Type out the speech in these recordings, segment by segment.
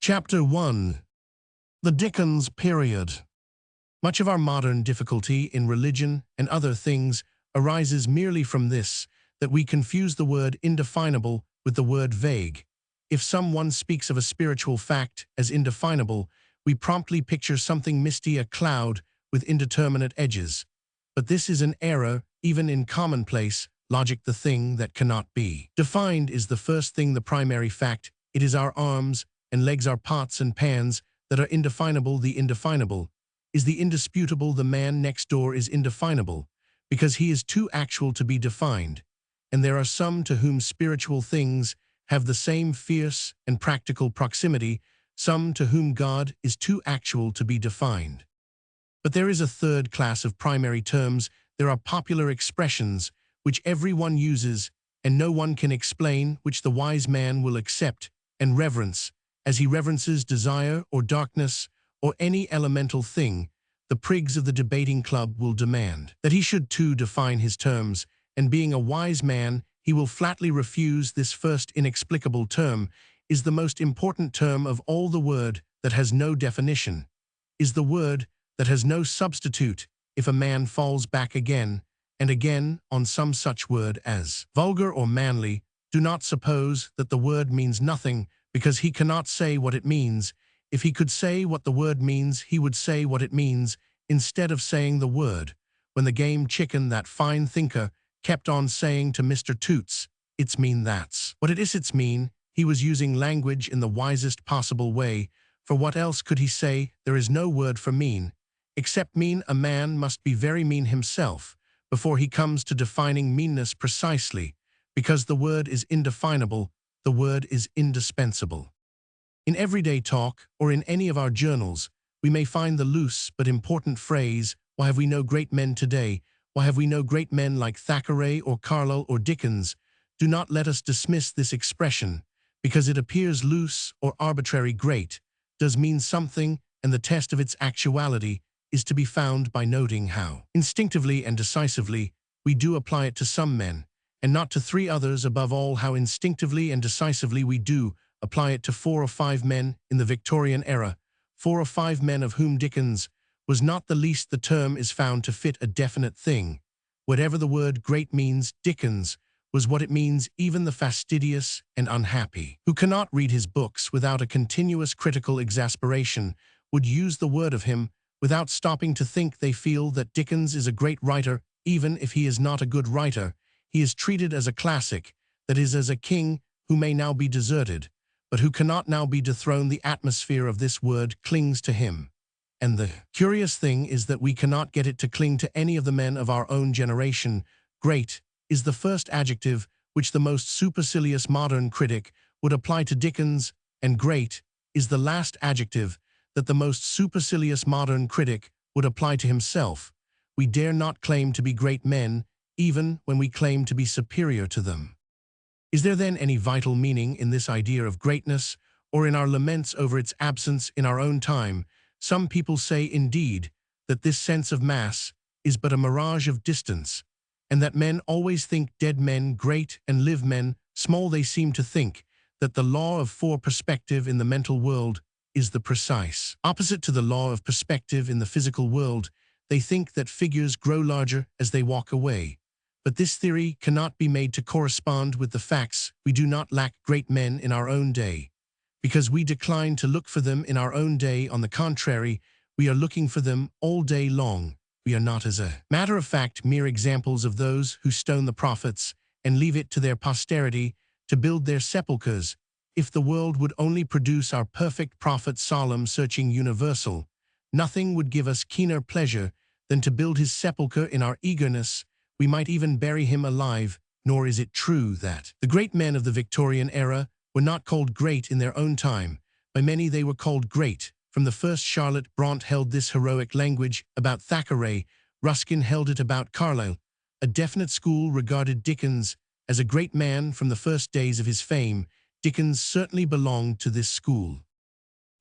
Chapter 1. The Dickens Period. Much of our modern difficulty in religion and other things arises merely from this, that we confuse the word indefinable with the word vague. If someone speaks of a spiritual fact as indefinable, we promptly picture something misty, a cloud with indeterminate edges. But this is an error even in commonplace logic. The thing that cannot be defined is the first thing, the primary fact. It is our arms and legs, our pots and pans, that are indefinable. The indefinable is the indisputable. The man next door is indefinable, because he is too actual to be defined. And there are some to whom spiritual things have the same fierce and practical proximity, some to whom God is too actual to be defined. But there is a third class of primary terms. There are popular expressions, which everyone uses, and no one can explain, which the wise man will accept and reverence, as he reverences desire or darkness or any elemental thing. The prigs of the debating club will demand that he should too define his terms, and being a wise man, he will flatly refuse this first inexplicable term, is the most important term of all. The word that has no definition is the word that has no substitute. If a man falls back again and again on some such word as vulgar or manly, do not suppose that the word means nothing, because he cannot say what it means. If he could say what the word means, he would say what it means, instead of saying the word. When the game chicken, that fine thinker, kept on saying to Mr. Toots, "It's mean, that's what it is, it's mean," he was using language in the wisest possible way, for what else could he say? There is no word for mean, except mean. A man must be very mean himself before he comes to defining meanness precisely, because the word is indefinable. The word is indispensable. In everyday talk, or in any of our journals, we may find the loose but important phrase, "Why have we no great men today? Why have we no great men like Thackeray or Carlyle or Dickens?" Do not let us dismiss this expression, because it appears loose or arbitrary. Great does mean something, and the test of its actuality is to be found by noting how instinctively and decisively we do apply it to some men, and not to three others. Above all, how instinctively and decisively we do apply it to 4 or 5 men in the Victorian era, 4 or 5 men of whom Dickens was not the least. The term is found to fit a definite thing. Whatever the word great means, Dickens was what it means. Even the fastidious and unhappy, who cannot read his books without a continuous critical exasperation, would use the word of him without stopping to think. They feel that Dickens is a great writer, even if he is not a good writer. He is treated as a classic, that is, as a king who may now be deserted, but who cannot now be dethroned. The atmosphere of this word clings to him. And the curious thing is that we cannot get it to cling to any of the men of our own generation. Great is the first adjective which the most supercilious modern critic would apply to Dickens, and great is the last adjective that the most supercilious modern critic would apply to himself. We dare not claim to be great men, even when we claim to be superior to them. Is there then any vital meaning in this idea of greatness, or in our laments over its absence in our own time? Some people say, indeed, that this sense of mass is but a mirage of distance, and that men always think dead men great and live men small. They seem to think that the law of perspective in the mental world is the precise opposite to the law of perspective in the physical world. They think that figures grow larger as they walk away. But this theory cannot be made to correspond with the facts. We do not lack great men in our own day, because we decline to look for them in our own day. On the contrary, we are looking for them all day long. We are not, as a matter of fact, mere examples of those who stone the prophets and leave it to their posterity to build their sepulchres. If the world would only produce our perfect prophet, solemn, searching, universal, nothing would give us keener pleasure than to build his sepulchre in our eagerness. We might even bury him alive. Nor is it true that the great men of the Victorian era were not called great in their own time. By many they were called great. From the first, Charlotte Brontë held this heroic language about Thackeray. Ruskin held it about Carlyle. A definite school regarded Dickens as a great man from the first days of his fame. Dickens certainly belonged to this school.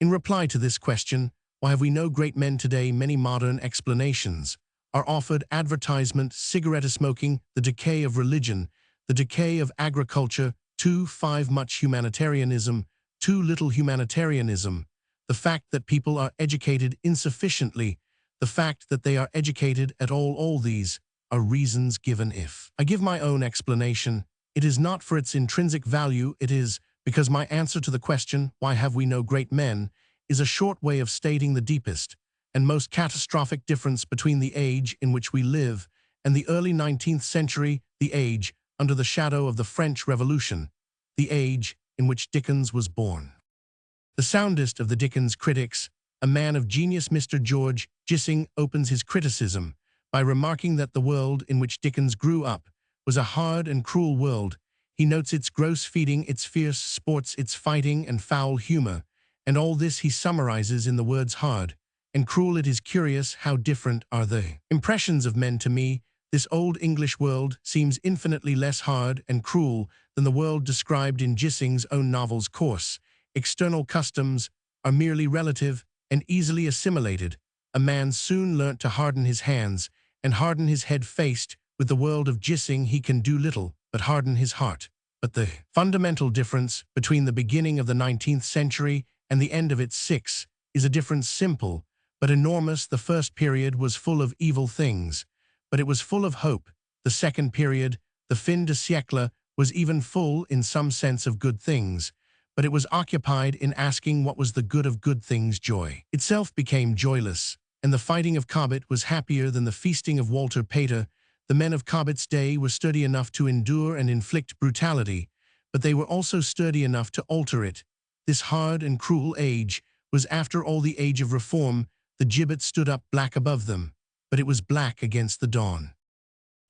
In reply to this question, why have we no great men today, many modern explanations are offered: advertisement, cigarette smoking, the decay of religion, the decay of agriculture, 2. 5. Much humanitarianism, too little humanitarianism, the fact that people are educated insufficiently, the fact that they are educated at all these are reasons given. If I give my own explanation, it is not for its intrinsic value, it is because my answer to the question, why have we no great men, is a short way of stating the deepest and most catastrophic difference between the age in which we live and the early 19th century, the age under the shadow of the French Revolution, the age in which Dickens was born. The soundest of the Dickens critics, a man of genius, Mr. George Gissing, opens his criticism by remarking that the world in which Dickens grew up was a hard and cruel world. He notes its gross feeding, its fierce sports, its fighting and foul humor, and all this he summarizes in the words hard and cruel. It is curious how different are the impressions of men to me. This old English world seems infinitely less hard and cruel than the world described in Gissing's own novel's course. External customs are merely relative and easily assimilated. A man soon learnt to harden his hands and harden his head. Faced with the world of Gissing, he can do little but harden his heart. But the fundamental difference between the beginning of the 19th century and the end of its sixth is a difference simple but enormous. The first period was full of evil things, but it was full of hope. The second period, the fin de siècle, was even full in some sense of good things, but it was occupied in asking what was the good of good things. Joy itself became joyless, and the fighting of Cobbett was happier than the feasting of Walter Pater. The men of Cobbett's day were sturdy enough to endure and inflict brutality, but they were also sturdy enough to alter it. This hard and cruel age was after all the age of reform. The gibbet stood up black above them, but it was black against the dawn.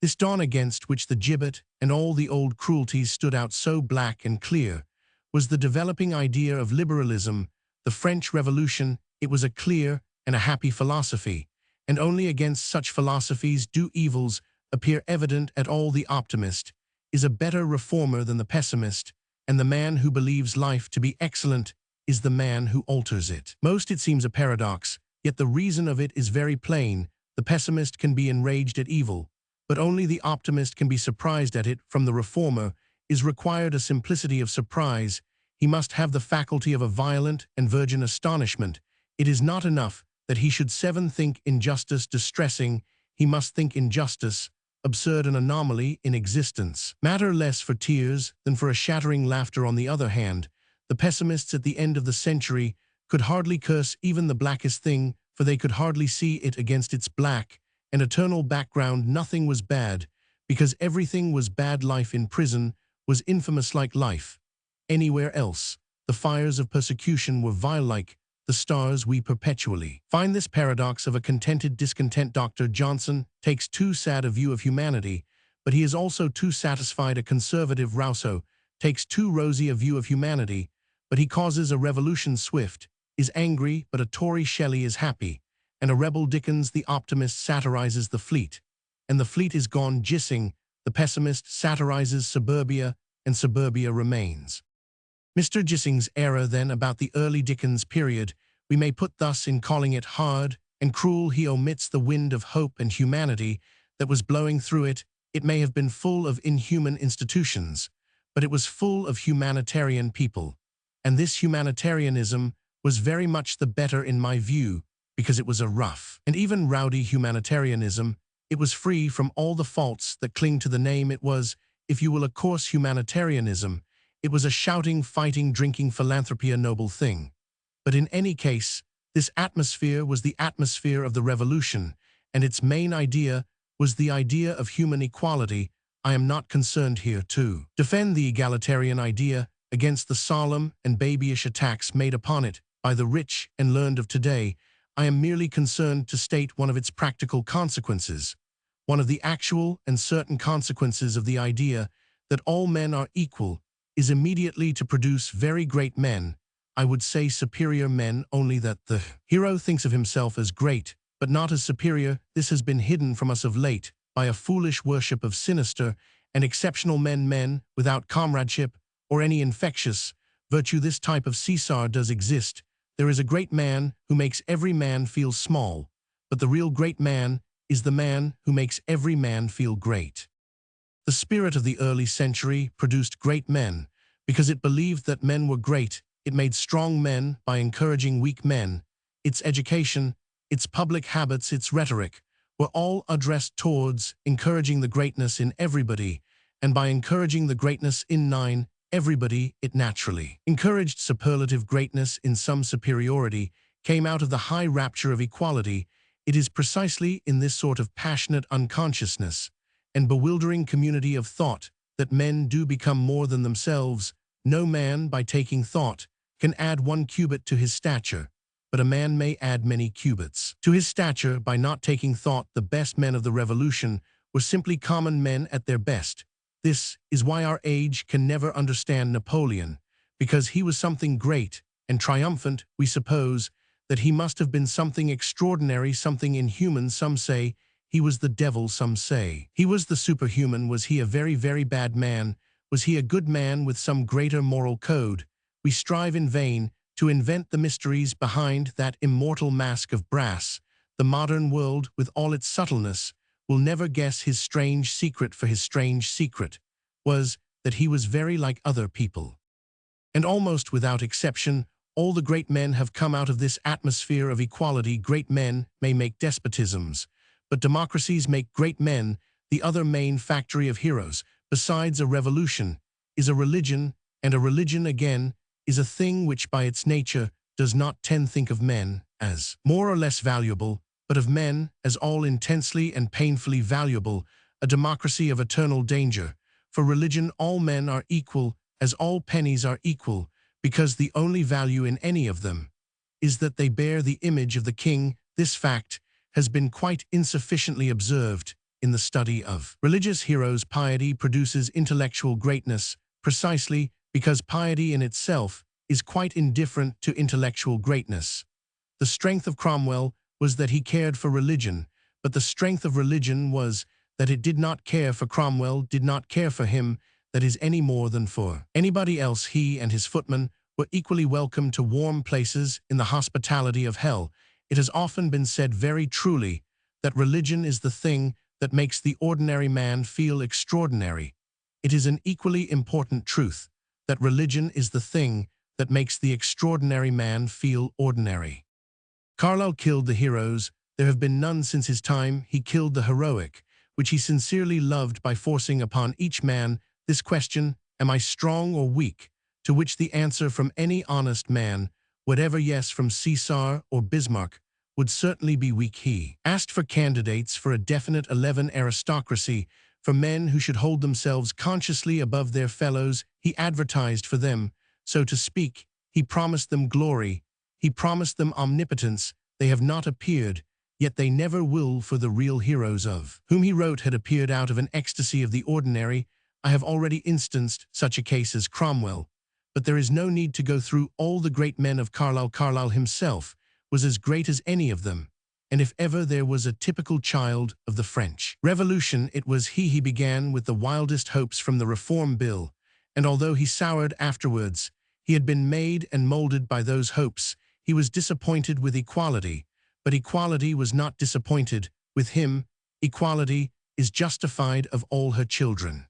This dawn against which the gibbet and all the old cruelties stood out so black and clear was the developing idea of liberalism, the French Revolution. It was a clear and a happy philosophy, and only against such philosophies do evils appear evident at all. The optimist is a better reformer than the pessimist, and the man who believes life to be excellent is the man who alters it. Most it seems a paradox, yet the reason of it is very plain. The pessimist can be enraged at evil, but only the optimist can be surprised at it. From the reformer is required a simplicity of surprise. He must have the faculty of a violent and virgin astonishment. It is not enough that he should think injustice distressing. He must think injustice absurd, an anomaly in existence. Matter less for tears than for a shattering laughter. On the other hand, the pessimists at the end of the century could hardly curse even the blackest thing, for they could hardly see it against its black and eternal background. Nothing was bad, because everything was bad. Life in prison was infamous like life anywhere else. The fires of persecution were vile like the stars we perpetually find. This paradox of a contented discontent. Dr. Johnson takes too sad a view of humanity, but he is also too satisfied. A conservative Rousseau takes too rosy a view of humanity, but he causes a revolution. Swift is angry, but a Tory Shelley is happy, and a rebel Dickens the optimist satirizes the fleet, and the fleet is gone. Gissing, the pessimist, satirizes suburbia, and suburbia remains. Mr. Gissing's era, then, about the early Dickens period, we may put thus: in calling it hard and cruel, he omits the wind of hope and humanity that was blowing through it. It may have been full of inhuman institutions, but it was full of humanitarian people, and this humanitarianism was very much the better in my view, because it was a rough and even rowdy humanitarianism. It was free from all the faults that cling to the name. It was, if you will, a coarse humanitarianism. It was a shouting, fighting, drinking philanthropy, a noble thing. But in any case, this atmosphere was the atmosphere of the Revolution, and its main idea was the idea of human equality. I am not concerned here to defend the egalitarian idea against the solemn and babyish attacks made upon it by the rich and learned of today. I am merely concerned to state one of its practical consequences, one of the actual and certain consequences of the idea that all men are equal is immediately to produce very great men, I would say superior men, only that the hero thinks of himself as great, but not as superior. This has been hidden from us of late by a foolish worship of sinister and exceptional men, men without comradeship or any infectious virtue. This type of Caesar does exist. There is a great man who makes every man feel small, but the real great man is the man who makes every man feel great. The spirit of the early century produced great men because it believed that men were great it made strong men by encouraging weak men. Its education, its public habits, its rhetoric, were all addressed towards encouraging the greatness in everybody, and by encouraging the greatness in everybody, it naturally encouraged superlative greatness in some superiority, came out of the high rapture of equality. It is precisely in this sort of passionate unconsciousness and bewildering community of thought that men do become more than themselves. No man, by taking thought, can add 1 cubit to his stature, but a man may add many cubits to his stature by not taking thought. The best men of the Revolution were simply common men at their best. This is why our age can never understand Napoleon, because he was something great and triumphant. We suppose that he must have been something extraordinary, something inhuman. Some say he was the devil, some say he was the superhuman. Was he a very, very bad man? Was he a good man with some greater moral code? We strive in vain to invent the mysteries behind that immortal mask of brass. The modern world, with all its subtleness, will never guess his strange secret, for his strange secret was that he was very like other people. And almost without exception, all the great men have come out of this atmosphere of equality. Great men may make despotisms, but democracies make great men. The other main factory of heroes, besides a revolution, is a religion, and a religion, again, is a thing which by its nature does not think of men as more or less valuable, but of men as all intensely and painfully valuable, a democracy of eternal danger. For religion, all men are equal, as all pennies are equal, because the only value in any of them is that they bear the image of the king. This fact has been quite insufficiently observed in the study of religious heroes. Piety produces intellectual greatness, precisely because piety in itself is quite indifferent to intellectual greatness. The strength of Cromwell was that he cared for religion, but the strength of religion was that it did not care for Cromwell, did not care for him, that is, any more than for anybody else. He and his footmen were equally welcome to warm places in the hospitality of hell. It has often been said very truly that religion is the thing that makes the ordinary man feel extraordinary. It is an equally important truth that religion is the thing that makes the extraordinary man feel ordinary. Carlyle killed the heroes. There have been none since his time. He killed the heroic, which he sincerely loved, by forcing upon each man this question, am I strong or weak? To which the answer from any honest man, whatever yes from Caesar or Bismarck, would certainly be weak. He asked for candidates for a definite 11 aristocracy, for men who should hold themselves consciously above their fellows. He advertised for them, so to speak. He promised them glory. He promised them omnipotence. They have not appeared, yet they never will, for the real heroes of whom he wrote had appeared out of an ecstasy of the ordinary. I have already instanced such a case as Cromwell, but there is no need to go through all the great men of Carlyle. Carlyle himself was as great as any of them, and if ever there was a typical child of the French Revolution, it was he. He began with the wildest hopes from the Reform Bill, and although he soured afterwards, he had been made and molded by those hopes. He was disappointed with equality, but equality was not disappointed with him. Equality is justified of all her children.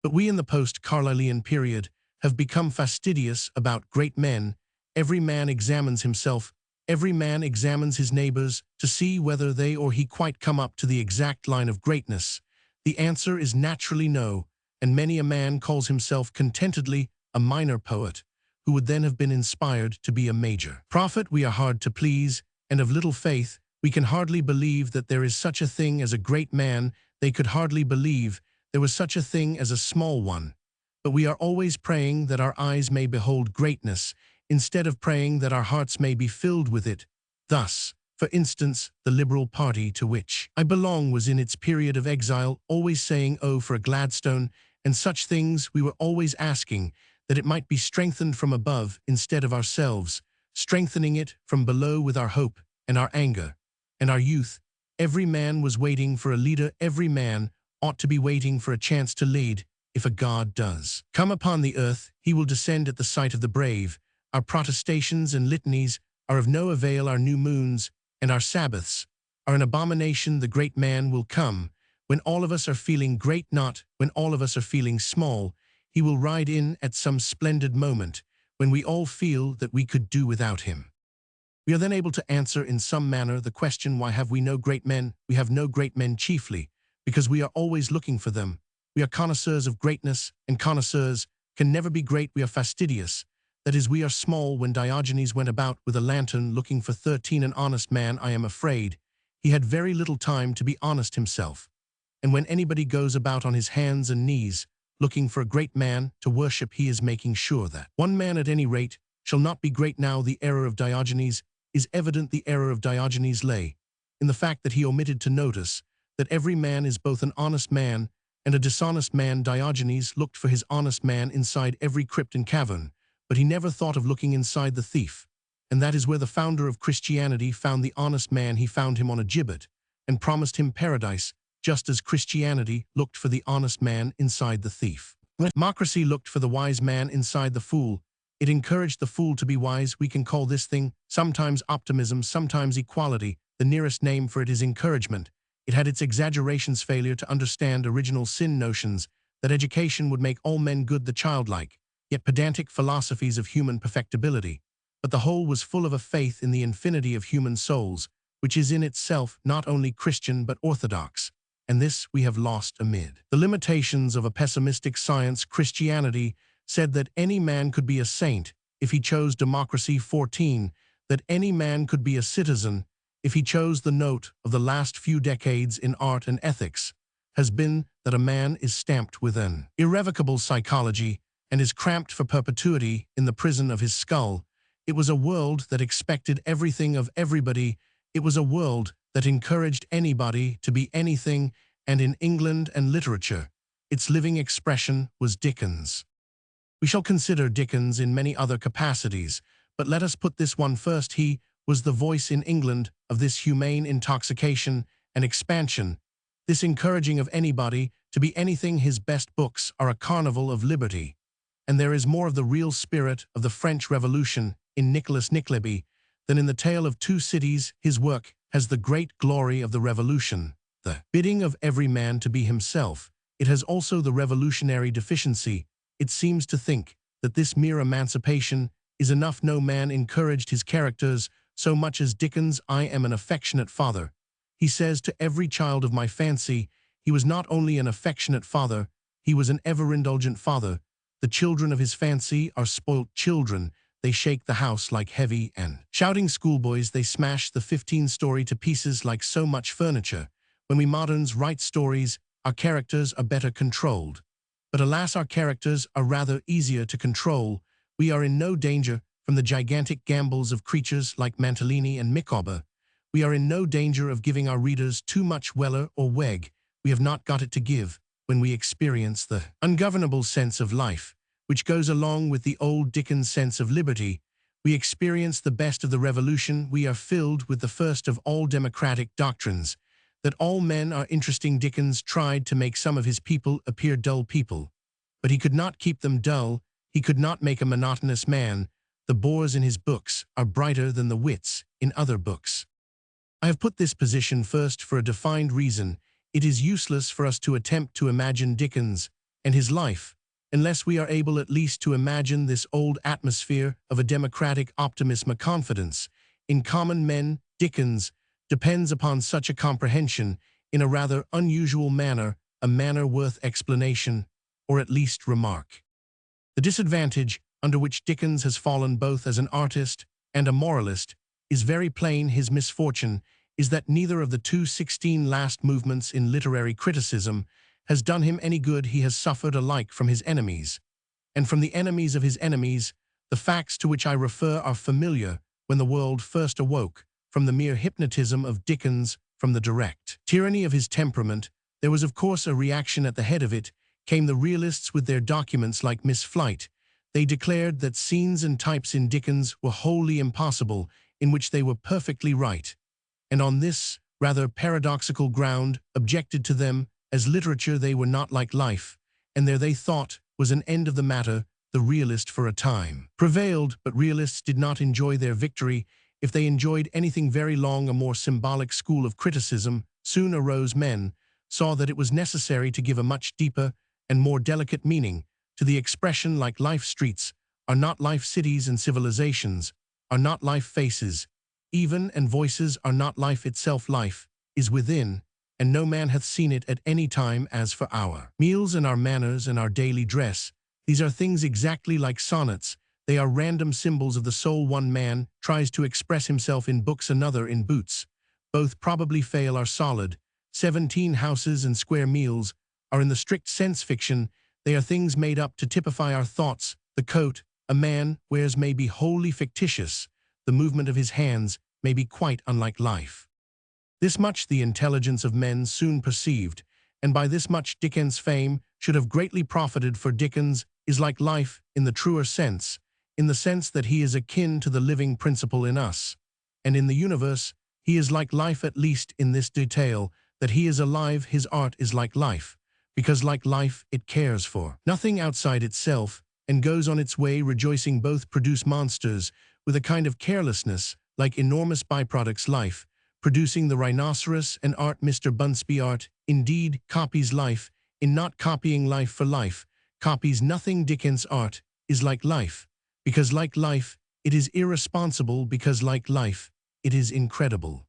But we in the post-Carlylean period have become fastidious about great men. Every man examines himself, every man examines his neighbors to see whether they or he quite come up to the exact line of greatness. The answer is naturally no, and many a man calls himself contentedly a minor poet, who would then have been inspired to be a major prophet. We are hard to please, and of little faith. We can hardly believe that there is such a thing as a great man. They could hardly believe there was such a thing as a small one. But we are always praying that our eyes may behold greatness, instead of praying that our hearts may be filled with it. Thus, for instance, the Liberal Party, to which I belong, was in its period of exile always saying, oh, for a Gladstone, and such things. We were always asking that it might be strengthened from above instead of ourselves, strengthening it from below with our hope and our anger and our youth. Every man was waiting for a leader. Every man ought to be waiting for a chance to lead. If a God does come upon the earth, he will descend at the sight of the brave. Our protestations and litanies are of no avail. Our new moons and our Sabbaths are an abomination. The great man will come when all of us are feeling great, not when all of us are feeling small. He will ride in at some splendid moment when we all feel that we could do without him. We are then able to answer in some manner the question, why have we no great men? We have no great men chiefly because we are always looking for them. We are connoisseurs of greatness, and connoisseurs can never be great. We are fastidious. That is, we are small. When Diogenes went about with a lantern looking for 13 an honest man, I am afraid he had very little time to be honest himself. And when anybody goes about on his hands and knees looking for a great man to worship, he is making sure that one man at any rate shall not be great. Now the error of Diogenes is evident. The error of Diogenes lay in the fact that he omitted to notice that every man is both an honest man and a dishonest man. Diogenes looked for his honest man inside every crypt and cavern, but he never thought of looking inside the thief. And that is where the founder of Christianity found the honest man. He found him on a gibbet and promised him paradise, just as Christianity looked for the honest man inside the thief. Democracy looked for the wise man inside the fool. It encouraged the fool to be wise. We can call this thing sometimes optimism, sometimes equality. The nearest name for it is encouragement. It had its exaggerations, failure to understand original sin notions, that education would make all men good, the childlike, yet pedantic philosophies of human perfectibility. But the whole was full of a faith in the infinity of human souls, which is in itself not only Christian but orthodox. And this we have lost amid the limitations of a pessimistic science. Christianity said that any man could be a saint if he chose. Democracy 14, that any man could be a citizen if he chose. The note of the last few decades in art and ethics has been that a man is stamped with an irrevocable psychology and is cramped for perpetuity in the prison of his skull. It was a world that expected everything of everybody. It was a world that encouraged anybody to be anything, and in England and literature, its living expression was Dickens. We shall consider Dickens in many other capacities, but let us put this one first. He was the voice in England of this humane intoxication and expansion, this encouraging of anybody to be anything. His best books are a carnival of liberty, and there is more of the real spirit of the French Revolution in Nicholas Nickleby than in the Tale of Two Cities. His work has the great glory of the revolution, the bidding of every man to be himself. It has also the revolutionary deficiency. It seems to think that this mere emancipation is enough. No man encouraged his characters so much as Dickens. I am an affectionate father, he says to every child of my fancy. He was not only an affectionate father, he was an ever-indulgent father. The children of his fancy are spoilt children. They shake the house like heavy and shouting schoolboys. They smash the 15-story to pieces like so much furniture. When we moderns write stories, our characters are better controlled. But alas, our characters are rather easier to control. We are in no danger from the gigantic gambles of creatures like Mantalini and Micawber. We are in no danger of giving our readers too much Weller or Weg. We have not got it to give when we experience the ungovernable sense of life, which goes along with the old Dickens sense of liberty. We experience the best of the revolution. We are filled with the first of all democratic doctrines, that all men are interesting. Dickens tried to make some of his people appear dull people, but he could not keep them dull. He could not make a monotonous man. The bores in his books are brighter than the wits in other books. I have put this position first for a defined reason. It is useless for us to attempt to imagine Dickens and his life unless we are able at least to imagine this old atmosphere of a democratic optimism, a confidence in common men. Dickens depends upon such a comprehension in a rather unusual manner, a manner worth explanation, or at least remark. The disadvantage under which Dickens has fallen both as an artist and a moralist is very plain. His misfortune is that neither of the 216 last movements in literary criticism has done him any good. He has suffered alike from his enemies, and from the enemies of his enemies. The facts to which I refer are familiar when the world first awoke from the mere hypnotism of Dickens, from the direct tyranny of his temperament. There was of course a reaction. At the head of it came the realists with their documents like Miss Flight. They declared that scenes and types in Dickens were wholly impossible, in which they were perfectly right, and on this rather paradoxical ground objected to them as literature. They were not like life, and there they thought was an end of the matter. The realist for a time prevailed, but realists did not enjoy their victory. If they enjoyed anything very long, a more symbolic school of criticism soon arose. Men saw that it was necessary to give a much deeper and more delicate meaning to the expression like life. Streets Are not life cities and civilizations? Are not life faces? Even and voices are not life itself. Life is within, and no man hath seen it at any time. As for our meals and our manners and our daily dress, these are things exactly like sonnets. They are random symbols of the soul. One man tries to express himself in books, another in boots. Both probably fail, are solid. 17 houses and square meals are in the strict sense fiction. They are things made up to typify our thoughts. The coat a man wears may be wholly fictitious. The movement of his hands may be quite unlike life. This much the intelligence of men soon perceived, and by this much Dickens' fame should have greatly profited, for Dickens is like life in the truer sense, in the sense that he is akin to the living principle in us. And in the universe, he is like life, at least in this detail, that he is alive. His art is like life, because like life it cares for nothing outside itself, and goes on its way rejoicing. Both produce monsters with a kind of carelessness, like enormous byproducts. Life, producing the rhinoceros, and art, Mr. Bunsby, art, indeed, copies life, in not copying life for life, copies nothing. Dickens' art is like life, because like life, it is irresponsible, because like life, it is incredible.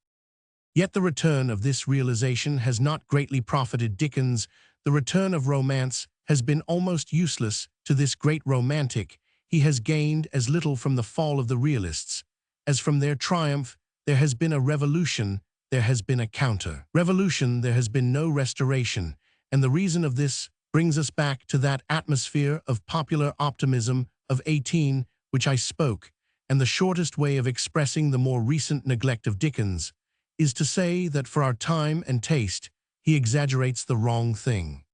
Yet the return of this realization has not greatly profited Dickens. The return of romance has been almost useless to this great romantic. He has gained as little from the fall of the realists as from their triumph. There has been a revolution, there has been a counter-revolution, there has been no restoration, and the reason of this brings us back to that atmosphere of popular optimism of 18 which I spoke, and the shortest way of expressing the more recent neglect of Dickens is to say that for our time and taste, he exaggerates the wrong thing.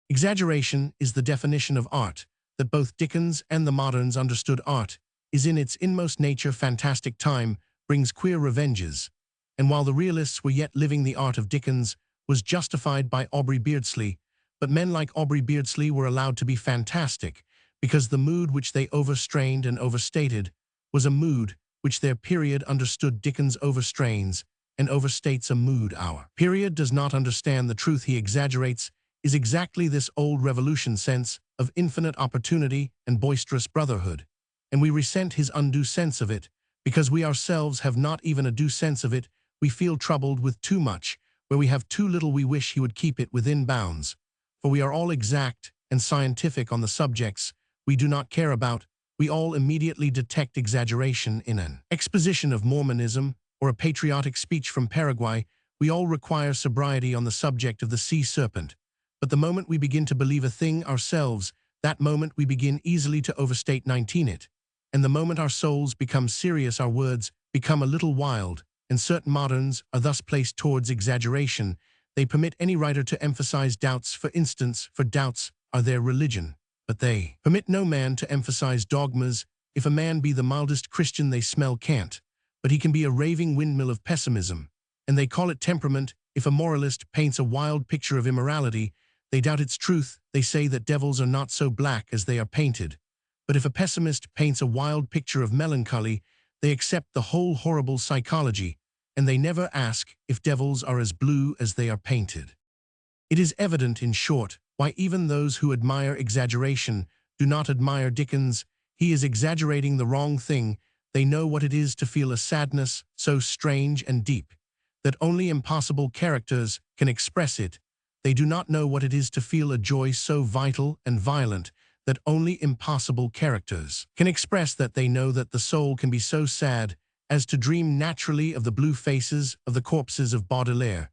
Exaggeration is the definition of art, that both Dickens and the moderns understood. Art is in its inmost nature fantastic. Time brings queer revenges, and while the realists were yet living, the art of Dickens was justified by Aubrey Beardsley, but men like Aubrey Beardsley were allowed to be fantastic, because the mood which they overstrained and overstated was a mood which their period understood. Dickens overstrains and overstates a mood our period does not understand. The truth he exaggerates is exactly this old revolution sense of infinite opportunity and boisterous brotherhood, and we resent his undue sense of it, because we ourselves have not even a due sense of it. We feel troubled with too much. Where we have too little, we wish he would keep it within bounds, for we are all exact and scientific on the subjects we do not care about. We all immediately detect exaggeration in an exposition of Mormonism or a patriotic speech from Paraguay. We all require sobriety on the subject of the sea serpent. But the moment we begin to believe a thing ourselves, that moment we begin easily to overstate 19 it. And the moment our souls become serious, our words become a little wild, and certain moderns are thus placed towards exaggeration. They permit any writer to emphasize doubts, for instance, for doubts are their religion. But they permit no man to emphasize dogmas. If a man be the mildest Christian, they smell cant, but he can be a raving windmill of pessimism, and they call it temperament. If a moralist paints a wild picture of immorality, they doubt its truth. They say that devils are not so black as they are painted. But if a pessimist paints a wild picture of melancholy, they accept the whole horrible psychology, and they never ask if devils are as blue as they are painted. It is evident, in short, why even those who admire exaggeration do not admire Dickens. He is exaggerating the wrong thing. They know what it is to feel a sadness so strange and deep that only impossible characters can express it. They do not know what it is to feel a joy so vital and violent that only impossible characters can express that. They know that the soul can be so sad as to dream naturally of the blue faces of the corpses of Baudelaire.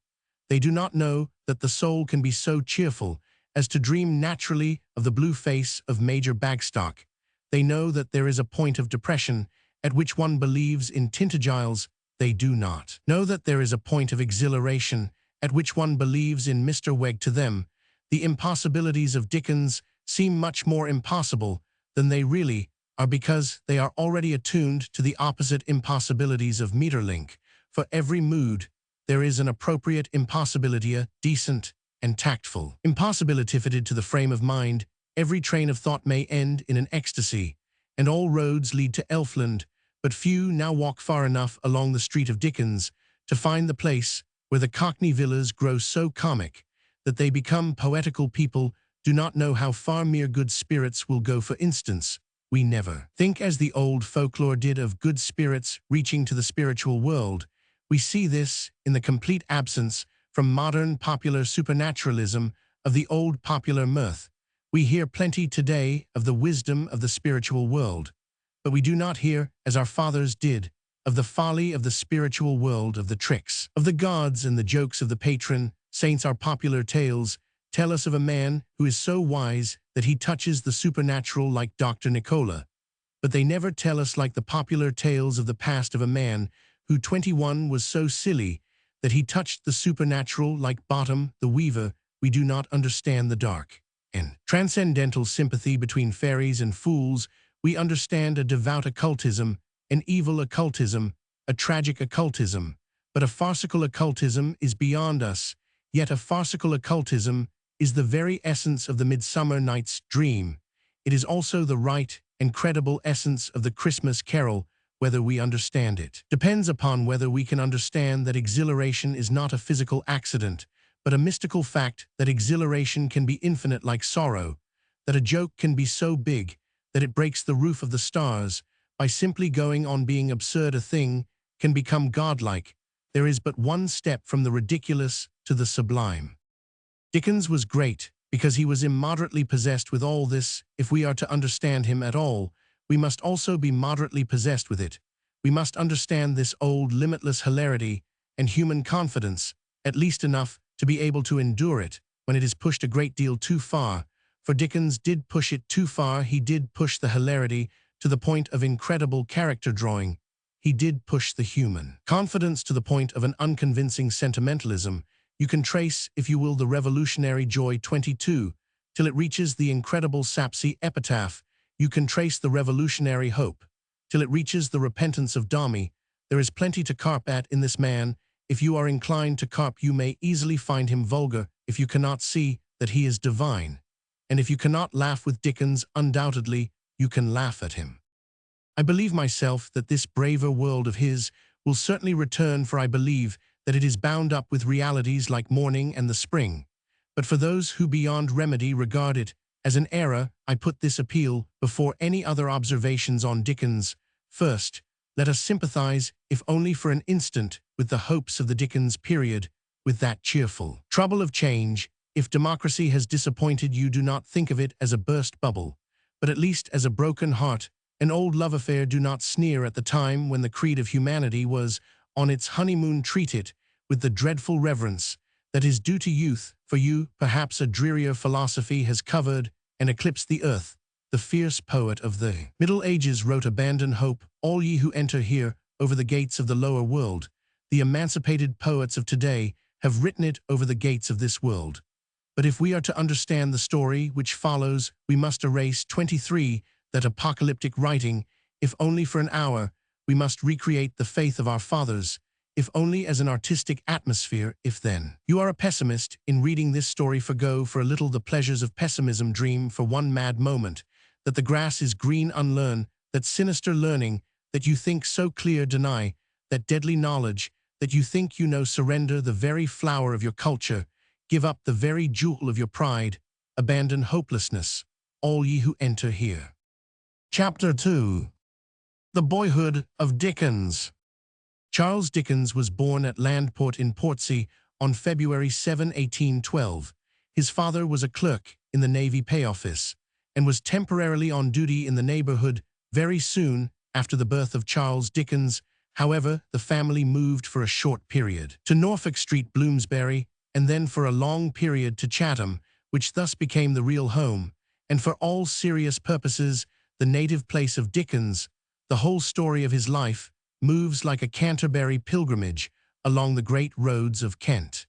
They do not know that the soul can be so cheerful as to dream naturally of the blue face of Major Bagstock. They know that there is a point of depression at which one believes in Tintagiles. They do not know that there is a point of exhilaration at which one believes in Mr. Wegg. To them, the impossibilities of Dickens seem much more impossible than they really are, because they are already attuned to the opposite impossibilities of Maeterlinck. For every mood, there is an appropriate impossibility, a decent and tactful impossibility fitted to the frame of mind. Every train of thought may end in an ecstasy, and all roads lead to Elfland, but few now walk far enough along the street of Dickens to find the place where the Cockney villas grow so comic that they become poetical. People do not know how far mere good spirits will go. For instance, we never think as the old folklore did of good spirits reaching to the spiritual world. We see this in the complete absence from modern popular supernaturalism of the old popular mirth. We hear plenty today of the wisdom of the spiritual world, but we do not hear, as our fathers did, of the folly of the spiritual world, of the tricks of the gods and the jokes of the patron saints. Our popular tales tell us of a man who is so wise that he touches the supernatural like Dr. Nicola, but they never tell us, like the popular tales of the past, of a man who 21 was so silly that he touched the supernatural like Bottom the Weaver. We do not understand the dark and transcendental sympathy between fairies and fools. We understand a devout occultism, an evil occultism, a tragic occultism, but a farcical occultism is beyond us. Yet a farcical occultism is the very essence of the Midsummer Night's Dream. It is also the right and credible essence of the Christmas Carol. Whether we understand it depends upon whether we can understand that exhilaration is not a physical accident, but a mystical fact, that exhilaration can be infinite like sorrow, that a joke can be so big that it breaks the roof of the stars. By simply going on being absurd, a thing can become godlike. There is but one step from the ridiculous to the sublime. Dickens was great because he was immoderately possessed with all this. If we are to understand him at all, we must also be moderately possessed with it. We must understand this old limitless hilarity and human confidence, at least enough to be able to endure it when it is pushed a great deal too far. For Dickens did push it too far. He did push the hilarity to the point of incredible character drawing. He did push the human confidence to the point of an unconvincing sentimentalism. You can trace, if you will, the revolutionary Joy 22 till it reaches the incredible sapsy epitaph. You can trace the revolutionary Hope till it reaches the repentance of Dami. There is plenty to carp at in this man. If you are inclined to carp, you may easily find him vulgar if you cannot see that he is divine. And if you cannot laugh with Dickens, undoubtedly you can laugh at him. I believe myself that this braver world of his will certainly return, for I believe that it is bound up with realities like morning and the spring. But for those who beyond remedy regard it as an error, I put this appeal before any other observations on Dickens. First, let us sympathize, if only for an instant, with the hopes of the Dickens period, with that cheerful trouble of change. If democracy has disappointed you, do not think of it as a burst bubble, but at least as a broken heart, an old love affair. Do not sneer at the time when the creed of humanity was on its honeymoon. Treat it with the dreadful reverence that is due to youth. For you, perhaps a drearier philosophy has covered and eclipsed the earth. The fierce poet of the Middle Ages wrote, "Abandon hope, all ye who enter here over the gates of the lower world." The emancipated poets of today have written it over the gates of this world. But if we are to understand the story which follows, we must erase 23, that apocalyptic writing. If only for an hour, we must recreate the faith of our fathers, if only as an artistic atmosphere. If then you are a pessimist in reading this story, forgo for a little the pleasures of pessimism. Dream for one mad moment that the grass is green. Unlearn that sinister learning that you think so clear. Deny that deadly knowledge that you think you know. Surrender the very flower of your culture. Give up the very jewel of your pride. Abandon hopelessness, all ye who enter here. Chapter 2. The Boyhood of Dickens. Charles Dickens was born at Landport in Portsea on February 7, 1812. His father was a clerk in the Navy Pay Office and was temporarily on duty in the neighborhood. Very soon after the birth of Charles Dickens, however, the family moved for a short period to Norfolk Street, Bloomsbury, and then for a long period to Chatham, which thus became the real home, and for all serious purposes, the native place of Dickens. The whole story of his life moves like a Canterbury pilgrimage along the great roads of Kent.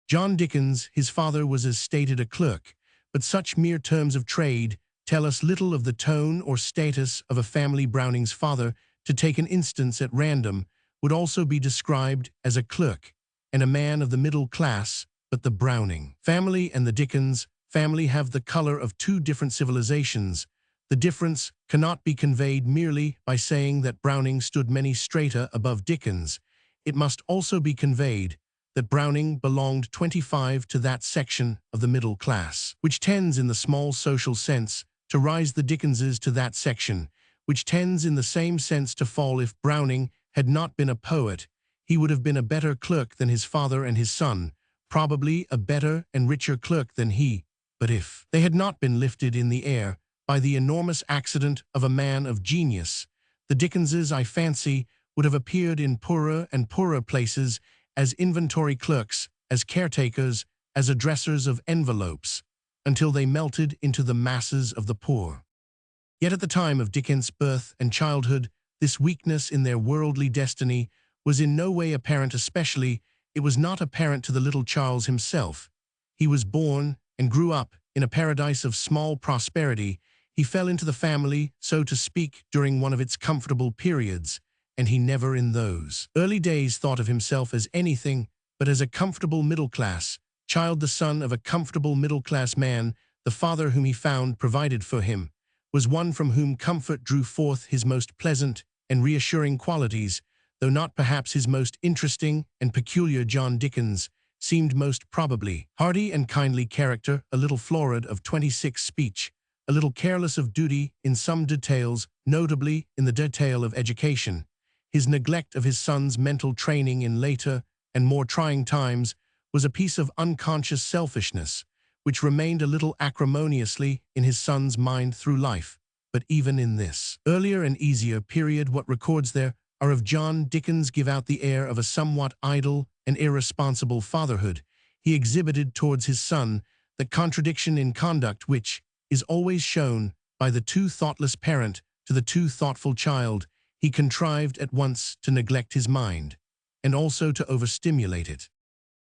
John Dickens, his father, was as stated a clerk, but such mere terms of trade tell us little of the tone or status of a family. Browning's father, to take an instance at random, would also be described as a clerk and a man of the middle class, but the Browning family and the Dickens family have the color of two different civilizations. The difference cannot be conveyed merely by saying that Browning stood many strata above Dickens. It must also be conveyed that Browning belonged 25 to that section of the middle class, which tends in the small social sense to rise the Dickenses to that section, which tends in the same sense to fall. If Browning had not been a poet, he would have been a better clerk than his father and his son, probably a better and richer clerk than he. But if they had not been lifted in the air by the enormous accident of a man of genius, the Dickenses, I fancy, would have appeared in poorer and poorer places as inventory clerks, as caretakers, as addressers of envelopes, until they melted into the masses of the poor. Yet at the time of Dickens' birth and childhood, this weakness in their worldly destiny was in no way apparent. Especially, it was not apparent to the little Charles himself. He was born and grew up in a paradise of small prosperity. He fell into the family, so to speak, during one of its comfortable periods, and he never in those early days thought of himself as anything but as a comfortable middle-class child, the son of a comfortable middle-class man. The father whom he found provided for him was one from whom comfort drew forth his most pleasant and reassuring qualities, though not perhaps his most interesting and peculiar. John Dickens seemed most probably hearty and kindly character, a little florid of 26 speech, a little careless of duty in some details, notably in the detail of education. His neglect of his son's mental training in later and more trying times was a piece of unconscious selfishness, which remained a little acrimoniously in his son's mind through life. But even in this earlier and easier period, what records there are of John Dickens give out the air of a somewhat idle and irresponsible fatherhood. He exhibited towards his son the contradiction in conduct which is always shown by the too thoughtless parent to the too thoughtful child. He contrived at once to neglect his mind, and also to overstimulate it.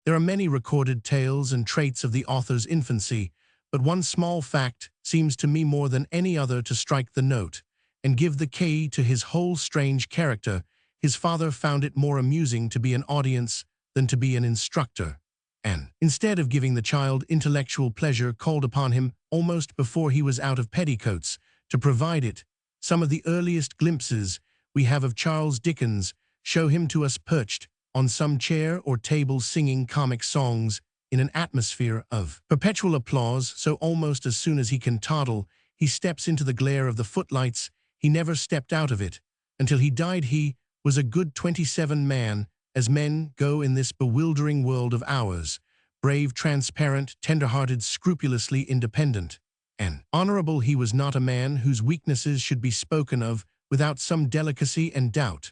There are many recorded tales and traits of the author's infancy, but one small fact seems to me more than any other to strike the note and give the key to his whole strange character. His father found it more amusing to be an audience than to be an instructor, and, instead of giving the child intellectual pleasure, called upon him, almost before he was out of petticoats, to provide it. Some of the earliest glimpses we have of Charles Dickens show him to us perched on some chair or table singing comic songs in an atmosphere of perpetual applause, so almost as soon as he can toddle, he steps into the glare of the footlights. He never stepped out of it. Until he died he was a good 27 man, as men go in this bewildering world of ours, brave, transparent, tender-hearted, scrupulously independent, and honorable. He was not a man whose weaknesses should be spoken of without some delicacy and doubt,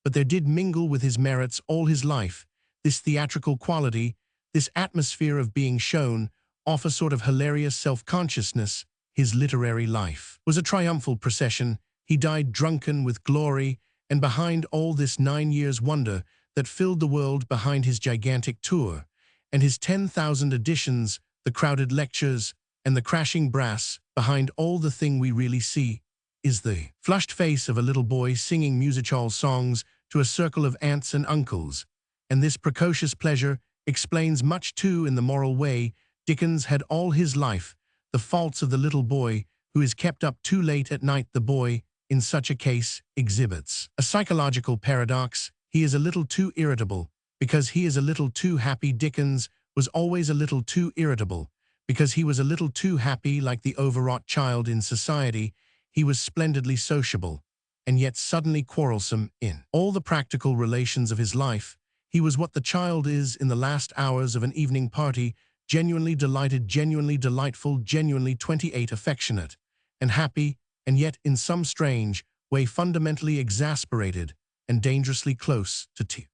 but there did mingle with his merits all his life this theatrical quality, this atmosphere of being shown off, a sort of hilarious self-consciousness. His literary life was a triumphal procession. He died drunken with glory, and behind all this 9 years' wonder that filled the world, behind his gigantic tour and his 10,000 editions, the crowded lectures, and the crashing brass, behind all the thing we really see is the flushed face of a little boy singing music-hall songs to a circle of aunts and uncles. And this precocious pleasure explains much too in the moral way. Dickens had all his life the faults of the little boy who is kept up too late at night. The boy, in such a case, exhibits a psychological paradox. He is a little too irritable because he is a little too happy. Dickens was always a little too irritable because he was a little too happy. Like the overwrought child in society, he was splendidly sociable, and yet suddenly quarrelsome in all the practical relations of his life. He was what the child is in the last hours of an evening party, genuinely delighted, genuinely delightful, genuinely 28, affectionate and happy, and yet in some strange way fundamentally exasperated and dangerously close to tears.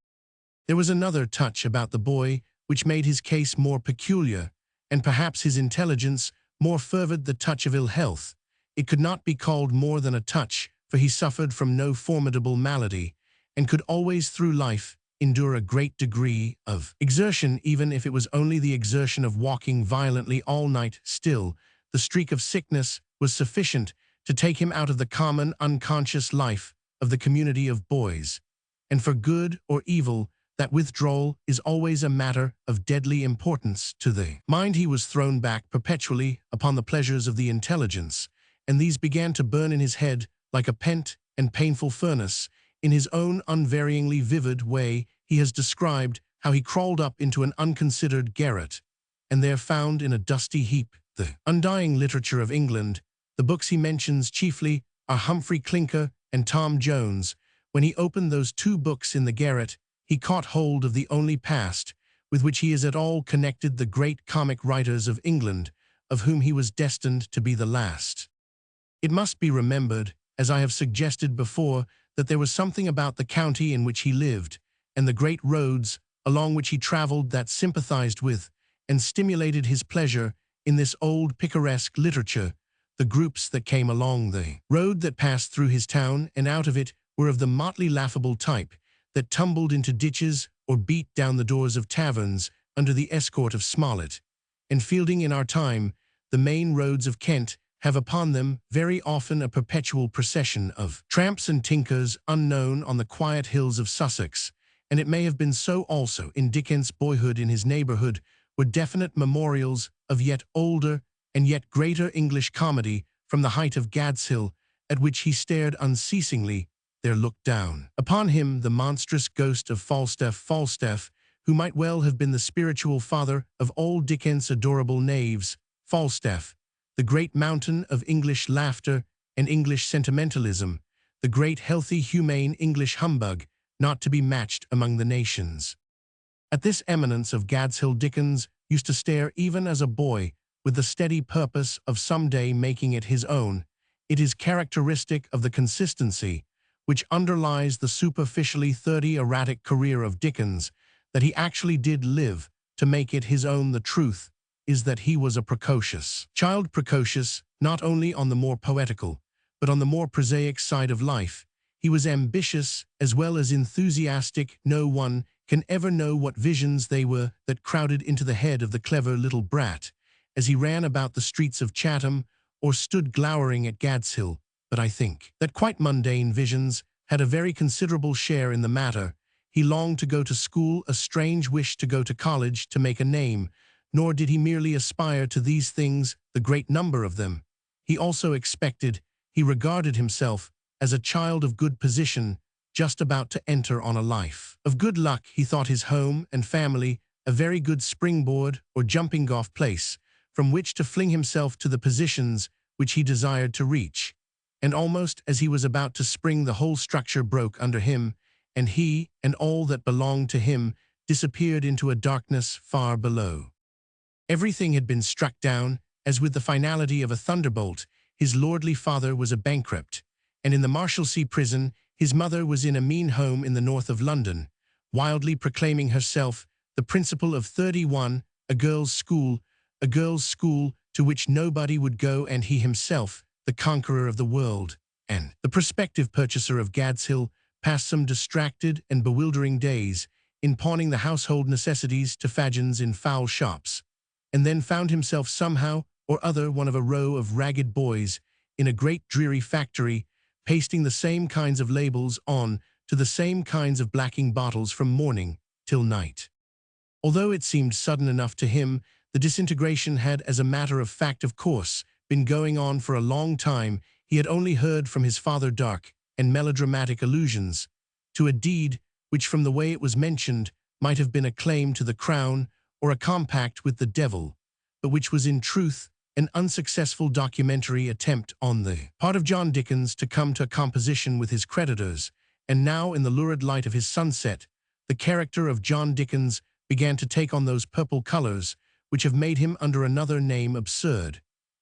There was another touch about the boy which made his case more peculiar, and perhaps his intelligence more fervid, the touch of ill health. It could not be called more than a touch, for he suffered from no formidable malady, and could always through life endure a great degree of exertion, even if it was only the exertion of walking violently all night. Still, the streak of sickness was sufficient to take him out of the common, unconscious life of the community of boys, and for good or evil, that withdrawal is always a matter of deadly importance to the mind. He was thrown back perpetually upon the pleasures of the intelligence, and these began to burn in his head like a pent and painful furnace. In his own unvaryingly vivid way, he has described how he crawled up into an unconsidered garret, and there found in a dusty heap the undying literature of England, The books he mentions chiefly are Humphrey Clinker and Tom Jones. When he opened those two books in the garret, he caught hold of the only past with which he is at all connected, the great comic writers of England, of whom he was destined to be the last. It must be remembered, as I have suggested before, that there was something about the county in which he lived, and the great roads along which he travelled, that sympathized with and stimulated his pleasure in this old picaresque literature. The groups that came along the road that passed through his town and out of it were of the motley laughable type that tumbled into ditches or beat down the doors of taverns under the escort of Smollett and Fielding. In our time, the main roads of Kent have upon them very often a perpetual procession of tramps and tinkers unknown on the quiet hills of Sussex, and it may have been so also in Dickens' boyhood. In his neighbourhood were definite memorials of yet older and yet greater English comedy. From the height of Gad's Hill, at which he stared unceasingly, there looked down upon him the monstrous ghost of Falstaff, who might well have been the spiritual father of all Dickens' adorable knaves. Falstaff, the great mountain of English laughter and English sentimentalism, the great healthy humane English humbug, not to be matched among the nations. At this eminence of Gad's Hill Dickens used to stare even as a boy, with the steady purpose of some day making it his own. It is characteristic of the consistency which underlies the superficially erratic career of Dickens that he actually did live to make it his own. The truth is that he was a precocious child, precocious not only on the more poetical, but on the more prosaic side of life. He was ambitious as well as enthusiastic. No one can ever know what visions they were that crowded into the head of the clever little brat as he ran about the streets of Chatham or stood glowering at Gad's Hill, but I think that quite mundane visions had a very considerable share in the matter. He longed to go to school, a strange wish to go to college, to make a name, nor did he merely aspire to these things, the great number of them. He also expected, he regarded himself as a child of good position, just about to enter on a life of good luck. He thought his home and family a very good springboard or jumping-off place from which to fling himself to the positions which he desired to reach. And almost as he was about to spring, the whole structure broke under him, and he and all that belonged to him disappeared into a darkness far below. Everything had been struck down, as with the finality of a thunderbolt. His lordly father was a bankrupt, and in the Marshalsea prison his mother was in a mean home in the north of London, wildly proclaiming herself the principal of 31, a girls' school to which nobody would go, and he himself, the conqueror of the world, and the prospective purchaser of Gad's Hill, passed some distracted and bewildering days in pawning the household necessities to Fagins in foul shops, and then found himself somehow or other one of a row of ragged boys in a great dreary factory, pasting the same kinds of labels on to the same kinds of blacking bottles from morning till night. Although it seemed sudden enough to him, the disintegration had, as a matter of fact, of course, been going on for a long time. He had only heard from his father dark and melodramatic allusions to a deed which, from the way it was mentioned, might have been a claim to the crown or a compact with the devil, but which was in truth an unsuccessful documentary attempt on the part of John Dickens to come to a composition with his creditors. And now, in the lurid light of his sunset, the character of John Dickens began to take on those purple colors which have made him under another name absurd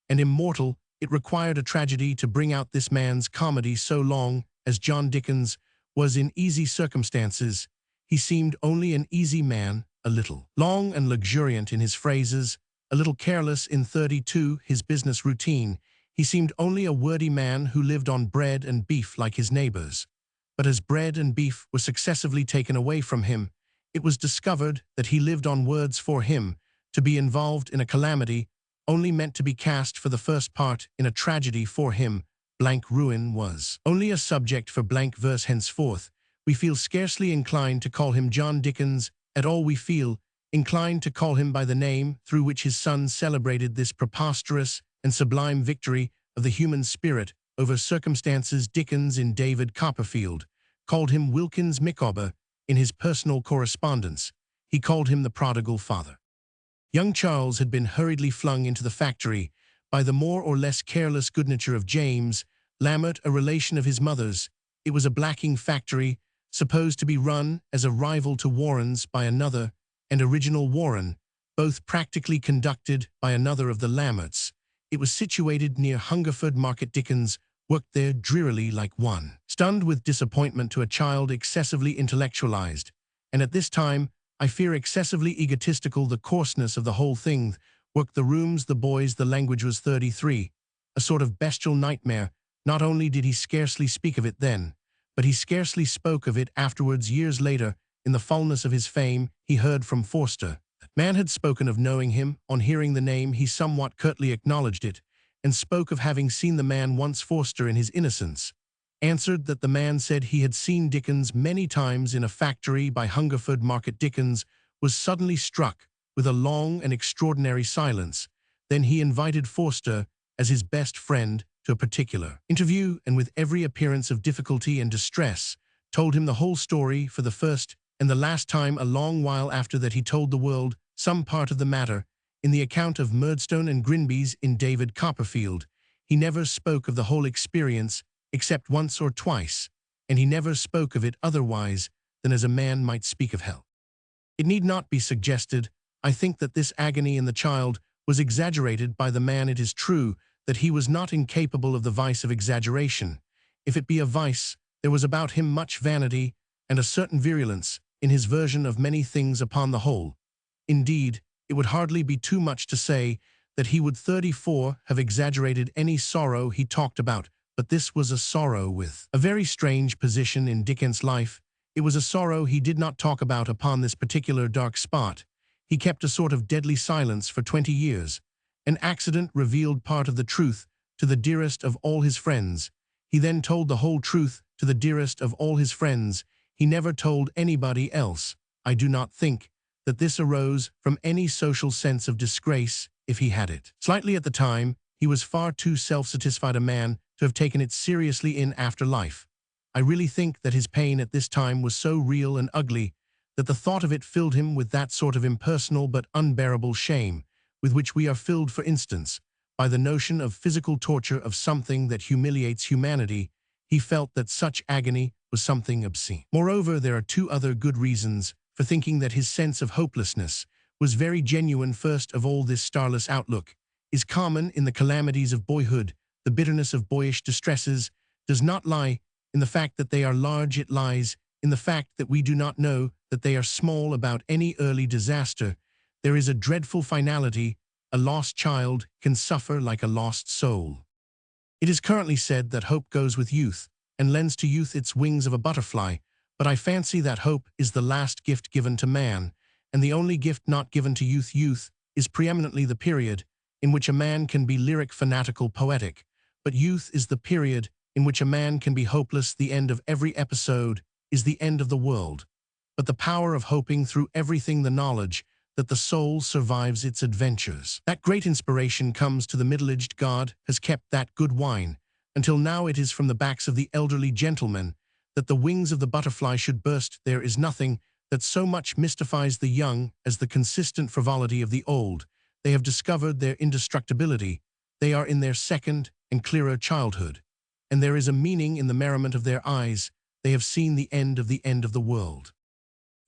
and immortal. It required a tragedy to bring out this man's comedy. So long as John Dickens was in easy circumstances, he seemed only an easy man, a little long and luxuriant in his phrases, a little careless in 32, his business routine. He seemed only a wordy man who lived on bread and beef like his neighbors. But as bread and beef were successively taken away from him, it was discovered that he lived on words. For him to be involved in a calamity only meant to be cast for the first part in a tragedy. For him, blank ruin was only a subject for blank verse. Henceforth, we feel scarcely inclined to call him John Dickens at all. We feel inclined to call him by the name through which his son celebrated this preposterous and sublime victory of the human spirit over circumstances. Dickens, in David Copperfield, called him Wilkins Micawber. In his personal correspondence, he called him the prodigal father. Young Charles had been hurriedly flung into the factory by the more or less careless good nature of James, Lambert, a relation of his mother's. It was a blacking factory, supposed to be run as a rival to Warren's by another, and original Warren, both practically conducted by another of the Lamberts. It was situated near Hungerford Market. Dickens worked there drearily like one, stunned with disappointment to a child excessively intellectualized, and at this time, I fear excessively egotistical. The coarseness of the whole thing worked the rooms, the boys, the language was 33, a sort of bestial nightmare. Not only did he scarcely speak of it then, but he scarcely spoke of it afterwards. Years later, in the fullness of his fame, he heard from Forster. Man had spoken of knowing him. On hearing the name, he somewhat curtly acknowledged it, and spoke of having seen the man once. Forster, in his innocence, answered that the man said he had seen Dickens many times in a factory by Hungerford Market. Dickens was suddenly struck with a long and extraordinary silence. Then he invited Forster, as his best friend, to a particular interview, and with every appearance of difficulty and distress, told him the whole story for the first and the last time. A long while after that he told the world some part of the matter in the account of Murdstone and Grinby's in David Copperfield. He never spoke of the whole experience except once or twice, and he never spoke of it otherwise than as a man might speak of hell. It need not be suggested, I think, that this agony in the child was exaggerated by the man. It is true that he was not incapable of the vice of exaggeration. If it be a vice, there was about him much vanity and a certain virulence in his version of many things upon the whole. Indeed, it would hardly be too much to say that he would 34 have exaggerated any sorrow he talked about, but this was a sorrow with a very strange position in Dickens' life. It was a sorrow he did not talk about upon this particular dark spot. He kept a sort of deadly silence for 20 years. An accident revealed part of the truth to the dearest of all his friends. He then told the whole truth to the dearest of all his friends. He never told anybody else. I do not think that this arose from any social sense of disgrace, if he had it. Slightly at the time, he was far too self-satisfied a man to have taken it seriously in after life. I really think that his pain at this time was so real and ugly that the thought of it filled him with that sort of impersonal but unbearable shame with which we are filled, for instance, by the notion of physical torture of something that humiliates humanity. He felt that such agony was something obscene. Moreover, there are two other good reasons for thinking that his sense of hopelessness was very genuine. First of all, this starless outlook is common in the calamities of boyhood. The bitterness of boyish distresses does not lie in the fact that they are large. It lies in the fact that we do not know that they are small. About any early disaster, there is a dreadful finality. A lost child can suffer like a lost soul. It is currently said that hope goes with youth and lends to youth its wings of a butterfly, but I fancy that hope is the last gift given to man, and the only gift not given to youth. Youth is preeminently the period in which a man can be lyric, fanatical, poetic, but youth is the period in which a man can be hopeless. The end of every episode is the end of the world, but the power of hoping through everything, the knowledge that the soul survives its adventures. That great inspiration comes to the middle-aged. God has kept that good wine until now. It is from the backs of the elderly gentlemen that the wings of the butterfly should burst. There is nothing that so much mystifies the young as the consistent frivolity of the old. They have discovered their indestructibility. They are in their second and clearer childhood, and there is a meaning in the merriment of their eyes. They have seen the end of the world.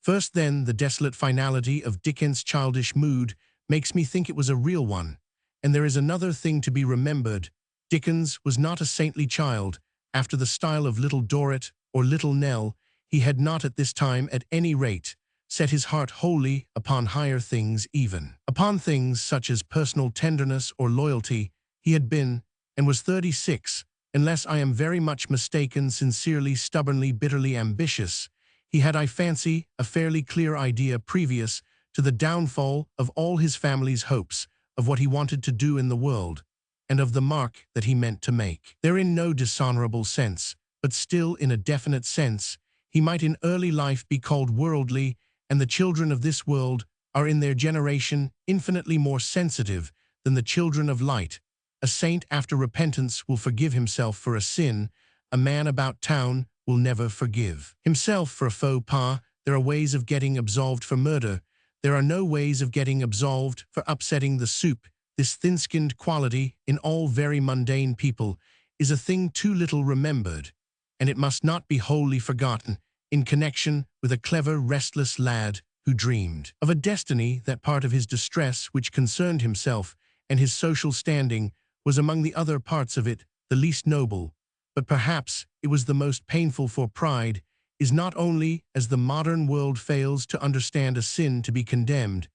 First, then, the desolate finality of Dickens' childish mood makes me think it was a real one. And there is another thing to be remembered. Dickens was not a saintly child, after the style of Little Dorrit or Little Nell. He had not at this time, at any rate, set his heart wholly upon higher things, even upon things such as personal tenderness or loyalty. He had been, and was 36, unless I am very much mistaken, sincerely, stubbornly, bitterly ambitious. He had, I fancy, a fairly clear idea previous to the downfall of all his family's hopes of what he wanted to do in the world, and of the mark that he meant to make. There, in no dishonorable sense, but still in a definite sense, he might in early life be called worldly, and the children of this world are in their generation infinitely more sensitive than the children of light. A saint after repentance will forgive himself for a sin. A man about town will never forgive himself for a faux pas. There are ways of getting absolved for murder. There are no ways of getting absolved for upsetting the soup. this thin-skinned quality in all very mundane people, is a thing too little remembered, and it must not be wholly forgotten in connection with a clever, restless lad who dreamed of a destiny that part of his distress which concerned himself and his social standing was among the other parts of it the least noble, but perhaps it was the most painful, for pride is not only, as the modern world fails to understand a sin to be condemned,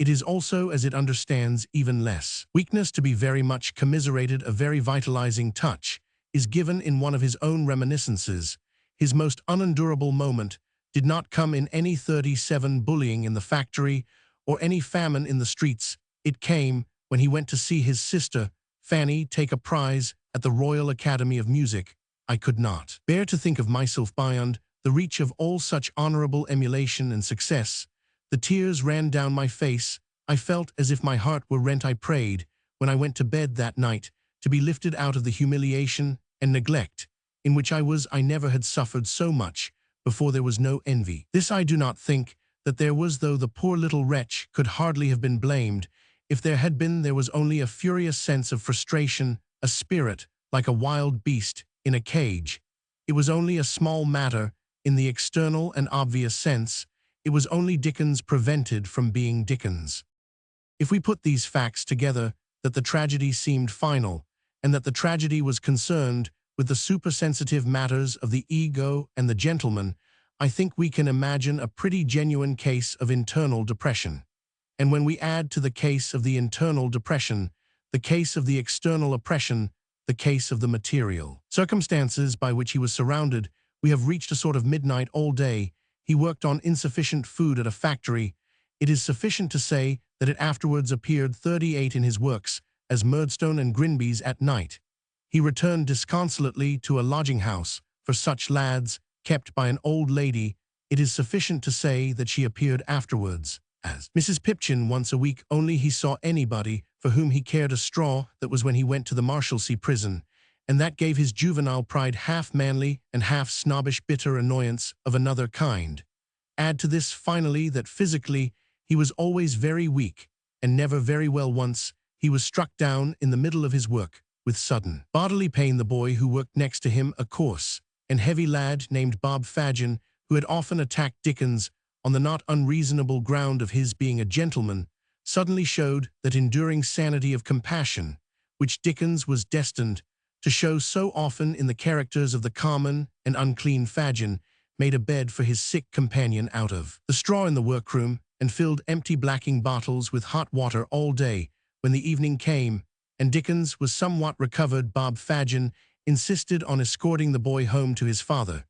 it is also, as it understands even less weakness to be very much commiserated. A very vitalizing touch is given in one of his own reminiscences. His most unendurable moment did not come in any 37 bullying in the factory or any famine in the streets. It came when he went to see his sister, Fanny, take a prize at the Royal Academy of Music. I could not bear to think of myself beyond the reach of all such honorable emulation and success. The tears ran down my face. I felt as if my heart were rent. I prayed, when I went to bed that night, to be lifted out of the humiliation and neglect in which I was. I never had suffered so much before. There was no envy. This I do not think that there was, though the poor little wretch could hardly have been blamed. If there had been, there was only a furious sense of frustration, a spirit like a wild beast in a cage. It was only a small matter in the external and obvious sense. It was only Dickens prevented from being Dickens. If we put these facts together, that the tragedy seemed final, and that the tragedy was concerned with the supersensitive matters of the ego and the gentleman, I think we can imagine a pretty genuine case of internal depression. And when we add to the case of the internal depression the case of the external oppression, the case of the material circumstances by which he was surrounded, we have reached a sort of midnight all day. He worked on insufficient food at a factory. It is sufficient to say that it afterwards appeared 38 in his works, as Murdstone and Grinby's at night. He returned disconsolately to a lodging-house for such lads, kept by an old lady. It is sufficient to say that she appeared afterwards as Mrs. Pipchin once a week. Only he saw anybody for whom he cared a straw. That was when he went to the Marshalsea prison, and that gave his juvenile pride half manly and half snobbish bitter annoyance of another kind. Add to this, finally, that physically he was always very weak and never very well. Once he was struck down in the middle of his work with sudden bodily pain. The boy who worked next to him, a coarse and heavy lad named Bob Fagin, who had often attacked Dickens on the not unreasonable ground of his being a gentleman, suddenly showed that enduring sanity of compassion which Dickens was destined to show so often in the characters of the common and unclean Fagin, made a bed for his sick companion out of the straw in the workroom, and filled empty blacking bottles with hot water all day. When the evening came, and Dickens was somewhat recovered, Bob Fagin insisted on escorting the boy home to his father.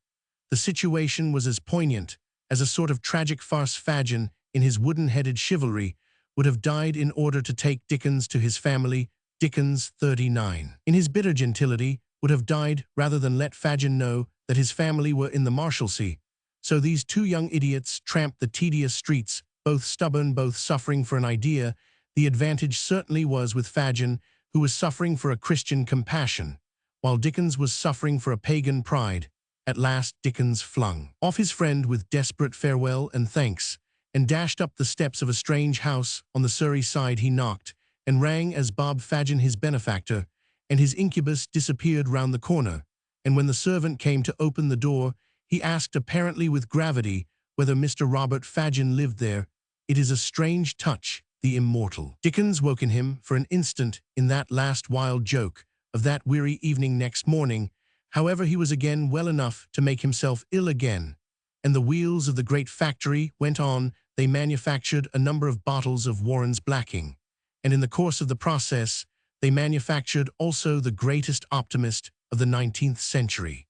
The situation was as poignant as a sort of tragic farce. Fagin, in his wooden-headed chivalry, would have died in order to take Dickens to his family. Dickens, 39, in his bitter gentility, would have died rather than let Fagin know that his family were in the Marshalsea. So these two young idiots tramped the tedious streets, both stubborn, both suffering for an idea. The advantage certainly was with Fagin, who was suffering for a Christian compassion, while Dickens was suffering for a pagan pride. At last Dickens flung off his friend with desperate farewell and thanks, and dashed up the steps of a strange house on the Surrey side. He knocked and rang as Bob Fagin, his benefactor, and his incubus disappeared round the corner, and when the servant came to open the door, he asked, apparently with gravity, whether Mr. Robert Fagin lived there. It is a strange touch, the immortal Dickens woke in him for an instant in that last wild joke of that weary evening. Next morning, however, he was again well enough to make himself ill again, and the wheels of the great factory went on. They manufactured a number of bottles of Warren's blacking, and in the course of the process, they manufactured also the greatest optimist of the 19th century.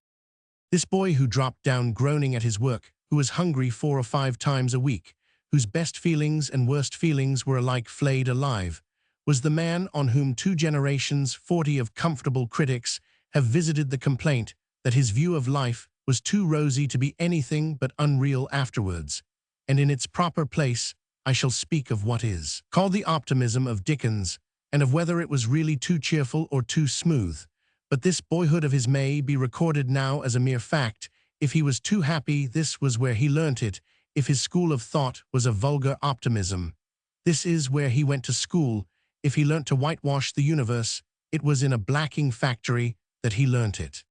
This boy who dropped down groaning at his work, who was hungry 4 or 5 times a week, whose best feelings and worst feelings were alike flayed alive, was the man on whom 2 generations, 40 of comfortable critics, have visited the complaint that his view of life was too rosy to be anything but unreal afterwards. And in its proper place, I shall speak of what is called the optimism of Dickens, and of whether it was really too cheerful or too smooth. But this boyhood of his may be recorded now as a mere fact. If he was too happy, this was where he learnt it. If his school of thought was a vulgar optimism, this is where he went to school. if he learnt to whitewash the universe, it was in a blacking factory that he learnt it.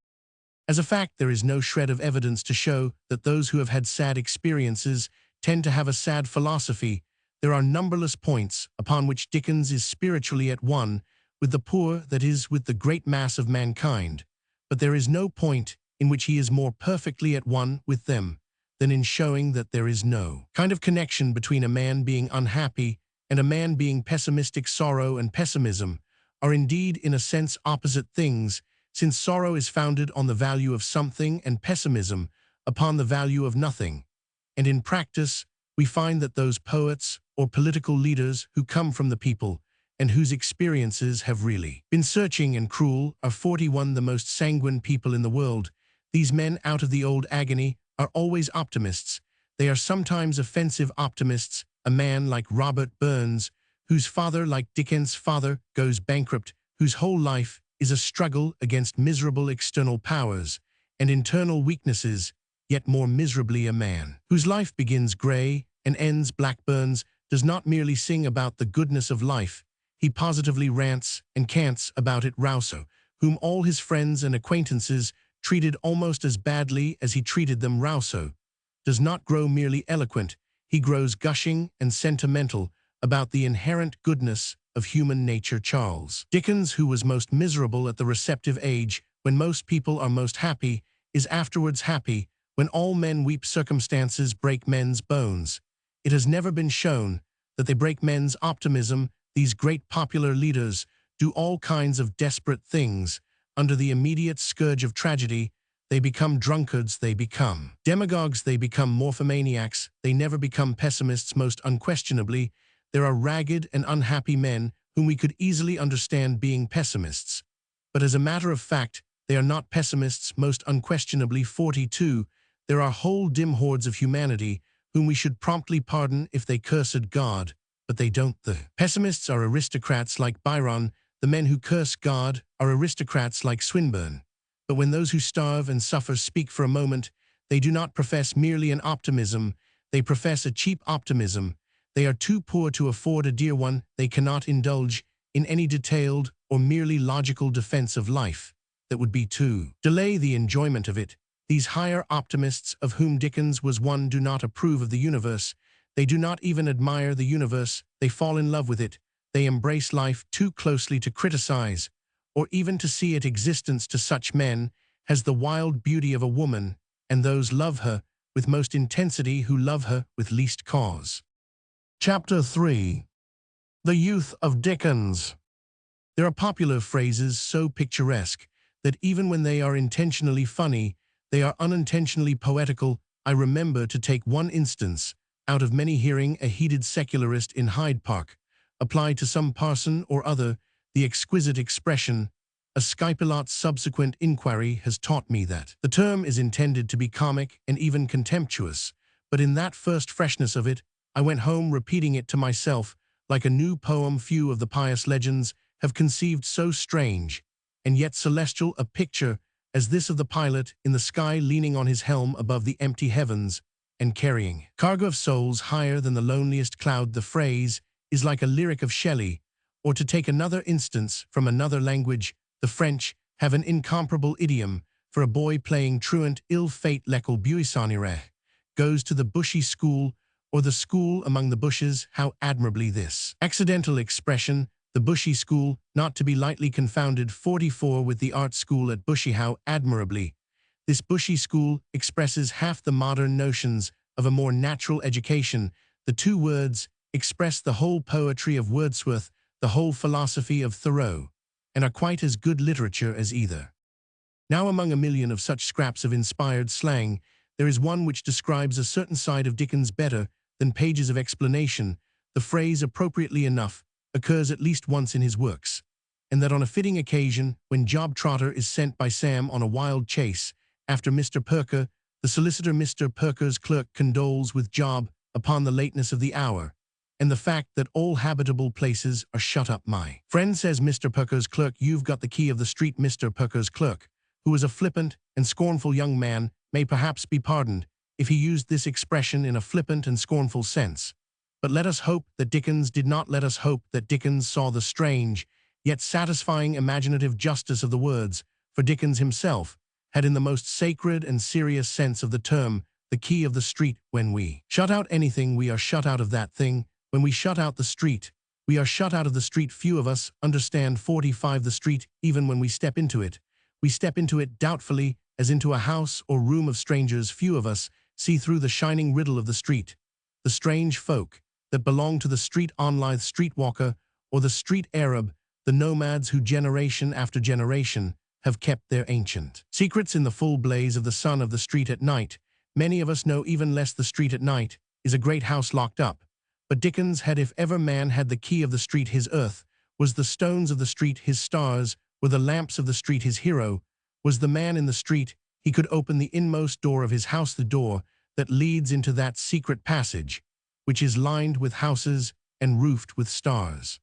As a fact, there is no shred of evidence to show that those who have had sad experiences tend to have a sad philosophy. There are numberless points upon which Dickens is spiritually at one with the poor, that is, with the great mass of mankind, but there is no point in which he is more perfectly at one with them than in showing that there is no kind of connection between a man being unhappy and a man being pessimistic. Sorrow and pessimism are indeed in a sense opposite things, since sorrow is founded on the value of something and pessimism upon the value of nothing. And in practice, we find that those poets or political leaders who come from the people and whose experiences have really been searching and cruel are 41 the most sanguine people in the world. These men out of the old agony are always optimists. They are sometimes offensive optimists. A man like Robert Burns, whose father, like Dickens' father, goes bankrupt, whose whole life is a struggle against miserable external powers and internal weaknesses, yet more miserably a man whose life begins grey and ends black. Burns does not merely sing about the goodness of life, he positively rants and cants about it. Rousseau, whom all his friends and acquaintances treated almost as badly as he treated them. Rousseau does not grow merely eloquent, he grows gushing and sentimental about the inherent goodness of human nature. Charles Dickens, who was most miserable at the receptive age, when most people are most happy, is afterwards happy. When all men weep, circumstances break men's bones. It has never been shown that they break men's optimism. These great popular leaders do all kinds of desperate things. Under the immediate scourge of tragedy, they become drunkards, they become demagogues, they become morphomaniacs, they never become pessimists. Most unquestionably, there are ragged and unhappy men whom we could easily understand being pessimists. But as a matter of fact, they are not pessimists. Most unquestionably. 42. There are whole dim hordes of humanity whom we should promptly pardon if they cursed God, but they don't. The pessimists are aristocrats like Byron. The men who curse God are aristocrats like Swinburne. But when those who starve and suffer speak for a moment, they do not profess merely an optimism, they profess a cheap optimism. They are too poor to afford a dear one. They cannot indulge in any detailed or merely logical defense of life that would be to delay the enjoyment of it. These higher optimists, of whom Dickens was one, do not approve of the universe. They do not even admire the universe. They fall in love with it. They embrace life too closely to criticize or even to see its existence. To such men has the wild beauty of a woman, and those love her with most intensity who love her with least cause. Chapter 3. The Youth of Dickens. There are popular phrases so picturesque that even when they are intentionally funny, they are unintentionally poetical. I remember, to take one instance out of many, hearing a heated secularist in Hyde Park apply to some parson or other the exquisite expression, "A Skypilot's subsequent inquiry has taught me that." The term is intended to be comic and even contemptuous, but in that first freshness of it, I went home repeating it to myself like a new poem. Few of the pious legends have conceived so strange and yet celestial a picture as this of the pilot in the sky, leaning on his helm above the empty heavens and carrying cargo of souls higher than the loneliest cloud. The phrase is like a lyric of Shelley. Or to take another instance from another language, the French have an incomparable idiom for a boy playing truant. "Il fait l'école buissonnière," goes to the bushy school, or the school among the bushes. How admirably this accidental expression, the bushy school, not to be lightly confounded 44 with the art school at Bushy. How admirably this bushy school expresses half the modern notions of a more natural education. The two words express the whole poetry of Wordsworth, the whole philosophy of Thoreau, and are quite as good literature as either. Now, among a million of such scraps of inspired slang, there is one which describes a certain side of Dickens better than pages of explanation. The phrase, appropriately enough, occurs at least once in his works, and that on a fitting occasion, when Job Trotter is sent by Sam on a wild chase after Mr. Perker, the solicitor. Mr. Perker's clerk condoles with Job upon the lateness of the hour, and the fact that all habitable places are shut up. "My friend," says Mr. Perker's clerk, "you've got the key of the street." Mr. Perker's clerk, who was a flippant and scornful young man, may perhaps be pardoned if he used this expression in a flippant and scornful sense. But let us hope that Dickens did not let us hope that Dickens saw the strange, yet satisfying imaginative justice of the words, for Dickens himself had in the most sacred and serious sense of the term the key of the street. When we shut out anything, we are shut out of that thing. When we shut out the street, we are shut out of the street. Few of us understand 45 the street. Even when we step into it, we step into it doubtfully, as into a house or room of strangers. Few of us see through the shining riddle of the street. The strange folk that belong to the street, unlithe streetwalker or the street Arab, the nomads who generation after generation have kept their ancient secrets in the full blaze of the sun of the street at night. Many of us know even less. The street at night is a great house locked up. But Dickens had, if ever man had the key of the street, his earth was the stones of the street, his stars were the lamps of the street, his hero was the man in the street. He could open the inmost door of his house, the door that leads into that secret passage, which is lined with houses and roofed with stars.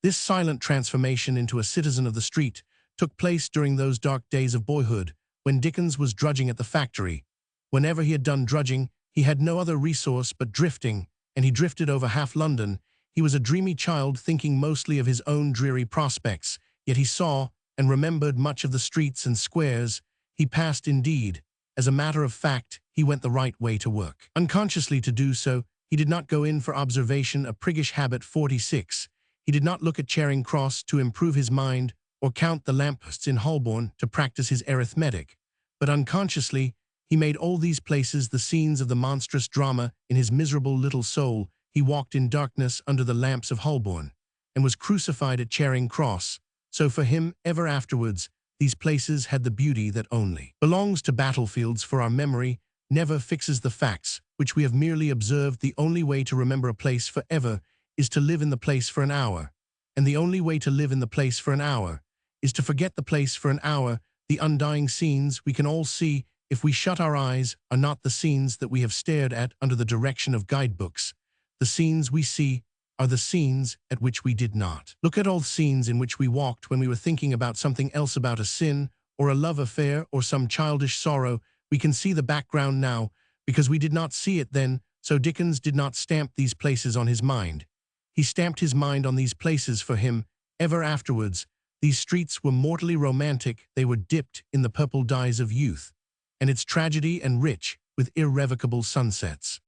This silent transformation into a citizen of the street took place during those dark days of boyhood when Dickens was drudging at the factory. Whenever he had done drudging, he had no other resource but drifting, and he drifted over half London. He was a dreamy child, thinking mostly of his own dreary prospects, yet he saw and remembered much of the streets and squares he passed. Indeed, as a matter of fact, he went the right way to work. Unconsciously to do so, he did not go in for observation, a priggish habit. 46. He did not look at Charing Cross to improve his mind, or count the lampposts in Holborn to practice his arithmetic, but unconsciously he made all these places the scenes of the monstrous drama in his miserable little soul. He walked in darkness under the lamps of Holborn, and was crucified at Charing Cross. So for him, ever afterwards, these places had the beauty that only belongs to battlefields, for our memory never fixes the facts which we have merely observed. The only way to remember a place forever is to live in the place for an hour, and the only way to live in the place for an hour is to forget the place for an hour. The undying scenes we can all see if we shut our eyes are not the scenes that we have stared at under the direction of guidebooks. The scenes we see are the scenes at which we did not look at. All scenes in which we walked when we were thinking about something else, about a sin or a love affair or some childish sorrow. We can see the background now because we did not see it then. So Dickens did not stamp these places on his mind. He stamped his mind on these places for him ever afterwards. These streets were mortally romantic. They were dipped in the purple dyes of youth, and its tragedy, and rich with irrevocable sunsets.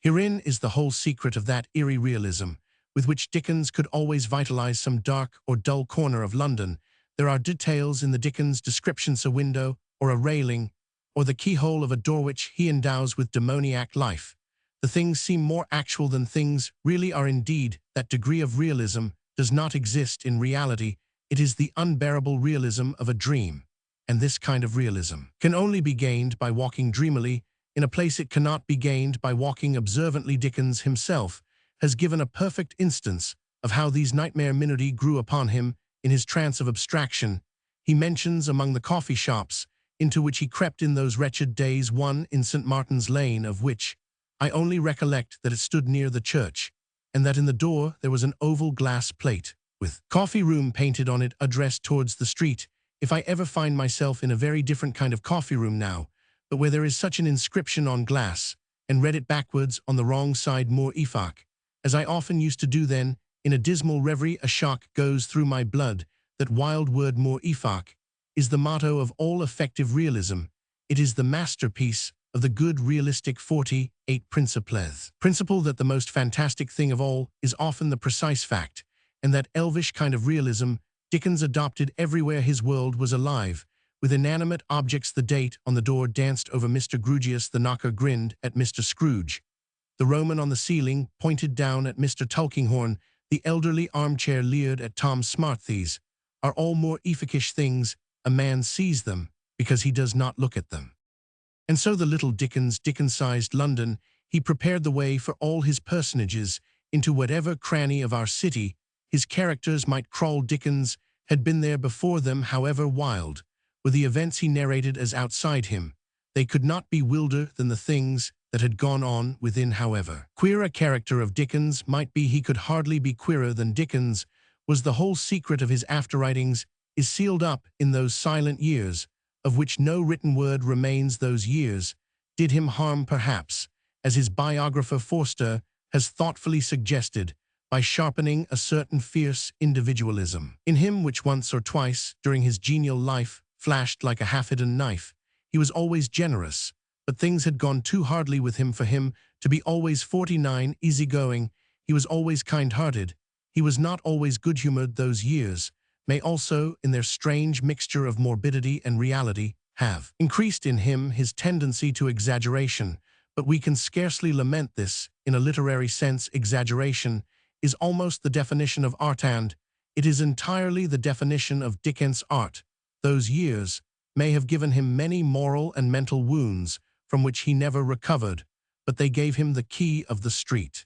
Herein is the whole secret of that eerie realism with which Dickens could always vitalize some dark or dull corner of London. There are details in the Dickens descriptions, a window or a railing or the keyhole of a door which he endows with demoniac life. The things seem more actual than things really are. Indeed, that degree of realism does not exist in reality. It is the unbearable realism of a dream, and this kind of realism can only be gained by walking dreamily in a place. It cannot be gained by walking observantly. Dickens himself has given a perfect instance of how these nightmare minutiae grew upon him in his trance of abstraction. He mentions among the coffee shops into which he crept in those wretched days one in St. Martin's Lane, of which I only recollect that it stood near the church, and that in the door there was an oval glass plate with coffee room painted on it, addressed towards the street. If I ever find myself in a very different kind of coffee room now, but where there is such an inscription on glass, and read it backwards on the wrong side, more epoch, as I often used to do then, in a dismal reverie, a shock goes through my blood. That wild word, more epoch, is the motto of all effective realism. It is the masterpiece of the good realistic 48 principle that the most fantastic thing of all is often the precise fact, and that elvish kind of realism Dickens adopted everywhere his world was alive with inanimate objects. The date on the door danced over Mr. Grewgious, the knocker grinned at Mr. Scrooge, the Roman on the ceiling pointed down at Mr. Tulkinghorn, the elderly armchair leered at Tom Smarthies, are all more efficacious things. A man sees them because he does not look at them. And so the little Dickensized London, he prepared the way for all his personages into whatever cranny of our city his characters might crawl. Dickens had been there before them. However wild were the events he narrated as outside him, they could not be wilder than the things that had gone on within. However queer a character of Dickens might be, he could hardly be queerer than Dickens was. The whole secret of his after-writings is sealed up in those silent years, of which no written word remains. Those years did him harm perhaps, as his biographer Forster has thoughtfully suggested by sharpening a certain fierce individualism in him which once or twice during his genial life flashed like a half-hidden knife. He was always generous, but things had gone too hardly with him for him to be always 49, easygoing. He was always kind-hearted. He was not always good-humored. Those years may also, in their strange mixture of morbidity and reality, have increased in him his tendency to exaggeration, but we can scarcely lament this. In a literary sense, exaggeration is almost the definition of art, and it is entirely the definition of Dickens' art. Those years may have given him many moral and mental wounds from which he never recovered, but they gave him the key of the street.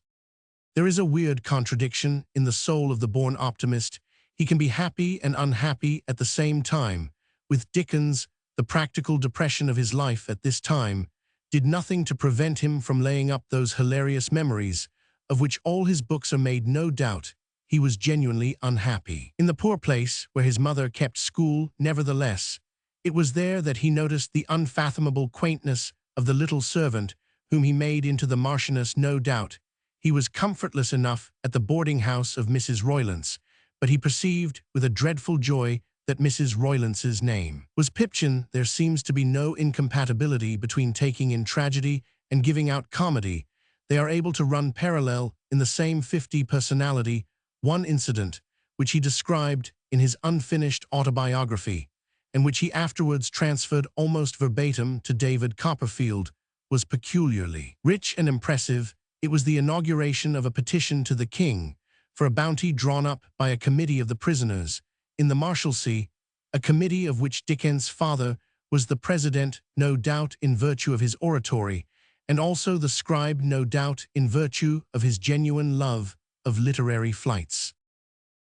There is a weird contradiction in the soul of the born optimist. He can be happy and unhappy at the same time. With Dickens, the practical depression of his life at this time did nothing to prevent him from laying up those hilarious memories, of which all his books are made. No doubt, he was genuinely unhappy. In the poor place where his mother kept school, nevertheless, it was there that he noticed the unfathomable quaintness of the little servant whom he made into the Marchioness. No doubt, he was comfortless enough at the boarding-house of Mrs. Roylance, but he perceived with a dreadful joy that Mrs. Roylance's name was Pipchin. There seems to be no incompatibility between taking in tragedy and giving out comedy. They are able to run parallel in the same 50 personality. One incident, which he described in his unfinished autobiography, and which he afterwards transferred almost verbatim to David Copperfield, was peculiarly rich and impressive. It was the inauguration of a petition to the king for a bounty drawn up by a committee of the prisoners in the Marshalsea, a committee of which Dickens' father was the president, no doubt in virtue of his oratory, and also the scribe, no doubt in virtue of his genuine love of literary flights.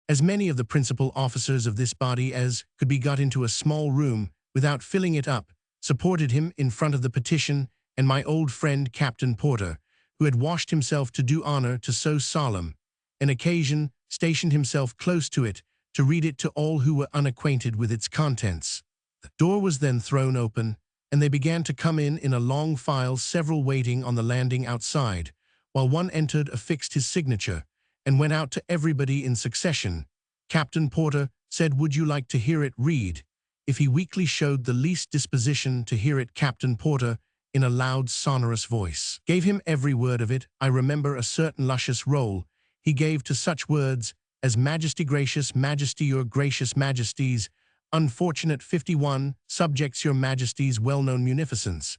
As many of the principal officers of this body as could be got into a small room without filling it up supported him in front of the petition, and my old friend Captain Porter, who had washed himself to do honor to so solemn an occasion, stationed himself close to it to read it to all who were unacquainted with its contents. The door was then thrown open, and they began to come in a long file, several waiting on the landing outside, while one entered, affixed his signature, and went out to everybody in succession. Captain Porter said, "Would you like to hear it read?" If he weakly showed the least disposition to hear it, Captain Porter, in a loud, sonorous voice, gave him every word of it. I remember a certain luscious roll he gave to such words as Majesty, gracious Majesty, your gracious Majesties, unfortunate 51 subjects, your Majesties' well-known munificence,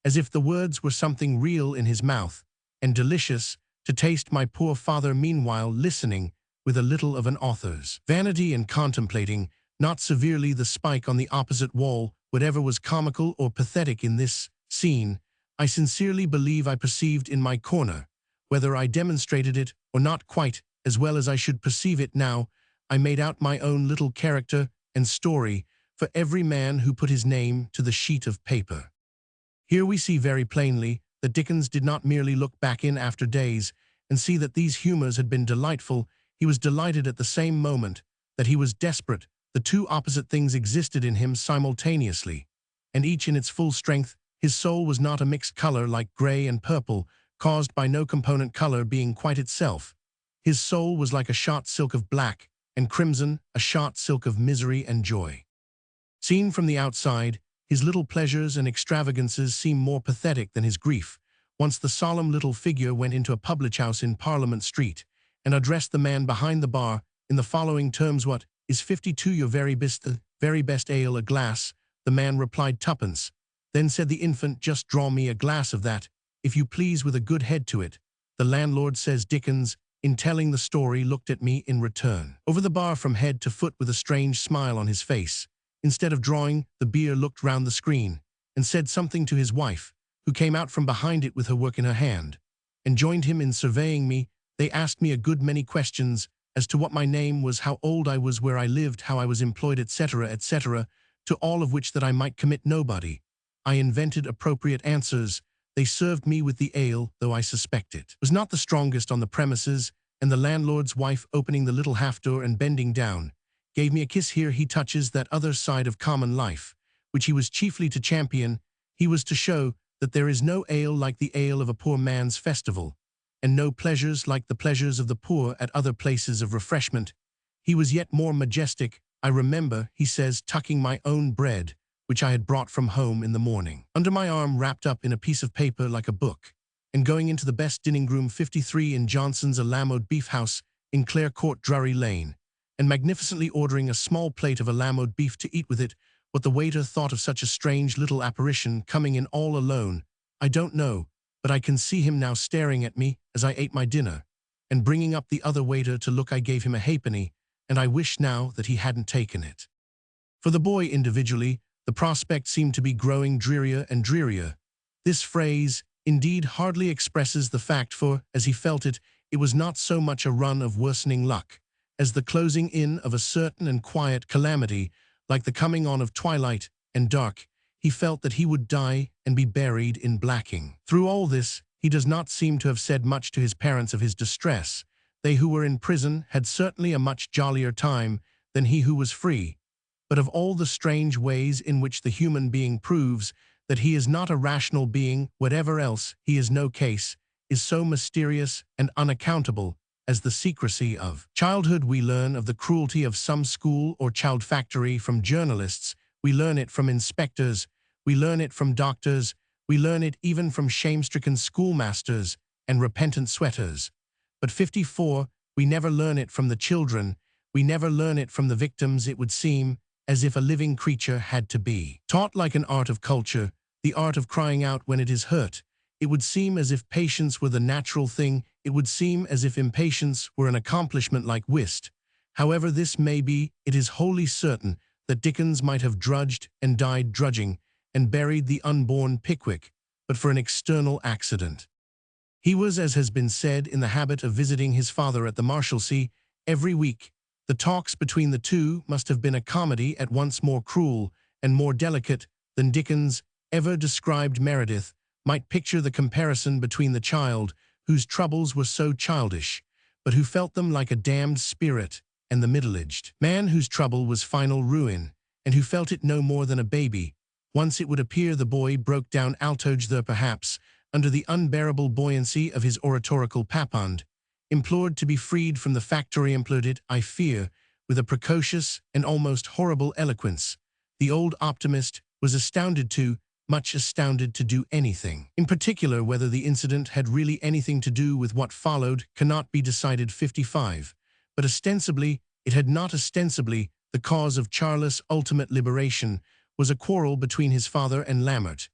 as if the words were something real in his mouth, and delicious to taste. My poor father meanwhile listening with a little of an author's vanity and contemplating, not severely, the spike on the opposite wall. Whatever was comical or pathetic in this scene, I sincerely believe I perceived in my corner. Whether I demonstrated it or not quite as well as I should perceive it now, I made out my own little character and story for every man who put his name to the sheet of paper. Here we see very plainly that Dickens did not merely look back in after days and see that these humors had been delightful. He was delighted at the same moment that he was desperate. The two opposite things existed in him simultaneously, and each in its full strength. His soul was not a mixed color like gray and purple, caused by no component color being quite itself. His soul was like a shot silk of black and crimson, a shot silk of misery and joy. Seen from the outside, his little pleasures and extravagances seem more pathetic than his grief. Once the solemn little figure went into a public-house in Parliament Street and addressed the man behind the bar in the following terms: "What is 52 your very best ale a glass?" The man replied, "Twopence." Then said the infant, "Just draw me a glass of that, if you please, with a good head to it." The landlord, says Dickens, in telling the story, looked at me in return over the bar from head to foot with a strange smile on his face. Instead of drawing the beer, looked round the screen and said something to his wife, who came out from behind it with her work in her hand, and joined him in surveying me. They asked me a good many questions as to what my name was, how old I was, where I lived, how I was employed, etc., etc., to all of which that I might commit nobody. I invented appropriate answers. They served me with the ale, though I suspect it was not the strongest on the premises, and the landlord's wife, opening the little half-door and bending down, gave me a kiss. Here he touches that other side of common life, which he was chiefly to champion. He was to show that there is no ale like the ale of a poor man's festival, and no pleasures like the pleasures of the poor at other places of refreshment. He was yet more majestic. I remember, he says, tucking my own bread, which I had brought from home in the morning, under my arm wrapped up in a piece of paper like a book, and going into the best dining room 53 in Johnson's Alamode Beef House in Clare Court, Drury Lane, and magnificently ordering a small plate of Alamode beef to eat with it. What the waiter thought of such a strange little apparition coming in all alone, I don't know, but I can see him now staring at me as I ate my dinner, and bringing up the other waiter to look. I gave him a halfpenny, and I wish now that he hadn't taken it. For the boy individually, the prospect seemed to be growing drearier and drearier. This phrase, indeed, hardly expresses the fact, for, as he felt it, it was not so much a run of worsening luck, as the closing in of a certain and quiet calamity, like the coming on of twilight and dark. He felt that he would die and be buried in blacking. Through all this, he does not seem to have said much to his parents of his distress. They who were in prison had certainly a much jollier time than he who was free. But of all the strange ways in which the human being proves that he is not a rational being, whatever else he is no case, is so mysterious and unaccountable as the secrecy of childhood. We learn of the cruelty of some school or child factory from journalists. We learn it from inspectors. We learn it from doctors. We learn it even from shame-stricken schoolmasters and repentant sweaters. But 54, we never learn it from the children. We never learn it from the victims. It would seem as if a living creature had to be taught like an art of culture, the art of crying out when it is hurt. It would seem as if patience were the natural thing. It would seem as if impatience were an accomplishment like whist. However this may be, it is wholly certain that Dickens might have drudged and died drudging and buried the unborn Pickwick, but for an external accident. He was, as has been said, in the habit of visiting his father at the Marshalsea every week. The talks between the two must have been a comedy at once more cruel and more delicate than Dickens ever described. Meredith might picture the comparison between the child, whose troubles were so childish, but who felt them like a damned spirit, and the middle-aged man whose trouble was final ruin, and who felt it no more than a baby. Once it would appear the boy broke down altogether, perhaps, under the unbearable buoyancy of his oratorical papand, implored to be freed from the factory, implored it, I fear, with a precocious and almost horrible eloquence. The old optimist was much astounded to do anything. In particular, whether the incident had really anything to do with what followed cannot be decided. 55. But ostensibly, it had not. Ostensibly, the cause of Charles' ultimate liberation was a quarrel between his father and Lambert,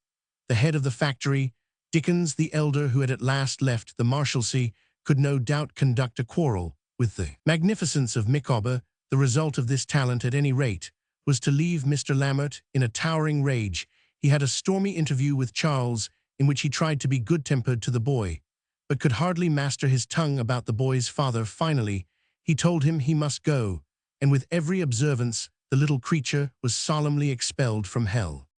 the head of the factory. Dickens the elder, who had at last left the Marshalsea, could no doubt conduct a quarrel with the magnificence of Micawber. The result of this talent, at any rate, was to leave Mr. Lambert in a towering rage. He had a stormy interview with Charles, in which he tried to be good-tempered to the boy, but could hardly master his tongue about the boy's father. Finally, he told him he must go, and with every observance, the little creature was solemnly expelled from hell.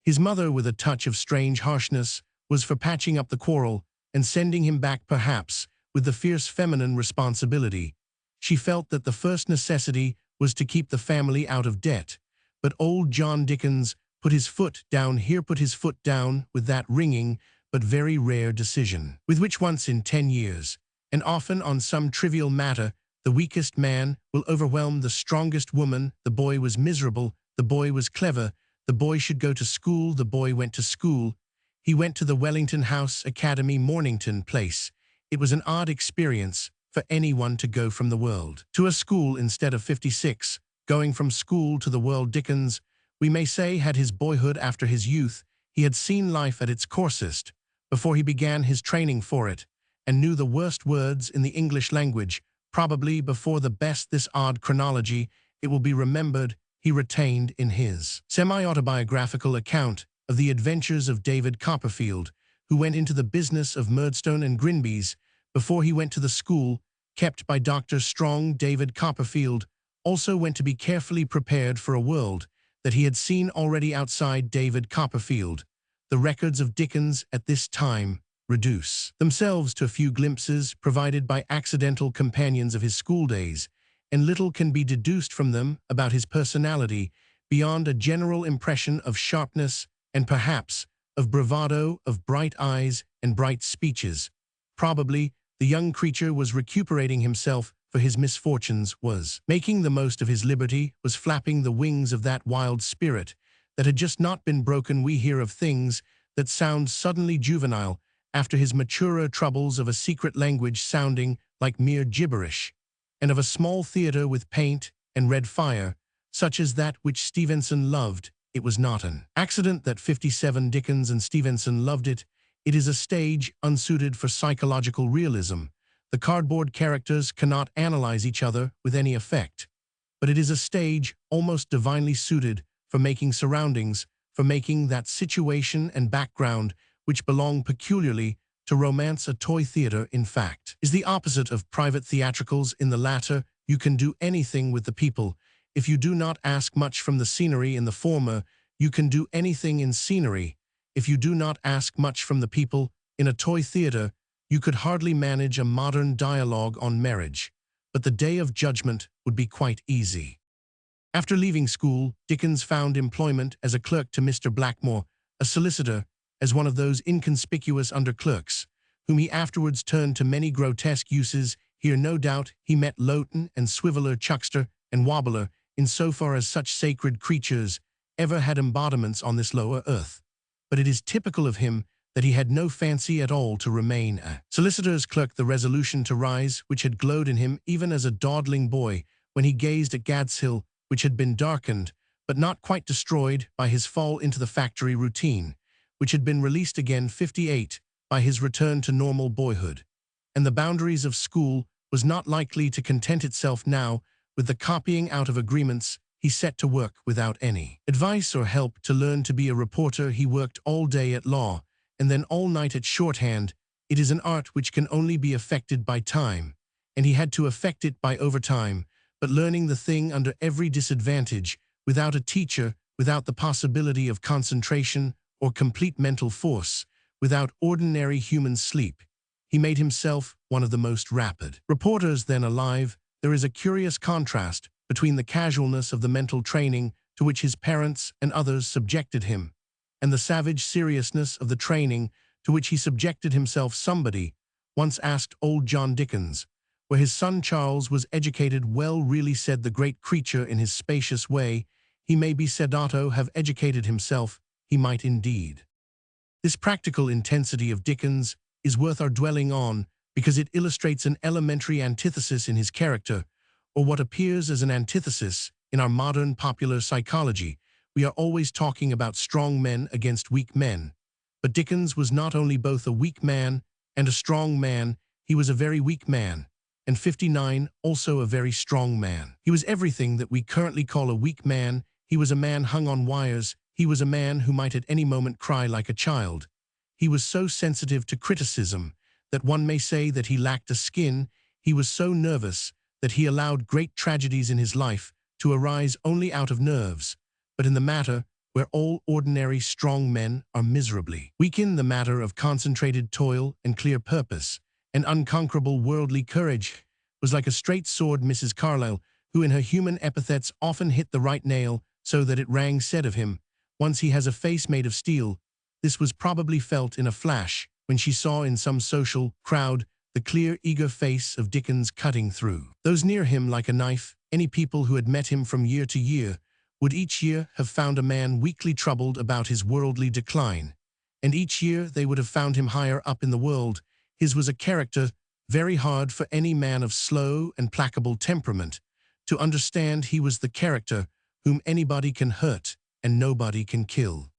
His mother, with a touch of strange harshness, was for patching up the quarrel and sending him back, perhaps, with the fierce feminine responsibility. She felt that the first necessity was to keep the family out of debt, but old John Dickens put his foot down here, put his foot down with that ringing but very rare decision, with which once in 10 years, and often on some trivial matter, the weakest man will overwhelm the strongest woman. The boy was miserable, the boy was clever, the boy should go to school, the boy went to school. He went to the Wellington House Academy, Mornington Place. It was an odd experience for anyone to go from the world to a school instead of 56, going from school to the world. Dickens, we may say, had his boyhood after his youth. He had seen life at its coarsest before he began his training for it, and knew the worst words in the English language, probably before the best. This odd chronology, it will be remembered, he retained in his semi-autobiographical account of the adventures of David Copperfield, who went into the business of Murdstone and Grinby's before he went to the school kept by Dr. Strong. David Copperfield also went to be carefully prepared for a world that he had seen already outside David Copperfield. The records of Dickens at this time reduce themselves to a few glimpses provided by accidental companions of his schooldays, and little can be deduced from them about his personality beyond a general impression of sharpness and perhaps of bravado, of bright eyes and bright speeches. Probably the young creature was recuperating himself for his misfortunes, was making the most of his liberty, was flapping the wings of that wild spirit that had just not been broken. We hear of things that sound suddenly juvenile after his maturer troubles, of a secret language sounding like mere gibberish, and of a small theatre with paint and red fire, such as that which Stevenson loved. It was not an accident that 57 Dickens and Stevenson loved it. It is a stage unsuited for psychological realism. The cardboard characters cannot analyze each other with any effect. But it is a stage almost divinely suited for making surroundings, for making that situation and background which belong peculiarly to romance. A toy theatre, in fact, is the opposite of private theatricals. In the latter, you can do anything with the people if you do not ask much from the scenery. In the former, you can do anything in scenery if you do not ask much from the people. In a toy theatre, you could hardly manage a modern dialogue on marriage, but the day of judgment would be quite easy. After leaving school, Dickens found employment as a clerk to Mr. Blackmore, a solicitor, as one of those inconspicuous under-clerks, whom he afterwards turned to many grotesque uses. Here, no doubt, he met Lowton and Swiveller, Chuckster and Wobbler, in so far as such sacred creatures ever had embodiments on this lower earth. But it is typical of him that he had no fancy at all to remain a solicitor's clerk. The resolution to rise, which had glowed in him even as a dawdling boy when he gazed at Gad's Hill, which had been darkened, but not quite destroyed, by his fall into the factory routine, which had been released again 58 by his return to normal boyhood, and the boundaries of school, was not likely to content itself now with the copying out of agreements. He set to work without any advice or help to learn to be a reporter. He worked all day at law, and then all night at shorthand. It is an art which can only be affected by time, and he had to affect it by overtime, but learning the thing under every disadvantage, without a teacher, without the possibility of concentration or complete mental force, without ordinary human sleep. He made himself one of the most rapid reporters then alive. There is a curious contrast between the casualness of the mental training to which his parents and others subjected him, and the savage seriousness of the training to which he subjected himself. Somebody once asked old John Dickens where his son Charles was educated. Well, really, said the great creature in his spacious way, he may be said to have educated himself. He might indeed. This practical intensity of Dickens is worth our dwelling on because it illustrates an elementary antithesis in his character, or what appears as an antithesis in our modern popular psychology. We are always talking about strong men against weak men. But Dickens was not only both a weak man and a strong man, he was a very weak man, and 59 also a very strong man. He was everything that we currently call a weak man. He was a man hung on wires. He was a man who might at any moment cry like a child. He was so sensitive to criticism that one may say that he lacked a skin. He was so nervous that he allowed great tragedies in his life to arise only out of nerves. But in the matter where all ordinary strong men are miserably weak, in the matter of concentrated toil and clear purpose and unconquerable worldly courage, was like a straight sword. Mrs. Carlyle, who in her human epithets often hit the right nail so that it rang, said of him, "Once he has a face made of steel." This was probably felt in a flash when she saw in some social crowd the clear, eager face of Dickens cutting through those near him like a knife. Any people who had met him from year to year would each year have found a man weakly troubled about his worldly decline, and each year they would have found him higher up in the world. His was a character very hard for any man of slow and placable temperament to understand. He was the character whom anybody can hurt and nobody can kill.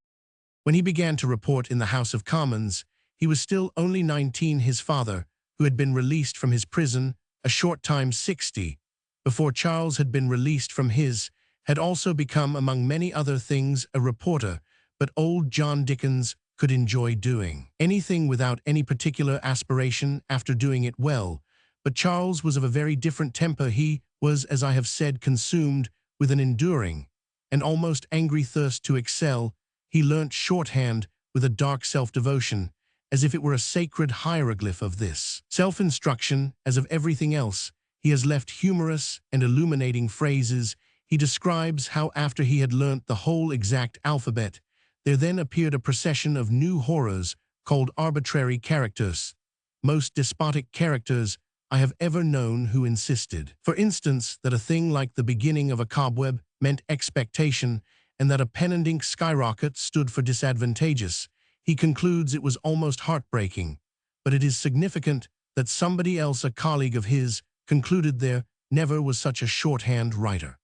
When he began to report in the House of Commons, he was still only 19. His father, who had been released from his prison a short time 60, before Charles had been released from his, had also become, among many other things, a reporter. But old John Dickens could enjoy doing anything without any particular aspiration after doing it well. But Charles was of a very different temper. He was, as I have said, consumed with an enduring and almost angry thirst to excel. He learnt shorthand with a dark self-devotion, as if it were a sacred hieroglyph. Of this self-instruction, as of everything else, he has left humorous and illuminating phrases. He describes how after he had learnt the whole exact alphabet, there then appeared a procession of new horrors called arbitrary characters. most despotic characters I have ever known who insisted, for instance, that a thing like the beginning of a cobweb meant expectation and that a pen and ink skyrocket stood for disadvantageous. He concludes it was almost heartbreaking, but it is significant that somebody else, a colleague of his, concluded there never was such a shorthand writer.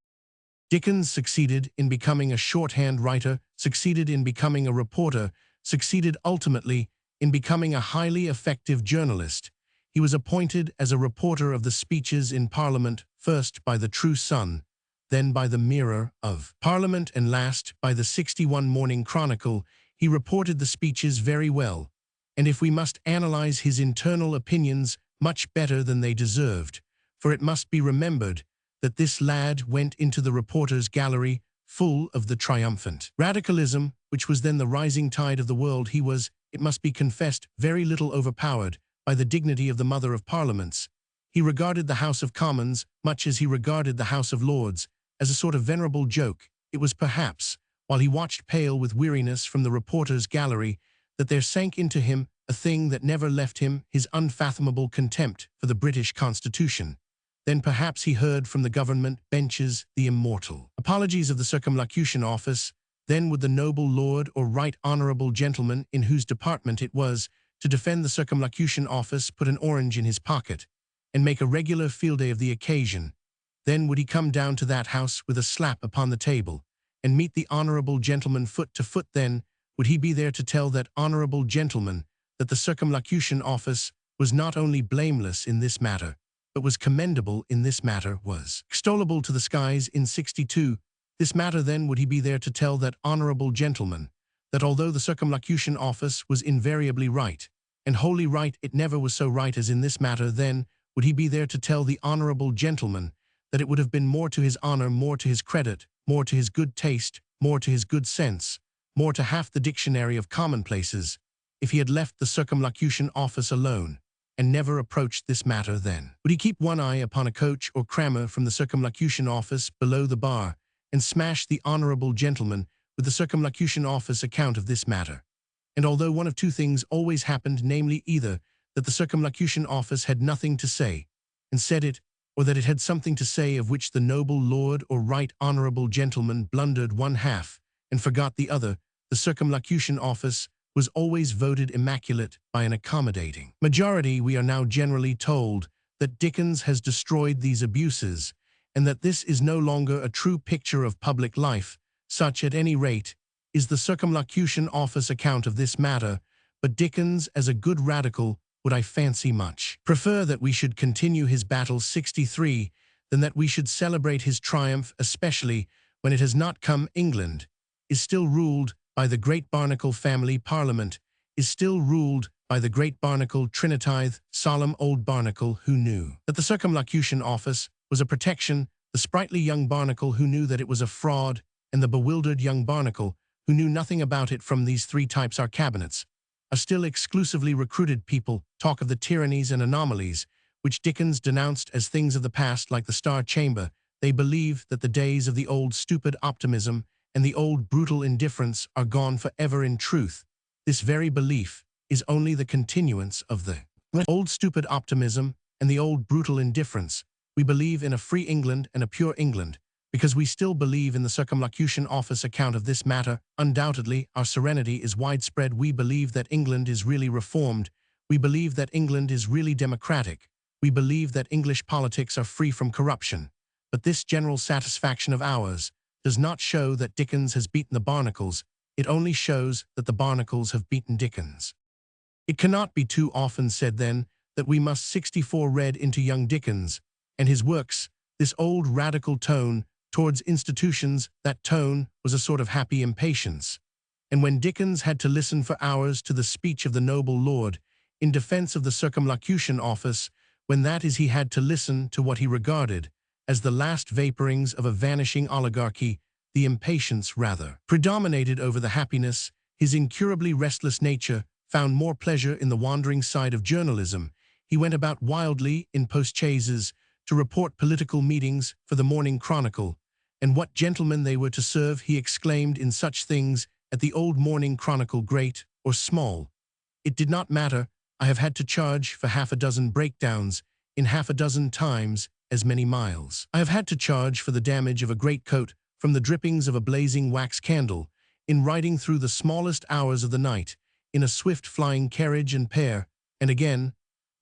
Dickens succeeded in becoming a shorthand writer, succeeded in becoming a reporter, succeeded ultimately in becoming a highly effective journalist. He was appointed as a reporter of the speeches in Parliament, first by the True Sun, then by the Mirror of Parliament, and last by the 61 Morning Chronicle. He reported the speeches very well, and if we must analyze his internal opinions, much better than they deserved, for it must be remembered that this lad went into the reporters' gallery full of the triumphant radicalism, which was then the rising tide of the world. He was, it must be confessed, very little overpowered by the dignity of the Mother of Parliaments. He regarded the House of Commons, much as he regarded the House of Lords, as a sort of venerable joke. It was perhaps, while he watched pale with weariness from the reporters' gallery, that there sank into him a thing that never left him, his unfathomable contempt for the British Constitution. Then perhaps he heard from the government benches the immortal apologies of the Circumlocution Office. Then would the noble lord or right honourable gentleman in whose department it was to defend the Circumlocution Office put an orange in his pocket and make a regular field day of the occasion. Then would he come down to that house with a slap upon the table and meet the honourable gentleman foot to foot. Then would he be there to tell that honourable gentleman that the Circumlocution Office was not only blameless in this matter, but was commendable in this matter, was extollable to the skies in 62. This matter. Then would he be there to tell that honourable gentleman that although the Circumlocution Office was invariably right, and wholly right, it never was so right as in this matter. Then would he be there to tell the honourable gentleman that it would have been more to his honour, more to his credit, more to his good taste, more to his good sense, more to half the dictionary of commonplaces, if he had left the Circumlocution Office alone, and never approached this matter. Then would he keep one eye upon a coach or crammer from the Circumlocution Office below the bar, and smash the honourable gentleman with the Circumlocution Office account of this matter. And although one of two things always happened, namely either that the Circumlocution Office had nothing to say, and said it, or that it had something to say of which the noble lord or right honourable gentleman blundered one half, and forgot the other, the Circumlocution Office was always voted immaculate by an accommodating majority. We are now generally told that Dickens has destroyed these abuses, and that this is no longer a true picture of public life. Such, at any rate, is the Circumlocution Office account of this matter, but Dickens, as a good radical, would, I fancy, much prefer that we should continue his battle 63 than that we should celebrate his triumph, especially when it has not come. England is still ruled by the great Barnacle family. Parliament is still ruled by the great Barnacle, Trinitithe, solemn old Barnacle, who knew that the Circumlocution Office was a protection, the sprightly young Barnacle who knew that it was a fraud, and the bewildered young Barnacle who knew nothing about it. From these three types our cabinets, a still exclusively recruited people, talk of the tyrannies and anomalies which Dickens denounced as things of the past, like the Star Chamber. They believe that the days of the old stupid optimism and the old brutal indifference are gone forever. In truth, this very belief is only the continuance of the old stupid optimism and the old brutal indifference. We believe in a free England and a pure England, because we still believe in the Circumlocution Office account of this matter. Undoubtedly, our serenity is widespread. We believe that England is really reformed. We believe that England is really democratic. We believe that English politics are free from corruption. But this general satisfaction of ours does not show that Dickens has beaten the Barnacles. It only shows that the Barnacles have beaten Dickens. It cannot be too often said, then, that we must 64 read into young Dickens and his works this old radical tone towards institutions. That tone was a sort of happy impatience. And when Dickens had to listen for hours to the speech of the noble lord in defense of the Circumlocution Office, when that is he had to listen to what he regarded as the last vaporings of a vanishing oligarchy, the impatience rather predominated over the happiness. His incurably restless nature found more pleasure in the wandering side of journalism. He went about wildly in postchaises to report political meetings for the Morning Chronicle, and what gentlemen they were to serve, he exclaimed, in such things at the old Morning Chronicle, great or small. It did not matter, I have had to charge for half a dozen breakdowns in half a dozen times as many miles. I have had to charge for the damage of a greatcoat from the drippings of a blazing wax candle in riding through the smallest hours of the night in a swift flying carriage and pair, and again,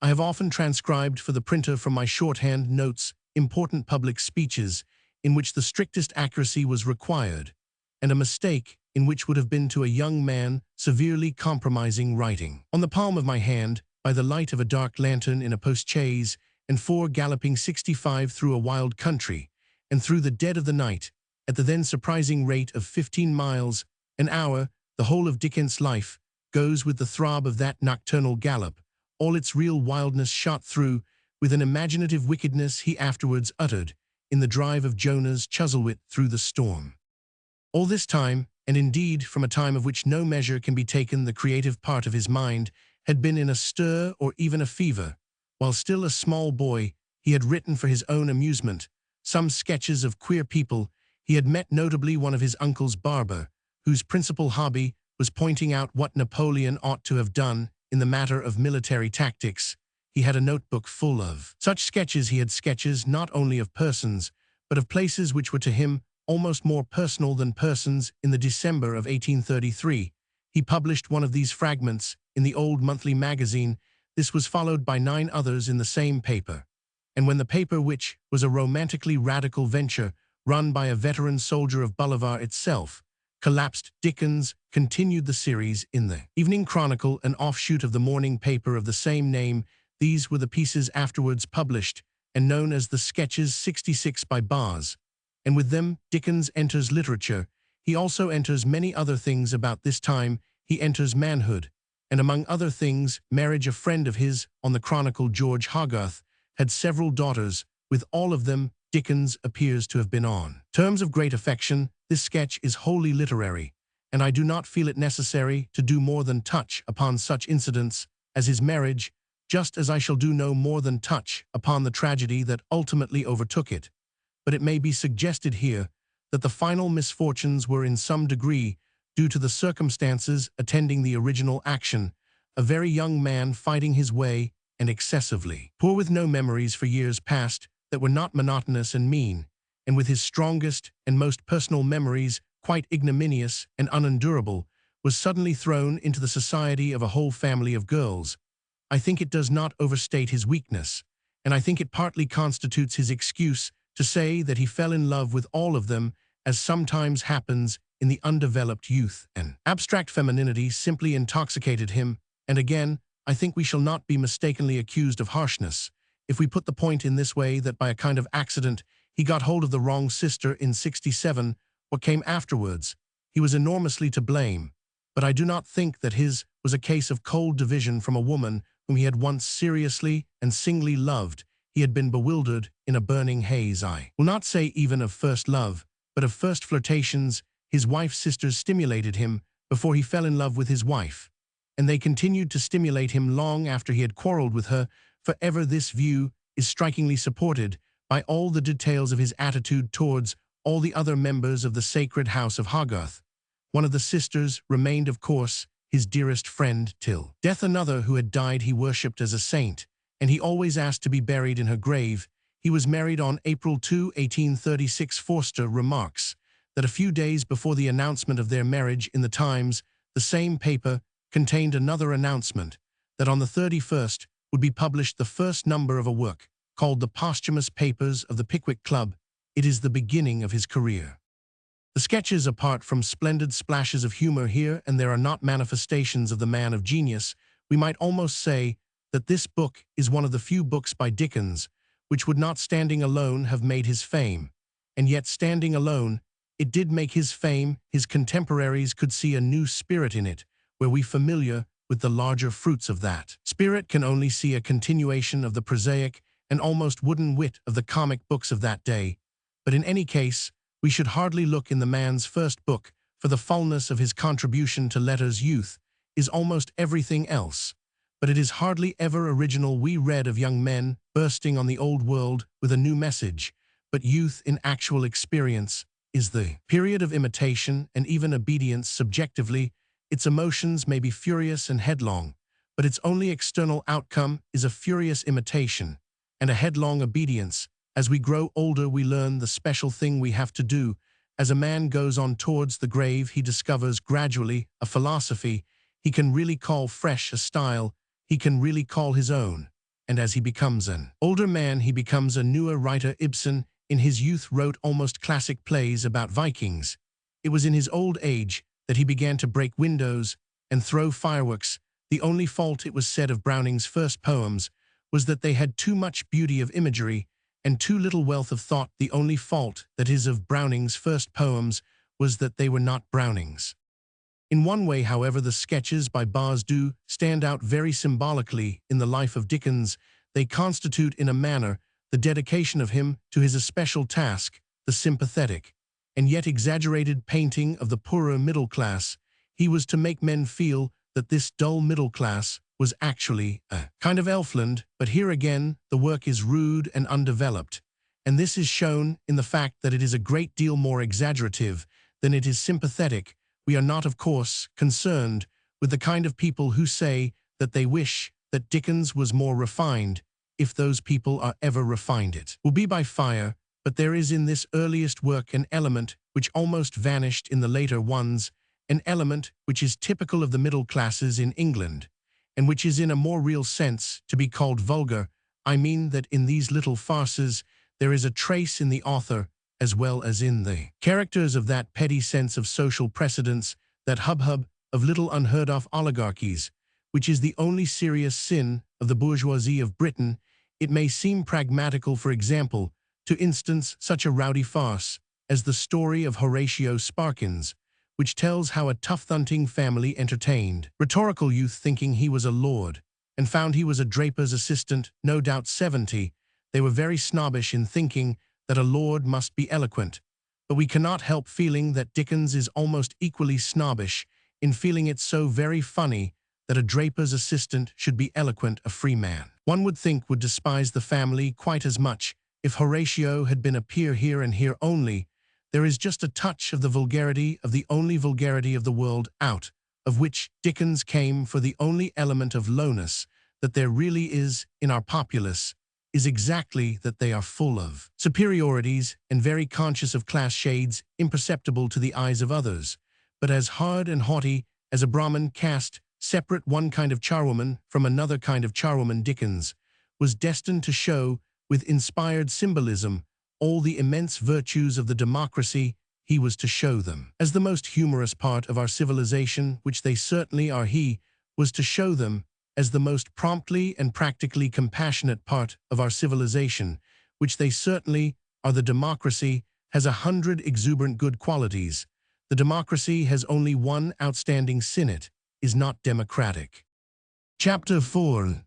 I have often transcribed for the printer from my shorthand notes important public speeches in which the strictest accuracy was required, and a mistake in which would have been to a young man severely compromising writing. On the palm of my hand, by the light of a dark lantern in a post-chaise, and 4 galloping 65 through a wild country, and through the dead of the night, at the then surprising rate of 15 miles an hour, the whole of Dickens' life goes with the throb of that nocturnal gallop, all its real wildness shot through with an imaginative wickedness he afterwards uttered in the drive of Jonah's Chuzzlewit through the storm. All this time, and indeed from a time of which no measure can be taken, the creative part of his mind had been in a stir or even a fever. While still a small boy, he had written for his own amusement some sketches of queer people. He had met notably one of his uncle's barber, whose principal hobby was pointing out what Napoleon ought to have done in the matter of military tactics. He had a notebook full of such sketches. He had sketches not only of persons, but of places which were to him almost more personal than persons. In the December of 1833, he published one of these fragments in the old monthly magazine. This was followed by 9 others in the same paper. And when the paper, which was a romantically radical venture run by a veteran soldier of Bolivar itself, collapsed, Dickens continued the series in the Evening Chronicle, an offshoot of the morning paper of the same name. These were the pieces afterwards published and known as the Sketches 66 by Boz. And with them, Dickens enters literature. He also enters many other things about this time. He enters manhood, and among other things, marriage. A friend of his on the Chronicle, George Hogarth, had several daughters. With all of them, Dickens appears to have been on terms of great affection. This sketch is wholly literary, and I do not feel it necessary to do more than touch upon such incidents as his marriage, just as I shall do no more than touch upon the tragedy that ultimately overtook it. But it may be suggested here that the final misfortunes were in some degree due to the circumstances attending the original action, a very young man fighting his way and excessively poor, with no memories for years past that were not monotonous and mean, and with his strongest and most personal memories quite ignominious and unendurable, was suddenly thrown into the society of a whole family of girls. I think it does not overstate his weakness, and I think it partly constitutes his excuse to say that he fell in love with all of them, as sometimes happens in the undeveloped youth. An abstract femininity simply intoxicated him, and again, I think we shall not be mistakenly accused of harshness if we put the point in this way, that by a kind of accident he got hold of the wrong sister in 67. What came afterwards, he was enormously to blame, but I do not think that his was a case of cold division from a woman whom he had once seriously and singly loved. He had been bewildered in a burning haze. I will not say even of first love, but of first flirtations. His wife's sisters stimulated him before he fell in love with his wife, and they continued to stimulate him long after he had quarreled with her forever. This view is strikingly supported by all the details of his attitude towards all the other members of the sacred house of Hogarth. One of the sisters remained, of course, his dearest friend till death. Another, who had died, he worshipped as a saint, and he always asked to be buried in her grave. He was married on April 2, 1836. Forster remarks that a few days before the announcement of their marriage in the Times, the same paper contained another announcement that on the 31st would be published the first number of a work called The Posthumous Papers of the Pickwick Club. It is the beginning of his career. The sketches, apart from splendid splashes of humor here and there, are not manifestations of the man of genius. We might almost say that this book is one of the few books by Dickens which would not standing alone have made his fame, and yet standing alone it did make his fame. His contemporaries could see a new spirit in it. Were we familiar with the larger fruits of that spirit, can only see a continuation of the prosaic and almost wooden wit of the comic books of that day. But in any case, we should hardly look in the man's first book, for the fullness of his contribution to letters. Youth is almost everything else, but it is hardly ever original. We read of young men bursting on the old world with a new message, but youth in actual experience is the period of imitation and even obedience. Subjectively, its emotions may be furious and headlong, but its only external outcome is a furious imitation and a headlong obedience. As we grow older, we learn the special thing we have to do. As a man goes on towards the grave, he discovers gradually a philosophy he can really call fresh, a style he can really call his own. And as he becomes an older man, he becomes a newer writer. Ibsen, in his youth, wrote almost classic plays about Vikings. It was in his old age that he began to break windows and throw fireworks. The only fault, it was said, of Browning's first poems was that they had too much beauty of imagery and too little wealth of thought. The only fault, that is, of Browning's first poems was that they were not Browning's. In one way, however, the sketches by Baz do stand out very symbolically in the life of Dickens. They constitute, in a manner, the dedication of him to his especial task, the sympathetic and yet exaggerated painting of the poorer middle class. He was to make men feel that this dull middle class was actually a kind of elfland, but here again the work is rude and undeveloped, and this is shown in the fact that it is a great deal more exaggerative than it is sympathetic. We are not, of course, concerned with the kind of people who say that they wish that Dickens was more refined, if those people are ever refined. It will be by fire, but there is in this earliest work an element which almost vanished in the later ones, an element which is typical of the middle classes in England, and which is in a more real sense to be called vulgar. I mean that in these little farces there is a trace in the author as well as in the characters of that petty sense of social precedence, that hubbub of little unheard-of oligarchies, which is the only serious sin of the bourgeoisie of Britain. It may seem pragmatical, for example, to instance such a rowdy farce as the story of Horatio Sparkins, which tells how a tough-thunting family entertained rhetorical youth thinking he was a lord, and found he was a draper's assistant, no doubt 70. They were very snobbish in thinking that a lord must be eloquent, but we cannot help feeling that Dickens is almost equally snobbish in feeling it so very funny that a draper's assistant should be eloquent, a free man. One would think would despise the family quite as much if Horatio had been a peer here and here only. There is just a touch of the vulgarity of the only vulgarity of the world, out of which Dickens came, for the only element of lowness that there really is in our populace is exactly that they are full of superiorities and very conscious of class shades imperceptible to the eyes of others, but as hard and haughty as a Brahmin caste separate one kind of charwoman from another kind of charwoman. Dickens was destined to show, with inspired symbolism, all the immense virtues of the democracy. He was to show them as the most humorous part of our civilization, which they certainly are. He was to show them as the most promptly and practically compassionate part of our civilization, which they certainly are. The democracy has 100 exuberant good qualities. The democracy has only one outstanding sin: it is not democratic. Chapter 4.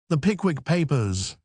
The Pickwick Papers.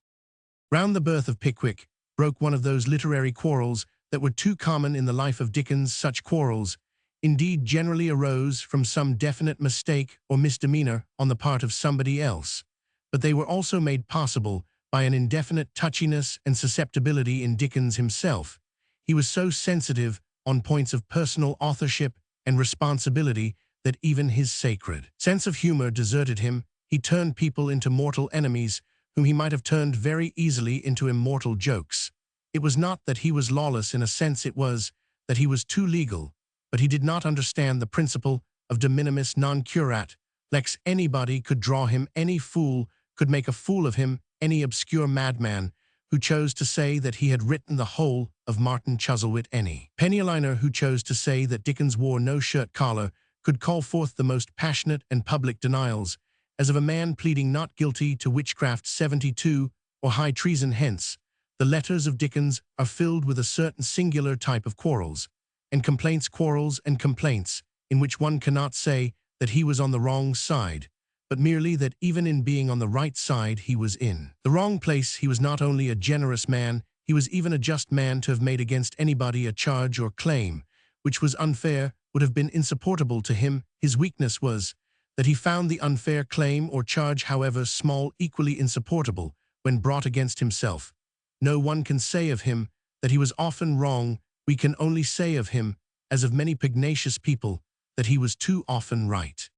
Round the birth of Pickwick broke one of those literary quarrels that were too common in the life of Dickens. Such quarrels, indeed, generally arose from some definite mistake or misdemeanor on the part of somebody else, but they were also made possible by an indefinite touchiness and susceptibility in Dickens himself. He was so sensitive on points of personal authorship and responsibility that even his sacred sense of humor deserted him. He turned people into mortal enemies whom he might have turned very easily into immortal jokes. It was not that he was lawless in a sense, it was that he was too legal, but he did not understand the principle of de minimis non curat lex. Anybody could draw him, any fool could make a fool of him, any obscure madman who chose to say that he had written the whole of Martin Chuzzlewit, any pennyliner who chose to say that Dickens wore no shirt collar, could call forth the most passionate and public denials, as of a man pleading not guilty to witchcraft 72 or high treason. Hence, the letters of Dickens are filled with a certain singular type of quarrels and complaints, in which one cannot say that he was on the wrong side, but merely that even in being on the right side he was in the wrong place. He was not only a generous man, he was even a just man. To have made against anybody a charge or claim which was unfair would have been insupportable to him. His weakness was that he found the unfair claim or charge, however small, equally insupportable when brought against himself. No one can say of him that he was often wrong. We can only say of him, as of many pugnacious people, that he was too often right.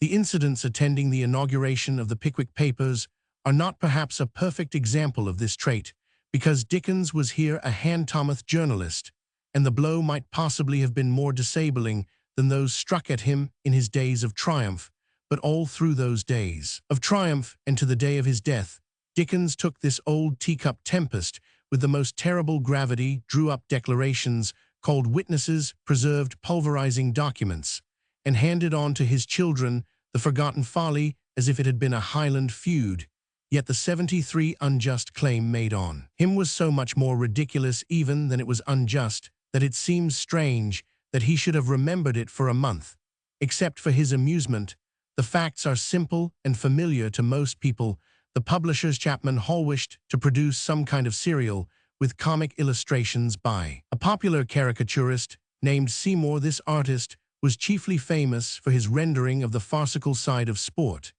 The incidents attending the inauguration of the Pickwick Papers are not perhaps a perfect example of this trait, because Dickens was here a hand-to-mouth journalist, and the blow might possibly have been more disabling than those struck at him in his days of triumph. But all through those days of triumph and to the day of his death, Dickens took this old teacup tempest with the most terrible gravity, drew up declarations, called witnesses, preserved pulverizing documents, and handed on to his children the forgotten folly as if it had been a Highland feud. Yet the 73 unjust claim made on him was so much more ridiculous even than it was unjust that it seems strange that he should have remembered it for a month. Except for his amusement, the facts are simple and familiar to most people. The publishers Chapman Hall wished to produce some kind of serial with comic illustrations by a popular caricaturist named Seymour. This artist was chiefly famous for his rendering of the farcical side of sport,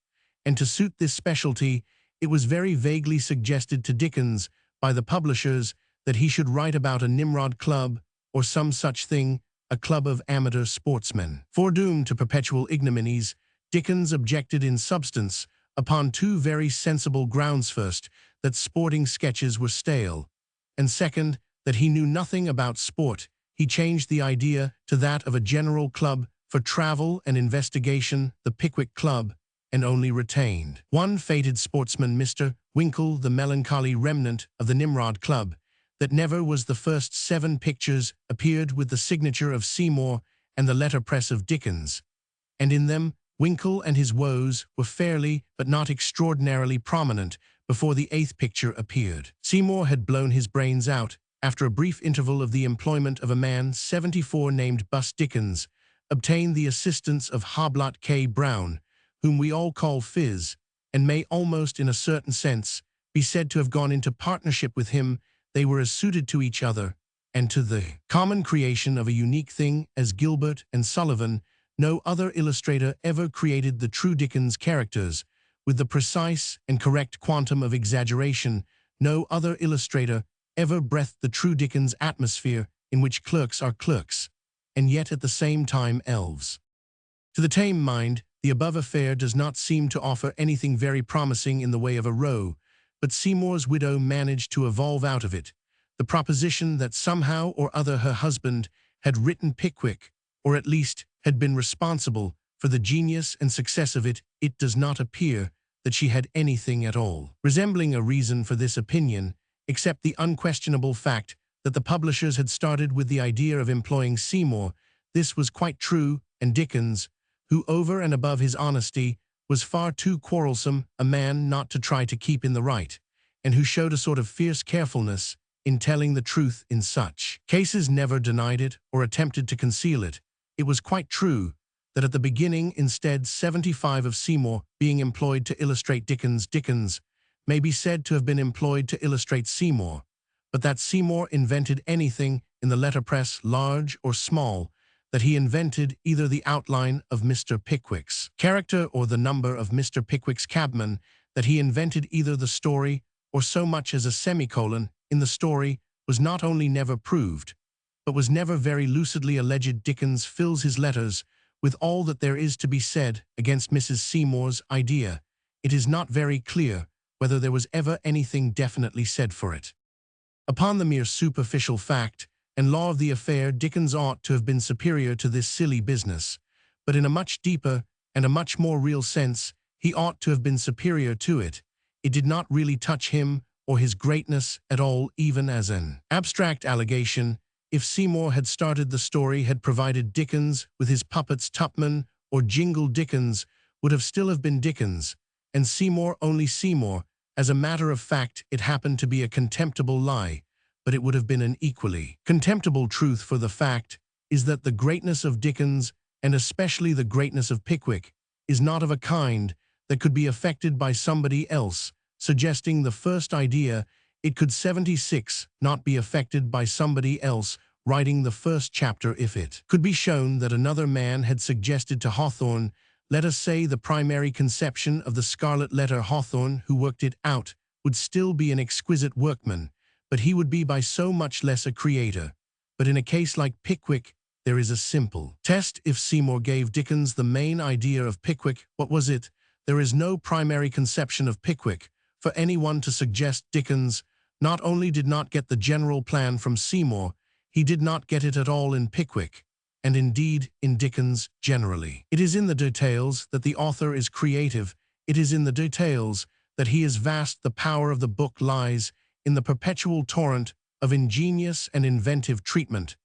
and to suit this specialty, it was very vaguely suggested to Dickens by the publishers that he should write about a Nimrod club or some such thing, a club of amateur sportsmen. Foredoomed to perpetual ignominies, Dickens objected in substance upon two very sensible grounds: first, that sporting sketches were stale, and second, that he knew nothing about sport. He changed the idea to that of a general club for travel and investigation, the Pickwick Club, and only retained one fated sportsman, Mr. Winkle, the melancholy remnant of the Nimrod Club, that never was. The first 7 pictures appeared with the signature of Seymour and the letterpress of Dickens, and in them Winkle and his woes were fairly but not extraordinarily prominent. Before the 8th picture appeared, Seymour had blown his brains out. After a brief interval of the employment of a man 74 named Bus Dickens, obtained the assistance of Hoblot K. Brown, whom we all call Phiz, and may almost in a certain sense be said to have gone into partnership with him. They were as suited to each other, and to the common creation of a unique thing as Gilbert and Sullivan. No other illustrator ever created the true Dickens characters with the precise and correct quantum of exaggeration. No other illustrator ever breathed the true Dickens atmosphere in which clerks are clerks, and yet at the same time elves. To the tame mind, the above affair does not seem to offer anything very promising in the way of a row, but Seymour's widow managed to evolve out of it the proposition that somehow or other her husband had written Pickwick, or at least had been responsible for the genius and success of it. It does not appear that she had anything at all resembling a reason for this opinion, except the unquestionable fact that the publishers had started with the idea of employing Seymour. This was quite true, and Dickens, who over and above his honesty was far too quarrelsome a man not to try to keep in the right, and who showed a sort of fierce carefulness in telling the truth in such cases, never denied it or attempted to conceal it. It was quite true that at the beginning, instead 75 of Seymour being employed to illustrate Dickens, Dickens may be said to have been employed to illustrate Seymour, but that Seymour invented anything in the letterpress, large or small, that he invented either the outline of Mr. Pickwick's character or the number of Mr. Pickwick's cabman, that he invented either the story or so much as a semicolon in the story, was not only never proved, but was never very lucidly alleged. Dickens fills his letters with all that there is to be said against Mrs. Seymour's idea. It is not very clear whether there was ever anything definitely said for it. Upon the mere superficial fact and law of the affair, Dickens ought to have been superior to this silly business, but in a much deeper and a much more real sense, he ought to have been superior to it. It did not really touch him or his greatness at all, even as an abstract allegation. If Seymour had started the story, had provided Dickens with his puppets, Tupman or Jingle, Dickens would have still have been Dickens, and Seymour only Seymour. As a matter of fact, it happened to be a contemptible lie, but it would have been an equally contemptible truth, for the fact is that the greatness of Dickens, and especially the greatness of Pickwick, is not of a kind that could be affected by somebody else. Suggesting the first idea, it could 76 not be affected by somebody else writing the first chapter. If it could be shown that another man had suggested to Hawthorne, let us say, the primary conception of the scarlet letter, Hawthorne, who worked it out, would still be an exquisite workman, but he would be by so much less a creator. But in a case like Pickwick, there is a simple test. If Seymour gave Dickens the main idea of Pickwick, what was it? There is no primary conception of Pickwick. For anyone to suggest Dickens not only did not get the general plan from Seymour, he did not get it at all in Pickwick, and indeed in Dickens generally. It is in the details that the author is creative. It is in the details that he is vast. The power of the book lies in the perpetual torrent of ingenious and inventive treatment.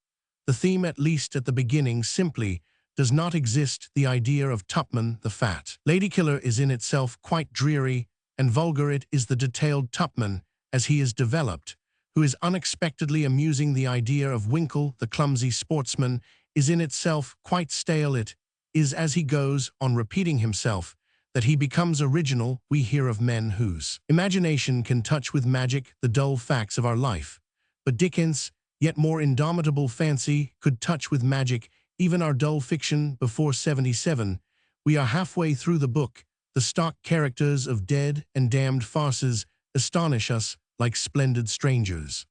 The theme, at least at the beginning, simply does not exist. The idea of Tupman the Fat Ladykiller is in itself quite dreary and vulgar. It is the detailed Tupman, as he is developed, who is unexpectedly amusing. The idea of Winkle the clumsy sportsman is in itself quite stale. It is as he goes on repeating himself that he becomes original. We hear of men whose imagination can touch with magic the dull facts of our life, but Dickens' yet more indomitable fancy could touch with magic even our dull fiction. Before 77, we are halfway through the book. The stock characters of dead and damned farces astonish us like splendid strangers.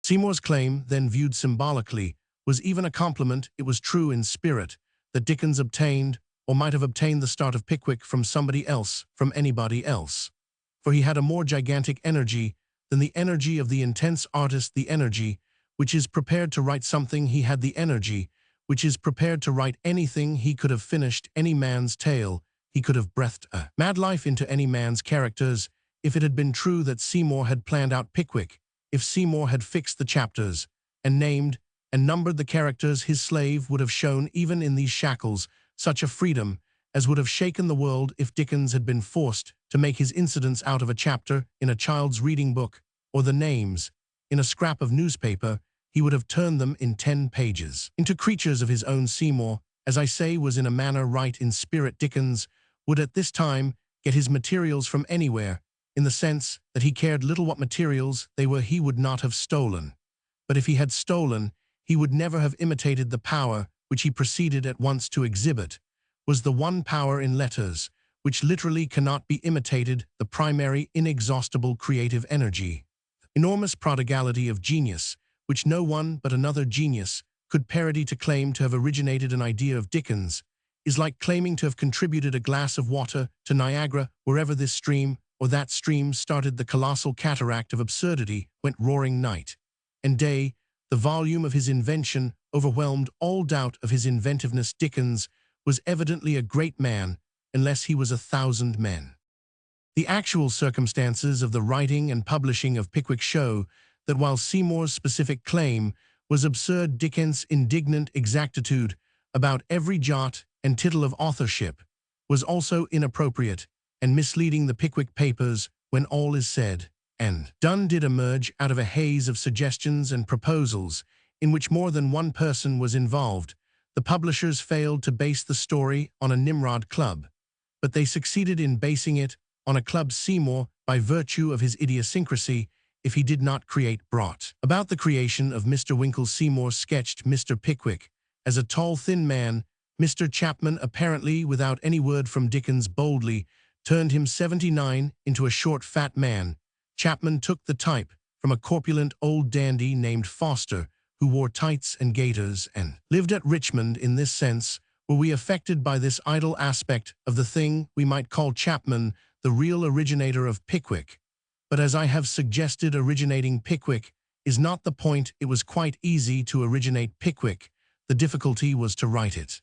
Seymour's claim, then viewed symbolically, was even a compliment. It was true in spirit that Dickens obtained, or might have obtained, the start of Pickwick from somebody else, from anybody else. For he had a more gigantic energy than the energy of the intense artist, the energy which is prepared to write something. He had the energy which is prepared to write anything. He could have finished any man's tale. He could have breathed a mad life into any man's characters. If it had been true that Seymour had planned out Pickwick, if Seymour had fixed the chapters and named and numbered the characters, his slave would have shown, even in these shackles, such a freedom as would have shaken the world. If Dickens had been forced to make his incidents out of a chapter in a child's reading book, or the names in a scrap of newspaper, he would have turned them in 10 pages into creatures of his own. Seymour, as I say, was in a manner right in spirit. Dickens would at this time get his materials from anywhere, in the sense that he cared little what materials they were. He would not have stolen. But if he had stolen, he would never have imitated. The power which he proceeded at once to exhibit was the one power in letters which literally cannot be imitated, the primary, inexhaustible creative energy, enormous prodigality of genius, which no one but another genius could parody. To claim to have originated an idea of Dickens is like claiming to have contributed a glass of water to Niagara. Wherever this stream or that stream started, the colossal cataract of absurdity went roaring night and day. The volume of his invention overwhelmed all doubt of his inventiveness. Dickens was evidently a great man, unless he was 1,000 men. The actual circumstances of the writing and publishing of Pickwick show that while Seymour's specific claim was absurd, Dickens' indignant exactitude about every jot and tittle of authorship was also inappropriate and misleading. The Pickwick Papers, when all is said and done, did emerge out of a haze of suggestions and proposals in which more than one person was involved. The publishers failed to base the story on a Nimrod club, but they succeeded in basing it on a club. Seymour, by virtue of his idiosyncrasy, if he did not create, brought about the creation of Mr. Winkle. Seymour sketched Mr. Pickwick as a tall, thin man. Mr. Chapman, apparently without any word from Dickens, boldly turned him 79 into a short, fat man. Chapman took the type from a corpulent old dandy named Foster, who wore tights and gaiters and lived at Richmond. In this sense, were we affected by this idle aspect of the thing, we might call Chapman the real originator of Pickwick. But as I have suggested, originating Pickwick is not the point. It was quite easy to originate Pickwick. The difficulty was to write it.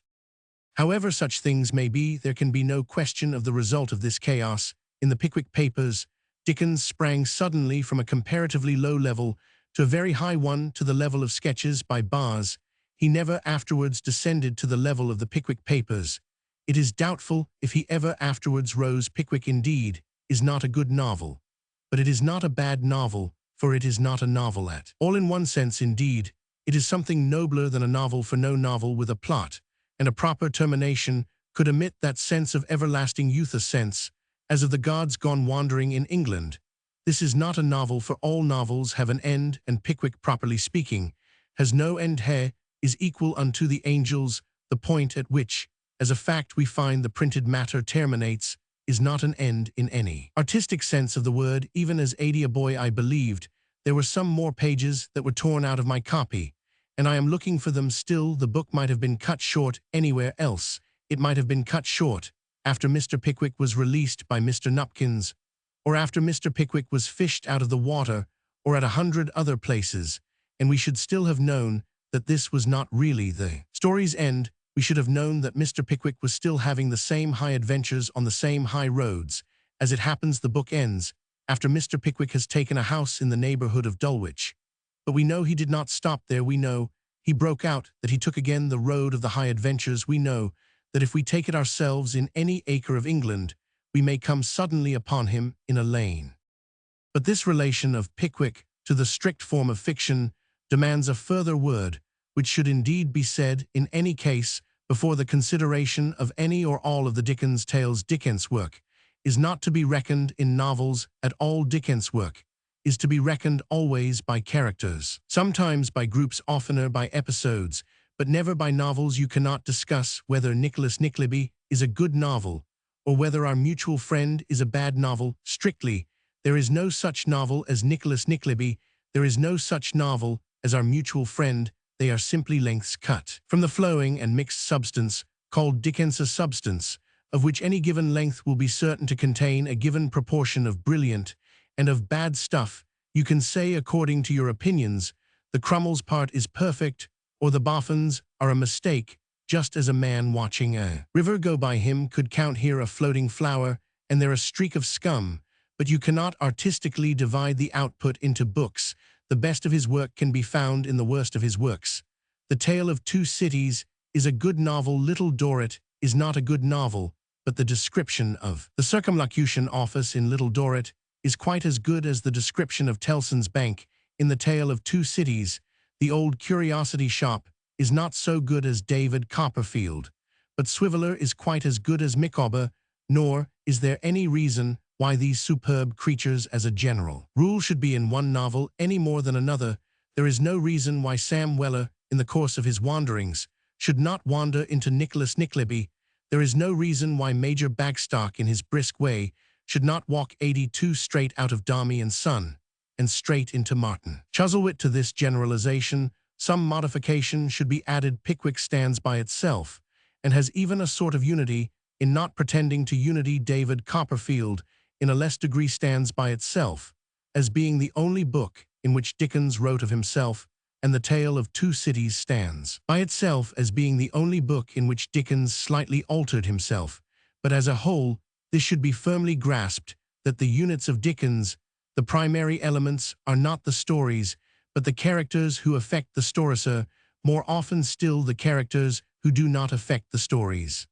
However such things may be, there can be no question of the result of this chaos. In the Pickwick Papers, Dickens sprang suddenly from a comparatively low level to a very high one, to the level of sketches by Bars. He never afterwards descended to the level of the Pickwick Papers. It is doubtful if he ever afterwards rose. Pickwick, indeed, is not a good novel, but it is not a bad novel, for it is not a novel at all. In one sense, indeed, it is something nobler than a novel, for no novel with a plot and a proper termination could emit that sense of everlasting youth, a sense as of the gods gone wandering in England. This is not a novel, for all novels have an end, and Pickwick, properly speaking, has no end. He is equal unto the angels. The point at which, as a fact, we find the printed matter terminates is not an end in any artistic sense of the word. Even as a boy, I believed there were some more pages that were torn out of my copy, and I am looking for them still. The book might have been cut short anywhere else. It might have been cut short after Mr. Pickwick was released by Mr. Nupkins, or after Mr. Pickwick was fished out of the water, or at 100 other places, and we should still have known that this was not really the story's end. We should have known that Mr. Pickwick was still having the same high adventures on the same high roads. As it happens, the book ends after Mr. Pickwick has taken a house in the neighborhood of Dulwich. But we know he did not stop there. We know he broke out, that he took again the road of the high adventures. We know that if we take it ourselves in any acre of England, we may come suddenly upon him in a lane. But this relation of Pickwick to the strict form of fiction demands a further word, which should indeed be said in any case before the consideration of any or all of the Dickens tales. Dickens' work is not to be reckoned in novels at all. Dickens' work is to be reckoned always by characters, sometimes by groups, oftener by episodes, but never by novels. You cannot discuss whether Nicholas Nickleby is a good novel or whether Our Mutual Friend is a bad novel. Strictly, there is no such novel as Nicholas Nickleby. There is no such novel as Our Mutual Friend. They are simply lengths cut from the flowing and mixed substance called Dickens A substance, of which any given length will be certain to contain a given proportion of brilliant and of bad stuff. You can say, according to your opinions, the Crummles part is perfect, or the Boffins are a mistake, just as a man watching a river go by him could count here a floating flower and there a streak of scum. But you cannot artistically divide the output into books. The best of his work can be found in the worst of his works. The Tale of Two Cities is a good novel. Little Dorrit is not a good novel, but the description of the circumlocution office in Little Dorrit is quite as good as the description of Tellson's Bank in The Tale of Two Cities. The Old Curiosity Shop is not so good as David Copperfield, but Swiveller is quite as good as Micawber, nor is there any reason why these superb creatures as a general rule should be in one novel any more than another. There is no reason why Sam Weller, in the course of his wanderings, should not wander into Nicholas Nickleby. There is no reason why Major Bagstock, in his brisk way, should not walk 82 straight out of Darmy and Son, and straight into Martin Chuzzlewit. To this generalization, some modification should be added. Pickwick stands by itself, and has even a sort of unity in not pretending to unity. David Copperfield, in a less degree, stands by itself, as being the only book in which Dickens wrote of himself, and The Tale of Two Cities stands by itself as being the only book in which Dickens slightly altered himself. But as a whole, this should be firmly grasped, that the units of Dickens, the primary elements, are not the stories, but the characters who affect the story, more often still the characters who do not affect the stories.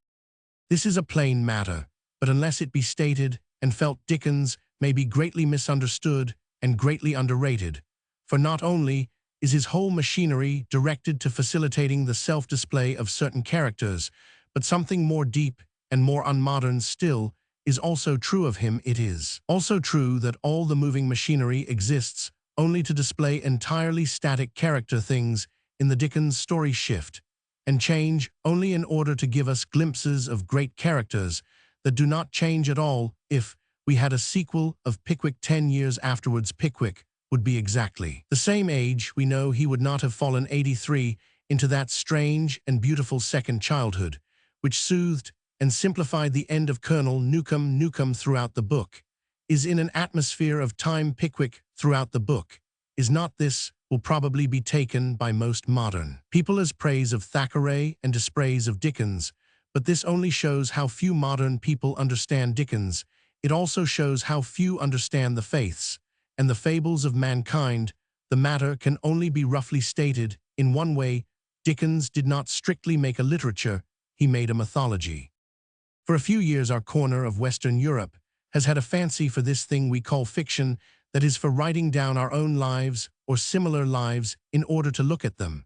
This is a plain matter, but unless it be stated and felt, Dickens may be greatly misunderstood and greatly underrated, for not only is his whole machinery directed to facilitating the self-display of certain characters, but something more deep and more unmodern still is also true of him. It is also true that all the moving machinery exists only to display entirely static character things in the Dickens story shift and change only in order to give us glimpses of great characters that do not change at all. If we had a sequel of Pickwick 10 years afterwards, Pickwick would be exactly the same age. We know he would not have fallen 83 into that strange and beautiful second childhood, which soothed and simplified the end of Colonel Newcome. Newcome throughout the book is in an atmosphere of time. Pickwick throughout the book is not. This will probably be taken by most modern people as praise of Thackeray and dispraise of Dickens, but this only shows how few modern people understand Dickens. It also shows how few understand the faiths and the fables of mankind. The matter can only be roughly stated in one way. Dickens did not strictly make a literature, he made a mythology. For a few years our corner of Western Europe has had a fancy for this thing we call fiction, that is, for writing down our own lives or similar lives in order to look at them.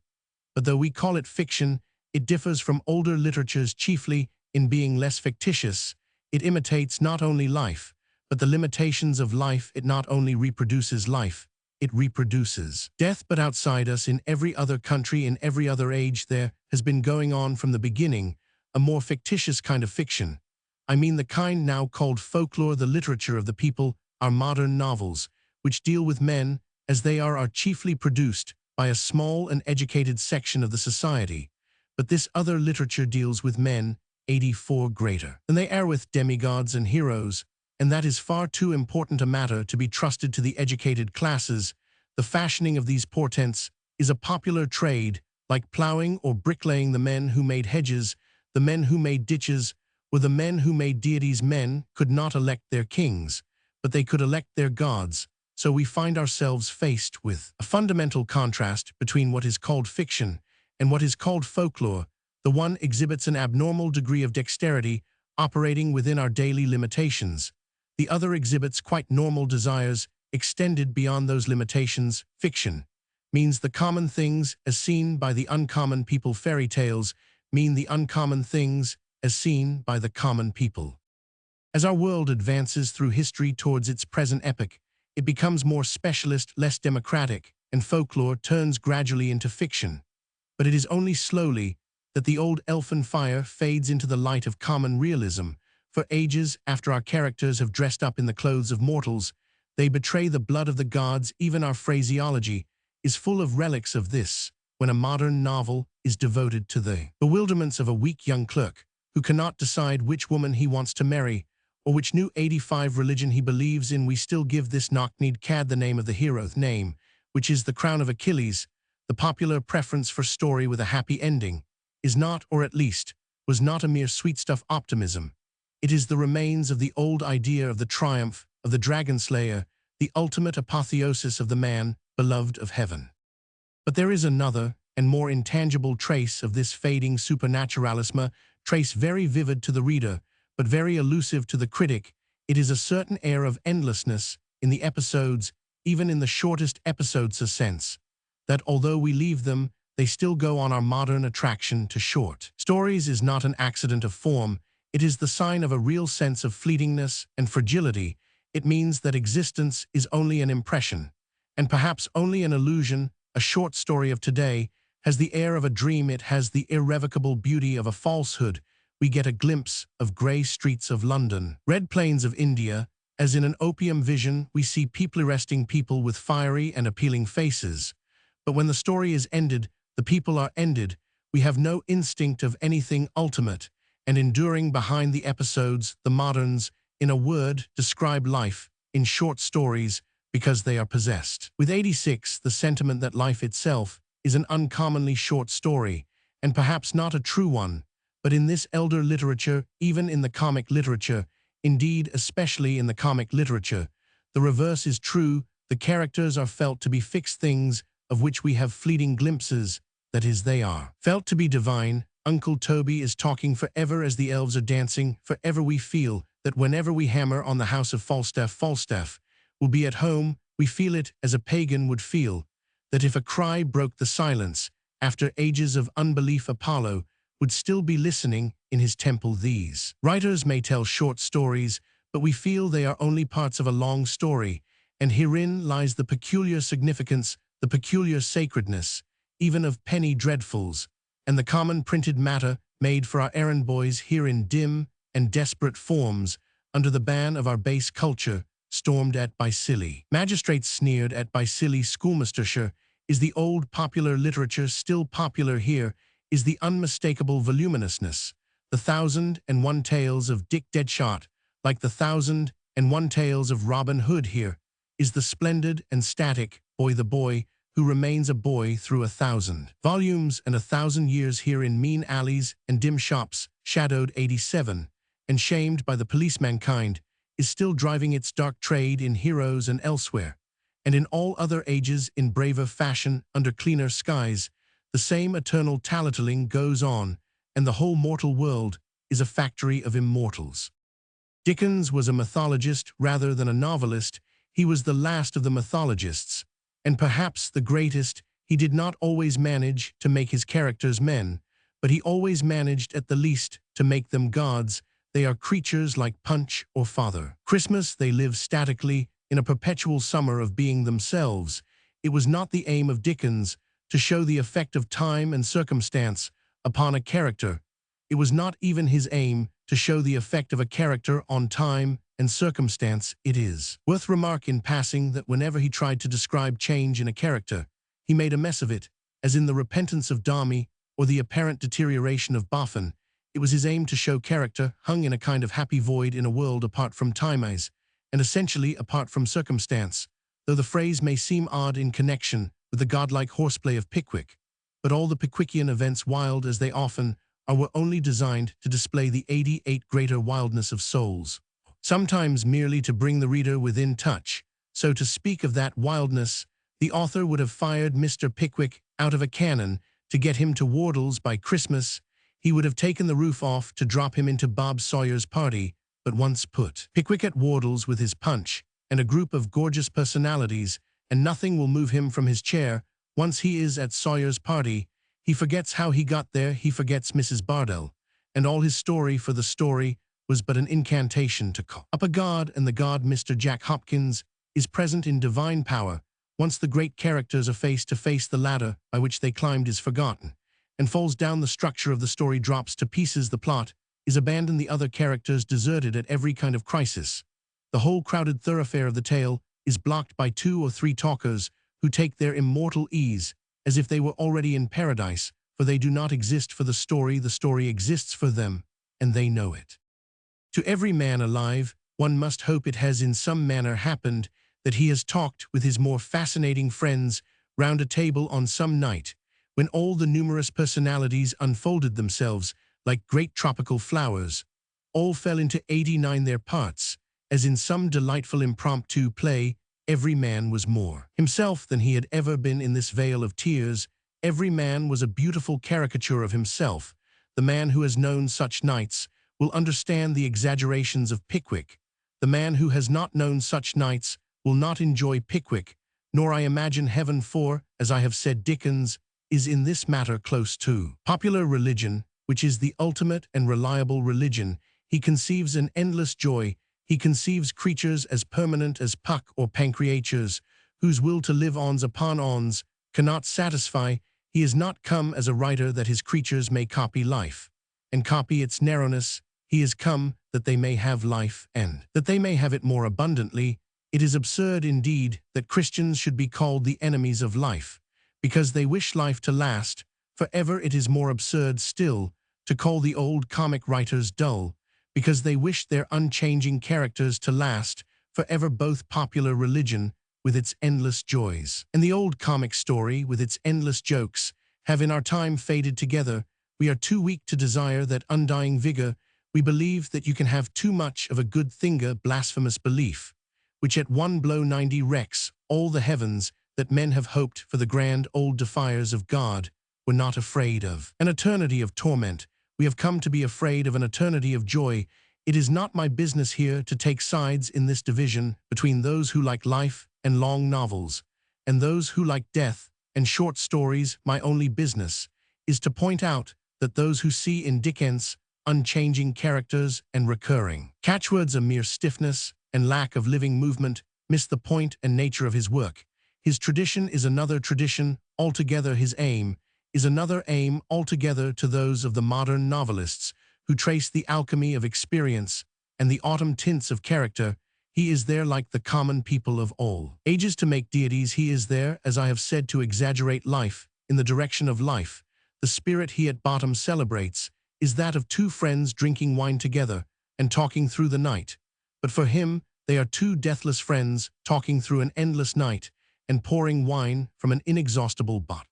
But though we call it fiction, it differs from older literatures chiefly in being less fictitious. It imitates not only life, but the limitations of life. It not only reproduces life, it reproduces death. But outside us, in every other country, in every other age, there has been going on from the beginning a more fictitious kind of fiction. I mean the kind now called folklore. The literature of the people, our modern novels, which deal with men as they are chiefly produced by a small and educated section of the society, but this other literature deals with men 84 greater than they are with demigods and heroes, and that is far too important a matter to be trusted to the educated classes. The fashioning of these portents is a popular trade, like ploughing or bricklaying. The men who made hedges, the men who made ditches, were the men who made deities. Men could not elect their kings, but they could elect their gods. So we find ourselves faced with a fundamental contrast between what is called fiction and what is called folklore. The one exhibits an abnormal degree of dexterity, operating within our daily limitations. The other exhibits quite normal desires, extended beyond those limitations. Fiction means the common things as seen by the uncommon people. Fairy tales mean the uncommon things as seen by the common people. As our world advances through history towards its present epoch, it becomes more specialist, less democratic, and folklore turns gradually into fiction. But it is only slowly that the old elfin fire fades into the light of common realism. For ages after our characters have dressed up in the clothes of mortals, they betray the blood of the gods. Even our phraseology is full of relics of this, when a modern novel is devoted to the bewilderments of a weak young clerk who cannot decide which woman he wants to marry, or which new 85 religion he believes in. We still give this knock-kneed cad the name of the hero's name, which is the crown of Achilles. The popular preference for story with a happy ending is not, or at least, was not a mere sweet-stuff optimism. It is the remains of the old idea of the triumph of the dragon slayer, the ultimate apotheosis of the man beloved of heaven. But there is another and more intangible trace of this fading supernaturalism, trace very vivid to the reader, but very elusive to the critic. It is a certain air of endlessness in the episodes, even in the shortest episodes sense, that although we leave them, they still go on. Our modern attraction to short stories is not an accident of form. It is the sign of a real sense of fleetingness and fragility. It means that existence is only an impression, and perhaps only an illusion. A short story of today has the air of a dream. It has the irrevocable beauty of a falsehood. We get a glimpse of grey streets of London, red plains of India. As in an opium vision, we see people arresting people with fiery and appealing faces. But when the story is ended, the people are ended. We have no instinct of anything ultimate and enduring behind the episodes. The moderns, in a word, describe life in short stories because they are possessed with 86, the sentiment that life itself is an uncommonly short story, and perhaps not a true one. But in this elder literature, even in the comic literature, indeed especially in the comic literature, the reverse is true. The characters are felt to be fixed things of which we have fleeting glimpses, that is, they are felt to be divine. Uncle Toby is talking forever as the elves are dancing. Forever we feel that whenever we hammer on the house of Falstaff, Falstaff will be at home. We feel it as a pagan would feel, that if a cry broke the silence, after ages of unbelief, Apollo would still be listening in his temple. These writers may tell short stories, but we feel they are only parts of a long story, and herein lies the peculiar significance, the peculiar sacredness, even of penny dreadfuls, and the common printed matter made for our errand boys here in dim and desperate forms, under the ban of our base culture, stormed at by silly magistrates, sneered at by silly schoolmastershire. Is the old popular literature still popular? Here is the unmistakable voluminousness, the 1001 tales of Dick Deadshot, like the 1001 tales of Robin Hood. Here is the splendid and static boy, the boy who remains a boy through 1,000 volumes and 1,000 years. Here in mean alleys and dim shops, shadowed 87, and shamed by the police, mankind is still driving its dark trade in heroes and elsewhere, and in all other ages in braver fashion under cleaner skies. The same eternal tattling goes on, and the whole mortal world is a factory of immortals. Dickens was a mythologist rather than a novelist. He was the last of the mythologists, and perhaps the greatest. He did not always manage to make his characters men, but he always managed at the least to make them gods. They are creatures like Punch or Father Christmas. They live statically in a perpetual summer of being themselves. It was not the aim of Dickens to show the effect of time and circumstance upon a character. It was not even his aim to show the effect of a character on time and circumstance. It is worth remark in passing that whenever he tried to describe change in a character, he made a mess of it, as in the repentance of Dami or the apparent deterioration of Boffin. It was his aim to show character hung in a kind of happy void in a world apart from times, and essentially apart from circumstance, though the phrase may seem odd in connection with the godlike horseplay of Pickwick. But all the Pickwickian events, wild as they often are, were only designed to display the 88 greater wildness of souls, sometimes merely to bring the reader within touch. So to speak of that wildness, the author would have fired Mr. Pickwick out of a cannon to get him to Wardle's by Christmas. He would have taken the roof off to drop him into Bob Sawyer's party, but once put Pickwick at Wardle's with his punch and a group of gorgeous personalities, and nothing will move him from his chair. Once he is at Sawyer's party, he forgets how he got there, he forgets Mrs. Bardell, and all his story, for the story was but an incantation to call up a god, and the god, Mr. Jack Hopkins, is present in divine power. Once the great characters are face to face, the ladder by which they climbed is forgotten, and falls down, the structure of the story drops to pieces, the plot is abandoned, the other characters deserted at every kind of crisis. The whole crowded thoroughfare of the tale is blocked by 2 or 3 talkers who take their immortal ease, as if they were already in paradise, for they do not exist for the story exists for them, and they know it. To every man alive, one must hope it has in some manner happened that he has talked with his more fascinating friends round a table on some night, when all the numerous personalities unfolded themselves like great tropical flowers, all fell into 89 their parts, as in some delightful impromptu play. Every man was more himself than he had ever been in this vale of tears. Every man was a beautiful caricature of himself. The man who has known such nights will understand the exaggerations of Pickwick. The man who has not known such nights will not enjoy Pickwick, nor I imagine heaven, for, as I have said, Dickens is in this matter close to popular religion, which is the ultimate and reliable religion. He conceives an endless joy. He conceives creatures as permanent as Puck or pancreatures, whose will to live ons upon ons cannot satisfy. He is not come as a writer that his creatures may copy life, and copy its narrowness. He is come that they may have life, and that they may have it more abundantly. It is absurd indeed that Christians should be called the enemies of life, because they wish life to last forever. It is more absurd still to call the old comic writers dull, because they wish their unchanging characters to last forever. Both popular religion, with its endless joys, and the old comic story, with its endless jokes, have in our time faded together. We are too weak to desire that undying vigor. We believe that you can have too much of a good thing, a blasphemous belief, which at one blow 90 wrecks all the heavens, that men have hoped for. The grand old defiers of God were not afraid of an eternity of torment. We have come to be afraid of an eternity of joy. It is not my business here to take sides in this division between those who like life and long novels, and those who like death and short stories. My only business is to point out that those who see in Dickens unchanging characters and recurring catchwords a mere stiffness and lack of living movement miss the point and nature of his work. His tradition is another tradition altogether. His aim is another aim altogether. To those of the modern novelists who trace the alchemy of experience and the autumn tints of character, he is there like the common people of all ages to make deities. He is there, as I have said, to exaggerate life in the direction of life. The spirit he at bottom celebrates is that of 2 friends drinking wine together and talking through the night. But for him, they are 2 deathless friends talking through an endless night and pouring wine from an inexhaustible bottle.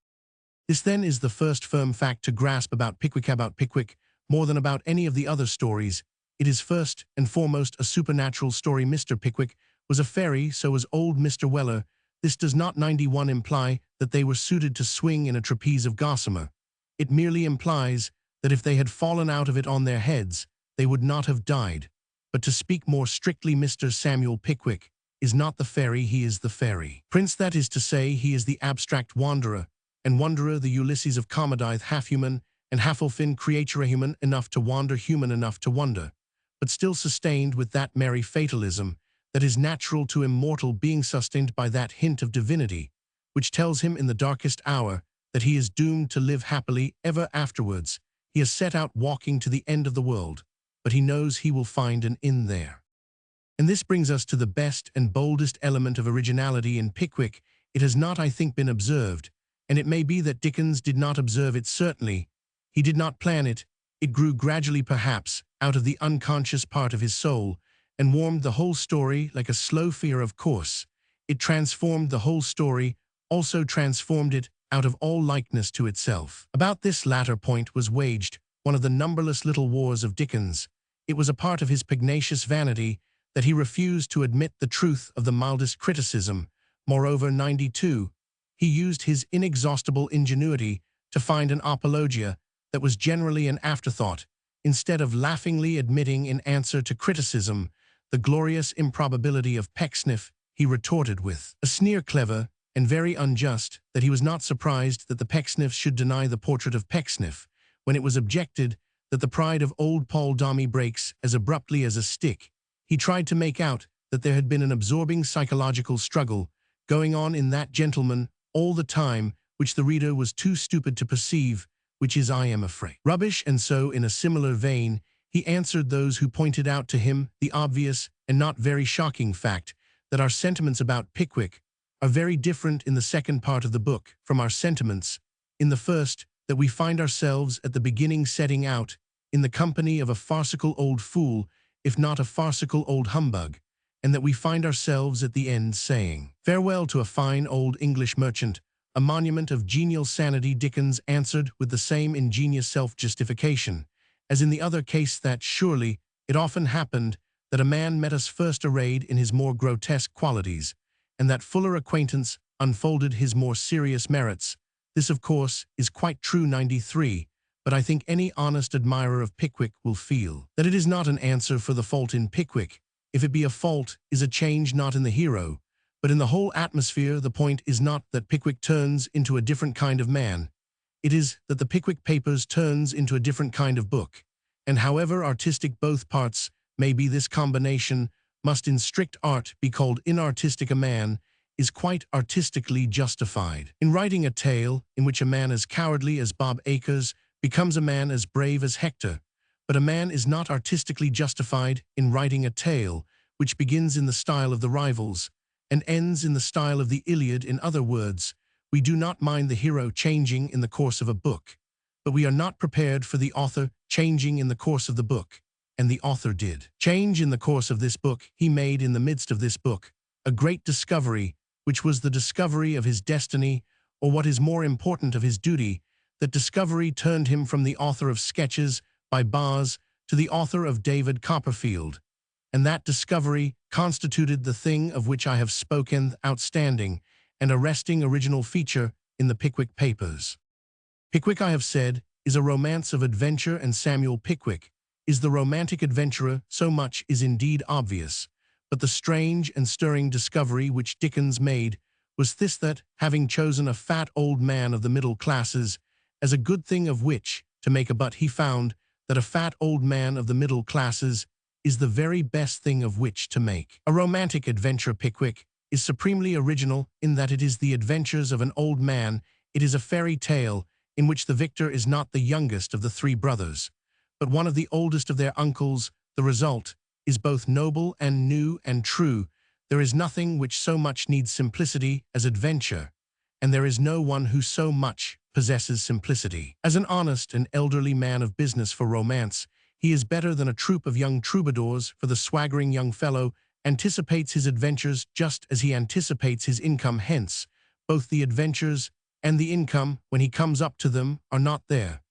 This then is the first firm fact to grasp about Pickwick, more than about any of the other stories. It is first and foremost a supernatural story. Mr. Pickwick was a fairy, so was old Mr. Weller. This does not 91 imply that they were suited to swing in a trapeze of gossamer. It merely implies that if they had fallen out of it on their heads, they would not have died. But to speak more strictly, Mr. Samuel Pickwick is not the fairy, he is the fairy prince. That is to say, he is the abstract wanderer, and wanderer the Ulysses of Comedive, half human and half elfin creature, human enough to wander, human enough to wonder, but still sustained with that merry fatalism that is natural to immortal being, sustained by that hint of divinity which tells him in the darkest hour that he is doomed to live happily ever afterwards. He has set out walking to the end of the world, but he knows he will find an inn there. And this brings us to the best and boldest element of originality in Pickwick. It has not, I think, been observed And it may be that Dickens did not observe it certainly. He did not plan it. It grew gradually perhaps out of the unconscious part of his soul and warmed the whole story like a slow fear of course. It transformed the whole story, also transformed it out of all likeness to itself. About this latter point was waged one of the numberless little wars of Dickens. It was a part of his pugnacious vanity that he refused to admit the truth of the mildest criticism. Moreover, 92, he used his inexhaustible ingenuity to find an apologia that was generally an afterthought, instead of laughingly admitting in answer to criticism the glorious improbability of Pecksniff. He retorted with a sneer clever and very unjust that he was not surprised that the Pecksniffs should deny the portrait of Pecksniff, when it was objected that the pride of old Paul Domy breaks as abruptly as a stick. He tried to make out that there had been an absorbing psychological struggle going on in that gentleman all the time, which the reader was too stupid to perceive, which is, I am afraid, rubbish. And so, in a similar vein, he answered those who pointed out to him the obvious and not very shocking fact that our sentiments about Pickwick are very different in the second part of the book from our sentiments in the first, that we find ourselves at the beginning setting out in the company of a farcical old fool, if not a farcical old humbug, and that we find ourselves at the end saying, "Farewell to a fine old English merchant, a monument of genial sanity." Dickens answered with the same ingenious self-justification as in the other case that surely it often happened that a man met us first arrayed in his more grotesque qualities, and that fuller acquaintance unfolded his more serious merits. This, of course, is quite true. 93, but I think any honest admirer of Pickwick will feel that it is not an answer for the fault in Pickwick. If it be a fault, is a change not in the hero, but in the whole atmosphere. The point is not that Pickwick turns into a different kind of man. It is that the Pickwick Papers turns into a different kind of book. And however artistic both parts may be, this combination must in strict art be called inartistic. A man is quite artistically justified in writing a tale in which a man as cowardly as Bob Acres becomes a man as brave as Hector, but a man is not artistically justified in writing a tale which begins in the style of the Rivals and ends in the style of the Iliad. In other words, we do not mind the hero changing in the course of a book, but we are not prepared for the author changing in the course of the book, and the author did change in the course of this book. He made in the midst of this book a great discovery, which was the discovery of his destiny, or what is more important, of his duty. That discovery turned him from the author of Sketches by Boz to the author of David Copperfield, and that discovery constituted the thing of which I have spoken, outstanding and arresting original feature in the Pickwick Papers. Pickwick, I have said, is a romance of adventure, and Samuel Pickwick is the romantic adventurer. So much is indeed obvious, but the strange and stirring discovery which Dickens made was this, that, having chosen a fat old man of the middle classes as a good thing of which to make a butt, he found that a fat old man of the middle classes is the very best thing of which to make a romantic adventure. Pickwick is supremely original in that it is the adventures of an old man. It is a fairy tale in which the victor is not the youngest of the three brothers, but one of the oldest of their uncles. The result is both noble and new and true. There is nothing which so much needs simplicity as adventure, and there is no one who so much possesses simplicity as an honest and elderly man of business. For romance, he is better than a troop of young troubadours, for the swaggering young fellow anticipates his adventures just as he anticipates his income. Hence, both the adventures and the income, when he comes up to them, are not there.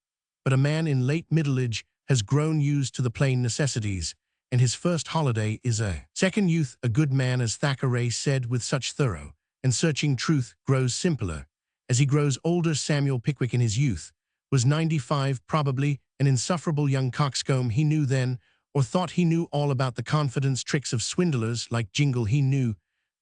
But a man in late middle age has grown used to the plain necessities, and his first holiday is a second youth. A good man, as Thackeray said with such thorough and searching truth, grows simpler as he grows older. Samuel Pickwick in his youth was 95, probably an insufferable young coxcomb. He knew then, or thought he knew, all about the confidence tricks of swindlers like Jingle. He knew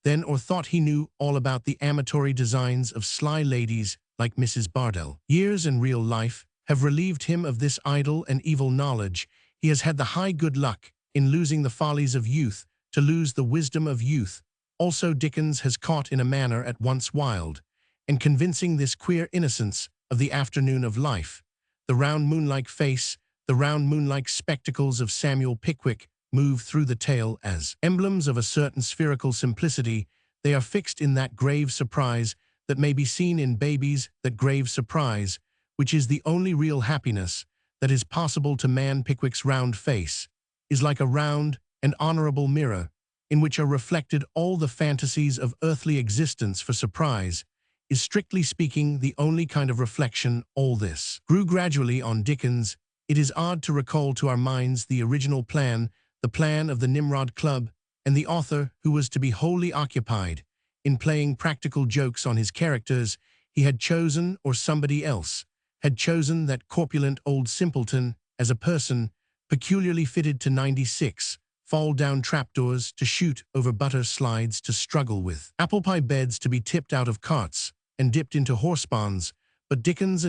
then, or thought he knew, all about the amatory designs of sly ladies like Mrs. Bardell. Years and real life have relieved him of this idle and evil knowledge. He has had the high good luck, in losing the follies of youth, to lose the wisdom of youth. Also, Dickens has caught in a manner at once wild and convincing this queer innocence of the afternoon of life. The round moon-like face, the round moon-like spectacles of Samuel Pickwick move through the tale as emblems of a certain spherical simplicity. They are fixed in that grave surprise that may be seen in babies, that grave surprise, which is the only real happiness that is possible to man. Pickwick's round face is like a round and honorable mirror in which are reflected all the fantasies of earthly existence. For surprise is, strictly speaking, the only kind of reflection. All this grew gradually on Dickens. It is odd to recall to our minds the original plan, the plan of the Nimrod Club, and the author, who was to be wholly occupied in playing practical jokes on his characters, he had chosen, or somebody else had chosen, that corpulent old simpleton as a person peculiarly fitted to 96, fall down trapdoors, to shoot over butter slides, to struggle with apple pie beds, to be tipped out of carts and dipped into horse-ponds. But Dickens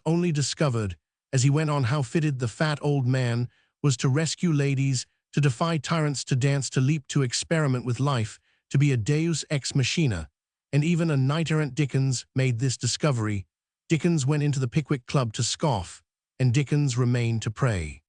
only discovered, as he went on, how fitted the fat old man was to rescue ladies, to defy tyrants, to dance, to leap, to experiment with life, to be a deus ex machina, and even a knight-errant. Dickens made this discovery. Dickens went into the Pickwick Club to scoff, and Dickens remained to pray.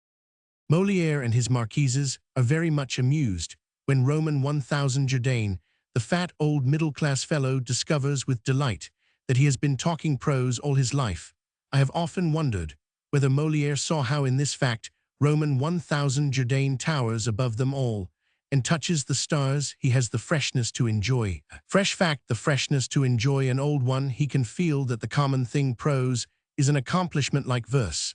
Molière and his marquises are very much amused when Roman 1000 Jourdain, the fat old middle-class fellow, discovers with delight that he has been talking prose all his life. I have often wondered whether Molière saw how in this fact Roman 1000 Jourdain towers above them all and touches the stars. He has the freshness to enjoy fresh fact, the freshness to enjoy an old one. He can feel that the common thing, prose, is an accomplishment like verse.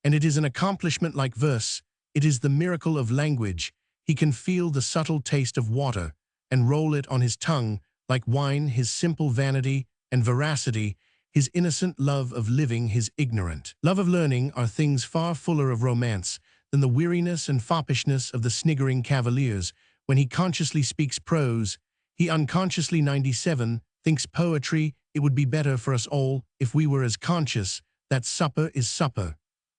And it is an accomplishment like verse. It is the miracle of language. He can feel the subtle taste of water and roll it on his tongue like wine. His simple vanity and veracity, his innocent love of living, his ignorant love of learning, are things far fuller of romance than the weariness and foppishness of the sniggering cavaliers. When he consciously speaks prose, he unconsciously 97 thinks poetry. It would be better for us all if we were as conscious that supper is supper,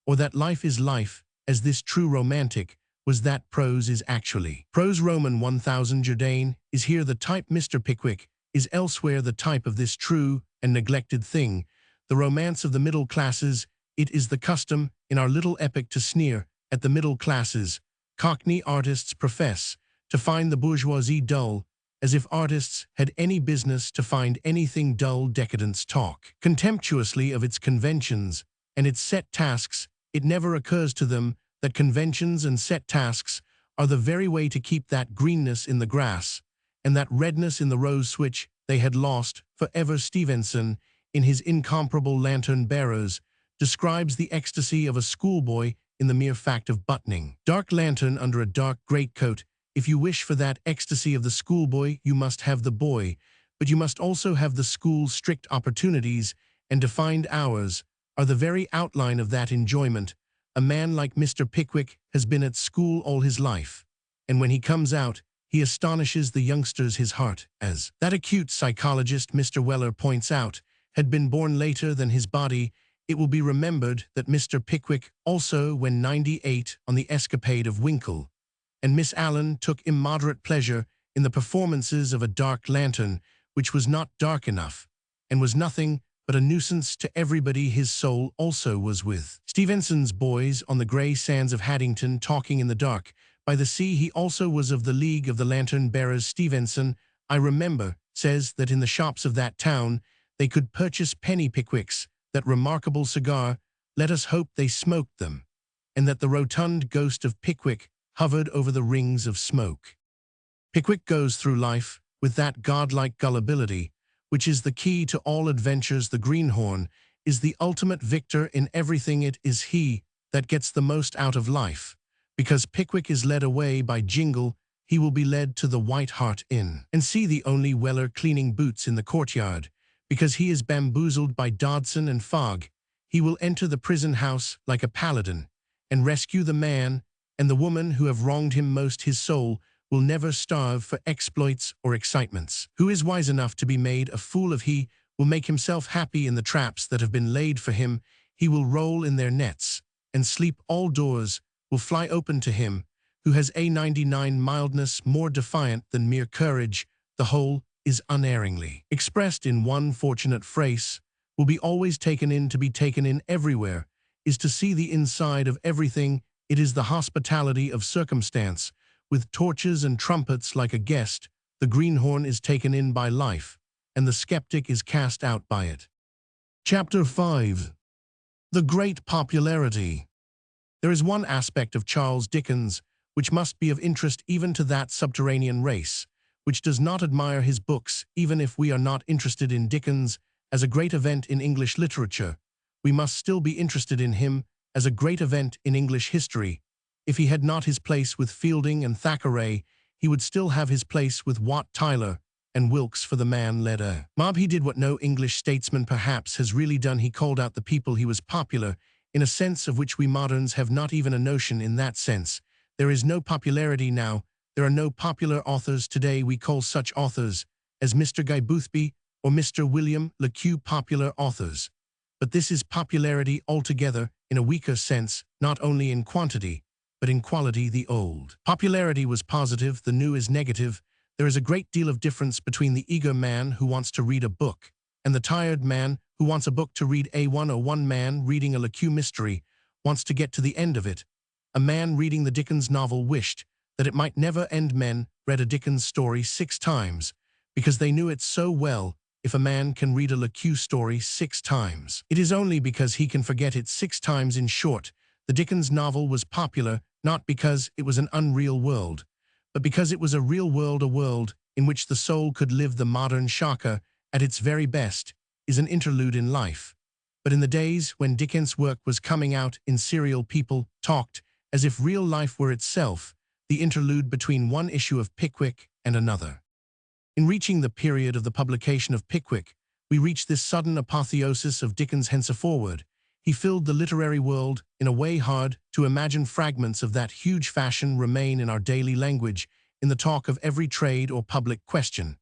or that life is life, as this true romantic was that prose is actually prose. Roman 1000 Jourdain is here the type. Mr. Pickwick is elsewhere the type of this true and neglected thing, the romance of the middle classes. It is the custom in our little epic to sneer at the middle classes. Cockney artists profess to find the bourgeoisie dull, as if artists had any business to find anything dull. Decadents talk contemptuously of its conventions and its set tasks. It never occurs to them that conventions and set tasks are the very way to keep that greenness in the grass and that redness in the rose switch they had lost forever. Stevenson, in his incomparable Lantern Bearers, describes the ecstasy of a schoolboy in the mere fact of buttoning dark lantern under a dark greatcoat. If you wish for that ecstasy of the schoolboy, you must have the boy, but you must also have the school's strict opportunities and defined hours are the very outline of that enjoyment. A man like Mr. Pickwick has been at school all his life, and when he comes out, he astonishes the youngsters. His heart, as that acute psychologist Mr. Weller points out, had been born later than his body. It will be remembered that Mr. Pickwick also, when 98, on the escapade of Winkle and Miss Allen, took immoderate pleasure in the performances of a dark lantern, which was not dark enough, and was nothing but a nuisance to everybody. His soul also was with Stevenson's boys on the grey sands of Haddington, talking in the dark by the sea. He also was of the League of the Lantern Bearers. Stevenson, I remember, says that in the shops of that town they could purchase penny Pickwicks, that remarkable cigar. Let us hope they smoked them, and that the rotund ghost of Pickwick hovered over the rings of smoke. Pickwick goes through life with that godlike gullibility which is the key to all adventures. The greenhorn is the ultimate victor in everything. It is he that gets the most out of life. Because Pickwick is led away by Jingle, he will be led to the White Hart Inn and see the only Weller cleaning boots in the courtyard. Because he is bamboozled by Dodson and Fogg, he will enter the prison house like a paladin and rescue the man and the woman who have wronged him most. His soul will never starve for exploits or excitements. Who is wise enough to be made a fool of? He will make himself happy in the traps that have been laid for him. He will roll in their nets and sleep. All doors will fly open to him who has a 99 mildness more defiant than mere courage. The whole is unerringly expressed in one fortunate phrase, will be always taken in. To be taken in everywhere is to see the inside of everything. It is the hospitality of circumstance. With torches and trumpets like a guest, the greenhorn is taken in by life, and the skeptic is cast out by it. Chapter 5. The Great Popularity. There is one aspect of Charles Dickens which must be of interest even to that subterranean race, which does not admire his books even if we are not interested in Dickens as a great event in English literature. We must still be interested in him as a great event in English history. If he had not his place with Fielding and Thackeray, he would still have his place with Wat Tyler and Wilkes, for the man led a mob. He did what no English statesman perhaps has really done. He called out the people. He was popular, in a sense of which we moderns have not even a notion. In that sense, there is no popularity now. There are no popular authors today. We call such authors as Mr. Guy Boothby or Mr. William Le Queux popular authors. But this is popularity altogether in a weaker sense, not only in quantity, but in quality. The old popularity was positive, the new is negative. There is a great deal of difference between the eager man who wants to read a book and the tired man who wants a book to read. One man reading a Le Queux mystery wants to get to the end of it. A man reading the Dickens novel wished that it might never end. Men read a Dickens story 6 times because they knew it so well. If a man can read a Le Queux story 6 times, it is only because he can forget it 6 times. In short, the Dickens novel was popular not because it was an unreal world, but because it was a real world. A world in which the soul could live. The modern Shaka, at its very best, is an interlude in life. But in the days when Dickens' work was coming out in serial, people talked as if real life were itself the interlude between one issue of Pickwick and another. In reaching the period of the publication of Pickwick, we reach this sudden apotheosis of Dickens. Henceforward, he filled the literary world in a way hard to imagine. Fragments of that huge fashion remain in our daily language, in the talk of every trade or public question.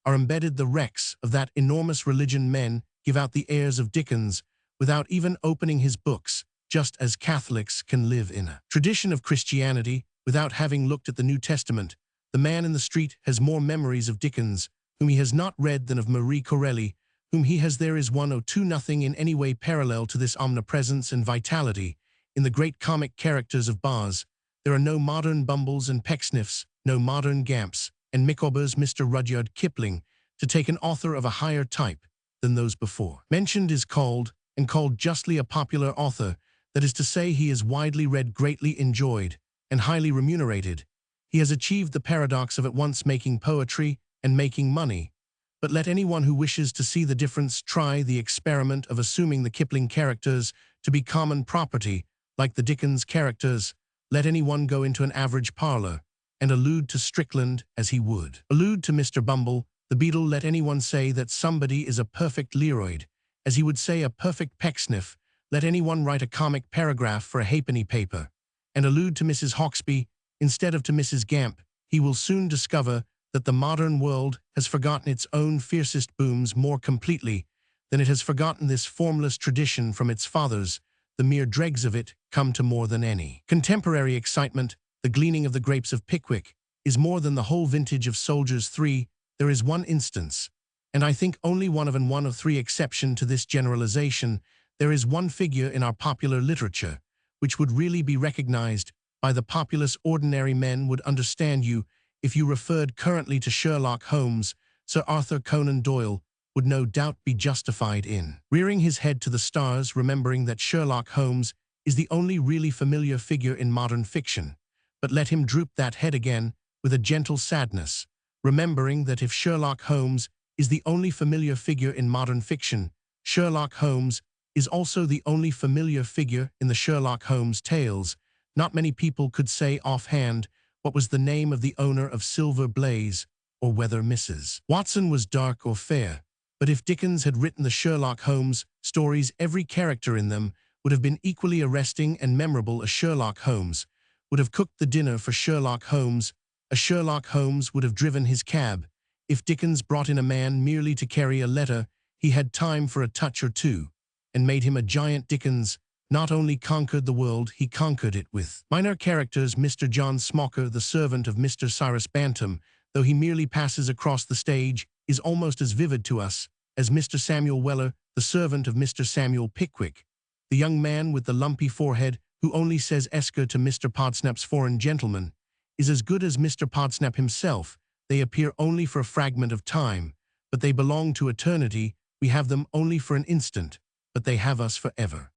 Are embedded the wrecks of that enormous religion. Men give out the airs of Dickens without even opening his books, just as Catholics can live in a tradition of Christianity without having looked at the New Testament. The man in the street has more memories of Dickens, whom he has not read, than of Marie Corelli, whom he has. There is 102 nothing in any way parallel to this omnipresence and vitality in the great comic characters of Boz. There are no modern Bumbles and Pecksniffs, no modern Gamps and Micawbers. Mr. Rudyard Kipling, to take an author of a higher type than those before mentioned, is called, and called justly, a popular author. That is to say, he is widely read, greatly enjoyed, and highly remunerated. He has achieved the paradox of at once making poetry and making money. But let anyone who wishes to see the difference try the experiment of assuming the Kipling characters to be common property, like the Dickens characters. Let anyone go into an average parlor and allude to Strickland as he would allude to Mr. Bumble, the beadle. Let anyone say that somebody is a perfect Learoyd, as he would say a perfect Pecksniff. Let anyone write a comic paragraph for a halfpenny paper and allude to Mrs. Hawksby instead of to Mrs. Gamp. He will soon discover that the modern world has forgotten its own fiercest booms more completely than it has forgotten this formless tradition from its fathers. The mere dregs of it come to more than any contemporary excitement. The gleaning of the grapes of Pickwick is more than the whole vintage of Soldiers 3. There is one instance, and I think only one of 3 exception to this generalization. There is one figure in our popular literature which would really be recognized by the populace. Ordinary men would understand you if you referred currently to Sherlock Holmes. Sir Arthur Conan Doyle would no doubt be justified in rearing his head to the stars, remembering that Sherlock Holmes is the only really familiar figure in modern fiction. But let him droop that head again with a gentle sadness, remembering that if Sherlock Holmes is the only familiar figure in modern fiction, Sherlock Holmes is also the only familiar figure in the Sherlock Holmes tales. Not many people could say offhand what was the name of the owner of Silver Blaze, or whether Mrs. Watson was dark or fair. But if Dickens had written the Sherlock Holmes stories, every character in them would have been equally arresting and memorable. A Sherlock Holmes would have cooked the dinner for Sherlock Holmes. A Sherlock Holmes would have driven his cab. If Dickens brought in a man merely to carry a letter, he had time for a touch or two, and made him a giant. Dickens not only conquered the world, he conquered it with minor characters. Mr. John Smocker, the servant of Mr. Cyrus Bantam, though he merely passes across the stage, is almost as vivid to us as Mr. Samuel Weller, the servant of Mr. Samuel Pickwick. The young man with the lumpy forehead, who only says Esker to Mr. Podsnap's foreign gentleman, is as good as Mr. Podsnap himself. They appear only for a fragment of time, but they belong to eternity. We have them only for an instant, but they have us forever.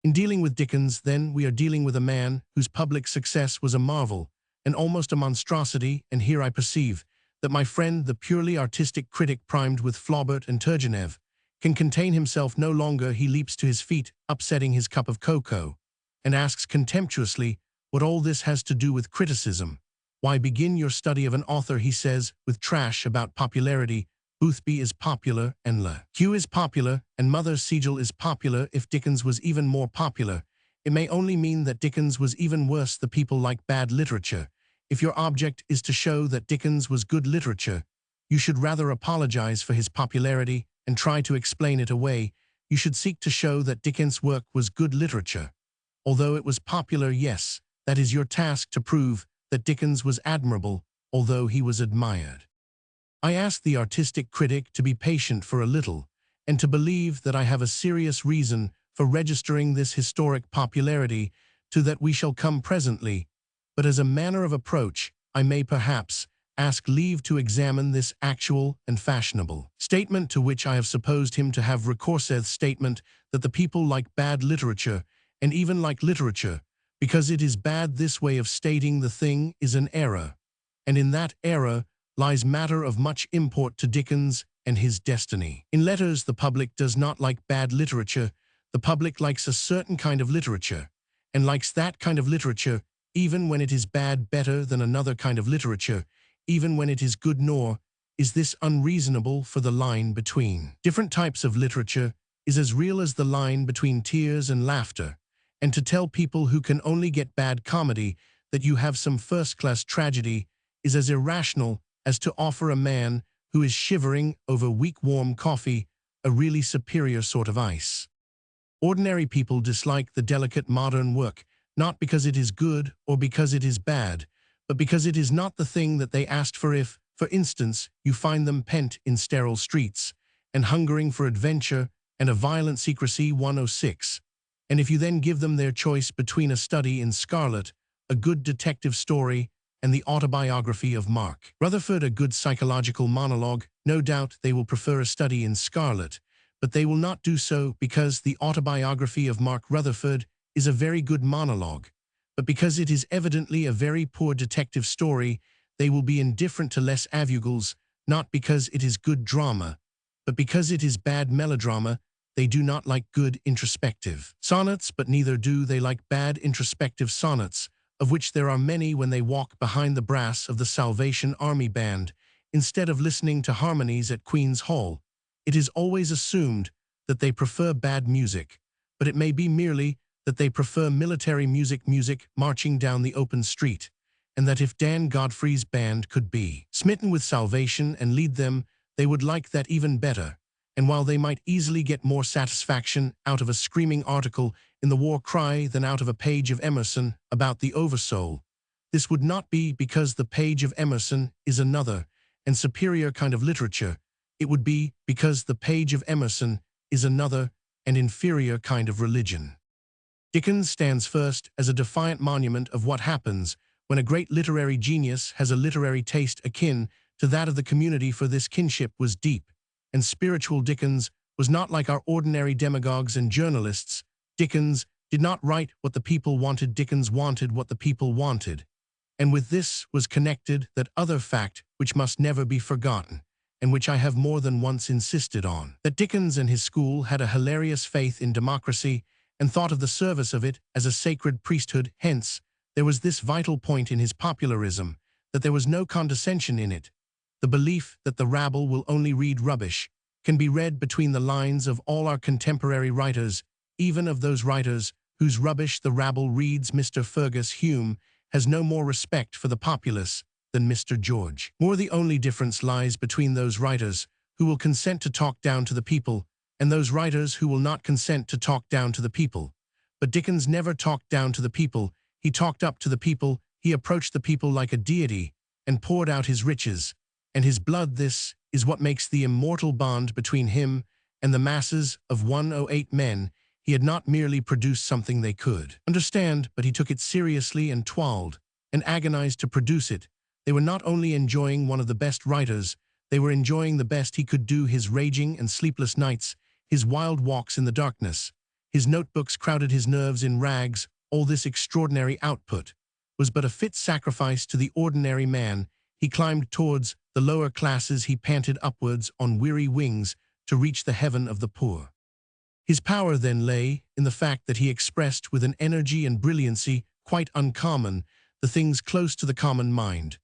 In dealing with Dickens, then, we are dealing with a man whose public success was a marvel, and almost a monstrosity, and here I perceive that my friend, the purely artistic critic primed with Flaubert and Turgenev, can contain himself no longer. He leaps to his feet, upsetting his cup of cocoa, and asks contemptuously what all this has to do with criticism. Why begin your study of an author, he says, with trash about popularity? Boothby is popular, and Le Q is popular, and Mother Sigel is popular. If Dickens was even more popular, it may only mean that Dickens was even worse. The people like bad literature. If your object is to show that Dickens was good literature, you should rather apologize for his popularity and try to explain it away. You should seek to show that Dickens' work was good literature. Although it was popular, yes, that is your task, to prove that Dickens was admirable, although he was admired. I ask the artistic critic to be patient for a little, and to believe that I have a serious reason for registering this historic popularity, to that we shall come presently. But as a manner of approach, I may perhaps ask leave to examine this actual and fashionable statement, to which I have supposed him to have recourse. Statement that the people like bad literature, and even like literature, because it is bad. This way of stating the thing is an error, and in that error lies matter of much import to Dickens and his destiny. In letters, the public does not like bad literature. The public likes a certain kind of literature, and likes that kind of literature even when it is bad better than another kind of literature, even when it is good. Nor is this unreasonable, for the line between different types of literature is as real as the line between tears and laughter, and to tell people who can only get bad comedy that you have some first-class tragedy is as irrational as to offer a man who is shivering over weak-warm coffee a really superior sort of ice. Ordinary people dislike the delicate modern work, not because it is good or because it is bad, but because it is not the thing that they asked for. If, for instance, you find them pent in sterile streets, and hungering for adventure and a violent secrecy 106, and if you then give them their choice between A Study in Scarlet, a good detective story, and the autobiography of Mark Rutherford, a good psychological monologue, no doubt they will prefer A Study in Scarlet, but they will not do so because the autobiography of Mark Rutherford is a very good monologue, but because it is evidently a very poor detective story. They will be indifferent to Les Avugles, not because it is good drama, but because it is bad melodrama. They do not like good introspective sonnets, but neither do they like bad introspective sonnets, of which there are many. When they walk behind the brass of the Salvation Army band, instead of listening to harmonies at Queen's Hall, it is always assumed that they prefer bad music, but it may be merely that they prefer military music marching down the open street, and that if Dan Godfrey's band could be smitten with salvation and lead them, they would like that even better. And while they might easily get more satisfaction out of a screaming article in the War Cry than out of a page of Emerson about the oversoul, this would not be because the page of Emerson is another and superior kind of literature. It would be because the page of Emerson is another and inferior kind of religion. Dickens stands first as a defiant monument of what happens when a great literary genius has a literary taste akin to that of the community, for this kinship was deep and spiritual. Dickens was not like our ordinary demagogues and journalists. Dickens did not write what the people wanted. Dickens wanted what the people wanted. And with this was connected that other fact which must never be forgotten, and which I have more than once insisted on, that Dickens and his school had a hilarious faith in democracy and thought of the service of it as a sacred priesthood. Hence, there was this vital point in his popularism, that there was no condescension in it. The belief that the rabble will only read rubbish can be read between the lines of all our contemporary writers, even of those writers whose rubbish the rabble reads. Mr. Fergus Hume has no more respect for the populace than Mr. George Moore. The only difference lies between those writers who will consent to talk down to the people and those writers who will not consent to talk down to the people. But Dickens never talked down to the people. He talked up to the people. He approached the people like a deity and poured out his riches and his blood. This is what makes the immortal bond between him and the masses of 108 men. He had not merely produced something they could understand, but he took it seriously and toiled and agonized to produce it. They were not only enjoying one of the best writers, They were enjoying the best he could do, his raging and sleepless nights, his wild walks in the darkness. His notebooks crowded his nerves in rags. All this extraordinary output was but a fit sacrifice to the ordinary man. He climbed towards the lower classes, he panted upwards on weary wings to reach the heaven of the poor. His power then lay in the fact that he expressed with an energy and brilliancy quite uncommon the things close to the common mind.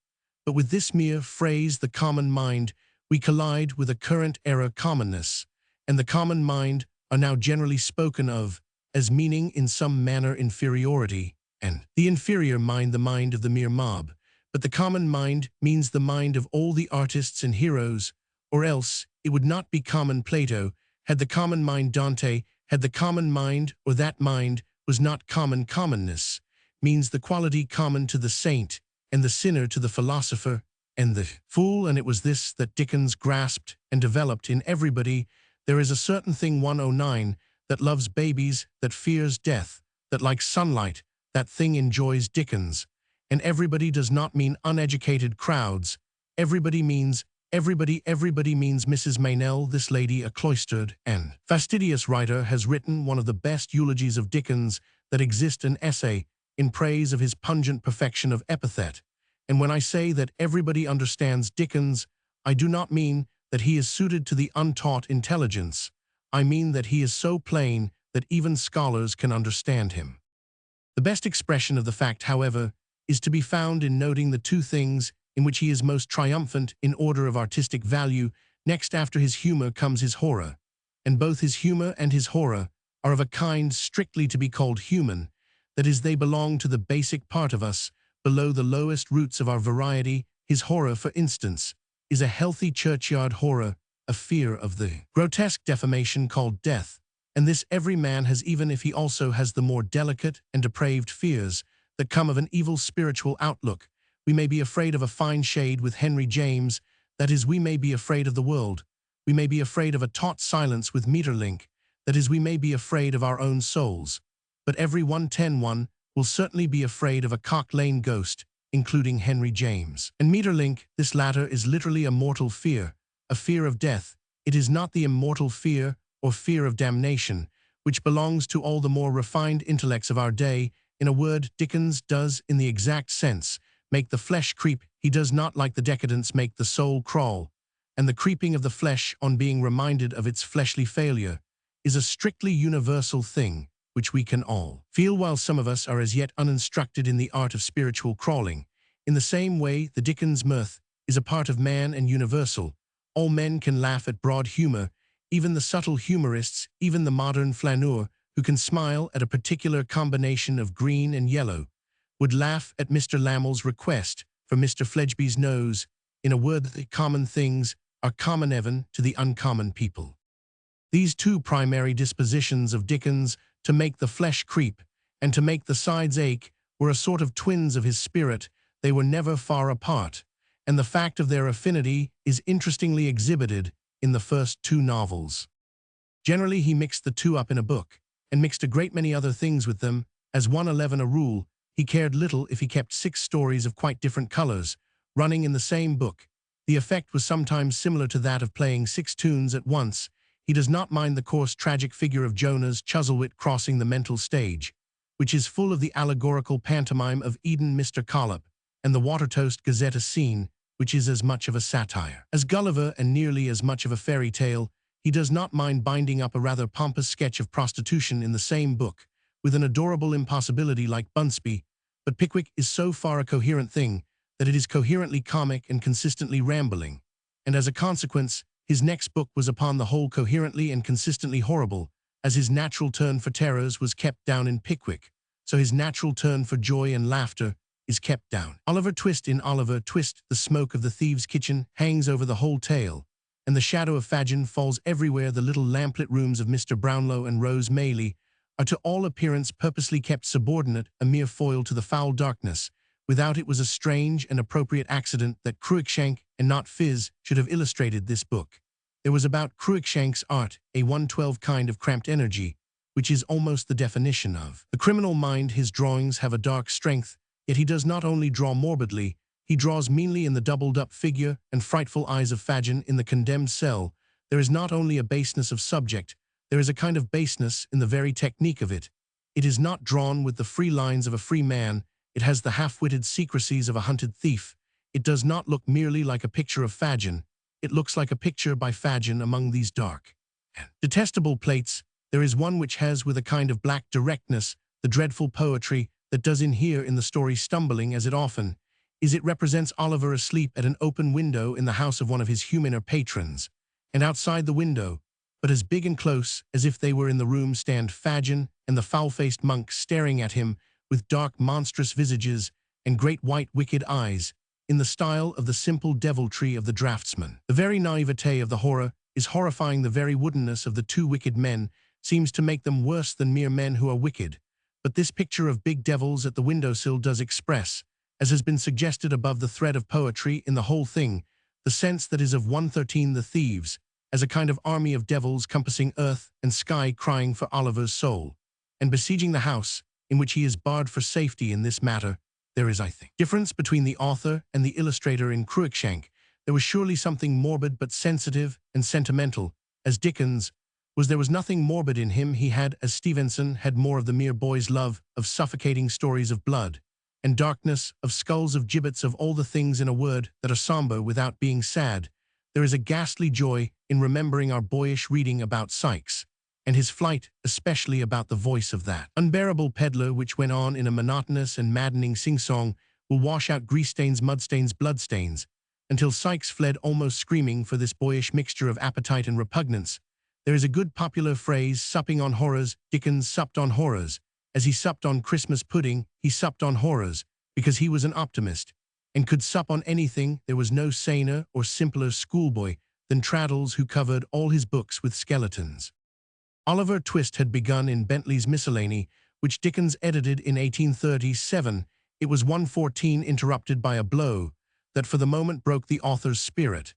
But with this mere phrase, the common mind, we collide with a current era commonness, and the common mind are now generally spoken of as meaning in some manner inferiority, and the inferior mind the mind of the mere mob. But the common mind means the mind of all the artists and heroes, or else it would not be common Plato, had the common mind Dante, had the common mind, or that mind was not common. Commonness means the quality common to the saint, and the sinner to the philosopher, and the fool, and it was this that Dickens grasped and developed in everybody. There is a certain thing 109 that loves babies, that fears death, that likes sunlight, that thing enjoys Dickens. And everybody does not mean uneducated crowds. Everybody means everybody. Everybody means Mrs. Meynell, this lady, a cloistered and fastidious writer, has written one of the best eulogies of Dickens that exist, an essay in praise of his pungent perfection of epithet. And when I say that everybody understands Dickens, I do not mean that he is suited to the untaught intelligence. I mean that he is so plain that even scholars can understand him. The best expression of the fact, however, is to be found in noting the two things in which he is most triumphant in order of artistic value. Next after his humor comes his horror, and both his humor and his horror are of a kind strictly to be called human, that is, they belong to the basic part of us, below the lowest roots of our variety. His horror, for instance, is a healthy churchyard horror, a fear of the grotesque defamation called death, and this every man has, even if he also has the more delicate and depraved fears that come of an evil spiritual outlook. We may be afraid of a fine shade with Henry James, that is, we may be afraid of the world. We may be afraid of a taut silence with Maeterlinck, that is, we may be afraid of our own souls. But every 110 will certainly be afraid of a Cock Lane ghost, including Henry James. And Maeterlinck, this latter, is literally a mortal fear, a fear of death. It is not the immortal fear or fear of damnation, which belongs to all the more refined intellects of our day. In a word, Dickens does, in the exact sense, make the flesh creep. He does not, like the decadents, make the soul crawl, and the creeping of the flesh on being reminded of its fleshly failure is a strictly universal thing, which we can all feel, while some of us are as yet uninstructed in the art of spiritual crawling. In the same way, the Dickens mirth is a part of man and universal. All men can laugh at broad humor, even the subtle humorists, even the modern flaneur, who can smile at a particular combination of green and yellow, would laugh at Mr. Lamell's request for Mr. Fledgeby's nose. In a word, the common things are common even to the uncommon people. These two primary dispositions of Dickens, to make the flesh creep and to make the sides ache, were a sort of twins of his spirit. They were never far apart, and the fact of their affinity is interestingly exhibited in the first two novels. Generally, he mixed the two up in a book, and mixed a great many other things with them. As 111 a rule, he cared little if he kept 6 stories of quite different colors running in the same book. The effect was sometimes similar to that of playing 6 tunes at once. He does not mind the coarse tragic figure of Jonas Chuzzlewit crossing the mental stage, which is full of the allegorical pantomime of Eden Mr. Collop, and the Watertoast Gazette scene, which is as much of a satire as Gulliver and nearly as much of a fairy tale. He does not mind binding up a rather pompous sketch of prostitution in the same book, with an adorable impossibility like Bunsby, but Pickwick is so far a coherent thing that it is coherently comic and consistently rambling, and as a consequence, his next book was upon the whole coherently and consistently horrible, as his natural turn for terrors was kept down in Pickwick, so his natural turn for joy and laughter is kept down. Oliver Twist in Oliver Twist, the smoke of the thieves' kitchen hangs over the whole tale, and the shadow of Fagin falls everywhere. The little lamplit rooms of Mr. Brownlow and Rose Maylie are to all appearance purposely kept subordinate, a mere foil to the foul darkness. Without it was a strange and appropriate accident that Cruikshank and not Phiz should have illustrated this book. There was about Cruikshank's art a 112 kind of cramped energy, which is almost the definition of the criminal mind. His drawings have a dark strength, yet he does not only draw morbidly, he draws meanly in the doubled-up figure and frightful eyes of Fagin in the condemned cell. There is not only a baseness of subject, there is a kind of baseness in the very technique of it. It is not drawn with the free lines of a free man, it has the half-witted secrecies of a hunted thief. It does not look merely like a picture of Fagin, it looks like a picture by Fagin among these dark and detestable plates. There is one which has with a kind of black directness the dreadful poetry that does inhere in the story, stumbling as it often is. It represents Oliver asleep at an open window in the house of one of his humaner patrons, and outside the window, but as big and close as if they were in the room, stand Fagin and the foul-faced monk staring at him with dark monstrous visages and great white wicked eyes, in the style of the simple deviltry of the draftsman. The very naivete of the horror is horrifying. The very woodenness of the two wicked men seems to make them worse than mere men who are wicked. But this picture of big devils at the windowsill does express, as has been suggested above, the thread of poetry in the whole thing, the sense that is of 113 the thieves, as a kind of army of devils compassing earth and sky, crying for Oliver's soul, and besieging the house in which he is barred for safety. In this matter, there is, I think, difference between the author and the illustrator. In Cruikshank, there was surely something morbid but sensitive and sentimental, as Dickens was. There was nothing morbid in him. He had, as Stevenson had, more of the mere boy's love of suffocating stories of blood and darkness, of skulls, of gibbets, of all the things, in a word, that are somber without being sad. There is a ghastly joy in remembering our boyish reading about Sikes, and his flight, especially about the voice of that unbearable peddler, which went on in a monotonous and maddening sing-song, will wash out grease-stains, mud-stains, blood-stains, until Sikes fled almost screaming for this boyish mixture of appetite and repugnance. There is a good popular phrase, supping on horrors. Dickens supped on horrors. As he supped on Christmas pudding, he supped on horrors, because he was an optimist, and could sup on anything. There was no saner or simpler schoolboy than Traddles, who covered all his books with skeletons. Oliver Twist had begun in Bentley's Miscellany, which Dickens edited in 1837. It was 114, interrupted by a blow that for the moment broke the author's spirit,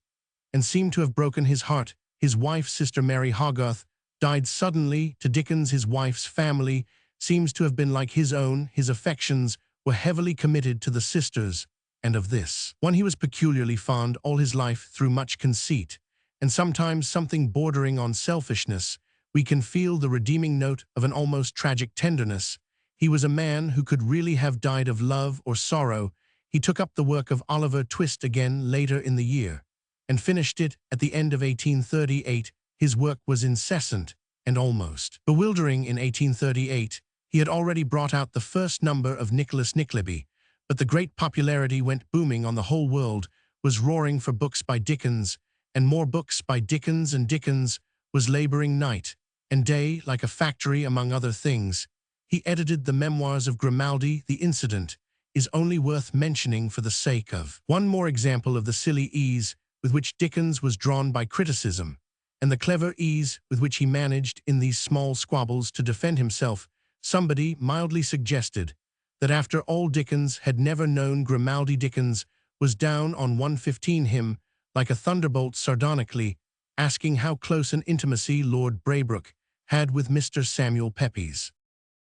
and seemed to have broken his heart. His wife, Sister Mary Hogarth, died suddenly. To Dickens, his wife's family seems to have been like his own. His affections were heavily committed to the sisters, and of this one he was peculiarly fond all his life. Through much conceit, and sometimes something bordering on selfishness, we can feel the redeeming note of an almost tragic tenderness. He was a man who could really have died of love or sorrow. He took up the work of Oliver Twist again later in the year, and finished it at the end of 1838. His work was incessant and almost bewildering. In 1838, he had already brought out the first number of Nicholas Nickleby, but the great popularity went booming on. The whole world was roaring for books by Dickens, and more books by Dickens, and Dickens was laboring night and day like a factory. Among other things, he edited the memoirs of Grimaldi. The incident is only worth mentioning for the sake of one more example of the silly ease with which Dickens was drawn by criticism, and the clever ease with which he managed in these small squabbles to defend himself. Somebody mildly suggested that after all Dickens had never known Grimaldi. Dickens was down on 115 him like a thunderbolt, sardonically asking how close an intimacy Lord Braybrooke had with Mr. Samuel Pepys.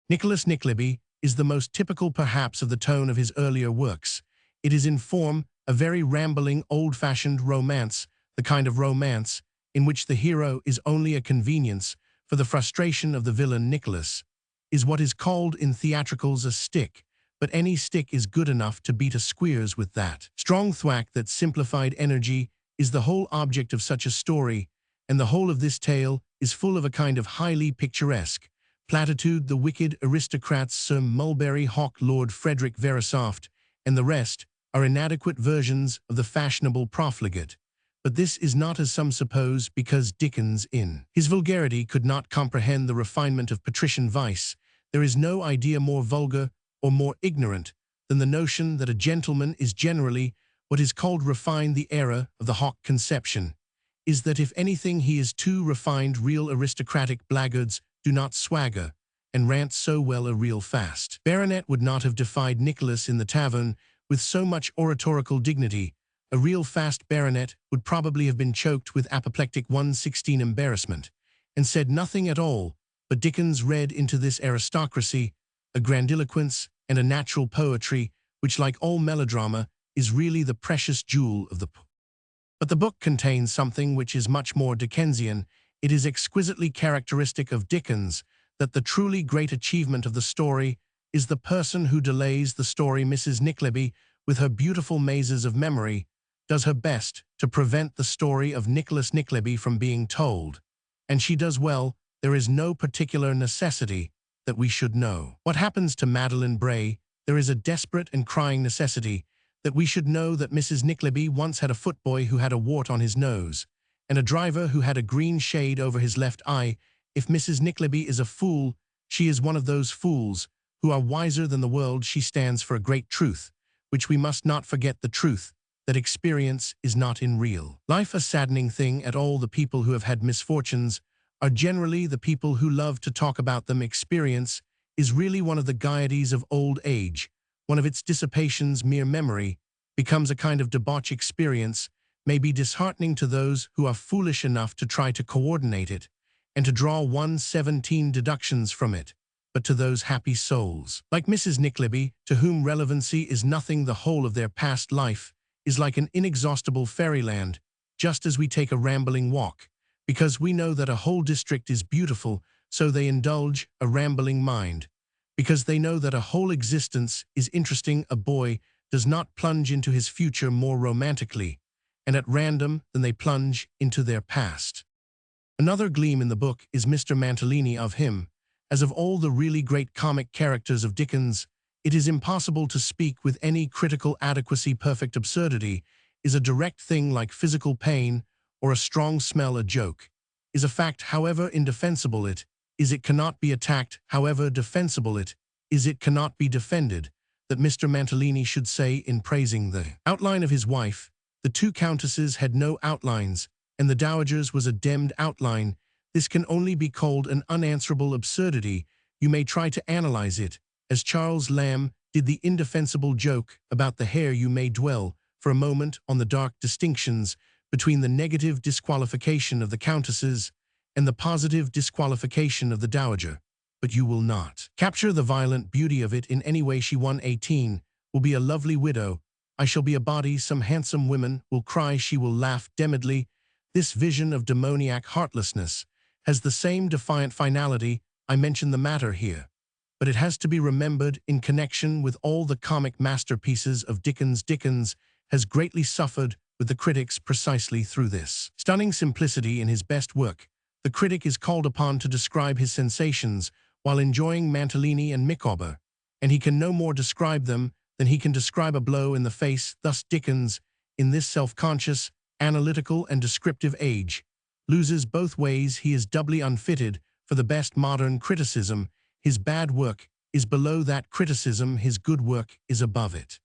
Nicholas Nickleby is the most typical perhaps of the tone of his earlier works. It is in form a very rambling, old-fashioned romance, the kind of romance in which the hero is only a convenience for the frustration of the villain. Nicholas is what is called in theatricals a stick, but any stick is good enough to beat a squeers with. That strong thwack, that simplified energy, is the whole object of such a story, and the whole of this tale is full of a kind of highly picturesque platitude. The wicked aristocrats, Sir Mulberry Hawk, Lord Frederick Verisopht, and the rest are inadequate versions of the fashionable profligate. But this is not, as some suppose, because Dickens in his vulgarity could not comprehend the refinement of patrician vice. There is no idea more vulgar or more ignorant than the notion that a gentleman is generally what is called refined. The error of the Hawk conception is that if anything he is too refined. Real aristocratic blackguards do not swagger and rant so well. A real fast baronet would not have defied Nicholas in the tavern with so much oratorical dignity. A real fast baronet would probably have been choked with apoplectic 116 embarrassment, and said nothing at all. But Dickens read into this aristocracy a grandiloquence and a natural poetry which, like all melodrama, is really the precious jewel of the book. But the book contains something which is much more Dickensian. It is exquisitely characteristic of Dickens that the truly great achievement of the story is the person who delays the story. Mrs. Nickleby, with her beautiful mazes of memory, does her best to prevent the story of Nicholas Nickleby from being told. And she does well. There is no particular necessity that we should know what happens to Madeline Bray. There is a desperate and crying necessity that we should know that Mrs. Nickleby once had a footboy who had a wart on his nose, and a driver who had a green shade over his left eye. If Mrs. Nickleby is a fool, she is one of those fools who are wiser than the world. She stands for a great truth, which we must not forget, the truth that experience is not in real life a saddening thing at all. The people who have had misfortunes are generally the people who love to talk about them. Experience is really one of the gaieties of old age. One of its dissipations, mere memory, becomes a kind of debauch. Experience may be disheartening to those who are foolish enough to try to coordinate it and to draw 117 deductions from it, but to those happy souls, like Mrs. Nickleby, to whom relevancy is nothing, the whole of their past life is like an inexhaustible fairyland, just as we take a rambling walk. Because we know that a whole district is beautiful, so they indulge a rambling mind. Because they know that a whole existence is interesting, a boy does not plunge into his future more romantically and at random than they plunge into their past. Another gleam in the book is Mr. Mantalini. Of him, as of all the really great comic characters of Dickens, it is impossible to speak with any critical adequacy. Perfect absurdity is a direct thing, like physical pain or a strong smell. A joke is a fact, however indefensible it is. It cannot be attacked, however defensible it is. It cannot be defended. That Mr. Mantalini should say in praising the outline of his wife, the two countesses had no outlines, and the dowager's was a demmed outline. This can only be called an unanswerable absurdity. You may try to analyze it, as Charles Lamb did the indefensible joke about the hair. You may dwell for a moment on the dark distinctions between the negative disqualification of the countesses and the positive disqualification of the dowager, but you will not capture the violent beauty of it in any way. She 118 will be a lovely widow. I shall be a body. Some handsome women will cry. She will laugh demedly. This vision of demoniac heartlessness has the same defiant finality. I mention the matter here, but it has to be remembered in connection with all the comic masterpieces of Dickens. Dickens has greatly suffered with the critics precisely through this stunning simplicity in his best work. The critic is called upon to describe his sensations while enjoying Mantalini and Micawber, and he can no more describe them than he can describe a blow in the face. Thus Dickens, in this self-conscious, analytical and descriptive age, loses both ways. He is doubly unfitted for the best modern criticism. His bad work is below that criticism, his good work is above it.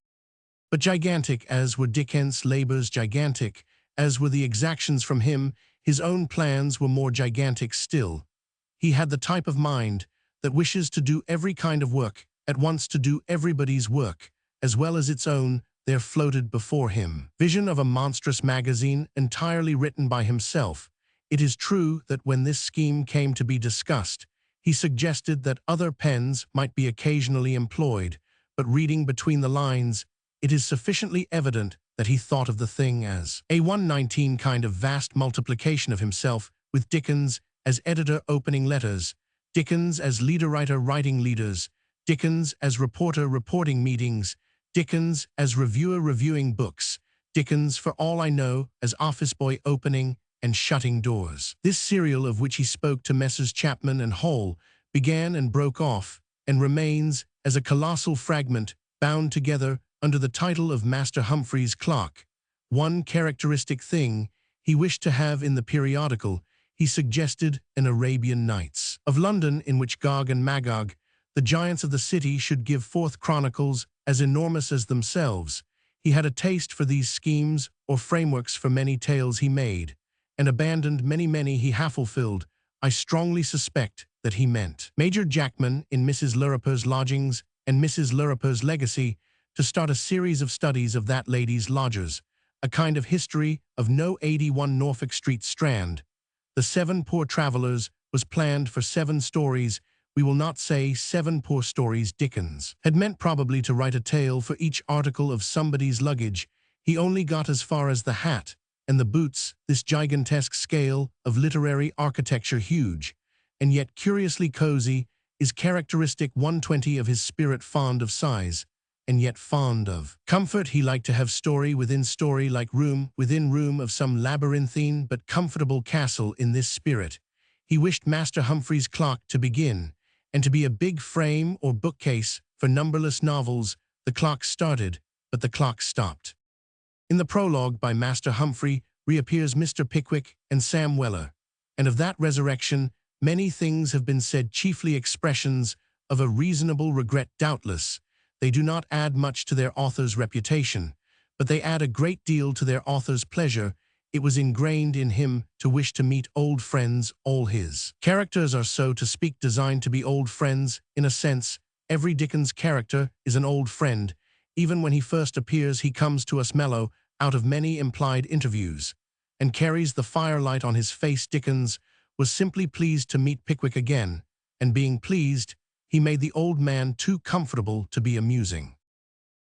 But gigantic as were Dickens' labors, gigantic as were the exactions from him, his own plans were more gigantic still. He had the type of mind that wishes to do every kind of work at once, to do everybody's work as well as its own. There floated before him vision of a monstrous magazine entirely written by himself. It is true that when this scheme came to be discussed, he suggested that other pens might be occasionally employed, but reading between the lines, it is sufficiently evident that he thought of the thing as a 119 kind of vast multiplication of himself, with Dickens as editor opening letters, Dickens as leader-writer writing leaders, Dickens as reporter reporting meetings, Dickens as reviewer reviewing books, Dickens, for all I know, as office boy opening and shutting doors. This serial, of which he spoke to Messrs. Chapman and Hall, began and broke off, and remains as a colossal fragment bound together under the title of Master Humphrey's Clock. One characteristic thing he wished to have in the periodical, he suggested an Arabian Nights of London, in which Gog and Magog, the giants of the city, should give forth chronicles as enormous as themselves. He had a taste for these schemes or frameworks for many tales he made, and abandoned many he half-fulfilled. I strongly suspect that he meant Major Jackman in Mrs. Lirriper's Lodgings and Mrs. Lirriper's Legacy to start a series of studies of that lady's lodgers, a kind of history of No. 81 Norfolk Street, Strand. The Seven Poor Travellers was planned for 7 stories, we will not say 7 poor stories Dickens had meant probably to write a tale for each article of somebody's luggage. He only got as far as the hat and the boots, this gigantesque scale of literary architecture huge, and yet curiously cozy, is characteristic 120 of his spirit fond of size, and yet fond of comfort. He liked to have story within story, like room within room of some labyrinthine but comfortable castle in this spirit. He wished Master Humphrey's clock to begin, and to be a big frame or bookcase for numberless novels. The clock started, but the clock stopped. In the prologue by Master Humphrey reappears Mr. Pickwick and Sam Weller, and of that resurrection many things have been said, chiefly expressions of a reasonable regret. Doubtless, they do not add much to their author's reputation, but they add a great deal to their author's pleasure. It was ingrained in him to wish to meet old friends. All his characters are, so to speak, designed to be old friends. In a sense, every Dickens character is an old friend. Even when he first appears, he comes to us mellow, out of many implied interviews, and carries the firelight on his face. Dickens was simply pleased to meet Pickwick again, and being pleased, he made the old man too comfortable to be amusing.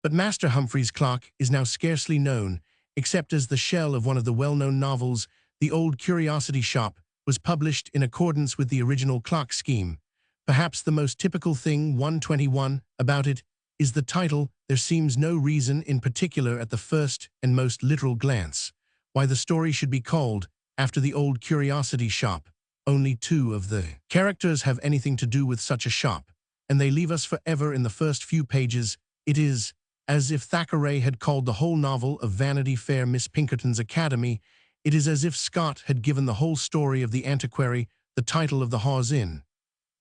But Master Humphrey's clock is now scarcely known, except as the shell of one of the well-known novels. The Old Curiosity Shop was published in accordance with the original clock scheme. Perhaps the most typical thing 121 about it is the title. There seems no reason in particular at the first and most literal glance why the story should be called after the Old Curiosity Shop. Only 2 of the characters have anything to do with such a shop, and they leave us forever in the first few pages. It is as if Thackeray had called the whole novel of Vanity Fair Miss Pinkerton's Academy. It is as if Scott had given the whole story of The Antiquary the title of The Hawes Inn.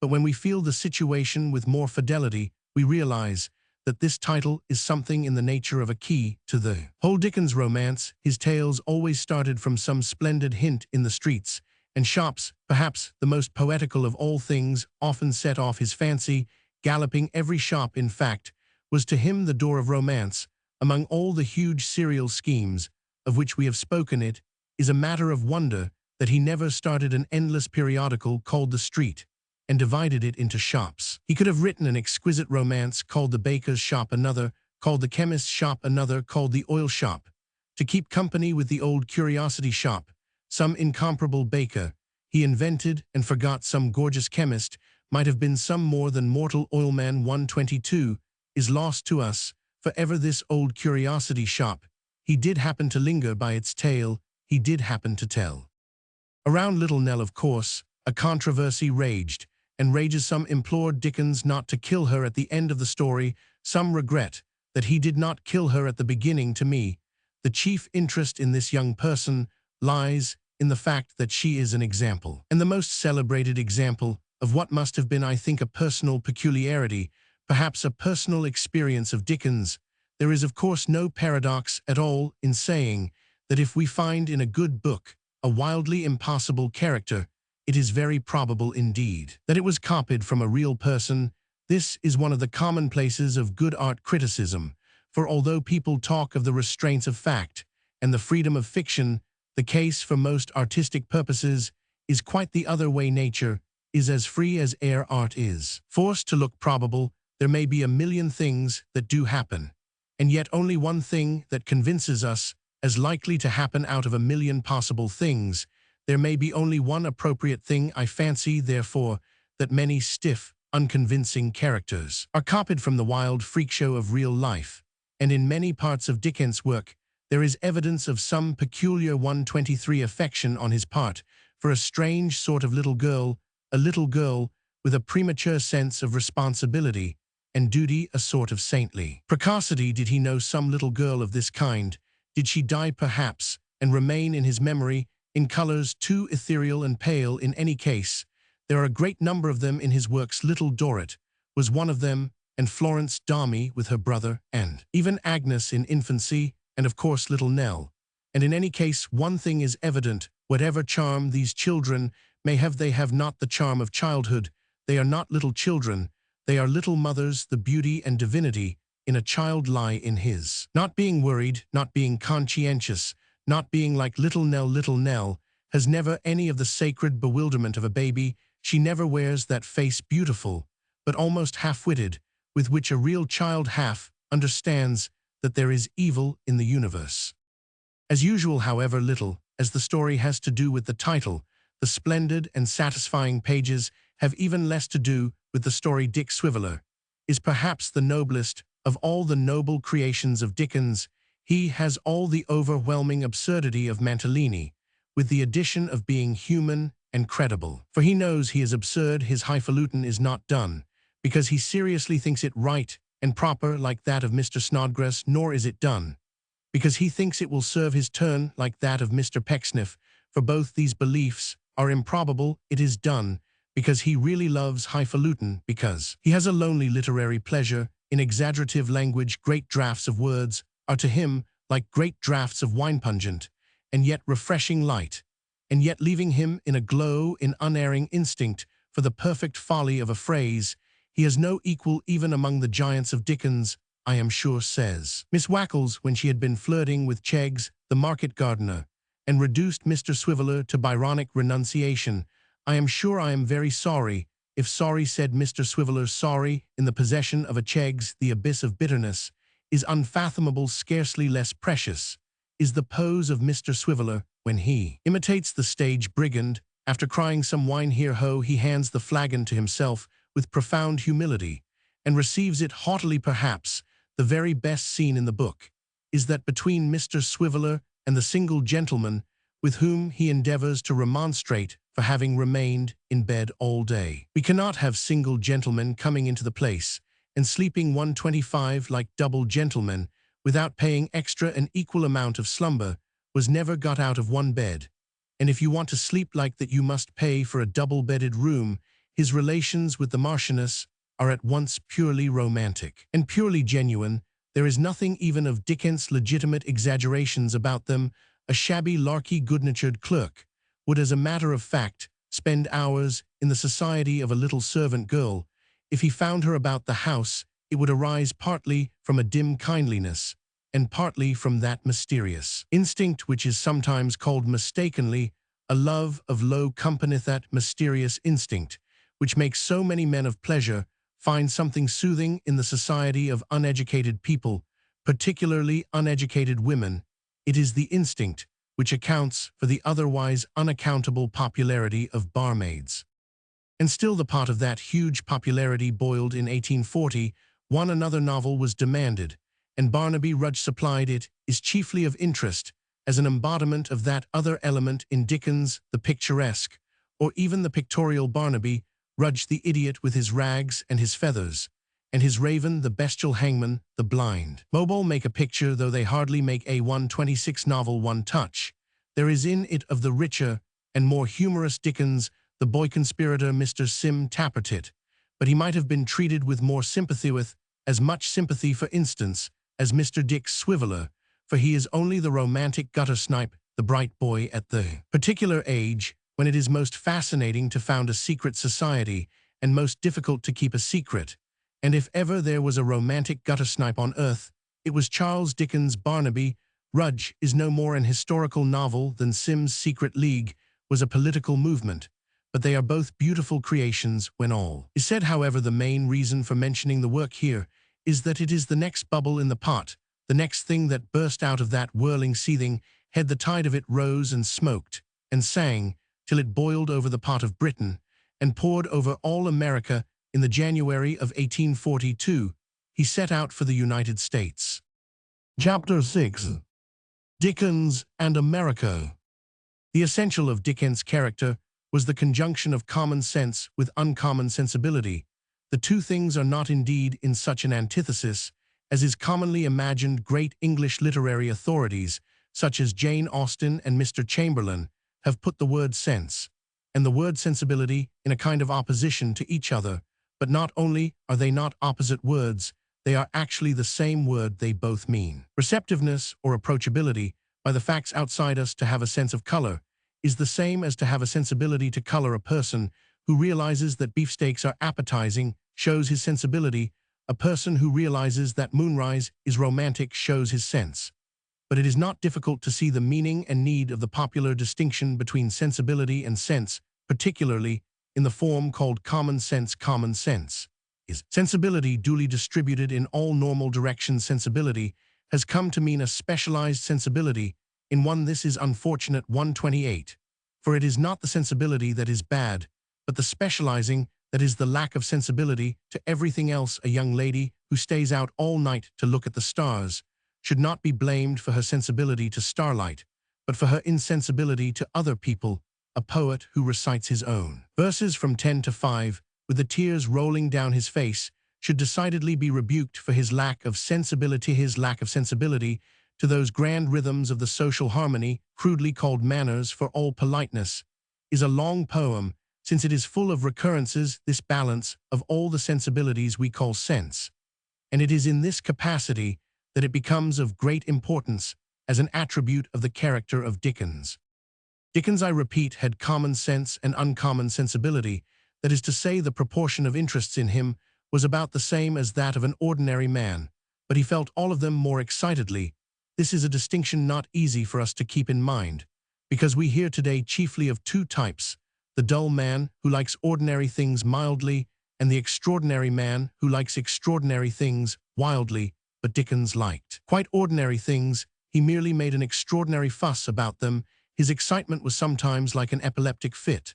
But when we feel the situation with more fidelity, we realize that this title is something in the nature of a key to the whole Dickens romance. His tales always started from some splendid hint in the streets and shops. Perhaps the most poetical of all things often set off his fancy. Galloping every shop, in fact, was to him the door of romance. Among all the huge serial schemes of which we have spoken, it is a matter of wonder that he never started an endless periodical called The Street and divided it into shops. He could have written an exquisite romance called The Baker's Shop, another called The Chemist's Shop, another called The Oil Shop, to keep company with the Old Curiosity Shop. Some incomparable baker he invented and forgot, some gorgeous chemist, might have been some more than mortal oilman. 122 is lost to us forever. This Old Curiosity Shop, he did happen to linger by its tale, he did happen to tell. Around Little Nell, of course, a controversy raged, and rages. Some implored Dickens not to kill her at the end of the story, some regret that he did not kill her at the beginning. To me, the chief interest in this young person lies in the fact that she is an example, and the most celebrated example, of what must have been, I think, a personal peculiarity, perhaps a personal experience of Dickens. There is, of course, no paradox at all in saying that if we find in a good book a wildly impossible character, it is very probable indeed that it was copied from a real person. This is one of the commonplaces of good art criticism, for although people talk of the restraints of fact and the freedom of fiction, the case for most artistic purposes is quite the other way. Nature is as free as air. Art is forced to look probable. There may be a million things that do happen, and yet only one thing that convinces us as likely to happen out of a million possible things. There may be only one appropriate thing. I fancy, therefore, that many stiff, unconvincing characters are copied from the wild freak show of real life, and in many parts of Dickens' work there is evidence of some peculiar 123 affection on his part for a strange sort of little girl, a little girl with a premature sense of responsibility and duty, a sort of saintly precocity. Did he know some little girl of this kind? Did she die perhaps, and remain in his memory in colors too ethereal and pale? In any case, there are a great number of them in his works. Little Dorrit was one of them, and Florence Darmy with her brother, and even Agnes in infancy, and of course Little Nell. And in any case, one thing is evident: whatever charm these children may have, they have not the charm of childhood. They are not little children, they are little mothers. The beauty and divinity in a child lie in his not being worried, not being conscientious, not being like Little Nell. Little Nell has never any of the sacred bewilderment of a baby. She never wears that face beautiful, but almost half-witted, with which a real child half understands that there is evil in the universe. As usual, however little as the story has to do with the title, the splendid and satisfying pages have even less to do with the story. Dick Swiveller is perhaps the noblest of all the noble creations of Dickens. He has all the overwhelming absurdity of Mantalini, with the addition of being human and credible. For he knows he is absurd. His highfalutin is not done, because he seriously thinks it right and proper like that of Mr. Snodgrass, nor is it done, because he thinks it will serve his turn like that of Mr. Pecksniff. For both these beliefs are improbable. It is done because he really loves highfalutin, because he has a lonely literary pleasure in exaggerative language. Great draughts of words are to him like great draughts of wine, pungent and yet refreshing, light, and yet leaving him in a glow, in unerring instinct for the perfect folly of a phrase. He has no equal even among the giants of Dickens, I am sure, says Miss Wackles when she had been flirting with Cheggs, the market gardener, and reduced Mr. Swiveller to Byronic renunciation. I am sure I am very sorry, if sorry, said Mr. Swiveller, sorry, in the possession of a Cheggs, the abyss of bitterness is unfathomable. Scarcely less precious is the pose of Mr. Swiveller when he imitates the stage brigand. After crying some wine, here ho, he hands the flagon to himself with profound humility, and receives it haughtily. Perhaps the very best scene in the book is that between Mr. Swiveller and the single gentleman with whom he endeavors to remonstrate for having remained in bed all day. We cannot have single gentlemen coming into the place and sleeping 125 like double gentlemen without paying extra. An equal amount of slumber was never got out of one bed, and if you want to sleep like that you must pay for a double-bedded room. His relations with the Marchioness are at once purely romantic and purely genuine. There is nothing even of Dickens' legitimate exaggerations about them. A shabby, larky, good-natured clerk would, as a matter of fact, spend hours in the society of a little servant girl. If he found her about the house, it would arise partly from a dim kindliness, and partly from that mysterious instinct which is sometimes called mistakenly a love of low company. That mysterious instinct which makes so many men of pleasure find something soothing in the society of uneducated people, particularly uneducated women. It is the instinct which accounts for the otherwise unaccountable popularity of barmaids. And still the pot of that huge popularity boiled. In 1840, another novel was demanded, and Barnaby Rudge supplied it. Is chiefly of interest as an embodiment of that other element in Dickens, the picturesque, or even the pictorial. Barnaby Rudge, the idiot with his rags and his feathers, and his raven, the bestial hangman, the blind Mobile, make a picture, though they hardly make a 126 novel one touch. There is in it of the richer and more humorous Dickens, the boy conspirator, Mr. Sim Tappertit, but he might have been treated with more sympathy, with as much sympathy, for instance, as Mr. Dick Swiveller, for he is only the romantic gutter-snipe, the bright boy at the particular age when it is most fascinating to found a secret society and most difficult to keep a secret. And if ever there was a romantic gutter-snipe on earth, it was Charles Dickens. Barnaby Rudge is no more an historical novel than Sim's Secret League was a political movement, but they are both beautiful creations when all is said. However, the main reason for mentioning the work here is that it is the next bubble in the pot, the next thing that burst out of that whirling, seething head. The tide of it rose and smoked and sang till it boiled over the pot of Britain and poured over all America. In the January of 1842, he set out for the United States. Chapter 6. Dickens and America. The essential of Dickens' character was the conjunction of common sense with uncommon sensibility. The two things are not indeed in such an antithesis as is commonly imagined. Great English literary authorities, such as Jane Austen and Mr. Chamberlain, have put the word sense and the word sensibility in a kind of opposition to each other. But not only are they not opposite words, they are actually the same word. They both mean receptiveness or approachability by the facts outside us. To have a sense of color is the same as to have a sensibility to color. A person who realizes that beefsteaks are appetizing shows his sensibility. A person who realizes that moonrise is romantic shows his sense. But it is not difficult to see the meaning and need of the popular distinction between sensibility and sense, particularly in the form called common sense. Common sense is sensibility duly distributed in all normal directions. Sensibility has come to mean a specialized sensibility. In one this is unfortunate 128. For it is not the sensibility that is bad, but the specializing that is the lack of sensibility to everything else. A young lady who stays out all night to look at the stars should not be blamed for her sensibility to starlight, but for her insensibility to other people. A poet who recites his own verses from 10 to 5, with the tears rolling down his face, should decidedly be rebuked for his lack of sensibility. His lack of sensibility to those grand rhythms of the social harmony, crudely called manners for all politeness, is a long poem, since it is full of recurrences, this balance of all the sensibilities we call sense. And it is in this capacity that it becomes of great importance as an attribute of the character of Dickens. Dickens, I repeat, had common sense and uncommon sensibility. That is to say, the proportion of interests in him was about the same as that of an ordinary man, but he felt all of them more excitedly. This is a distinction not easy for us to keep in mind, because we hear today chiefly of two types: the dull man who likes ordinary things mildly, and the extraordinary man who likes extraordinary things wildly. But Dickens liked quite ordinary things. He merely made an extraordinary fuss about them. His excitement was sometimes like an epileptic fit,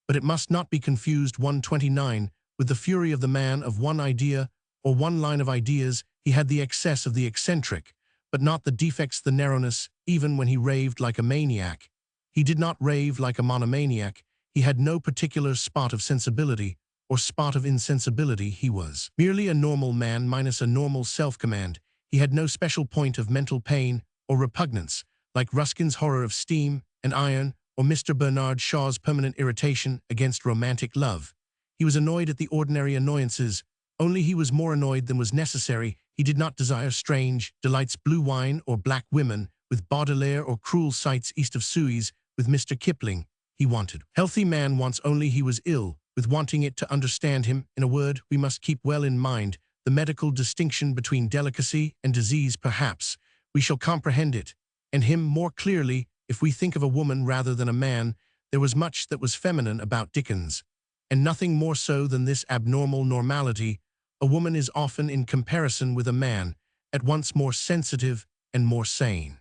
but it must not be confused 129 with the fury of the man of one idea or one line of ideas. He had the excess of the eccentric, but not the defects, the narrowness. Even when he raved like a maniac, he did not rave like a monomaniac. He had no particular spot of sensibility or spot of insensibility. He was merely a normal man minus a normal self-command. He had no special point of mental pain or repugnance, like Ruskin's horror of steam and iron, or Mr. Bernard Shaw's permanent irritation against romantic love. He was annoyed at the ordinary annoyances, only he was more annoyed than was necessary. He did not desire strange delights, blue wine or black women, with Baudelaire, or cruel sights east of Suez, with Mr. Kipling. He wanted. Healthy man wants only he was ill, with wanting it to understand him. In a word, we must keep well in mind the medical distinction between delicacy and disease. Perhaps we shall comprehend it, and him, more clearly if we think of a woman rather than a man. There was much that was feminine about Dickens, and nothing more so than this abnormal normality. A woman is often, in comparison with a man, at once more sensitive and more sane.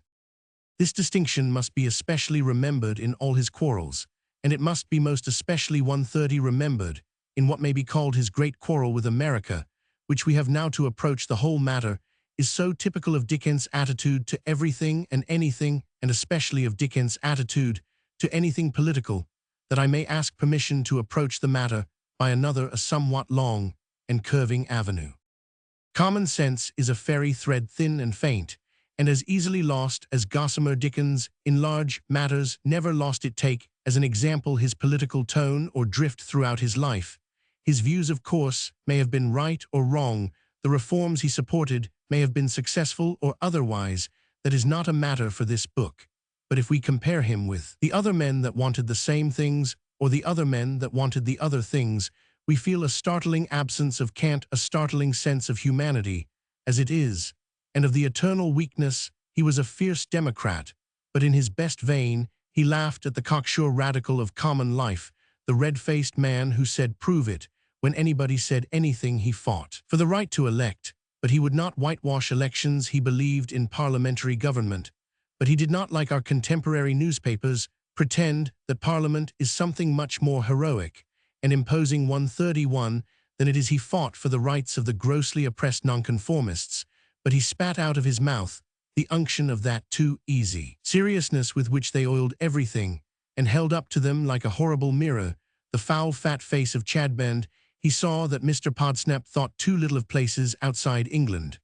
This distinction must be especially remembered in all his quarrels, and it must be most especially 130 remembered in what may be called his great quarrel with America, which we have now to approach. The whole matter is so typical of Dickens' attitude to everything and anything, and especially of Dickens' attitude to anything political, that I may ask permission to approach the matter by another, a somewhat long and curving avenue. Common sense is a fairy thread, thin and faint, and as easily lost as gossamer. Dickens, in large matters, never lost it. Take, as an example, his political tone or drift throughout his life. His views, of course, may have been right or wrong. The reforms he supported may have been successful or otherwise. That is not a matter for this book. But if we compare him with the other men that wanted the same things, or the other men that wanted the other things, we feel a startling absence of cant, a startling sense of humanity, as it is, and of the eternal weakness. He was a fierce Democrat, but in his best vein he laughed at the cocksure radical of common life, the red-faced man who said, "Prove it," when anybody said anything. He fought for the right to elect, but he would not whitewash elections. He believed in parliamentary government, but he did not, like our contemporary newspapers, pretend that Parliament is something much more heroic and imposing 131 than it is. He fought for the rights of the grossly oppressed nonconformists, but he spat out of his mouth the unction of that too easy seriousness with which they oiled everything and held up to them like a horrible mirror the foul fat face of Chadband. He saw that Mr. Podsnap thought too little of places outside England,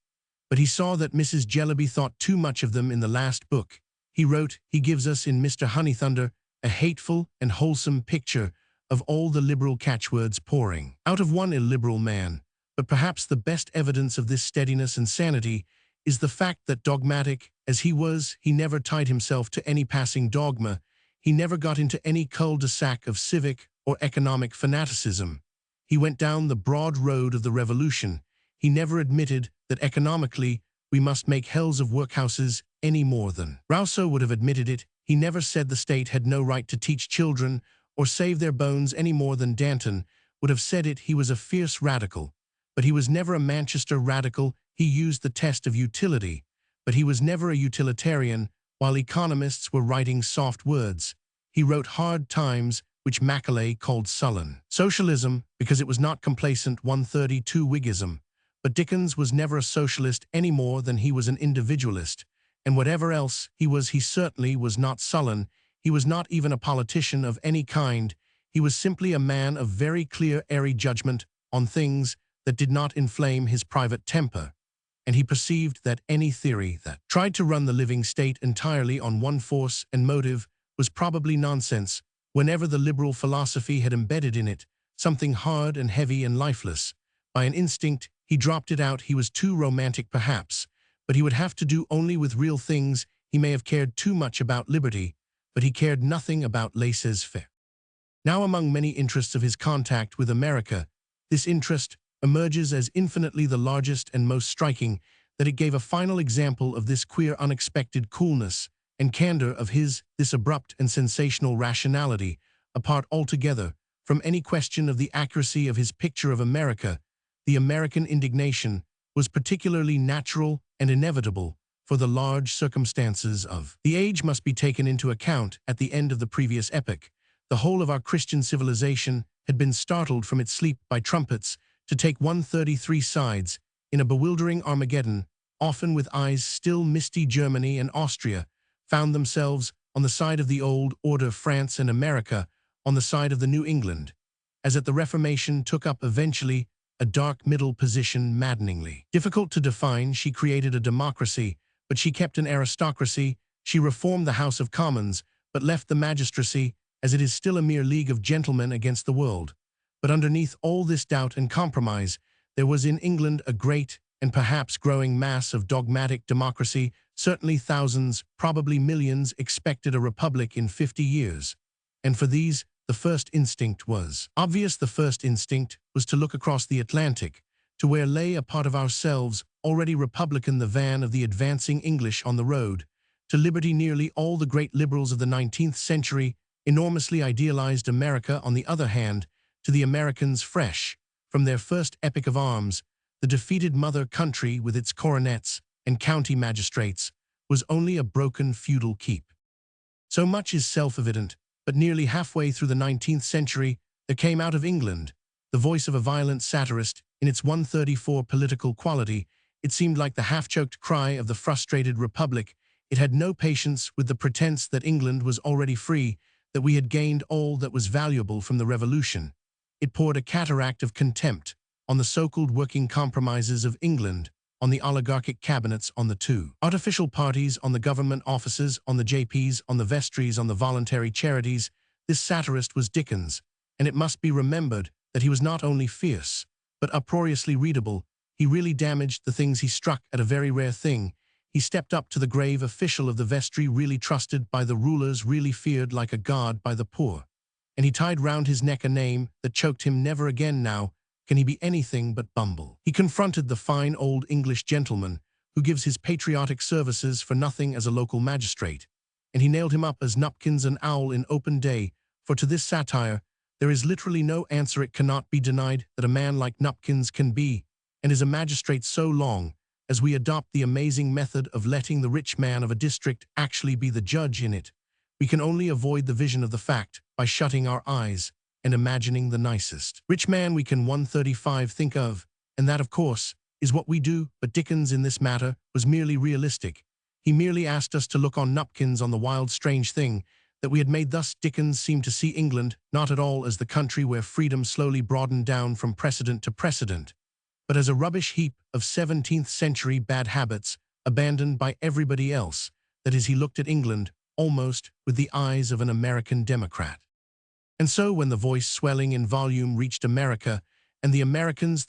but he saw that Mrs. Jellyby thought too much of them. In the last book he wrote, he gives us in Mr. Honeythunder a hateful and wholesome picture of all the liberal catchwords pouring out of one illiberal man. But perhaps the best evidence of this steadiness and sanity is the fact that, dogmatic as he was, he never tied himself to any passing dogma. He never got into any cul-de-sac of civic or economic fanaticism. He went down the broad road of the revolution. He never admitted that economically we must make hells of workhouses any more than Rousseau would have admitted it. He never said the state had no right to teach children or save their bones any more than Danton would have said it. He was a fierce radical, but he was never a Manchester radical. He used the test of utility, but he was never a utilitarian. While economists were writing soft words, he wrote hard times, which Macaulay called sullen. Socialism, because it was not complacent 132 Whiggism, but Dickens was never a socialist any more than he was an individualist, and whatever else he was, he certainly was not sullen. He was not even a politician of any kind. He was simply a man of very clear, airy judgment on things that did not inflame his private temper, and he perceived that any theory that tried to run the living state entirely on one force and motive was probably nonsense, whenever the liberal philosophy had embedded in it something hard and heavy and lifeless. By an instinct, he dropped it out. He was too romantic, perhaps, but he would have to do only with real things. He may have cared too much about liberty, but he cared nothing about laissez-faire. Now, among many interests of his contact with America, this interest emerges as infinitely the largest and most striking, that it gave a final example of this queer, unexpected coolness and candor of his, this abrupt and sensational rationality, apart altogether from any question of the accuracy of his picture of America. The American indignation was particularly natural and inevitable, for the large circumstances of the age must be taken into account. At the end of the previous epoch, the whole of our Christian civilization had been startled from its sleep by trumpets to take 133 sides in a bewildering Armageddon. Often with eyes still misty, Germany and Austria found themselves on the side of the old order, France and America on the side of the New England, as at the Reformation, took up eventually a dark middle position, maddeningly difficult to define. She created a democracy, but she kept an aristocracy. She reformed the House of Commons, but left the magistracy, as it is still a mere league of gentlemen against the world. But underneath all this doubt and compromise, there was in England a great and perhaps growing mass of dogmatic democracy. Certainly thousands, probably millions, expected a republic in 50 years. And for these, the first instinct was obvious. The first instinct was to look across the Atlantic, to where lay a part of ourselves, already republican, the van of the advancing English on the road to liberty. Nearly all the great liberals of the 19th century enormously idealized America. On the other hand, to the Americans, fresh from their first epic of arms, the defeated mother country with its coronets and county magistrates was only a broken feudal keep. So much is self-evident, but nearly halfway through the 19th century, there came out of England the voice of a violent satirist. In its 134 political quality, it seemed like the half-choked cry of the frustrated republic. It had no patience with the pretense that England was already free, that we had gained all that was valuable from the Revolution. It poured a cataract of contempt on the so-called working compromises of England, on the oligarchic cabinets, on the two artificial parties, on the government offices, on the JPs, on the vestries, on the voluntary charities. This satirist was Dickens, and it must be remembered that he was not only fierce, but uproariously readable. He really damaged the things he struck at a very rare thing. He stepped up to the grave official of the vestry, really trusted by the rulers, really feared like a god by the poor. And he tied round his neck a name that choked him. Never again now can he be anything but Bumble. He confronted the fine old English gentleman who gives his patriotic services for nothing as a local magistrate, and he nailed him up as Nupkins an owl in open day. For to this satire there is literally no answer. It cannot be denied that a man like Nupkins can be and is a magistrate so long as we adopt the amazing method of letting the rich man of a district actually be the judge in it. We can only avoid the vision of the fact by shutting our eyes and imagining the nicest rich man we can 135 think of, and that, of course, is what we do. But Dickens in this matter was merely realistic. He merely asked us to look on Nupkins, on the wild, strange thing that we had made. Thus Dickens seemed to see England not at all as the country where freedom slowly broadened down from precedent to precedent, but as a rubbish heap of 17th century bad habits abandoned by everybody else. That is, he looked at England almost with the eyes of an American Democrat. And so when the voice, swelling in volume, reached America, and the Americans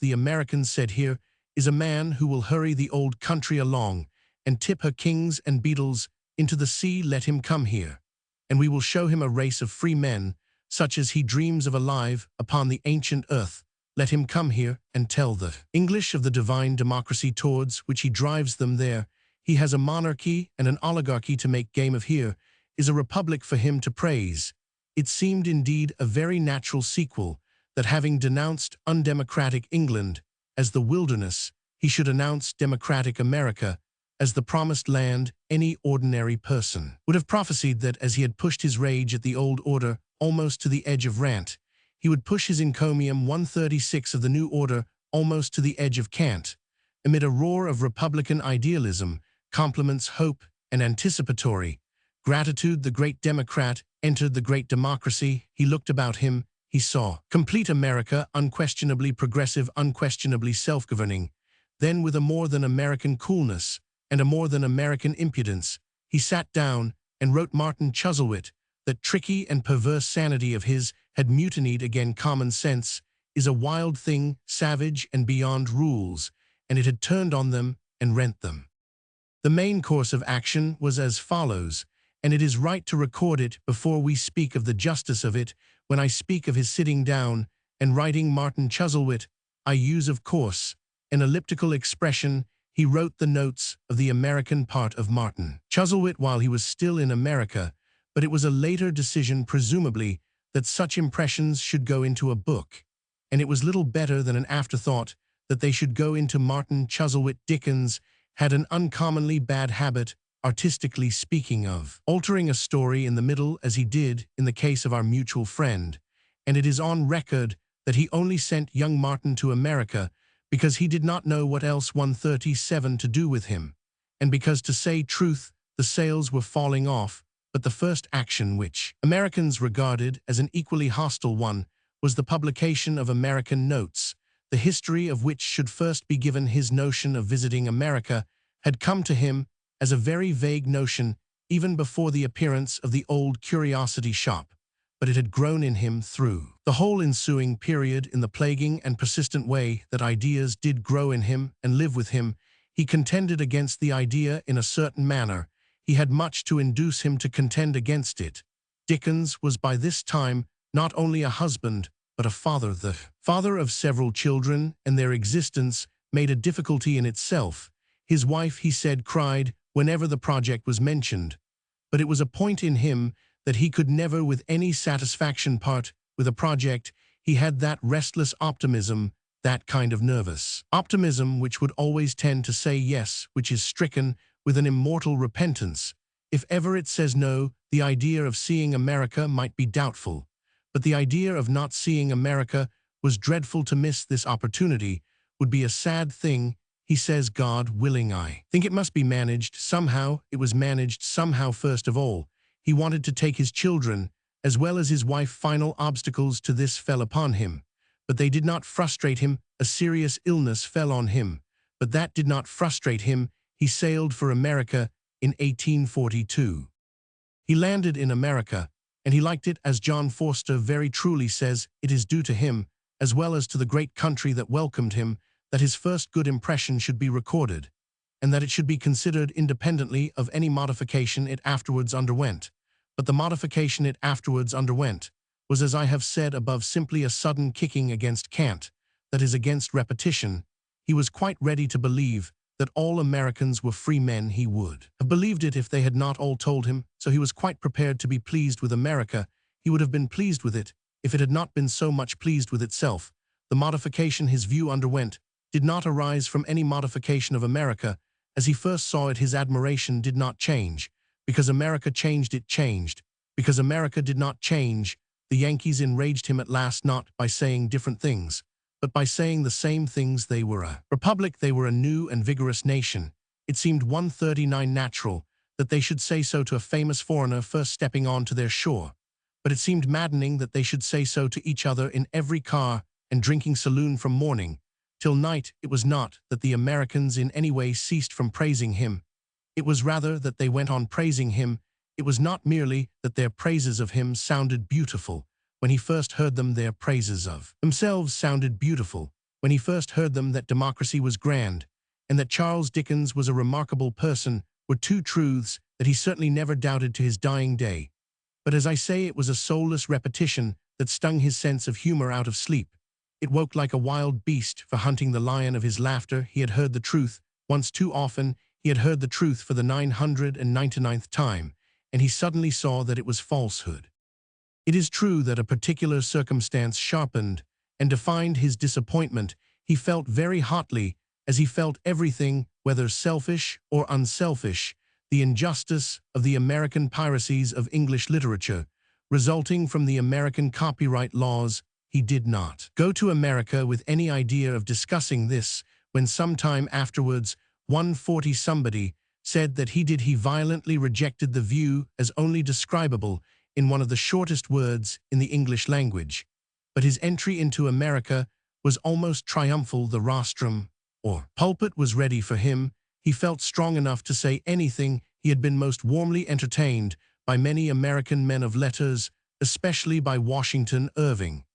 said, "Here is a man who will hurry the old country along and tip her kings and beadles into the sea. Let him come here, and we will show him a race of free men, such as he dreams of alive upon the ancient earth. Let him come here and tell the English of the divine democracy towards which he drives them. There he has a monarchy and an oligarchy to make game of. Here is a republic for him to praise, It seemed indeed a very natural sequel that having denounced undemocratic England as the wilderness, he should announce democratic America as the promised land. Any ordinary person would have prophesied that as he had pushed his rage at the old order almost to the edge of rant, he would push his encomium 136 of the new order almost to the edge of cant. Amid a roar of Republican idealism, compliments, hope, and anticipatory gratitude, the great Democrat entered the great democracy. He looked about him. He saw complete America, unquestionably progressive, unquestionably self-governing. Then, with a more than American coolness and a more than American impudence, he sat down and wrote Martin Chuzzlewit, that tricky and perverse sanity of his had mutinied again. Common sense is a wild thing, savage and beyond rules, and it had turned on them and rent them. The main course of action was as follows, and it is right to record it before we speak of the justice of it. When I speak of his sitting down and writing Martin Chuzzlewit, I use, of course, an elliptical expression. He wrote the notes of the American part of Martin Chuzzlewit while he was still in America, but it was a later decision, presumably, that such impressions should go into a book, and it was little better than an afterthought that they should go into Martin Chuzzlewit. Dickens had an uncommonly bad habit, artistically speaking, of altering a story in the middle, as he did in the case of our mutual friend, and it is on record that he only sent young Martin to America because he did not know what else 137 to do with him, and because, to say truth, the sales were falling off. But the first action which Americans regarded as an equally hostile one was the publication of American Notes, the history of which should first be given. His notion of visiting America had come to him as a very vague notion even before the appearance of the old curiosity shop, but it had grown in him through the whole ensuing period in the plaguing and persistent way that ideas did grow in him and live with him. He contended against the idea in a certain manner. He had much to induce him to contend against it. Dickens was by this time not only a husband, but a father, the father of several children, and their existence made a difficulty in itself. His wife, he said, cried whenever the project was mentioned, but it was a point in him that he could never with any satisfaction part with a project. He had that restless optimism, that kind of nervous optimism which would always tend to say yes, which is stricken with an immortal repentance. If ever it says no, the idea of seeing America might be doubtful, but the idea of not seeing America was dreadful. To miss this opportunity would be a sad thing. He says, God willing, I think it must be managed somehow. It was managed somehow. First of all, he wanted to take his children, as well as his wife. Final obstacles to this fell upon him, but they did not frustrate him. A serious illness fell on him, but that did not frustrate him. He sailed for America in 1842. He landed in America, and he liked it. As John Forster very truly says, it is due to him, as well as to the great country that welcomed him, that his first good impression should be recorded, and that it should be considered independently of any modification it afterwards underwent. But the modification it afterwards underwent was, as I have said above, simply a sudden kicking against cant, that is, against repetition. He was quite ready to believe that all Americans were free men. He would have believed it if they had not all told him, so he was quite prepared to be pleased with America. He would have been pleased with it if it had not been so much pleased with itself. The modification his view underwent did not arise from any modification of America. As he first saw it, his admiration did not change. Because America changed, it changed. Because America did not change, the Yankees enraged him at last, not by saying different things, but by saying the same things. They were a republic, they were a new and vigorous nation. It seemed 139 natural that they should say so to a famous foreigner first stepping on to their shore, but it seemed maddening that they should say so to each other in every car and drinking saloon from morning till night. It was not that the Americans in any way ceased from praising him. It was rather that they went on praising him. It was not merely that their praises of him sounded beautiful when he first heard them. Their praises of themselves sounded beautiful when he first heard them. That democracy was grand, and that Charles Dickens was a remarkable person, were two truths that he certainly never doubted to his dying day. But as I say, it was a soulless repetition that stung his sense of humor out of sleep. It woke like a wild beast for hunting the lion of his laughter. He had heard the truth once too often. He had heard the truth for the 999th time, and he suddenly saw that it was falsehood. It is true that a particular circumstance sharpened and defined his disappointment. He felt very hotly, as he felt everything, whether selfish or unselfish, the injustice of the American piracies of English literature, resulting from the American copyright laws. He did not go to America with any idea of discussing this, when some time afterwards, 140-somebody said that he violently rejected the view as only describable in one of the shortest words in the English language. But his entry into America was almost triumphal. The rostrum, or pulpit, was ready for him. He felt strong enough to say anything. He had been most warmly entertained by many American men of letters, especially by Washington Irving.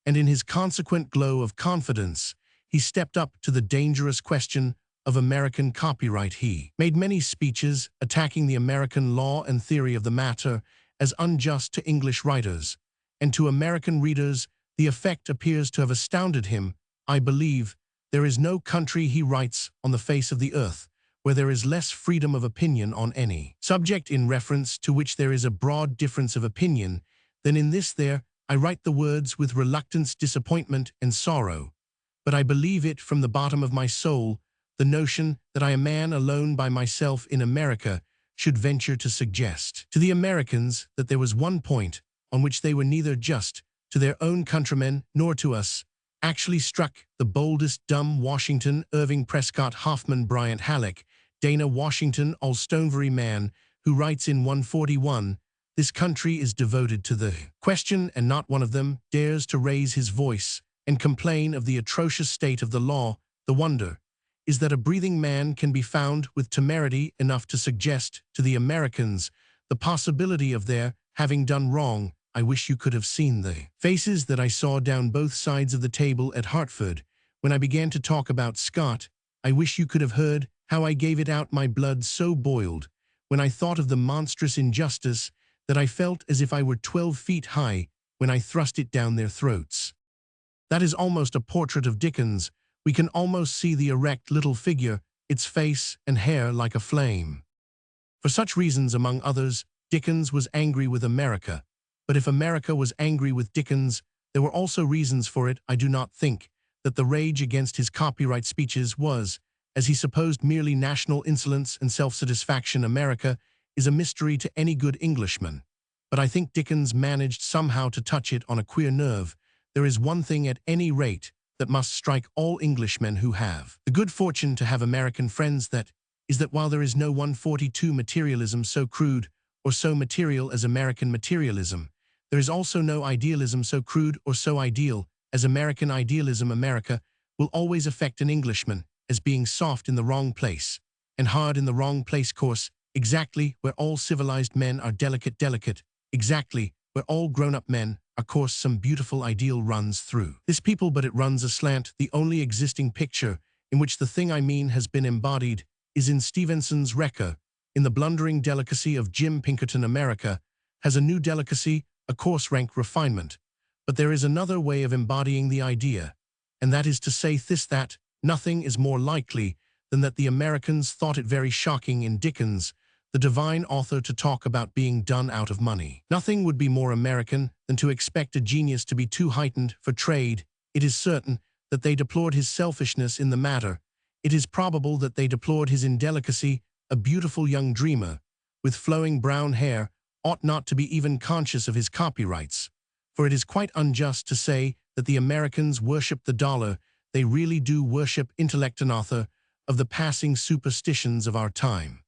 And in his consequent glow of confidence, he stepped up to the dangerous question of American copyright. He made many speeches attacking the American law and theory of the matter as unjust to English writers, and to American readers the effect appears to have astounded him. I believe there is no country, he writes, on the face of the earth where there is less freedom of opinion on any subject in reference to which there is a broad difference of opinion than in this. There, I write the words with reluctance, disappointment, and sorrow, but I believe it from the bottom of my soul. The notion that I, a man alone by myself in America, should venture to suggest to the Americans that there was one point on which they were neither just to their own countrymen nor to us, actually struck the boldest. Dumb Washington Irving Prescott Hoffman Bryant Halleck Dana Washington Alstonevery man, who writes in 141, "This country is devoted to the question, and not one of them dares to raise his voice and complain of the atrocious state of the law. The wonder is that a breathing man can be found with temerity enough to suggest to the Americans the possibility of their having done wrong. I wish you could have seen the faces that I saw down both sides of the table at Hartford when I began to talk about Scott. I wish you could have heard how I gave it out. My blood so boiled when I thought of the monstrous injustice that I felt as if I were 12 feet high when I thrust it down their throats." That is almost a portrait of Dickens. We can almost see the erect little figure, its face and hair like a flame. For such reasons, among others, Dickens was angry with America. But if America was angry with Dickens, there were also reasons for it. I do not think that the rage against his copyright speeches was, as he supposed, merely national insolence and self-satisfaction. America is a mystery to any good Englishman. But I think Dickens managed somehow to touch it on a queer nerve. There is one thing at any rate that must strike all Englishmen who have the good fortune to have American friends, that is that while there is no 142 materialism so crude or so material as American materialism, there is also no idealism so crude or so ideal as American idealism. America will always affect an Englishman as being soft in the wrong place and hard in the wrong place, coarse, exactly where all civilized men are delicate, exactly where all grown-up men are coarse. Some beautiful ideal runs through this people, but it runs aslant. The only existing picture in which the thing I mean has been embodied is in Stevenson's Wrecker. In the blundering delicacy of Jim Pinkerton, America has a new delicacy, a coarse rank refinement. But there is another way of embodying the idea, and that is to say this, that nothing is more likely than that the Americans thought it very shocking in Dickens, the divine author, to talk about being done out of money. Nothing would be more American than to expect a genius to be too heightened for trade. It is certain that they deplored his selfishness in the matter. It is probable that they deplored his indelicacy. A beautiful young dreamer, with flowing brown hair, ought not to be even conscious of his copyrights. For it is quite unjust to say that the Americans worship the dollar. They really do worship intellect, an author of the passing superstitions of our time.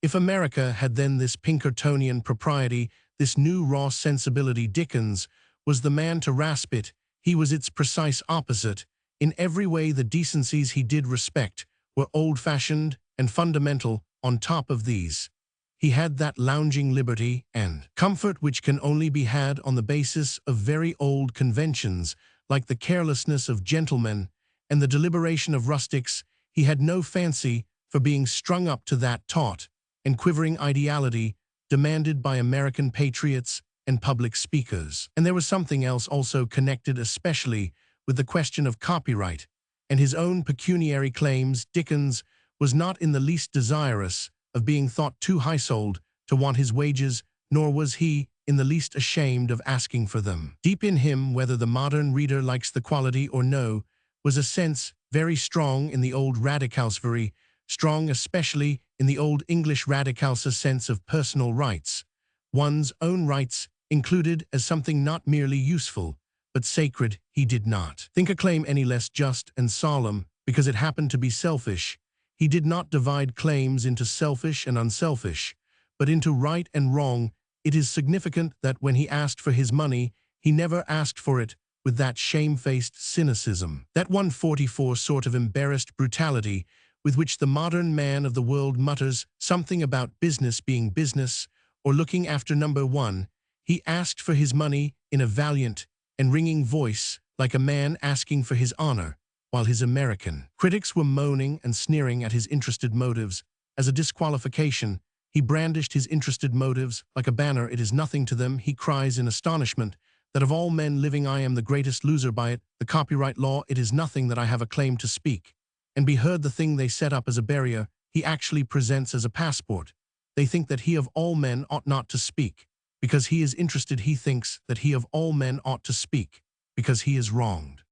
If America had then this Pinkertonian propriety, this new raw sensibility, Dickens was the man to rasp it. He was its precise opposite. In every way the decencies he did respect were old-fashioned and fundamental. On top of these, he had that lounging liberty and comfort which can only be had on the basis of very old conventions, like the carelessness of gentlemen and the deliberation of rustics. He had no fancy for being strung up to that taut and quivering ideality demanded by American patriots and public speakers. And there was something else also connected especially with the question of copyright and his own pecuniary claims. Dickens was not in the least desirous of being thought too high-souled to want his wages, nor was he, in the least ashamed of asking for them. Deep in him, whether the modern reader likes the quality or no, was a sense very strong in the old radicals, very strong especially in the old English radicals, a sense of personal rights, one's own rights included as something not merely useful, but sacred. He did not think a claim any less just and solemn because it happened to be selfish. He did not divide claims into selfish and unselfish, but into right and wrong. It is significant that when he asked for his money, he never asked for it with that shamefaced cynicism, that 144 sort of embarrassed brutality with which the modern man of the world mutters something about business being business or looking after number one. He asked for his money in a valiant and ringing voice, like a man asking for his honor, while his American critics were moaning and sneering at his interested motives. As a disqualification, he brandished his interested motives like a banner. It is nothing to them, he cries in astonishment, that of all men living I am the greatest loser by it, the copyright law. It is nothing that I have a claim to speak and be heard. The thing they set up as a barrier, he actually presents as a passport. They think that he of all men ought not to speak. Because he is interested, he thinks that he of all men ought to speak, because he is wronged.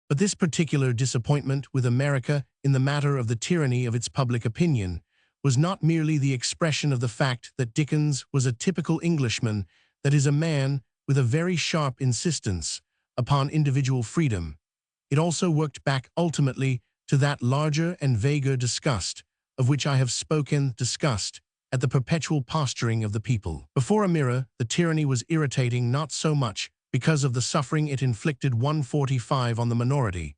But this particular disappointment with America in the matter of the tyranny of its public opinion was not merely the expression of the fact that Dickens was a typical Englishman, that is, a man with a very sharp insistence upon individual freedom. It also worked back ultimately to that larger and vaguer disgust of which I have spoken, disgust at the perpetual posturing of the people before a mirror. The tyranny was irritating not so much because of the suffering it inflicted 145 on the minority,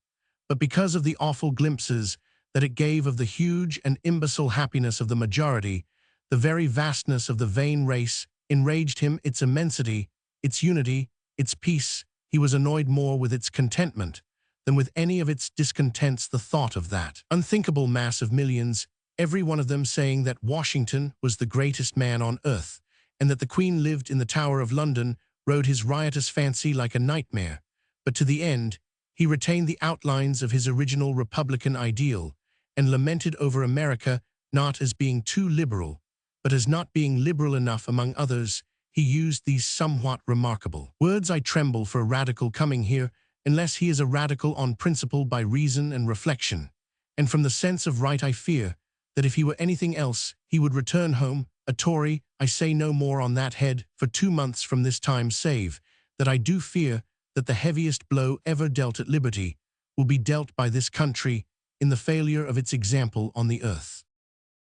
but because of the awful glimpses that it gave of the huge and imbecile happiness of the majority. The very vastness of the vain race enraged him, its immensity, its unity, its peace. He was annoyed more with its contentment than with any of its discontents. The thought of that unthinkable mass of millions, every one of them saying that Washington was the greatest man on earth, and that the Queen lived in the Tower of London, rode his riotous fancy like a nightmare. But to the end, he retained the outlines of his original Republican ideal, and lamented over America not as being too liberal, but as not being liberal enough. Among others, he used these somewhat remarkable words: I tremble for a radical coming here, unless he is a radical on principle, by reason and reflection, and from the sense of right. I fear that if he were anything else, he would return home a Tory. I say no more on that head for 2 months from this time, save that I do fear that the heaviest blow ever dealt at liberty will be dealt by this country in the failure of its example on the earth.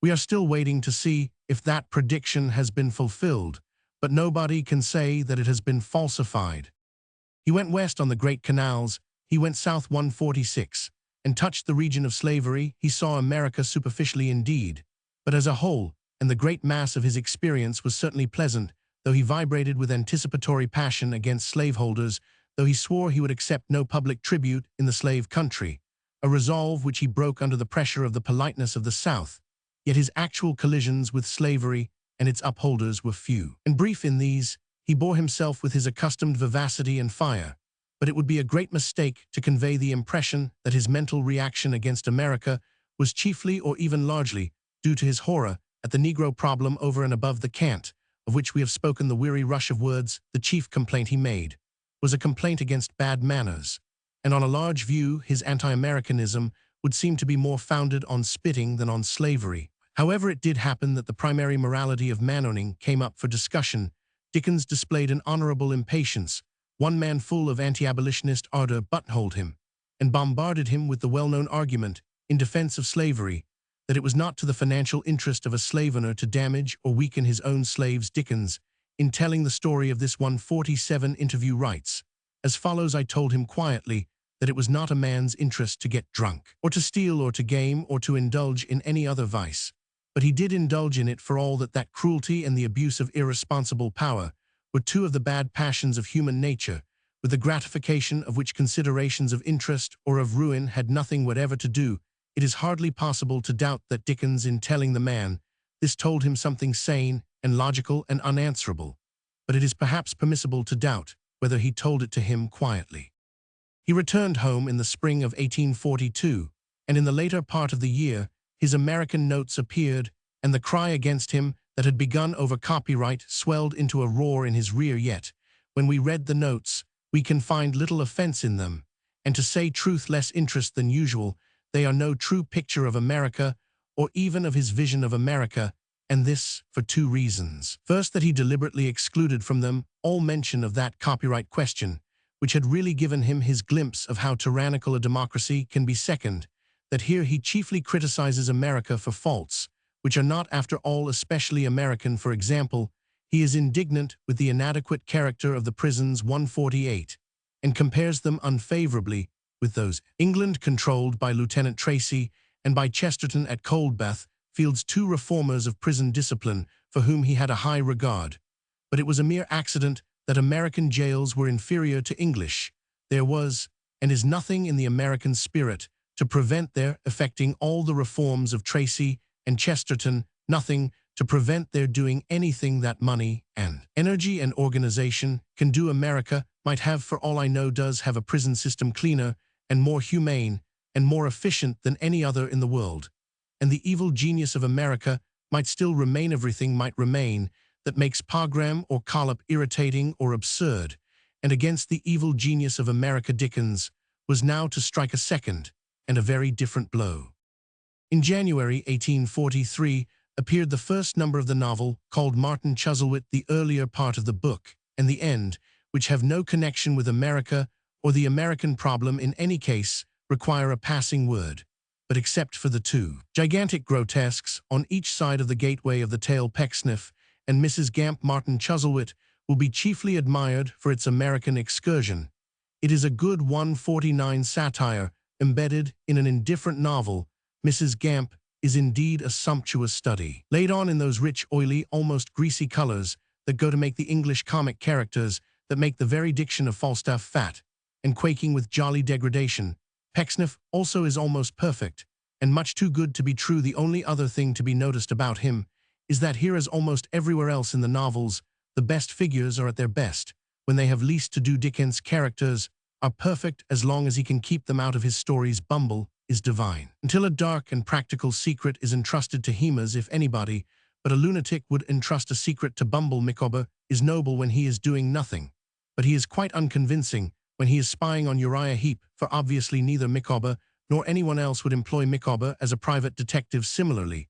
We are still waiting to see if that prediction has been fulfilled, but nobody can say that it has been falsified. He went west on the great canals, he went south 146, and touched the region of slavery. He saw America superficially indeed, but as a whole, and the great mass of his experience was certainly pleasant, though he vibrated with anticipatory passion against slaveholders, though he swore he would accept no public tribute in the slave country, a resolve which he broke under the pressure of the politeness of the South. Yet his actual collisions with slavery and its upholders were few and brief. In these, he bore himself with his accustomed vivacity and fire, but it would be a great mistake to convey the impression that his mental reaction against America was chiefly or even largely due to his horror at the Negro problem. Over and above the cant of which we have spoken, the weary rush of words, the chief complaint he made was a complaint against bad manners, and on a large view his anti-Americanism would seem to be more founded on spitting than on slavery. However, it did happen that the primary morality of manowning came up for discussion. Dickens displayed an honorable impatience. One man full of anti-abolitionist ardor buttonholed him and bombarded him with the well-known argument in defense of slavery that it was not to the financial interest of a slave owner to damage or weaken his own slaves. Dickens, in telling the story of this 147 interview, writes as follows: I told him quietly that it was not a man's interest to get drunk, or to steal, or to game, or to indulge in any other vice, but he did indulge in it for all that cruelty and the abuse of irresponsible power were two of the bad passions of human nature, with the gratification of which considerations of interest or of ruin had nothing whatever to do. It is hardly possible to doubt that Dickens, in telling the man this, told him something sane and logical and unanswerable, but it is perhaps permissible to doubt whether he told it to him quietly. He returned home in the spring of 1842, and in the later part of the year his American notes appeared, and the cry against him that had begun over copyright swelled into a roar in his rear, yet, when we read the notes, we can find little offense in them, and to say truth less interest than usual, they are no true picture of America, or even of his vision of America, and this for two reasons. First, that he deliberately excluded from them all mention of that copyright question, which had really given him his glimpse of how tyrannical a democracy can be. Second, that here he chiefly criticizes America for faults, which are not after all especially American. For example, he is indignant with the inadequate character of the prisons 148, and compares them unfavorably with those England controlled by Lieutenant Tracy and by Chesterton at Coldbath Fields, two reformers of prison discipline for whom he had a high regard. But it was a mere accident that American jails were inferior to English. There was, and is nothing in the American spirit to prevent their effecting all the reforms of Tracy and Chesterton, nothing to prevent their doing anything that money and energy and organization can do. America might have, for all I know, does have a prison system cleaner and more humane and more efficient than any other in the world. And the evil genius of America might still remain. Everything might remain that makes pogrom or collop irritating or absurd, and against the evil genius of America Dickens was now to strike a second and a very different blow. In January 1843 appeared the first number of the novel called Martin Chuzzlewit. The earlier part of the book and the end, which have no connection with America or the American problem in any case, require a passing word. But except for the two gigantic grotesques on each side of the gateway of the tale, Pecksniff and Mrs. Gamp, Martin Chuzzlewit will be chiefly admired for its American excursion. It is a good 149 satire embedded in an indifferent novel. Mrs. Gamp is indeed a sumptuous study, laid on in those rich, oily, almost greasy colors that go to make the English comic characters, that make the very diction of Falstaff fat and quaking with jolly degradation. Pecksniff also is almost perfect, and much too good to be true. The only other thing to be noticed about him is that here, as almost everywhere else in the novels, the best figures are at their best when they have least to do. Dickens' characters are perfect as long as he can keep them out of his stories. Bumble is divine until a dark and practical secret is entrusted to him, as if anybody but a lunatic would entrust a secret to Bumble. Micawber is noble when he is doing nothing, but he is quite unconvincing when he is spying on Uriah Heep, for obviously neither Micawber nor anyone else would employ Micawber as a private detective. Similarly,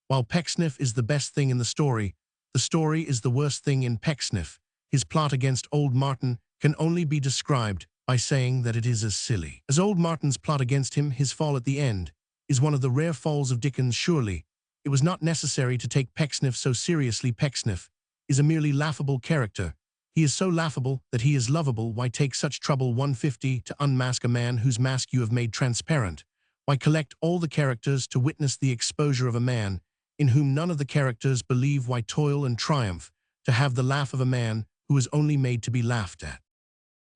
while Pecksniff is the best thing in the story is the worst thing in Pecksniff. His plot against old Martin can only be described by saying that it is as silly as old Martin's plot against him. His fall at the end is one of the rare falls of Dickens. Surely, it was not necessary to take Pecksniff so seriously. Pecksniff is a merely laughable character. He is so laughable that he is lovable. Why take such trouble 150 to unmask a man whose mask you have made transparent? Why collect all the characters to witness the exposure of a man in whom none of the characters believe? Why toil and triumph to have the laugh of a man who is only made to be laughed at?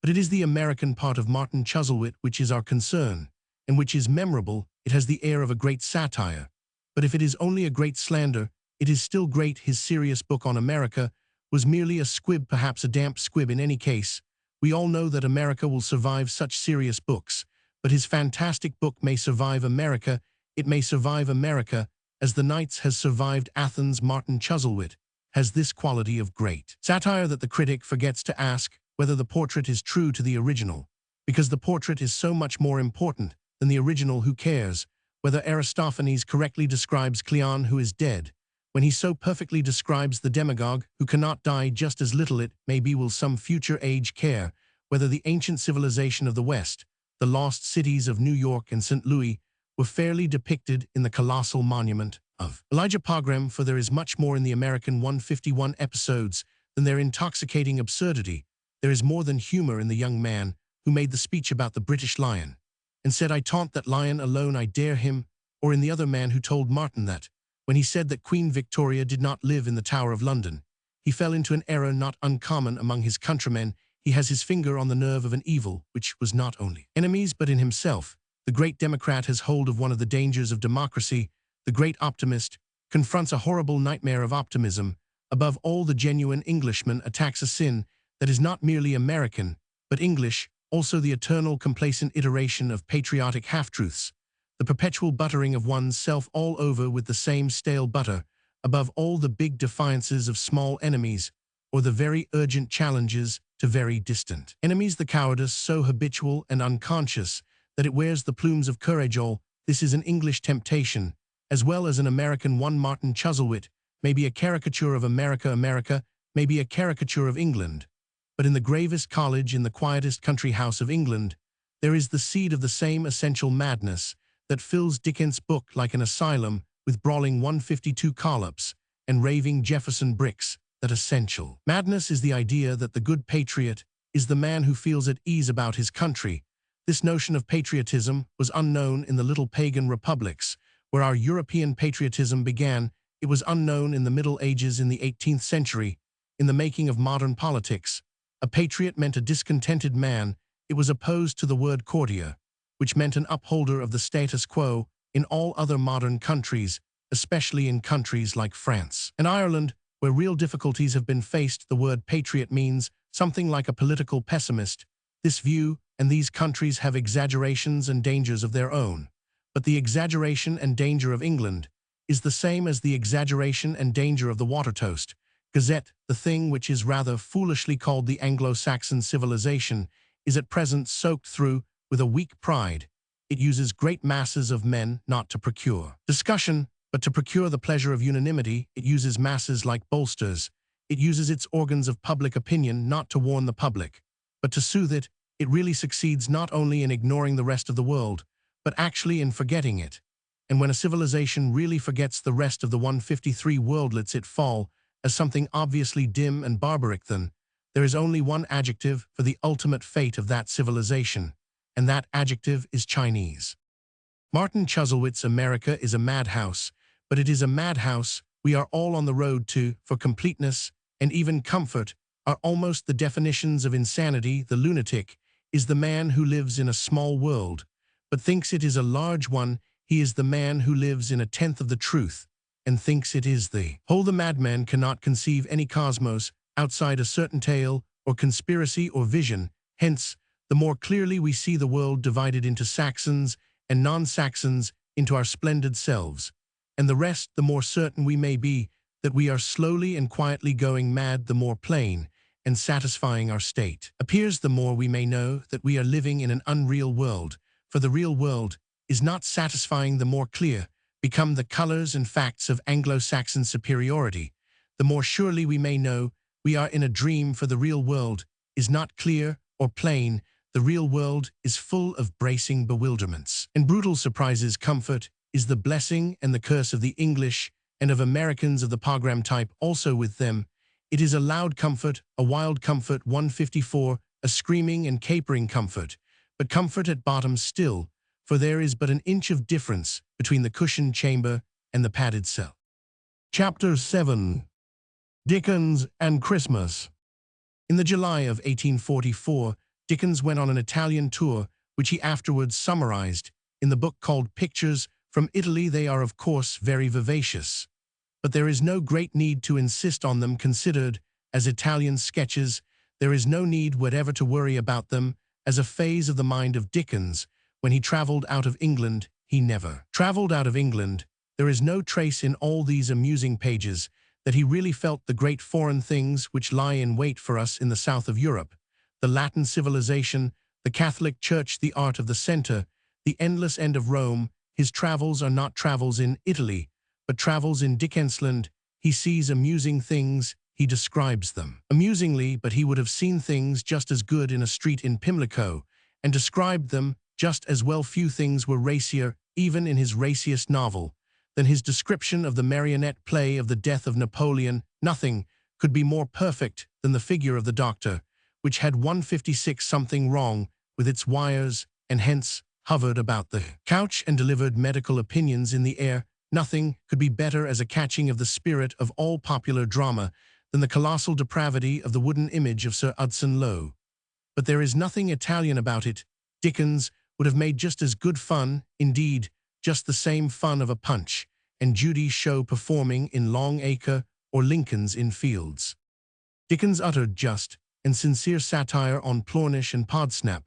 But it is the American part of Martin Chuzzlewit which is our concern, and which is memorable. It has the air of a great satire. But if it is only a great slander, it is still great. His serious book on America was merely a squib, perhaps a damp squib. In any case, we all know that America will survive such serious books, but his fantastic book may survive America. It may survive America as the Knights has survived Athens. Martin Chuzzlewit has this quality of great satire, that the critic forgets to ask whether the portrait is true to the original, because the portrait is so much more important than the original. Who cares whether Aristophanes correctly describes Cleon, who is dead, when he so perfectly describes the demagogue who cannot die? Just as little, it may be, will some future age care whether the ancient civilization of the West, the lost cities of New York and St. Louis, were fairly depicted in the colossal monument of Elijah Pogrom. For there is much more in the American 151 episodes than their intoxicating absurdity. There is more than humor in the young man who made the speech about the British lion and said, "I taunt that lion alone, I dare him," or in the other man who told Martin that, when he said that Queen Victoria did not live in the Tower of London, he fell into an error not uncommon among his countrymen. He has his finger on the nerve of an evil which was not only enemies but in himself. The great Democrat has hold of one of the dangers of democracy. The great optimist confronts a horrible nightmare of optimism. Above all, the genuine Englishman attacks a sin that is not merely American, but English, also the eternal complacent iteration of patriotic half-truths, the perpetual buttering of one's self all over with the same stale butter, above all the big defiances of small enemies, or the very urgent challenges to very distant enemies. The cowardice so habitual and unconscious that it wears the plumes of courage. All this is an English temptation, as well as an American one. Martin Chuzzlewit may be a caricature of America. America may be a caricature of England. But in the gravest college in the quietest country house of England, there is the seed of the same essential madness that fills Dickens' book like an asylum with brawling 152 collops and raving Jefferson bricks. That essential madness is the idea that the good patriot is the man who feels at ease about his country. This notion of patriotism was unknown in the little pagan republics, where our European patriotism began. It was unknown in the Middle Ages in the 18th century. In the making of modern politics, a patriot meant a discontented man. It was opposed to the word courtier, which meant an upholder of the status quo in all other modern countries, especially in countries like France and Ireland, where real difficulties have been faced. The word patriot means something like a political pessimist. This view and these countries have exaggerations and dangers of their own. But the exaggeration and danger of England is the same as the exaggeration and danger of the Watertoast Gazette. The thing which is rather foolishly called the Anglo-Saxon civilization is at present soaked through with a weak pride. It uses great masses of men not to procure discussion, but to procure the pleasure of unanimity. It uses masses like bolsters. It uses its organs of public opinion not to warn the public, but to soothe it. It really succeeds not only in ignoring the rest of the world, but actually in forgetting it. And when a civilization really forgets the rest of the 153 worldlets, it fall as something obviously dim and barbaric. Then there is only one adjective for the ultimate fate of that civilization, and that adjective is Chinese. Martin Chuzzlewit's America is a madhouse, but it is a madhouse we are all on the road to, for completeness and even comfort are almost the definitions of insanity. The lunatic is the man who lives in a small world, but thinks it is a large one. He is the man who lives in a tenth of the truth and thinks it is the whole. The madman cannot conceive any cosmos outside a certain tale or conspiracy or vision. Hence, the more clearly we see the world divided into Saxons and non-Saxons, into our splendid selves, and the rest, the more certain we may be that we are slowly and quietly going mad. The more plain and satisfying our state appears, the more we may know that we are living in an unreal world, for the real world is not satisfying. The more clear become the colors and facts of Anglo-Saxon superiority, the more surely we may know we are in a dream, for the real world is not clear or plain. The real world is full of bracing bewilderments and brutal surprises. Comfort is the blessing and the curse of the English and of Americans of the program type. Also with them, it is a loud comfort, a wild comfort. 154, a screaming and capering comfort, but comfort at bottom still, for there is but an inch of difference between the cushioned chamber and the padded cell. Chapter 7. Dickens and Christmas. In the July of 1844, Dickens went on an Italian tour, which he afterwards summarized in the book called Pictures from Italy. They are, of course, very vivacious, but there is no great need to insist on them. Considered as Italian sketches, there is no need whatever to worry about them as a phase of the mind of Dickens. When he traveled out of England, he never traveled out of England. There is no trace in all these amusing pages that he really felt the great foreign things which lie in wait for us in the south of Europe: the Latin civilization, the Catholic Church, the art of the centre, the endless end of Rome. His travels are not travels in Italy, but travels in Dickensland. He sees amusing things, he describes them amusingly, but he would have seen things just as good in a street in Pimlico, and described them just as well. Few things were racier, even in his raciest novel, than his description of the marionette play of the death of Napoleon. Nothing could be more perfect than the figure of the doctor, which had 156 something wrong with its wires, and hence hovered about the couch and delivered medical opinions in the air. Nothing could be better as a catching of the spirit of all popular drama than the colossal depravity of the wooden image of Sir Hudson Lowe. But there is nothing Italian about it. Dickens would have made just as good fun, indeed, just the same fun of a Punch and Judy show performing in Long Acre or Lincoln's Inn Fields. Dickens uttered just and sincere satire on Plornish and Podsnap,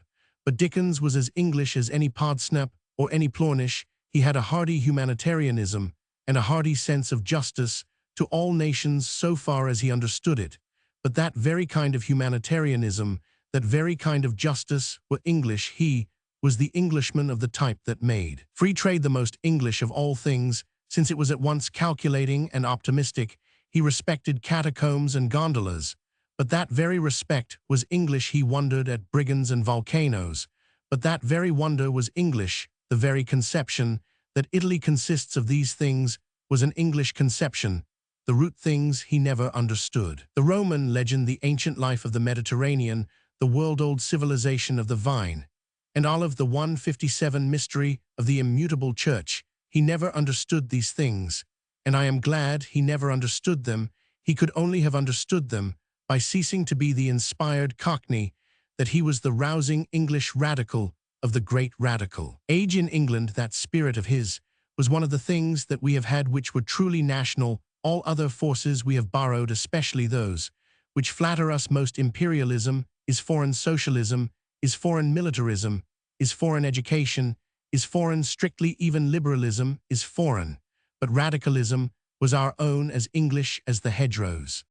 but Dickens was as English as any Podsnap or any Plornish. He had a hearty humanitarianism and a hearty sense of justice, to all nations so far as he understood it, but that very kind of humanitarianism, that very kind of justice were English. He was the Englishman of the type that made free trade the most English of all things, since it was at once calculating and optimistic. He respected catacombs and gondolas, but that very respect was English. He wondered at brigands and volcanoes, but that very wonder was English. The very conception that Italy consists of these things was an English conception. The root things he never understood. The Roman legend, the ancient life of the Mediterranean, the world-old civilization of the vine and olive, the 157 mystery of the immutable church. He never understood these things, and I am glad he never understood them. He could only have understood them by ceasing to be the inspired Cockney, that he was the rousing English radical of the great radical age in England. That spirit of his was one of the things that we have had which were truly national. All other forces we have borrowed, especially those which flatter us most. Imperialism is foreign, socialism is foreign, militarism is foreign, education is foreign, strictly even liberalism is foreign, but radicalism was our own, as English as the hedgerows.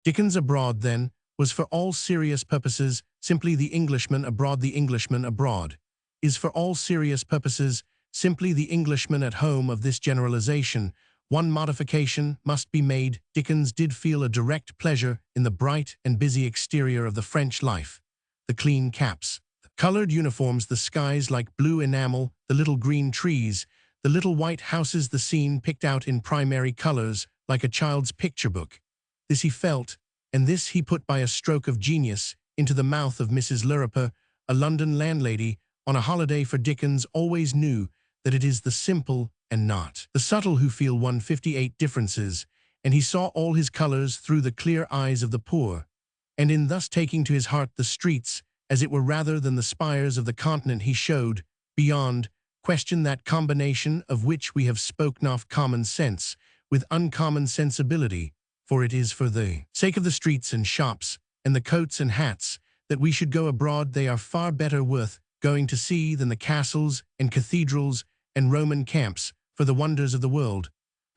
Dickens abroad, then, was for all serious purposes simply the Englishman abroad. The Englishman abroad is for all serious purposes simply the Englishman at home. Of this generalization, one modification must be made. Dickens did feel a direct pleasure in the bright and busy exterior of the French life, the clean caps, the colored uniforms, the skies like blue enamel, the little green trees, the little white houses, the scene picked out in primary colors like a child's picture book. This he felt, and this he put by a stroke of genius into the mouth of Mrs. Lirriper, a London landlady on a holiday. For Dickens always knew that it is the simple and not the subtle who feel 158 differences, and he saw all his colors through the clear eyes of the poor, and in thus taking to his heart the streets, as it were, rather than the spires of the continent, he showed, beyond question, that combination of which we have spoken of, common sense with uncommon sensibility. For it is for the sake of the streets and shops and the coats and hats that we should go abroad. They are far better worth going to see than the castles and cathedrals and Roman camps, for the wonders of the world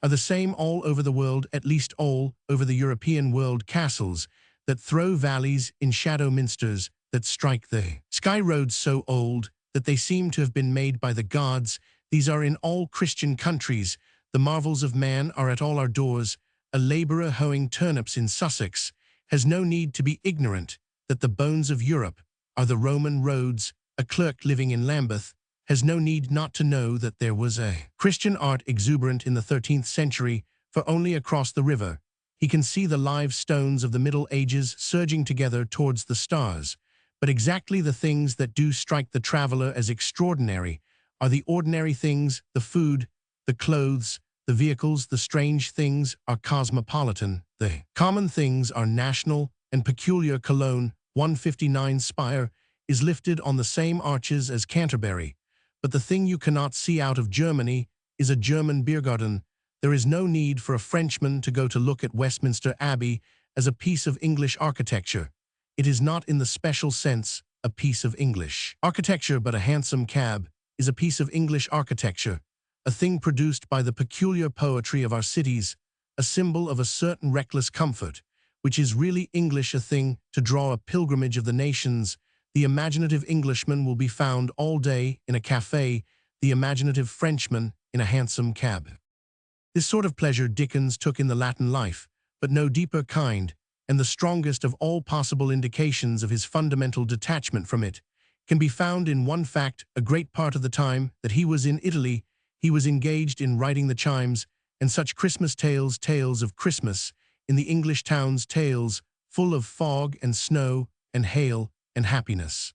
are the same all over the world, at least all over the European world. Castles that throw valleys in shadow, minsters that strike the sky, roads so old that they seem to have been made by the gods. These are in all Christian countries. The marvels of man are at all our doors. A laborer hoeing turnips in Sussex has no need to be ignorant that the bones of Europe are the Roman roads. A clerk living in Lambeth has no need not to know that there was a Christian art exuberant in the 13th century, for only across the river he can see the live stones of the Middle Ages surging together towards the stars. But exactly the things that do strike the traveler as extraordinary are the ordinary things: the food, the clothes, the vehicles. The strange things are cosmopolitan, the common things are national and peculiar. Cologne, 159 spire, is lifted on the same arches as Canterbury, but the thing you cannot see out of Germany is a German Biergarten. There is no need for a Frenchman to go to look at Westminster Abbey as a piece of English architecture. It is not in the special sense a piece of English architecture, but a hansom cab is a piece of English architecture, a thing produced by the peculiar poetry of our cities, a symbol of a certain reckless comfort, which is really English, a thing to draw a pilgrimage of the nations. The imaginative Englishman will be found all day in a café, the imaginative Frenchman in a hansom cab. This sort of pleasure Dickens took in the Latin life, but no deeper kind, and the strongest of all possible indications of his fundamental detachment from it can be found in one fact. A great part of the time that he was in Italy, he was engaged in writing the chimes and such Christmas tales, tales of Christmas in the English towns, tales full of fog and snow and hail and happiness.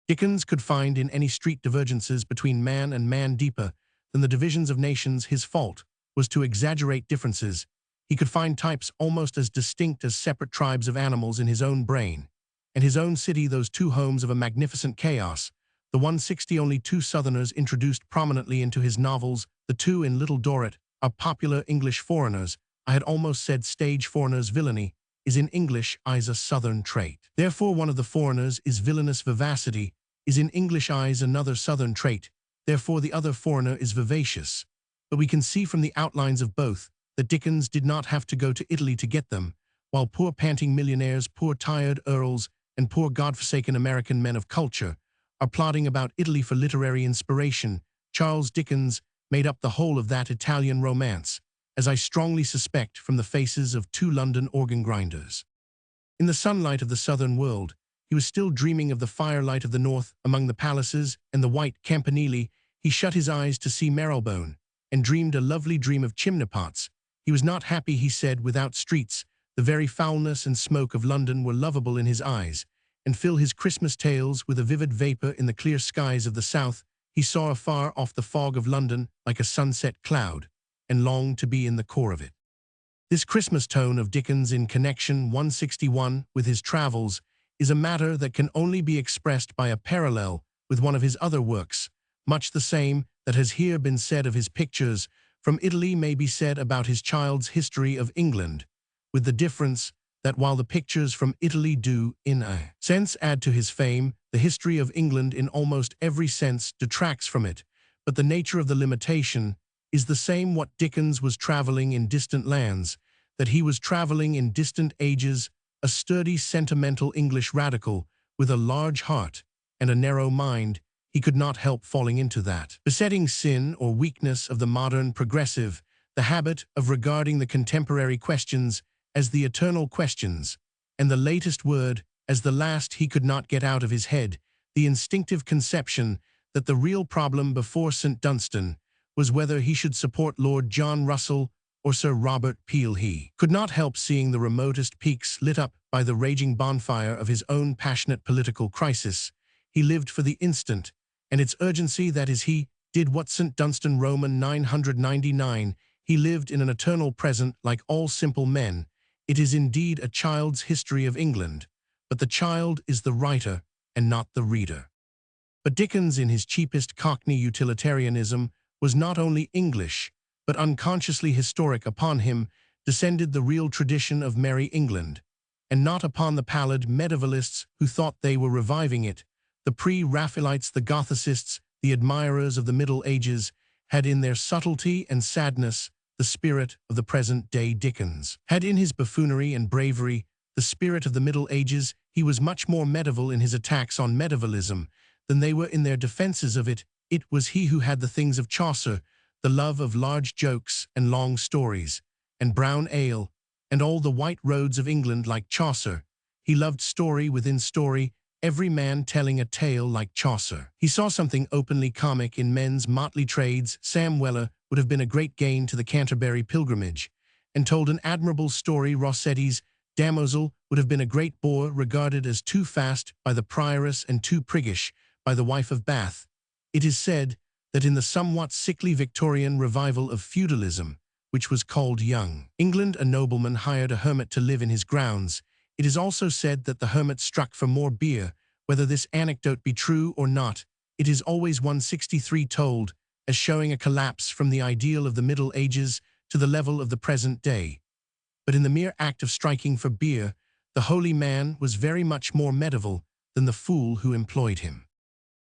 Dickens could find in any street divergences between man and man deeper than the divisions of nations. His fault was to exaggerate differences. He could find types almost as distinct as separate tribes of animals in his own brain and his own city, those two homes of a magnificent chaos. The 160 only two Southerners introduced prominently into his novels. The two in Little Dorrit are popular English foreigners. I had almost said stage foreigners. Villainy is in English eyes a Southern trait. Therefore one of the foreigners is villainous. Vivacity is in English eyes another Southern trait. Therefore the other foreigner is vivacious. But we can see from the outlines of both that Dickens did not have to go to Italy to get them, while poor panting millionaires, poor tired earls, and poor godforsaken American men of culture are plotting about Italy for literary inspiration. Charles Dickens made up the whole of that Italian romance, as I strongly suspect from the faces of 2 London organ grinders. In the sunlight of the southern world, he was still dreaming of the firelight of the north among the palaces and the white campanile. He shut his eyes to see Marylebone, and dreamed a lovely dream of chimney-pots. He was not happy, he said, without streets. The very foulness and smoke of London were lovable in his eyes, and fill his Christmas tales with a vivid vapor in the clear skies of the south. He saw afar off the fog of London like a sunset cloud, and longed to be in the core of it. This Christmas tone of Dickens in connection 161 with his travels is a matter that can only be expressed by a parallel with one of his other works. Much the same that has here been said of his pictures from Italy may be said about his child's history of England, with the difference that while the pictures from Italy do, in a sense, add to his fame, the history of England in almost every sense detracts from it, but the nature of the limitation is the same. What Dickens was traveling in distant lands, that he was traveling in distant ages, a sturdy, sentimental English radical with a large heart and a narrow mind. He could not help falling into that besetting sin or weakness of the modern progressive, the habit of regarding the contemporary questions as the eternal questions, and the latest word as the last. He could not get out of his head the instinctive conception that the real problem before St. Dunstan was whether he should support Lord John Russell or Sir Robert Peel. He could not help seeing the remotest peaks lit up by the raging bonfire of his own passionate political crisis. He lived for the instant and its urgency. That is, he did what St. Dunstan Roman 999. He lived in an eternal present like all simple men. It is indeed a child's history of England, but the child is the writer and not the reader. But Dickens, in his cheapest Cockney utilitarianism, was not only English, but unconsciously historic. Upon him descended the real tradition of Merry England, and not upon the pallid medievalists who thought they were reviving it. The pre-Raphaelites, the Gothicists, the admirers of the Middle Ages, had in their subtlety and sadness the spirit of the present-day. Dickens had in his buffoonery and bravery the spirit of the Middle Ages. He was much more medieval in his attacks on medievalism than they were in their defenses of it. It was he who had the things of Chaucer, the love of large jokes and long stories, and brown ale, and all the white roads of England like Chaucer. He loved story within story, every man telling a tale like Chaucer. He saw something openly comic in men's motley trades. Sam Weller would have been a great gain to the Canterbury pilgrimage, and told an admirable story. Rossetti's Damozel would have been a great bore, regarded as too fast by the prioress and too priggish by the wife of Bath. It is said that in the somewhat sickly Victorian revival of feudalism, which was called Young England, a nobleman hired a hermit to live in his grounds. It is also said that the hermit struck for more beer. Whether this anecdote be true or not, it is always 163 told as showing a collapse from the ideal of the Middle Ages to the level of the present day. But in the mere act of striking for beer, the holy man was very much more medieval than the fool who employed him.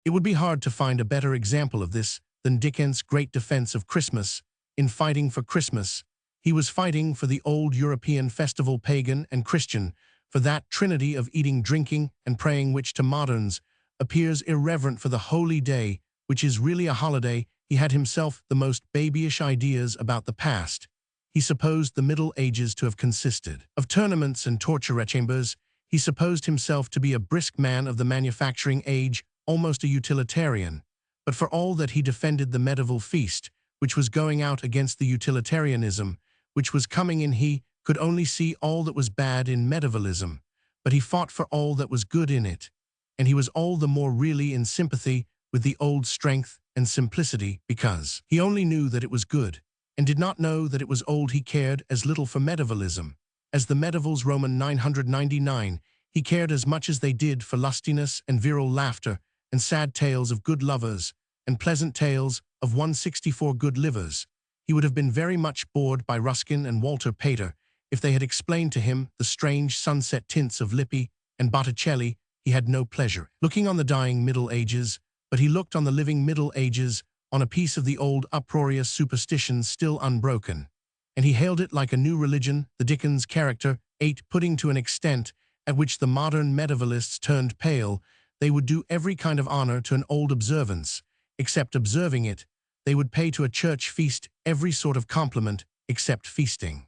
It would be hard to find a better example of this than Dickens' great defense of Christmas. In fighting for Christmas, he was fighting for the old European festival, pagan and Christian, for that trinity of eating, drinking, and praying which to moderns appears irreverent, for the holy day, which is really a holiday. He had himself the most babyish ideas about the past. He supposed the Middle Ages to have consisted of tournaments and torture chambers. He supposed himself to be a brisk man of the manufacturing age, almost a utilitarian. But for all that, he defended the medieval feast, which was going out against the utilitarianism, which was coming in. He could only see all that was bad in medievalism, but he fought for all that was good in it, and he was all the more really in sympathy with the old strength and simplicity because he only knew that it was good, and did not know that it was old. He cared as little for medievalism as the medievals Roman 999. He cared as much as they did for lustiness and virile laughter, and sad tales of good lovers, and pleasant tales of 164 good livers. He would have been very much bored by Ruskin and Walter Pater if they had explained to him the strange sunset tints of Lippi and Botticelli. He had no pleasure looking on the dying Middle Ages, but he looked on the living Middle Ages, on a piece of the old uproarious superstitions still unbroken, and he hailed it like a new religion, the Dickens character, 8, putting to an extent at which the modern medievalists turned pale. They would do every kind of honor to an old observance, except observing it. They would pay to a church feast every sort of compliment, except feasting.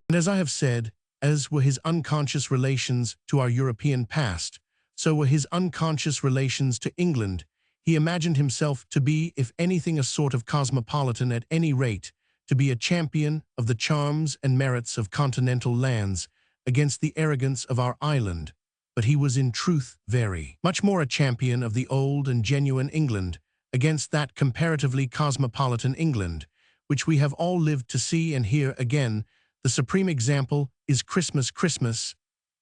And as I have said, as were his unconscious relations to our European past, so were his unconscious relations to England. He imagined himself to be, if anything, a sort of cosmopolitan, at any rate, to be a champion of the charms and merits of continental lands against the arrogance of our island. But he was in truth very much more a champion of the old and genuine England against that comparatively cosmopolitan England, which we have all lived to see and hear again. The supreme example is Christmas. Christmas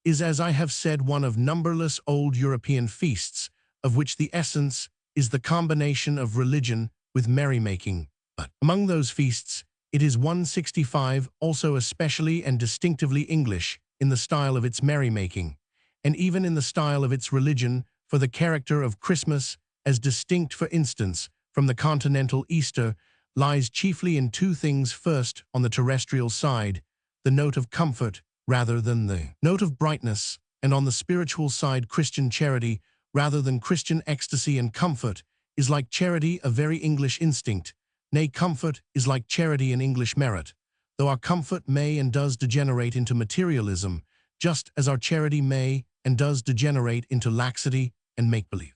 is, as I have said, one of numberless old European feasts, of which the essence is the combination of religion with merrymaking. But among those feasts, it is 165 also especially and distinctively English in the style of its merrymaking, and even in the style of its religion, for the character of Christmas, as distinct, for instance, from the continental Easter, lies chiefly in two things. First, on the terrestrial side, the note of comfort rather than the note of brightness, and on the spiritual side, Christian charity rather than Christian ecstasy. And comfort is like charity a very English instinct, nay, comfort is like charity an English merit, though our comfort may and does degenerate into materialism, just as our charity may and does degenerate into laxity and make-believe.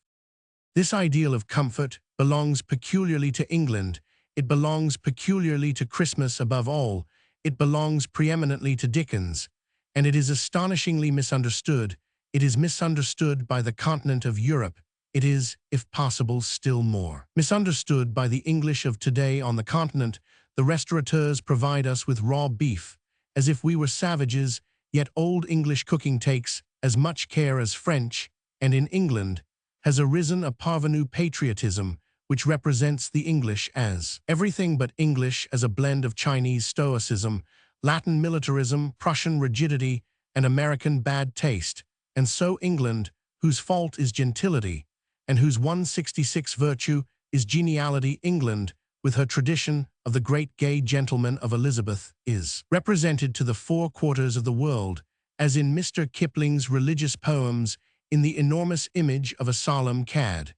This ideal of comfort belongs peculiarly to England. It belongs peculiarly to Christmas above all. It belongs preeminently to Dickens, and it is astonishingly misunderstood. It is misunderstood by the continent of Europe. It is, if possible, still more misunderstood by the English of today on the continent. The restaurateurs provide us with raw beef, as if we were savages, yet old English cooking takes as much care as French, and in England has arisen a parvenu patriotism which represents the English as everything but English, as a blend of Chinese stoicism, Latin militarism, Prussian rigidity, and American bad taste. And so England, whose fault is gentility, and whose 166 virtue is geniality, England, with her tradition of the great gay gentleman of Elizabeth, is represented to the four quarters of the world, as in Mr. Kipling's religious poems, in the enormous image of a solemn cad.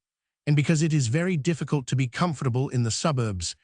And because it is very difficult to be comfortable in the suburbs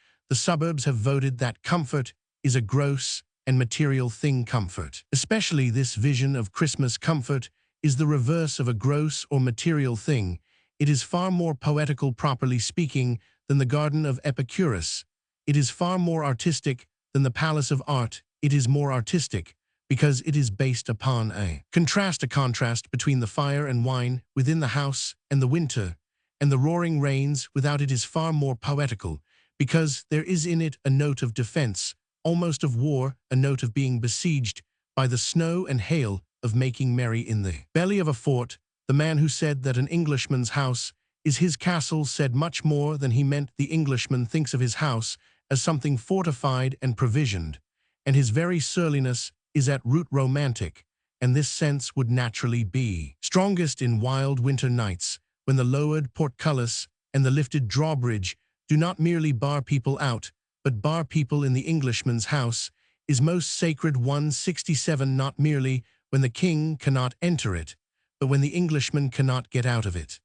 have voted that comfort is a gross and material thing. Comfort, especially this vision of Christmas comfort, is the reverse of a gross or material thing. It is far more poetical, properly speaking, than the garden of Epicurus. It is far more artistic than the palace of art. It is more artistic because it is based upon a contrast between the fire and wine within the house and the winter and the roaring rains without. It is far more poetical because there is in it a note of defense, almost of war, a note of being besieged by the snow and hail, of making merry in the belly of a fort. The man who said that an Englishman's house is his castle said much more than he meant. The Englishman thinks of his house as something fortified and provisioned, and his very surliness is at root romantic, and this sense would naturally be strongest in wild winter nights, when the lowered portcullis and the lifted drawbridge do not merely bar people out, but bar people in. The Englishman's house is most sacred. 167 Not merely when the king cannot enter it, but when the Englishman cannot get out of it.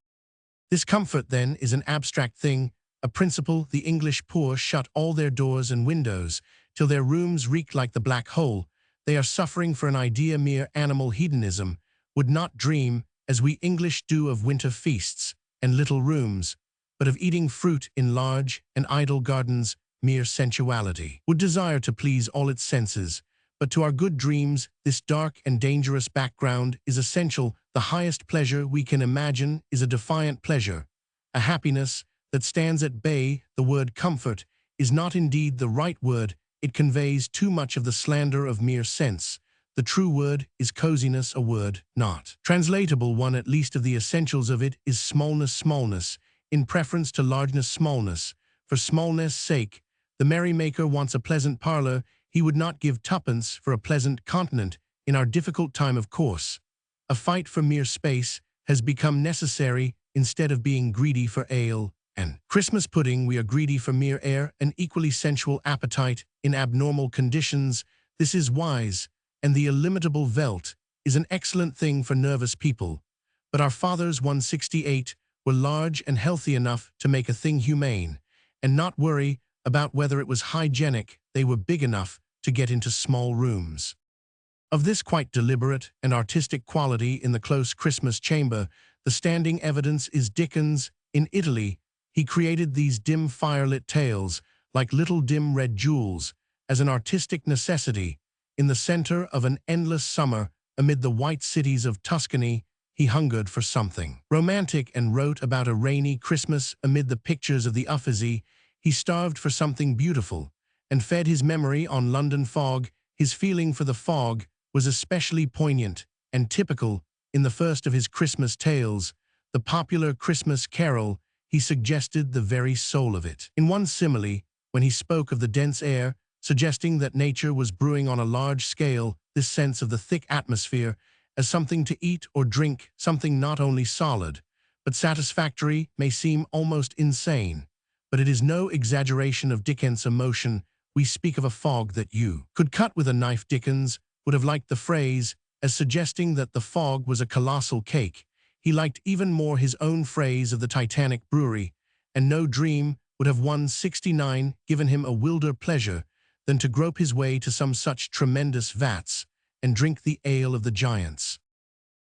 This comfort, then, is an abstract thing, a principle. The English poor shut all their doors and windows till their rooms reek like the black hole. They are suffering for an idea. Mere animal hedonism would not dream, as we English do, of winter feasts and little rooms, but of eating fruit in large and idle gardens. Mere sensuality would desire to please all its senses, but to our good dreams this dark and dangerous background is essential. The highest pleasure we can imagine is a defiant pleasure, a happiness that stands at bay. The word comfort is not indeed the right word. It conveys too much of the slander of mere sense. The true word is coziness, a word not translatable. One at least of the essentials of it is smallness, in preference to largeness. Smallness, for smallness' sake. The merrymaker wants a pleasant parlor. He would not give twopence for a pleasant continent in our difficult time. Of course, a fight for mere space has become necessary instead of being greedy for ale and Christmas pudding. We are greedy for mere air, an equally sensual appetite in abnormal conditions. This is wise, and the illimitable veldt is an excellent thing for nervous people. But our fathers 168 were large and healthy enough to make a thing humane, and not worry about whether it was hygienic. They were big enough to get into small rooms. Of this quite deliberate and artistic quality in the close Christmas chamber, the standing evidence is Dickens. In Italy, he created these dim firelit tales, like little dim red jewels, as an artistic necessity. In the center of an endless summer, amid the white cities of Tuscany, he hungered for something romantic and wrote about a rainy Christmas. Amid the pictures of the Uffizi, he starved for something beautiful, and fed his memory on London fog. His feeling for the fog was especially poignant and typical in the first of his Christmas tales, the popular Christmas carol. He suggested the very soul of it. In one simile, when he spoke of the dense air, suggesting that nature was brewing on a large scale, this sense of the thick atmosphere as something to eat or drink, something not only solid, but satisfactory, may seem almost insane. But it is no exaggeration of Dickens' emotion. We speak of a fog that you could cut with a knife. Dickens would have liked the phrase as suggesting that the fog was a colossal cake. He liked even more his own phrase of the Titanic brewery, and no dream would have 169 given him a wilder pleasure than to grope his way to some such tremendous vats and drink the ale of the giants.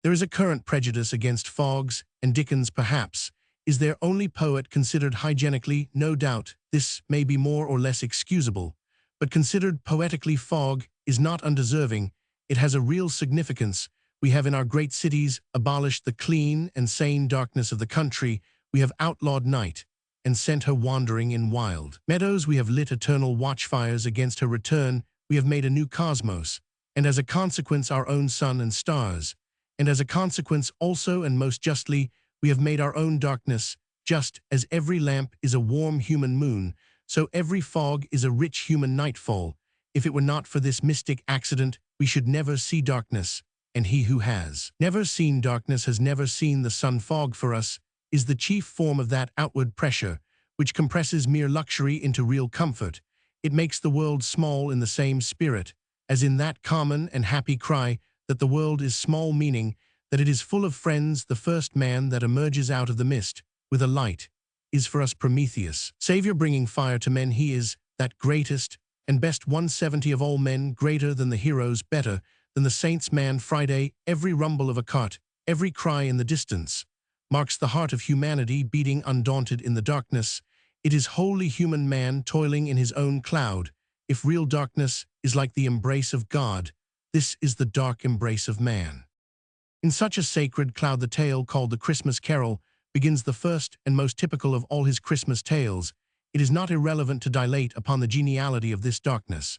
There is a current prejudice against fogs, and Dickens, perhaps, is their only poet considered hygienically. No doubt, this may be more or less excusable, but considered poetically, fog is not undeserving. It has a real significance. We have in our great cities abolished the clean and sane darkness of the country. We have outlawed night and sent her wandering in wild meadows. We have lit eternal watchfires against her return. We have made a new cosmos, and as a consequence our own sun and stars. And as a consequence also, and most justly, we have made our own darkness. Just as every lamp is a warm human moon, so every fog is a rich human nightfall. If it were not for this mystic accident, we should never see darkness, and he who has never seen darkness has never seen the sun. Fog for us is the chief form of that outward pressure which compresses mere luxury into real comfort. It makes the world small in the same spirit as in that common and happy cry that the world is small, meaning that it is full of friends. The first man that emerges out of the mist with a light is for us Prometheus, Savior bringing fire to men. He is that greatest and best 170 of all men, greater than the heroes, better than the saints. Man Friday, every rumble of a cart, every cry in the distance, marks the heart of humanity beating undaunted in the darkness. It is wholly human man toiling in his own cloud. If real darkness is like the embrace of God, this is the dark embrace of man. In such a sacred cloud, the tale called the Christmas Carol begins, the first and most typical of all his Christmas tales. It is not irrelevant to dilate upon the geniality of this darkness,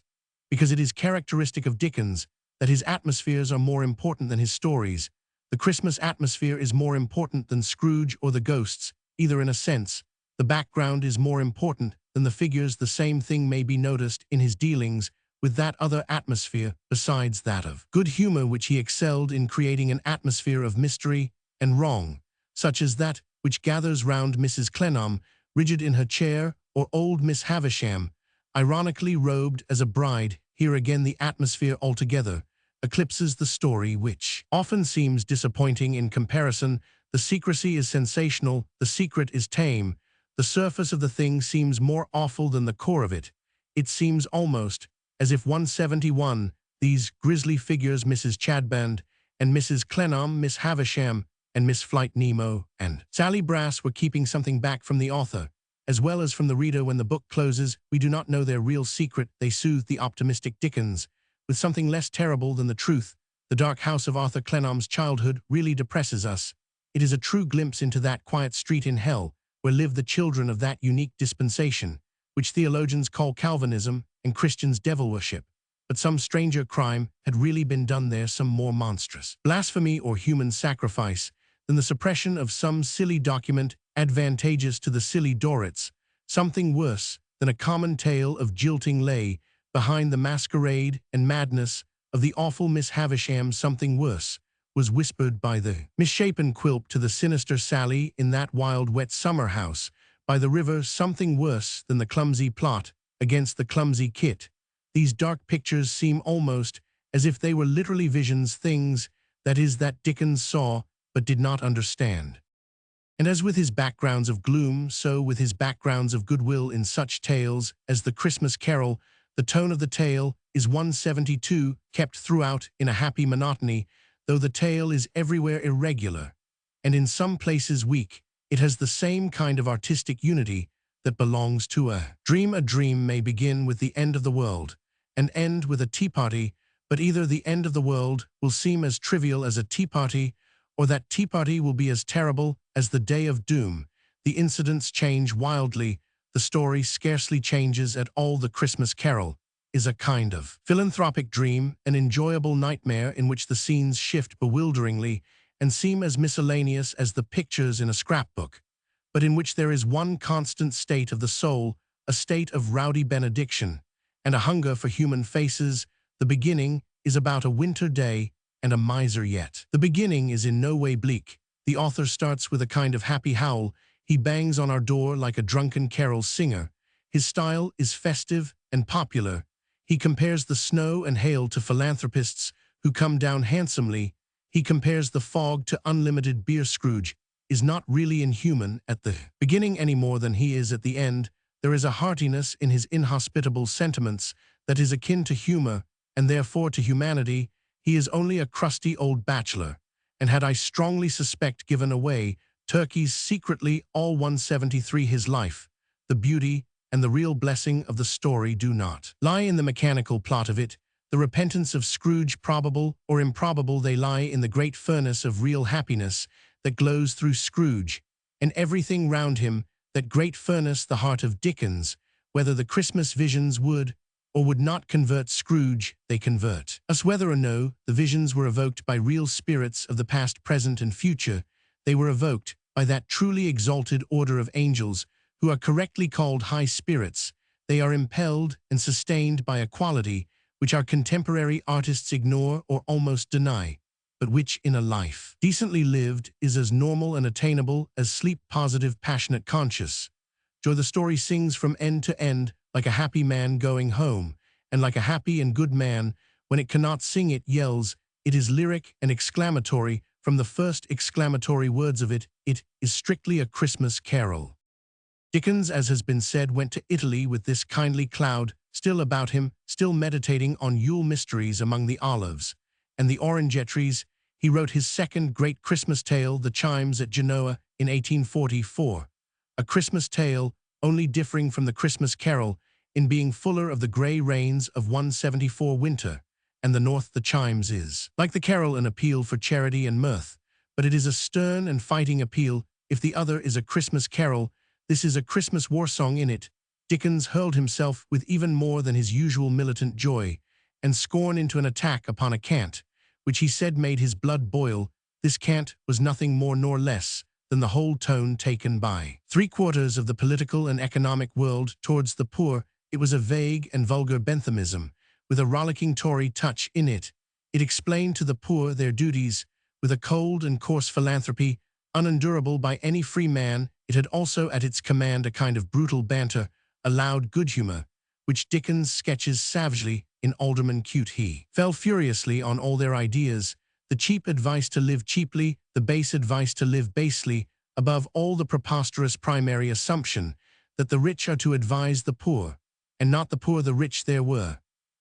because it is characteristic of Dickens that his atmospheres are more important than his stories. The Christmas atmosphere is more important than Scrooge or the ghosts, either in a sense. The background is more important than the figures. The same thing may be noticed in his dealings with that other atmosphere besides that of good humor, which he excelled in creating an atmosphere of mystery and wrong, such as that which gathers round Mrs. Clennam, rigid in her chair, or old Miss Havisham, ironically robed as a bride. Here again the atmosphere altogether eclipses the story, which often seems disappointing in comparison. The secrecy is sensational, the secret is tame. The surface of the thing seems more awful than the core of it. It seems almost as if 171, these grisly figures, Mrs. Chadband and Mrs. Clennam, Miss Havisham and Miss Flight Nemo and Sally Brass, were keeping something back from the author, as well as from the reader. When the book closes, we do not know their real secret. They soothe the optimistic Dickens with something less terrible than the truth. The dark house of Arthur Clennam's childhood really depresses us. It is a true glimpse into that quiet street in hell, where live the children of that unique dispensation, which theologians call Calvinism and Christians devil worship. But some stranger crime had really been done there, some more monstrous blasphemy or human sacrifice than the suppression of some silly document advantageous to the silly Dorrits. Something worse than a common tale of jilting lay behind the masquerade and madness of the awful Miss Havisham. Something worse was whispered by the misshapen Quilp to the sinister Sally in that wild, wet summer house, by the river something worse than the clumsy plot against the clumsy kit. These dark pictures seem almost as if they were literally visions, things, that is, that Dickens saw but did not understand. And as with his backgrounds of gloom, so with his backgrounds of goodwill in such tales as The Christmas Carol, the tone of the tale is 172, kept throughout in a happy monotony, though the tale is everywhere irregular, and in some places weak. It has the same kind of artistic unity that belongs to a dream. A dream may begin with the end of the world and end with a tea party, but either the end of the world will seem as trivial as a tea party, or that tea party will be as terrible as the day of doom. The incidents change wildly, the story scarcely changes at all. The Christmas Carol is a kind of philanthropic dream, an enjoyable nightmare in which the scenes shift bewilderingly and seem as miscellaneous as the pictures in a scrapbook, but in which there is one constant state of the soul, a state of rowdy benediction, and a hunger for human faces. The beginning is about a winter day and a miser yet. The beginning is in no way bleak. The author starts with a kind of happy howl. He bangs on our door like a drunken carol singer. His style is festive and popular. He compares the snow and hail to philanthropists who come down handsomely. He compares the fog to unlimited beer. Scrooge is not really inhuman at the beginning any more than he is at the end. There is a heartiness in his inhospitable sentiments that is akin to humor, and therefore to humanity. He is only a crusty old bachelor, and had, I strongly suspect, given away turkeys secretly all 173. His life, the beauty, and the real blessing of the story do not lie in the mechanical plot of it. The repentance of Scrooge, probable or improbable, they lie in the great furnace of real happiness that glows through Scrooge and everything round him. That great furnace, the heart of Dickens. Whether the Christmas visions would or would not convert Scrooge, they convert us. Whether or no the visions were evoked by real spirits of the past, present, and future, they were evoked by that truly exalted order of angels who are correctly called high spirits. They are impelled and sustained by a quality which our contemporary artists ignore or almost deny, but which in a life decently lived is as normal and attainable as sleep, positive, passionate, conscious joy. The story sings from end to end like a happy man going home, and like a happy and good man, when it cannot sing, it yells. It is lyric and exclamatory from the first exclamatory words of it. It is strictly a Christmas carol. Dickens, as has been said, went to Italy with this kindly cloud still about him, still meditating on Yule mysteries among the olives and the orange trees. He wrote his second great Christmas tale, The Chimes, at Genoa in 1844. A Christmas tale, only differing from the Christmas Carol in being fuller of the grey rains of 174 winter, and the north. The Chimes is, like the carol, an appeal for charity and mirth, but it is a stern and fighting appeal. If the other is a Christmas carol, this is a Christmas war song. In it, Dickens hurled himself with even more than his usual militant joy and scorn into an attack upon a cant, which he said made his blood boil. This cant was nothing more nor less than the whole tone taken by 3/4 of the political and economic world towards the poor. It was a vague and vulgar Benthamism, with a rollicking Tory touch in it. It explained to the poor their duties with a cold and coarse philanthropy, unendurable by any free man. It had also at its command a kind of brutal banter, a loud good humor, which Dickens sketches savagely in Alderman Cute. He fell furiously on all their ideas, the cheap advice to live cheaply, the base advice to live basely, above all the preposterous primary assumption that the rich are to advise the poor, and not the poor the rich. There were,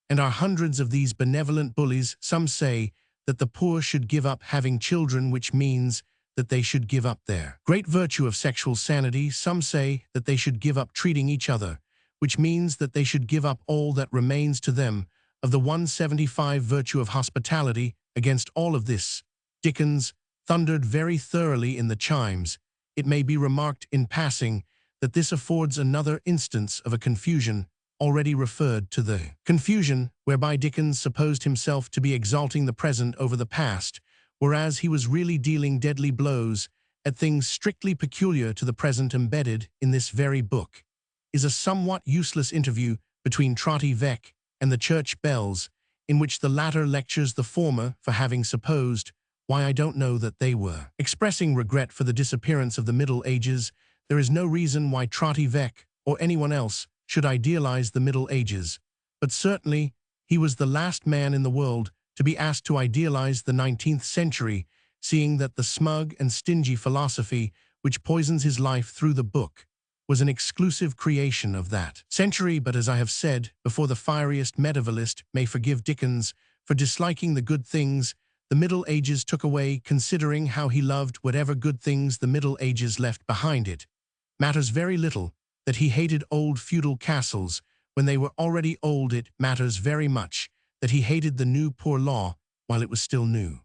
and are, hundreds of these benevolent bullies. Some say that the poor should give up having children, which means that they should give up their great virtue of sexual sanity. Some say that they should give up treating each other, which means that they should give up all that remains to them of the 175 virtue of hospitality. Against all of this, Dickens thundered very thoroughly in The Chimes. It may be remarked in passing that this affords another instance of a confusion already referred to, the confusion whereby Dickens supposed himself to be exalting the present over the past, whereas he was really dealing deadly blows at things strictly peculiar to the present. Embedded in this very book is a somewhat useless interview between Trotty Veck and the church bells, in which the latter lectures the former for having supposed, why I don't know, that they were expressing regret for the disappearance of the Middle Ages. there is no reason why Trotty Veck or anyone else should idealize the Middle Ages, but certainly he was the last man in the world to be asked to idealize the 19th century, seeing that the smug and stingy philosophy which poisons his life through the book was an exclusive creation of that century. But as I have said before, the fieriest medievalist may forgive Dickens for disliking the good things the Middle Ages took away, considering how he loved whatever good things the Middle Ages left behind. It matters very little that he hated old feudal castles when they were already old. It matters very much that he hated the new poor law while it was still new.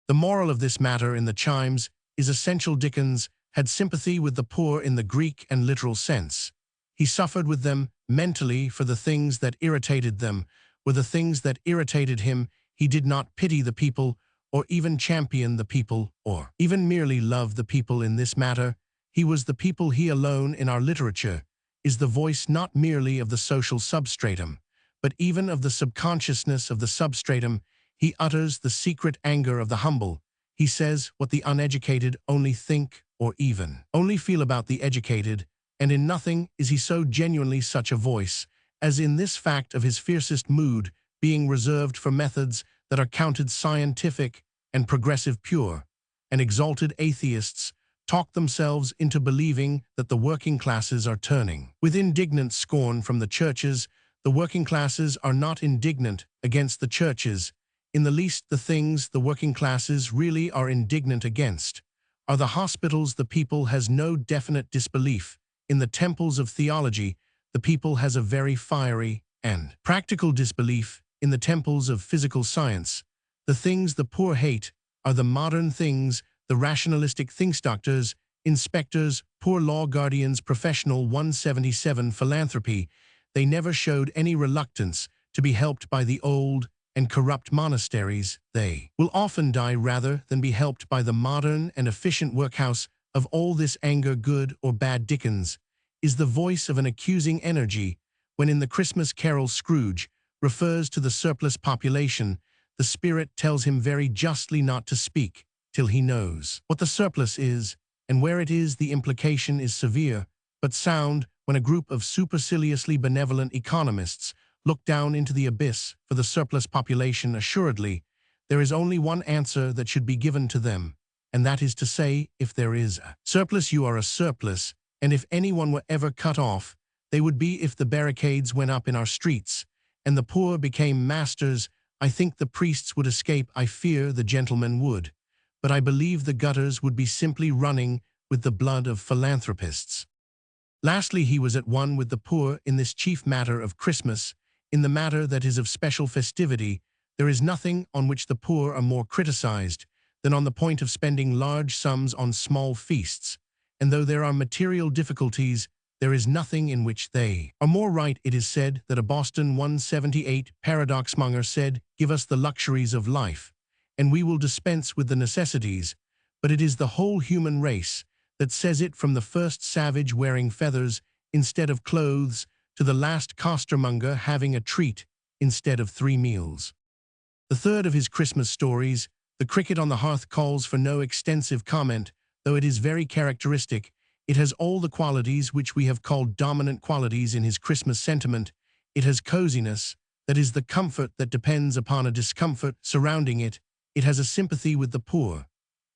The moral of this matter in the Chimes is essential. Dickens had sympathy with the poor in the Greek and literal sense. He suffered with them mentally, for the things that irritated them were the things that irritated him. He did not pity the people, or even champion the people, or even merely love the people in this matter. He was the people. He alone in our literature is the voice not merely of the social substratum, but even of the subconsciousness of the substratum. He utters the secret anger of the humble. He says what the uneducated only think or even only feel about the educated, and in nothing is he so genuinely such a voice as in this fact of his fiercest mood being reserved for methods that are counted scientific and progressive. Pure and exalted atheists talk themselves into believing that the working classes are turning with indignant scorn from the churches. The working classes are not indignant against the churches in the least. The things the working classes really are indignant against are the hospitals. The people has no definite disbelief in the temples of theology. The people has a very fiery and practical disbelief in the temples of physical science. The things the poor hate are the modern things, the rationalistic things. Doctors, inspectors, poor law guardians, professional 177 philanthropy. They never showed any reluctance to be helped by the old and corrupt monasteries. They will often die rather than be helped by the modern and efficient workhouse. Of all this anger, good or bad, Dickens is the voice of an accusing energy. When in the Christmas Carol Scrooge refers to the surplus population, the spirit tells him very justly not to speak till he knows what the surplus is and where it is. The implication is severe but sound when a group of superciliously benevolent economists look down into the abyss for the surplus population. Assuredly, there is only one answer that should be given to them, and that is to say, if there is a surplus, you are a surplus, and if anyone were ever cut off, they would be if the barricades went up in our streets and the poor became masters. I think the priests would escape. I fear the gentlemen would, but I believe the gutters would be simply running with the blood of philanthropists. Lastly, he was at one with the poor in this chief matter of Christmas. In the matter that is of special festivity, there is nothing on which the poor are more criticized than on the point of spending large sums on small feasts, and though there are material difficulties, there is nothing in which they are more right. It is said that a Boston 178 paradoxmonger said, "Give us the luxuries of life, and we will dispense with the necessities," but it is the whole human race that says it, from the first savage wearing feathers instead of clothes to the last costermonger having a treat instead of 3 meals. The third of his Christmas stories, The Cricket on the Hearth, calls for no extensive comment, though it is very characteristic. It has all the qualities which we have called dominant qualities in his Christmas sentiment. It has coziness, that is, the comfort that depends upon a discomfort surrounding it. It has a sympathy with the poor,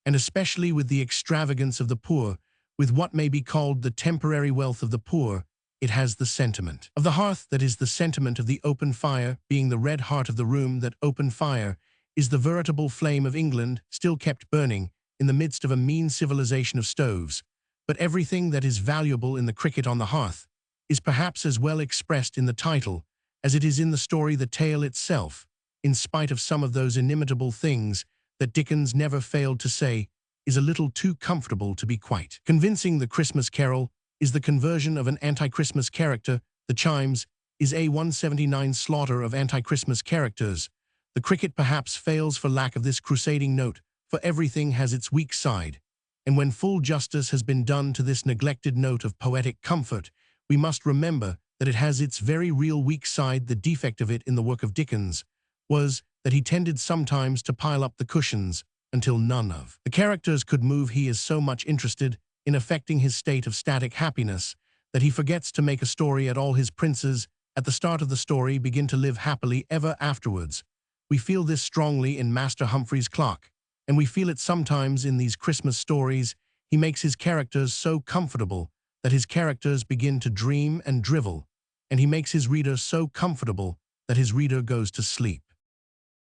and especially with the extravagance of the poor, with what may be called the temporary wealth of the poor. It has the sentiment of the hearth, that is, the sentiment of the open fire, being the red heart of the room. That open fire is the veritable flame of England, still kept burning in the midst of a mean civilization of stoves. But everything that is valuable in The Cricket on the Hearth is perhaps as well expressed in the title as it is in the story. The tale itself, in spite of some of those inimitable things that Dickens never failed to say, is a little too comfortable to be quite convincing. The Christmas Carol is the conversion of an anti-Christmas character. The Chimes is a 179 slaughter of anti-Christmas characters. The Cricket perhaps fails for lack of this crusading note, for everything has its weak side, and when full justice has been done to this neglected note of poetic comfort, we must remember that it has its very real weak side. The defect of it in the work of Dickens was that he tended sometimes to pile up the cushions until none of the characters could move. He is so much interested in affecting his state of static happiness that he forgets to make a story at all. His princes, at the start of the story, begin to live happily ever afterwards. We feel this strongly in Master Humphrey's Clock, and we feel it sometimes in these Christmas stories. He makes his characters so comfortable that his characters begin to dream and drivel, and he makes his reader so comfortable that his reader goes to sleep.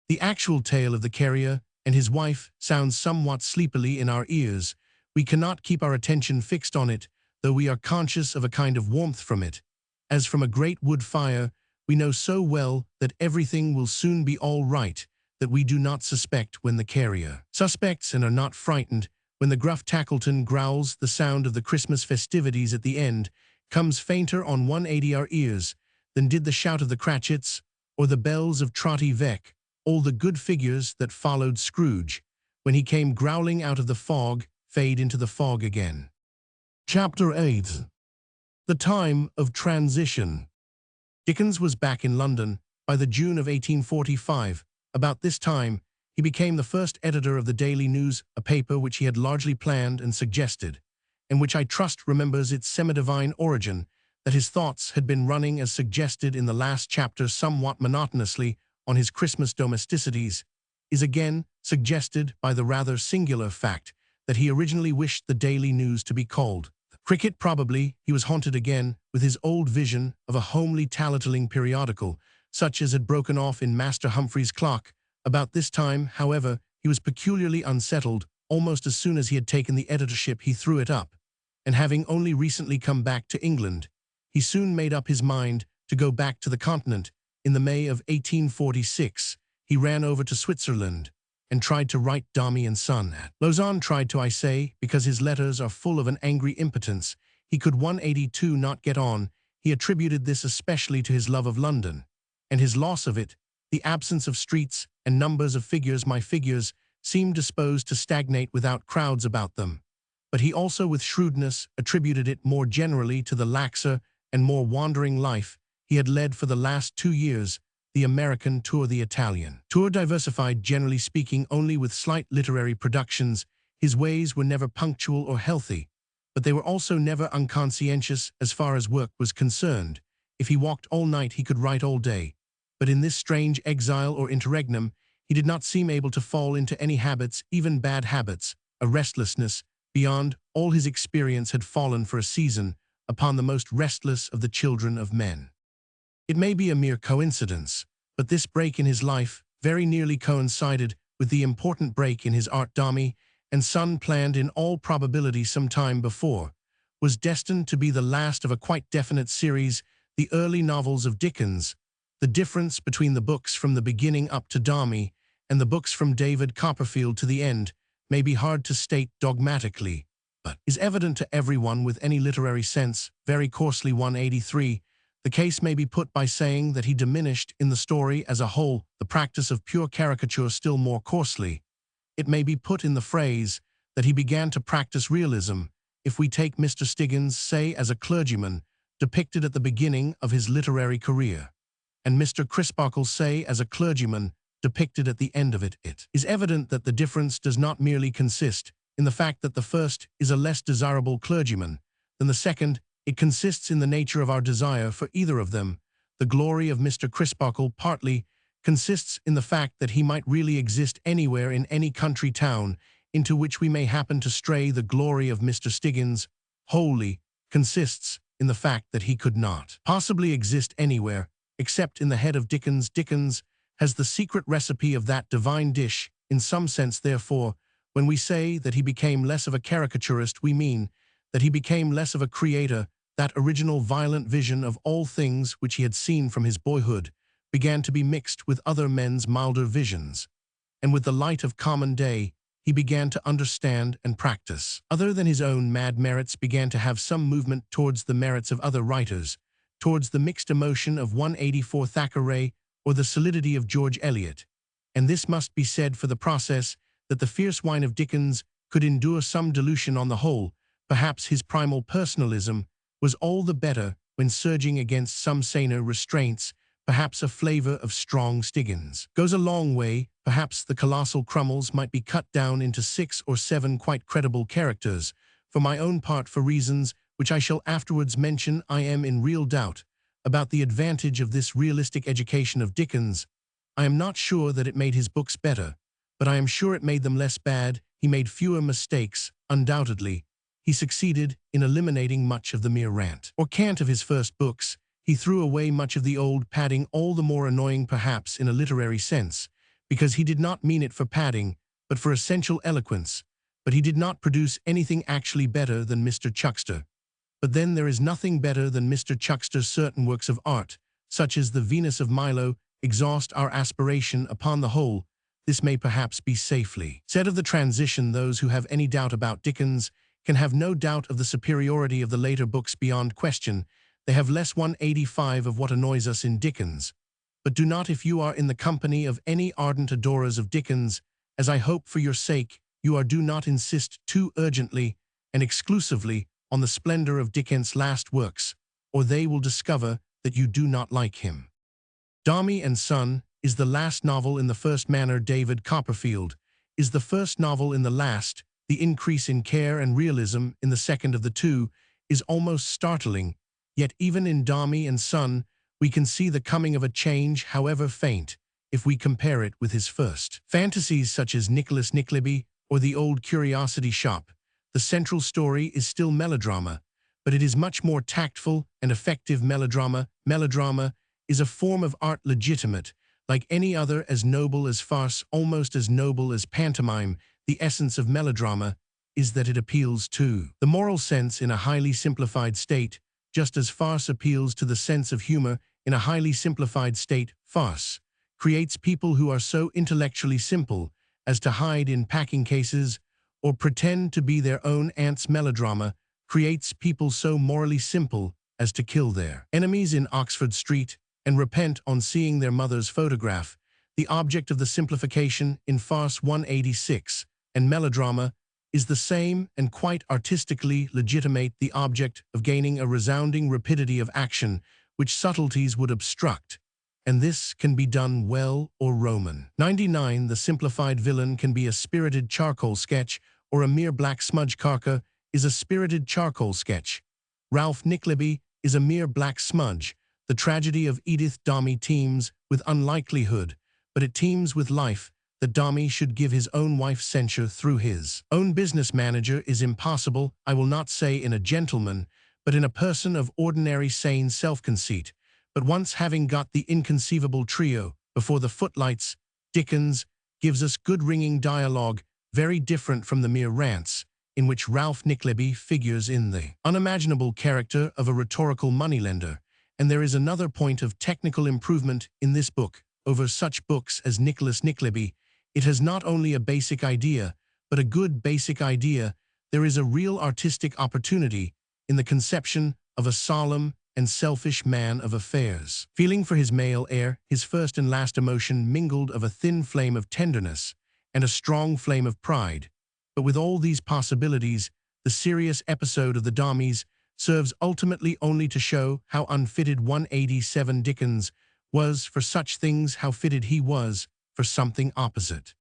The actual tale of the carrier and his wife sounds somewhat sleepily in our ears. We cannot keep our attention fixed on it, though we are conscious of a kind of warmth from it. As from a great wood fire, we know so well that everything will soon be all right that we do not suspect when the carrier suspects and are not frightened when the gruff Tackleton growls. The sound of the Christmas festivities at the end comes fainter on 180 our ears than did the shout of the Cratchits or the bells of Trotty Veck, all the good figures that followed Scrooge, when he came growling out of the fog, fade into the fog again. Chapter 8. The Time of Transition. Dickens was back in London by the June of 1845. About this time, he became the first editor of the Daily News, a paper which he had largely planned and suggested, and which I trust remembers its semi-divine origin, that his thoughts had been running as suggested in the last chapter somewhat monotonously on his Christmas domesticities, is again suggested by the rather singular fact that he originally wished the Daily News to be called Cricket. Probably he was haunted again with his old vision of a homely tattling periodical, such as had broken off in Master Humphrey's Clock. About this time, however, he was peculiarly unsettled. Almost as soon as he had taken the editorship, he threw it up, and having only recently come back to England, he soon made up his mind to go back to the continent. In the May of 1846, he ran over to Switzerland and tried to write Dombey and Son at Lausanne. Tried to, I say, because his letters are full of an angry impotence. He could 182 not get on. He attributed this especially to his love of London, and his loss of it. The absence of streets and numbers of figures. My figures seemed disposed to stagnate without crowds about them. But he also, with shrewdness, attributed it more generally to the laxer and more wandering life he had led for the last 2 years, the American tour, the Italian tour, diversified, generally speaking, only with slight literary productions. His ways were never punctual or healthy, but they were also never unconscientious as far as work was concerned. If he walked all night, he could write all day. But in this strange exile or interregnum, he did not seem able to fall into any habits, even bad habits. A restlessness beyond all his experience had fallen for a season upon the most restless of the children of men. It may be a mere coincidence, but this break in his life very nearly coincided with the important break in his art. Dombey and Son, planned in all probability some time before, was destined to be the last of a quite definite series, the early novels of Dickens. The difference between the books from the beginning up to Dombey and the books from David Copperfield to the end may be hard to state dogmatically, but is evident to everyone with any literary sense. Very coarsely, 183, the case may be put by saying that he diminished in the story as a whole the practice of pure caricature. Still more coarsely, it may be put in the phrase that he began to practice realism. If we take Mr. Stiggins, say, as a clergyman, depicted at the beginning of his literary career, and Mr. Crisparkle, say, as a clergyman, depicted at the end of it, it is evident that the difference does not merely consist in the fact that the first is a less desirable clergyman than the second. It consists in the nature of our desire for either of them. The glory of Mr. Crisparkle partly consists in the fact that he might really exist anywhere in any country town into which we may happen to stray. The glory of Mr. Stiggins wholly consists in the fact that he could not possibly exist anywhere except in the head of Dickens. Dickens has the secret recipe of that divine dish. In some sense, therefore, when we say that he became less of a caricaturist, we mean that he became less of a creator. That original violent vision of all things which he had seen from his boyhood began to be mixed with other men's milder visions, and with the light of common day he began to understand and practice. Other than his own mad merits began to have some movement towards the merits of other writers, towards the mixed emotion of 184 Thackeray or the solidity of George Eliot. And this must be said for the process, that the fierce wine of Dickens could endure some dilution on the whole. Perhaps his primal personalism was all the better when surging against some saner restraints. Perhaps a flavor of strong Stiggins goes a long way. Perhaps the colossal Crummles might be cut down into 6 or 7 quite credible characters, For my own part, for reasons which I shall afterwards mention, I am in real doubt about the advantage of this realistic education of Dickens. I am not sure that it made his books better, but I am sure it made them less bad. He made fewer mistakes, undoubtedly. He succeeded in eliminating much of the mere rant or cant of his first books. He threw away much of the old padding, all the more annoying perhaps in a literary sense, because he did not mean it for padding, but for essential eloquence. But he did not produce anything actually better than Mr. Chuckster. But then there is nothing better than Mr. Chuckster's certain works of art, such as the Venus of Milo, exhaust our aspiration. Upon the whole, this may perhaps be safely said of the transition. Those who have any doubt about Dickens can have no doubt of the superiority of the later books beyond question. They have less 185 of what annoys us in Dickens. But do not, if you are in the company of any ardent adorers of Dickens, as I hope for your sake you are, do not insist too urgently and exclusively on the splendor of Dickens' last works, or they will discover that you do not like him. Dombey and Son is the last novel in the first manner. David Copperfield is the first novel in the last. The increase in care and realism in the second of the two is almost startling, yet even in Dombey and Son we can see the coming of a change, however faint, if we compare it with his first. Fantasies such as Nicholas Nickleby or The Old Curiosity Shop, the central story is still melodrama, but it is much more tactful and effective melodrama. Melodrama is a form of art legitimate, like any other, as noble as farce, almost as noble as pantomime. The essence of melodrama is that it appeals to the moral sense in a highly simplified state, just as farce appeals to the sense of humor in a highly simplified state. Farce creates people who are so intellectually simple as to hide in packing cases or pretend to be their own ants. Melodrama creates people so morally simple as to kill their enemies in Oxford Street and repent on seeing their mother's photograph. The object of the simplification in farce 186 and melodrama is the same and quite artistically legitimate, the object of gaining a resounding rapidity of action which subtleties would obstruct, and this can be done well or Roman. 99. The simplified villain can be a spirited charcoal sketch, or a mere black smudge. Carker is a spirited charcoal sketch. Ralph Nickleby is a mere black smudge. The tragedy of Edith Dombey teems with unlikelihood, but it teems with life. That Dombey should give his own wife censure through his own business manager is impossible, I will not say in a gentleman, but in a person of ordinary sane self-conceit. But once having got the inconceivable trio before the footlights, Dickens gives us good ringing dialogue, very different from the mere rants, in which Ralph Nickleby figures in the unimaginable character of a rhetorical moneylender. And there is another point of technical improvement in this book over such books as Nicholas Nickleby. It has not only a basic idea, but a good basic idea. There is a real artistic opportunity in the conception of a solemn and selfish man of affairs, feeling for his male heir, his first and last emotion mingled of a thin flame of tenderness and a strong flame of pride. But with all these possibilities, the serious episode of the Dombeys serves ultimately only to show how unfitted 187 Dickens was for such things, how fitted he was for something opposite.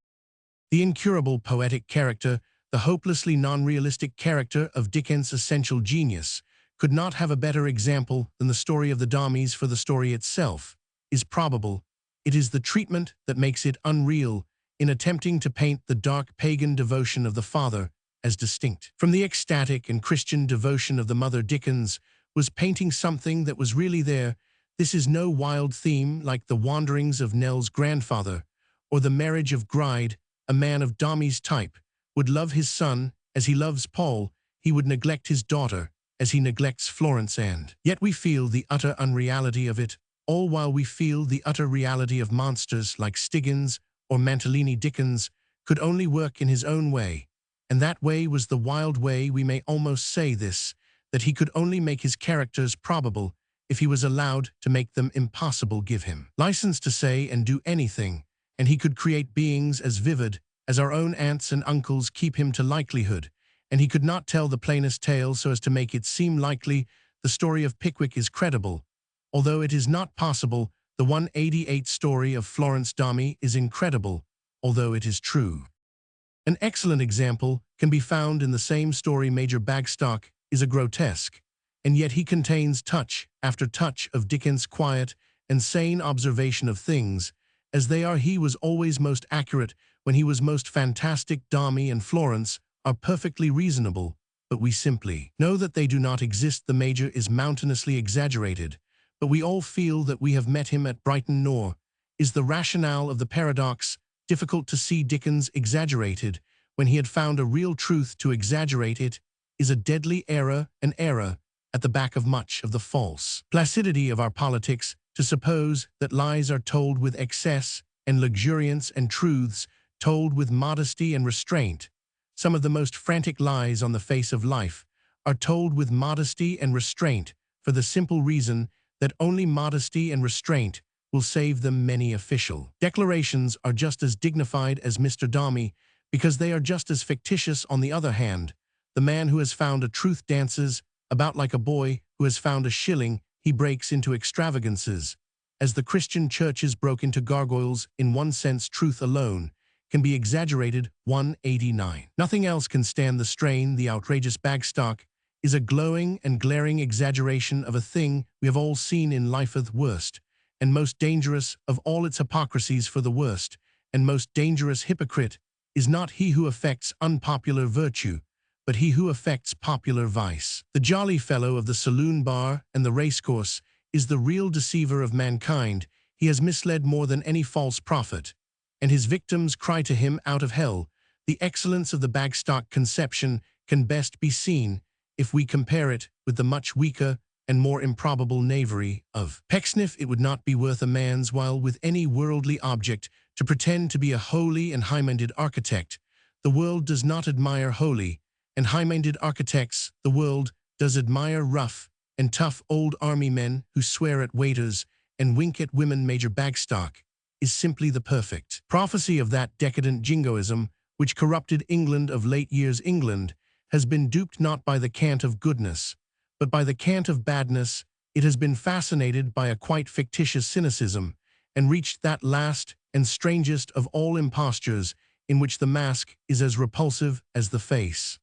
The incurable poetic character, the hopelessly non-realistic character of Dickens' essential genius, could not have a better example than the story of the Dombeys. For the story itself is probable. It is the treatment that makes it unreal in attempting to paint the dark pagan devotion of the father as distinct from the ecstatic and Christian devotion of the mother. Dickens was painting something that was really there. This is no wild theme like the wanderings of Nell's grandfather or the marriage of Gride. A man of Dombey's type would love his son as he loves Paul. He would neglect his daughter as he neglects Florence, and yet we feel the utter unreality of it, all while we feel the utter reality of monsters like Stiggins or Mantalini. Dickens could only work in his own way, and that way was the wild way. We may almost say this, that he could only make his characters probable if he was allowed to make them impossible. Give him license to say and do anything, and he could create beings as vivid as our own aunts and uncles. Keep him to likelihood, and he could not tell the plainest tale so as to make it seem likely. The story of Pickwick is credible, although it is not possible. The 188 story of Florence Dombey is incredible, although it is true. An excellent example can be found in the same story. Major Bagstock is a grotesque, and yet he contains touch after touch of Dickens' quiet and sane observation of things as they are. He was always most accurate when he was most fantastic. Dami and Florence are perfectly reasonable, but we simply know that they do not exist. The Major is mountainously exaggerated, but we all feel that we have met him at Brighton. Nor is the rationale of the paradox difficult to see. Dickens exaggerated when he had found a real truth. To exaggerate it is a deadly error, an error at the back of much of the false placidity of our politics, to suppose that lies are told with excess and luxuriance and truths told with modesty and restraint. Some of the most frantic lies on the face of life are told with modesty and restraint for the simple reason that only modesty and restraint will save them. Many official declarations are just as dignified as Mr. Dami because they are just as fictitious. On the other hand, the man who has found a truth dances about like a boy who has found a shilling. He breaks into extravagances, as the Christian churches broke into gargoyles. In one sense, truth alone can be exaggerated. 189. Nothing else can stand the strain. The outrageous Bagstock is a glowing and glaring exaggeration of a thing we have all seen in life. The worst and most dangerous of all its hypocrisies, for the worst and most dangerous hypocrite is not he who affects unpopular virtue, but he who affects popular vice. The jolly fellow of the saloon bar and the racecourse is the real deceiver of mankind. He has misled more than any false prophet, and his victims cry to him out of hell. The excellence of the Bagstock conception can best be seen if we compare it with the much weaker and more improbable knavery of Pecksniff. It would not be worth a man's while with any worldly object to pretend to be a holy and high-minded architect. The world does not admire holy and high-minded architects. The world does admire rough and tough old army men who swear at waiters and wink at women. Major Bagstock is simply the perfect prophecy of that decadent jingoism which corrupted England of late years. England has been duped not by the cant of goodness, but by the cant of badness. It has been fascinated by a quite fictitious cynicism and reached that last and strangest of all impostures in which the mask is as repulsive as the face.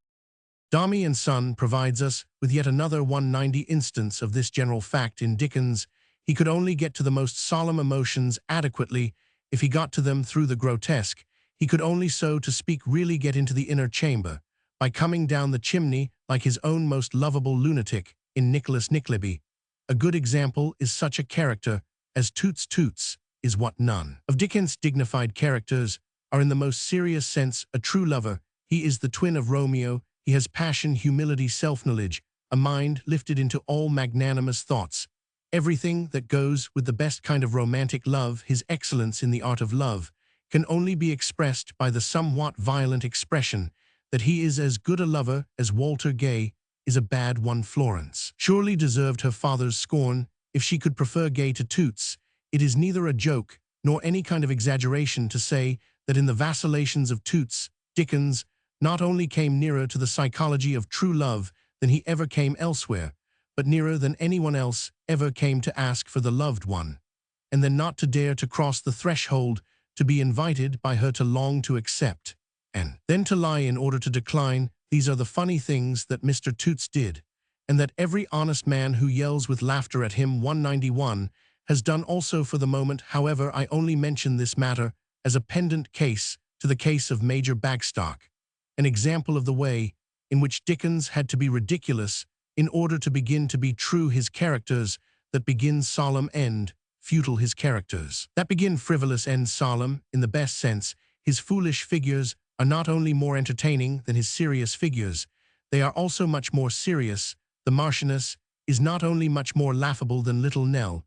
Dami and Son provides us with yet another 190 instance of this general fact. In Dickens, he could only get to the most solemn emotions adequately if he got to them through the grotesque. He could only, so to speak, really get into the inner chamber by coming down the chimney like his own most lovable lunatic in Nicholas Nickleby. A good example is such a character as Toots. Toots is what none of Dickens' dignified characters are in the most serious sense. A true lover, he is the twin of Romeo. He has passion, humility, self-knowledge, a mind lifted into all magnanimous thoughts, everything that goes with the best kind of romantic love. His excellence in the art of love can only be expressed by the somewhat violent expression that he is as good a lover as Walter Gay is a bad one. Florence surely deserved her father's scorn if she could prefer Gay to Toots. It is neither a joke nor any kind of exaggeration to say that in the vacillations of Toots, Dickens not only came nearer to the psychology of true love than he ever came elsewhere, but nearer than anyone else ever came to ask for the loved one, and then not to dare to cross the threshold, to be invited by her, to long to accept, and then to lie in order to decline. These are the funny things that Mr. Toots did, and that every honest man who yells with laughter at him. 191 has done also for the moment. However, I only mention this matter as a pendant case to the case of Major Bagstock, an example of the way in which Dickens had to be ridiculous in order to begin to be true. His characters that begin solemn end futile. His characters that begin frivolous end solemn in the best sense. His foolish figures are not only more entertaining than his serious figures, they are also much more serious. The Marchioness is not only much more laughable than Little Nell,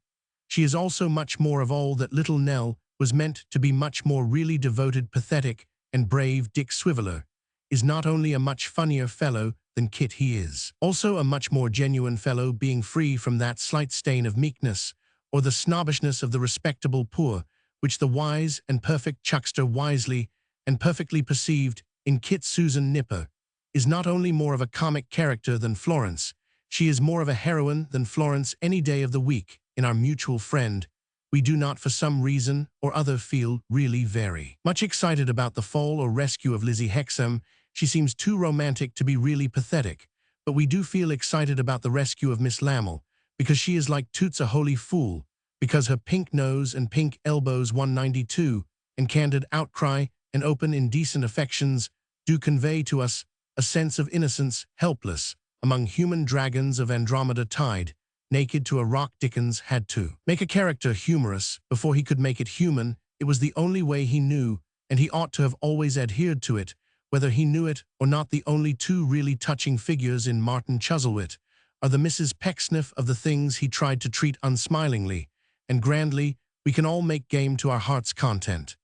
she is also much more of all that Little Nell was meant to be. Much more really devoted, pathetic, and brave. Dick Swiveller is not only a much funnier fellow than Kit, he is also a much more genuine fellow, being free from that slight stain of meekness or the snobbishness of the respectable poor, which the wise and perfect Chuckster wisely and perfectly perceived in Kit. Susan Nipper is not only more of a comic character than Florence, she is more of a heroine than Florence any day of the week. In Our Mutual Friend, we do not, for some reason or other, feel really very much excited about the fall or rescue of Lizzie Hexam. She seems too romantic to be really pathetic, but we do feel excited about the rescue of Miss Lamel, because she is like Toots a holy fool, because her pink nose and pink elbows 192, and candid outcry and open indecent affections do convey to us a sense of innocence helpless among human dragons of Andromeda tide, naked to a rock. Dickens had to make a character humorous before he could make it human. It was the only way he knew, and he ought to have always adhered to it, whether he knew it or not. The only two really touching figures in Martin Chuzzlewit are the Mrs. Pecksniff of the things he tried to treat unsmilingly and grandly. We can all make game to our heart's content,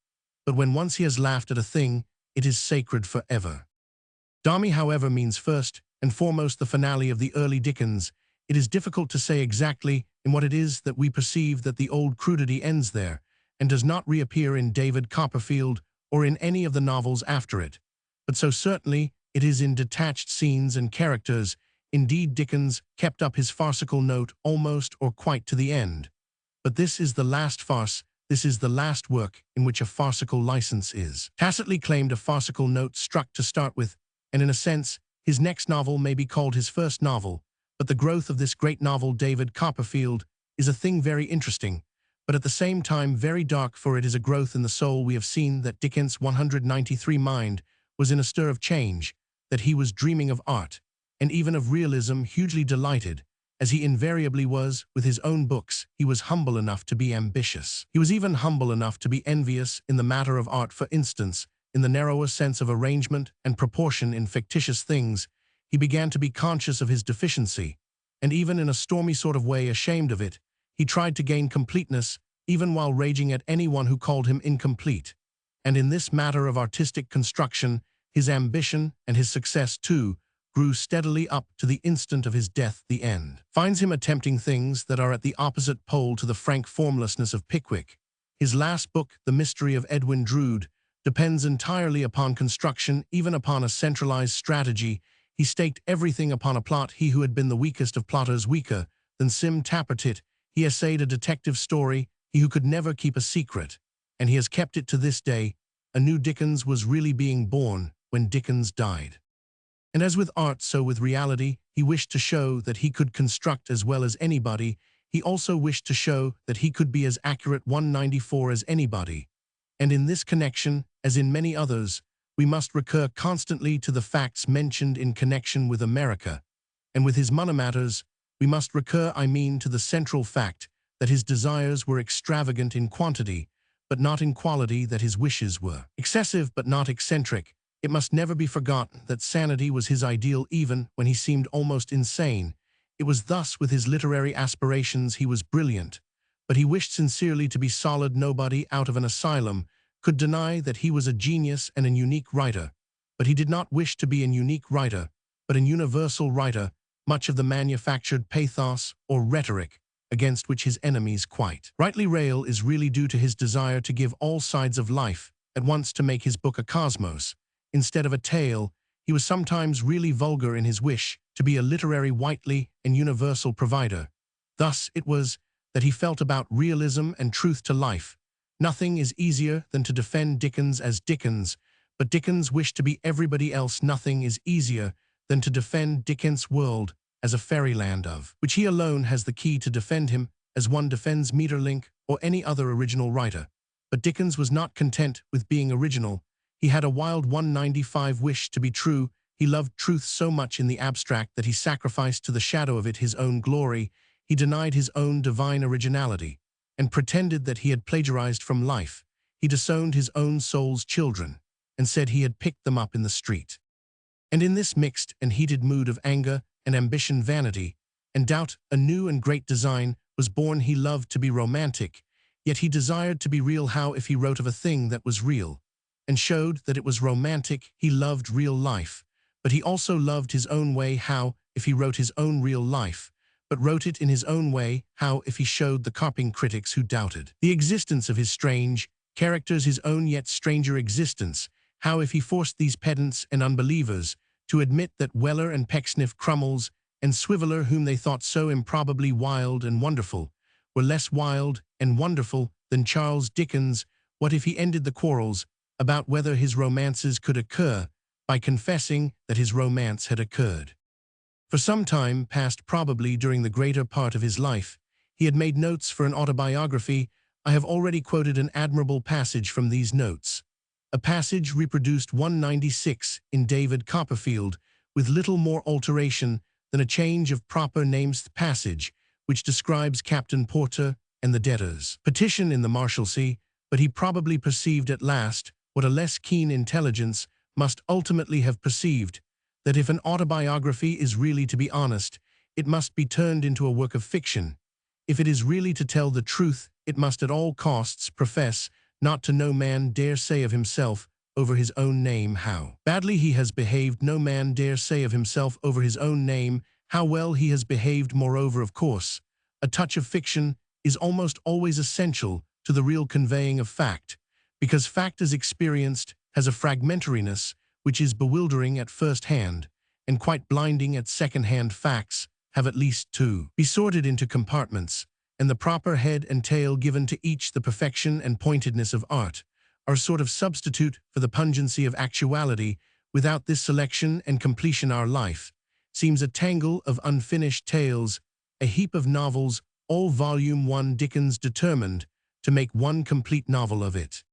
but when once he has laughed at a thing, it is sacred forever. Domy, however, means first and foremost the finale of the early Dickens. It is difficult to say exactly in what it is that we perceive that the old crudity ends there, and does not reappear in David Copperfield or in any of the novels after it. But so certainly it is in detached scenes and characters. Indeed, Dickens kept up his farcical note almost or quite to the end. But this is the last farce, this is the last work in which a farcical license is tacitly claimed, a farcical note struck to start with, and in a sense, his next novel may be called his first novel. But the growth of this great novel, David Copperfield, is a thing very interesting, but at the same time very dark, for it is a growth in the soul. We have seen that Dickens' 193 mind was in a stir of change, that he was dreaming of art, and even of realism, hugely delighted, as he invariably was with his own books. He was humble enough to be ambitious. He was even humble enough to be envious in the matter of art. For instance, in the narrower sense of arrangement and proportion in fictitious things, he began to be conscious of his deficiency, and even in a stormy sort of way ashamed of it. He tried to gain completeness, even while raging at anyone who called him incomplete. And in this matter of artistic construction, his ambition and his success, too, grew steadily up to the instant of his death. The end finds him attempting things that are at the opposite pole to the frank formlessness of Pickwick. His last book, The Mystery of Edwin Drood, depends entirely upon construction, even upon a centralized strategy. He staked everything upon a plot. He who had been the weakest of plotters, weaker than Sim Tappertit. He essayed a detective story, he who could never keep a secret, and he has kept it to this day. A new Dickens was really being born when Dickens died. And as with art, so with reality, he wished to show that he could construct as well as anybody. He also wished to show that he could be as accurate 194 as anybody. And in this connection, as in many others, we must recur constantly to the facts mentioned in connection with America. And with his monomatters, we must recur, to the central fact that his desires were extravagant in quantity, but not in quality, that his wishes were excessive but not eccentric. It must never be forgotten that sanity was his ideal even when he seemed almost insane. It was thus with his literary aspirations. He was brilliant, but he wished sincerely to be solid. Nobody out of an asylum could deny that he was a genius and an unique writer, but he did not wish to be an unique writer, but an universal writer. Much of the manufactured pathos or rhetoric against which his enemies quite rightly rail is really due to his desire to give all sides of life at once, to make his book a cosmos instead of a tale. He was sometimes really vulgar in his wish to be a literary Whiteley and universal provider. Thus it was that he felt about realism and truth to life. Nothing is easier than to defend Dickens as Dickens, but Dickens wished to be everybody else. Nothing is easier than to defend Dickens' world as a fairyland of which he alone has the key to defend him, as one defends Maeterlinck or any other original writer. But Dickens was not content with being original. He had a wild 195 wish to be true. He loved truth so much in the abstract that he sacrificed to the shadow of it his own glory. He denied his own divine originality, and pretended that he had plagiarized from life. He disowned his own soul's children, and said he had picked them up in the street. And in this mixed and heated mood of anger and ambition, vanity and doubt, a new and great design was born. He loved to be romantic, yet he desired to be real. How if he wrote of a thing that was real, and showed that it was romantic? He loved real life, but he also loved his own way. How if he wrote his own real life, but wrote it in his own way? How if he showed the carping critics who doubted the existence of his strange characters his own yet stranger existence? How if he forced these pedants and unbelievers to admit that Weller and Pecksniff, Crummles and Swiveller, whom they thought so improbably wild and wonderful, were less wild and wonderful than Charles Dickens? What if he ended the quarrels about whether his romances could occur by confessing that his romance had occurred. For some time past, probably during the greater part of his life, he had made notes for an autobiography. I have already quoted an admirable passage from these notes. A passage reproduced 196 in David Copperfield, with little more alteration than a change of proper names. The passage, which describes Captain Porter and the debtors' petition in the Marshalsea, but he probably perceived at last what a less keen intelligence must ultimately have perceived, that if an autobiography is really to be honest, it must be turned into a work of fiction. If it is really to tell the truth, it must at all costs profess not to no man dare say of himself over his own name how badly he has behaved. No man dare say of himself over his own name how well he has behaved. Moreover, of course, a touch of fiction is almost always essential to the real conveying of fact, because fact as experienced has a fragmentariness which is bewildering at first hand, and quite blinding at second hand. Facts have at least to be sorted into compartments, and the proper head and tail given to each. The perfection and pointedness of art are a sort of substitute for the pungency of actuality. Without this selection and completion, our life seems a tangle of unfinished tales, a heap of novels, all volume one. Dickens determined to make one complete novel of it.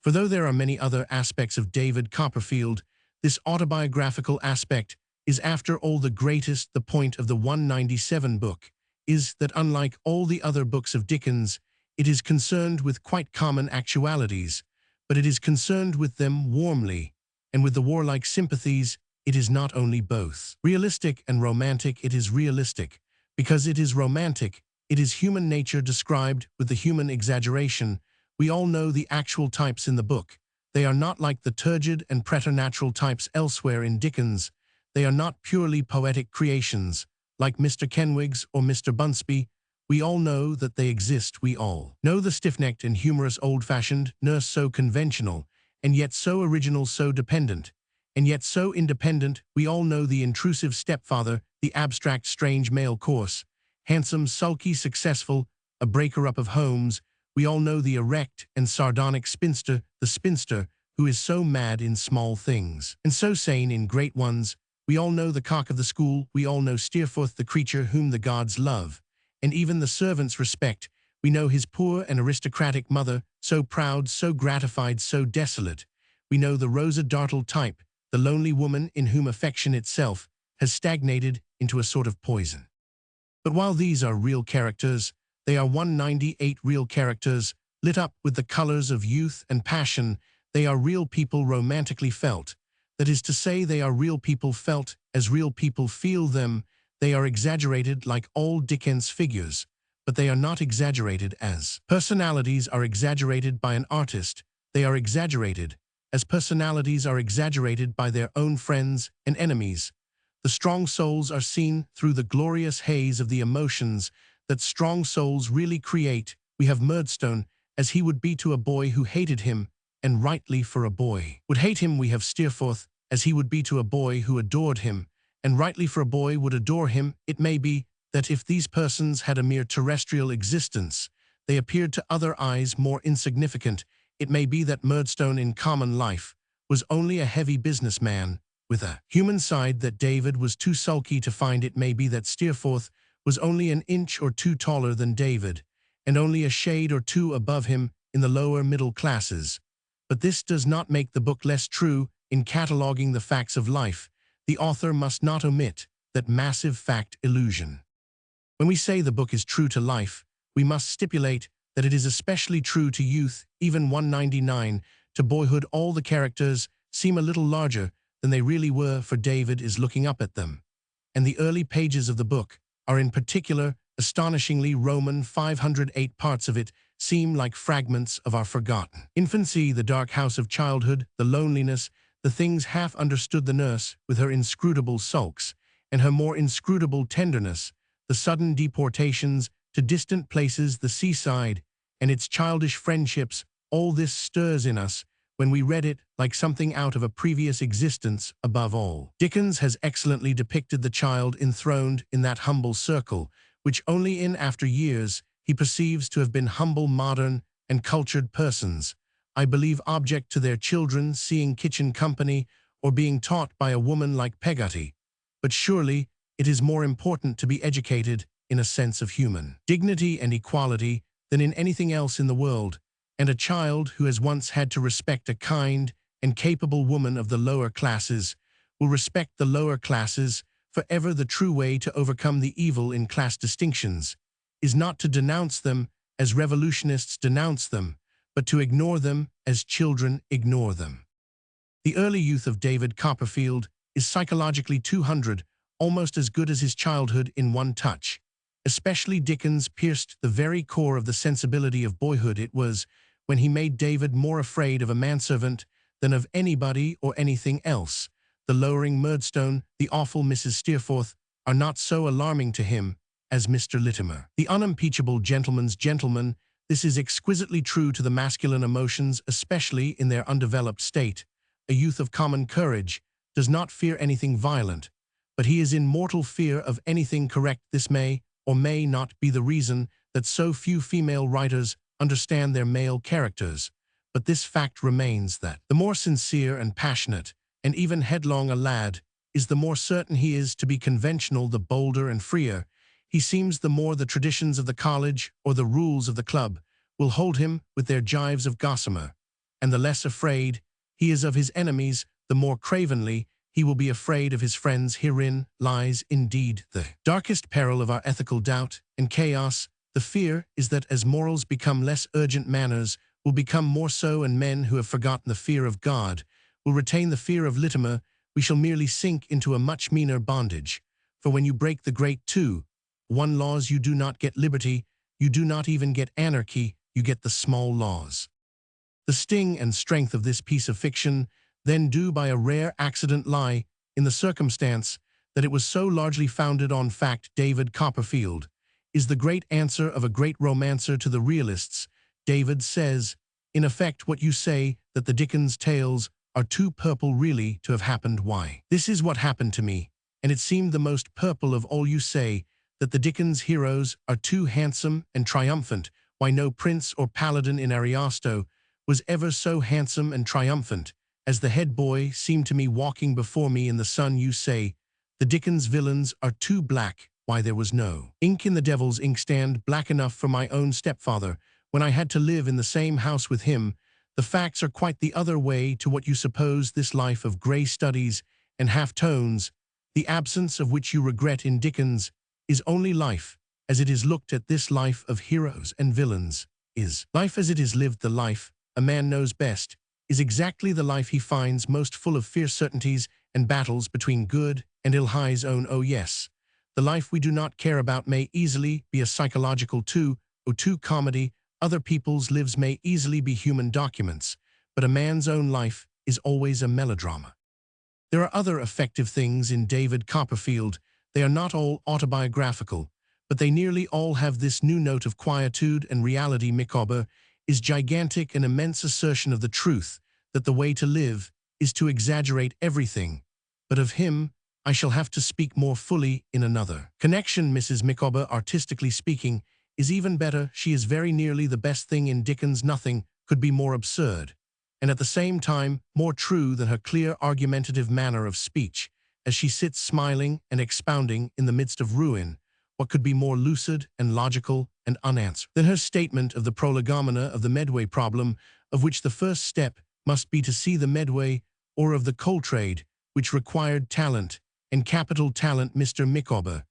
For though there are many other aspects of David Copperfield, this autobiographical aspect is after all the greatest. The point of the 197 book is that unlike all the other books of Dickens, it is concerned with quite common actualities, but it is concerned with them warmly, and with the warlike sympathies. It is not only both realistic and romantic, it is realistic. Because it is romantic, it is human nature described with the human exaggeration. We all know the actual types in the book. They are not like the turgid and preternatural types elsewhere in Dickens. They are not purely poetic creations, like Mr. Kenwig's or Mr. Bunsby. We all know that they exist. We all know the stiff-necked and humorous old-fashioned nurse, so conventional, and yet so original, so dependent, and yet so independent. We all know the intrusive stepfather, the abstract, strange male course, handsome, sulky, successful, a breaker-up of homes. We all know the erect and sardonic spinster, the spinster who is so mad in small things and so sane in great ones. We all know the cock of the school. We all know Steerforth, the creature whom the gods love, and even the servants respect. We know his poor and aristocratic mother, so proud, so gratified, so desolate. We know the Rosa Dartle type, the lonely woman in whom affection itself has stagnated into a sort of poison. But while these are real characters, they are 198 real characters, lit up with the colors of youth and passion. They are real people, romantically felt. That is to say, they are real people felt as real people feel them. They are exaggerated like all Dickens figures, but they are not exaggerated as personalities are exaggerated by an artist. They are exaggerated as personalities are exaggerated by their own friends and enemies. The strong souls are seen through the glorious haze of the emotions that strong souls really create. We have Murdstone, as he would be to a boy who hated him, and rightly, for a boy would hate him. We have Steerforth, as he would be to a boy who adored him, and rightly, for a boy would adore him. It may be that if these persons had a mere terrestrial existence, they appeared to other eyes more insignificant. It may be that Murdstone in common life was only a heavy businessman with a human side that David was too sulky to find. It may be that Steerforth was only an inch or two taller than David, and only a shade or two above him in the lower middle classes. But this does not make the book less true. In cataloguing the facts of life, the author must not omit that massive fact illusion. When we say the book is true to life, we must stipulate that it is especially true to youth. Even 199 to boyhood. All the characters seem a little larger than they really were, for David is looking up at them, and the early pages of the book are in particular astonishingly Roman. 508 parts of it seem like fragments of our forgotten infancy, the dark house of childhood, the loneliness, the things half understood, the nurse with her inscrutable sulks and her more inscrutable tenderness, the sudden deportations to distant places, the seaside and its childish friendships. All this stirs in us when we read it like something out of a previous existence. Above all, Dickens has excellently depicted the child enthroned in that humble circle, which only in after years he perceives to have been humble, modern, and cultured persons, I believe, object to their children, seeing kitchen company, or being taught by a woman like Peggotty, but surely it is more important to be educated in a sense of human dignity and equality than in anything else in the world, and a child who has once had to respect a kind and capable woman of the lower classes will respect the lower classes forever. The true way to overcome the evil in class distinctions is not to denounce them as revolutionists denounce them, but to ignore them as children ignore them. The early youth of David Copperfield is psychologically 200, almost as good as his childhood in one touch. Especially Dickens pierced the very core of the sensibility of boyhood. It was when he made David more afraid of a manservant than of anybody or anything else. The lowering Murdstone, the awful Mrs. Steerforth, are not so alarming to him as Mr. Littimer. The unimpeachable gentleman's gentleman, this is exquisitely true to the masculine emotions, especially in their undeveloped state. A youth of common courage does not fear anything violent, but he is in mortal fear of anything correct. This may or may not be the reason that so few female writers understand their male characters, but this fact remains that the more sincere and passionate and even headlong a lad is, the more certain he is to be conventional. The bolder and freer he seems, the more the traditions of the college or the rules of the club will hold him with their gyves of gossamer, and the less afraid he is of his enemies, the more cravenly he will be afraid of his friends. Herein lies indeed the darkest peril of our ethical doubt and chaos. The fear is that as morals become less urgent, manners will become more so, and men who have forgotten the fear of God will retain the fear of Littimer. We shall merely sink into a much meaner bondage. For when you break the great 2-1 laws, you do not get liberty, you do not even get anarchy, you get the small laws. The sting and strength of this piece of fiction then do by a rare accident lie in the circumstance that it was so largely founded on fact. David Copperfield is the great answer of a great romancer to the realists. David says, in effect, what you say, that the Dickens tales are too purple really to have happened. Why? This is what happened to me, and it seemed the most purple of all. You say that the Dickens heroes are too handsome and triumphant. Why, no prince or paladin in Ariosto was ever so handsome and triumphant as the head boy seemed to me walking before me in the sun. You say the Dickens villains are too black. Why, there was no ink in the devil's inkstand black enough for my own stepfather when I had to live in the same house with him. The facts are quite the other way to what you suppose. This life of grey studies and half-tones, the absence of which you regret in Dickens, is only life as it is looked at. This life of heroes and villains is life as it is lived. The life a man knows best is exactly the life he finds most full of fierce certainties and battles between good and ill. His own, oh yes, the life we do not care about may easily be a psychological 202 comedy. Other people's lives may easily be human documents, but a man's own life is always a melodrama. There are other effective things in David Copperfield. They are not all autobiographical, but they nearly all have this new note of quietude and reality. Micawber is gigantic, an immense assertion of the truth that the way to live is to exaggerate everything, but of him I shall have to speak more fully in another connection. Mrs. Micawber, artistically speaking, is even better. She is very nearly the best thing in Dickens. Nothing could be more absurd, and at the same time more true than her clear argumentative manner of speech, as she sits smiling and expounding in the midst of ruin. What could be more lucid and logical and unanswered than her statement of the prolegomena of the Medway problem, of which the first step must be to see the Medway, or of the coal trade, which required talent, and capital talent. Mr. Micawber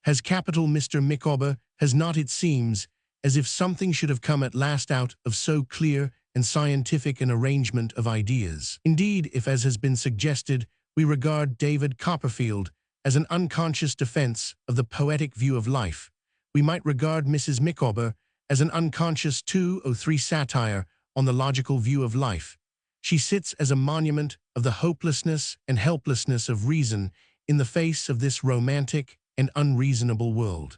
has capital. Mr. Micawber has not. It seems as if something should have come at last out of so clear and scientific an arrangement of ideas. Indeed, if, as has been suggested, we regard David Copperfield as an unconscious defense of the poetic view of life, we might regard Mrs. Micawber as an unconscious 203 satire on the logical view of life. She sits as a monument of the hopelessness and helplessness of reason in the face of this romantic and unreasonable world.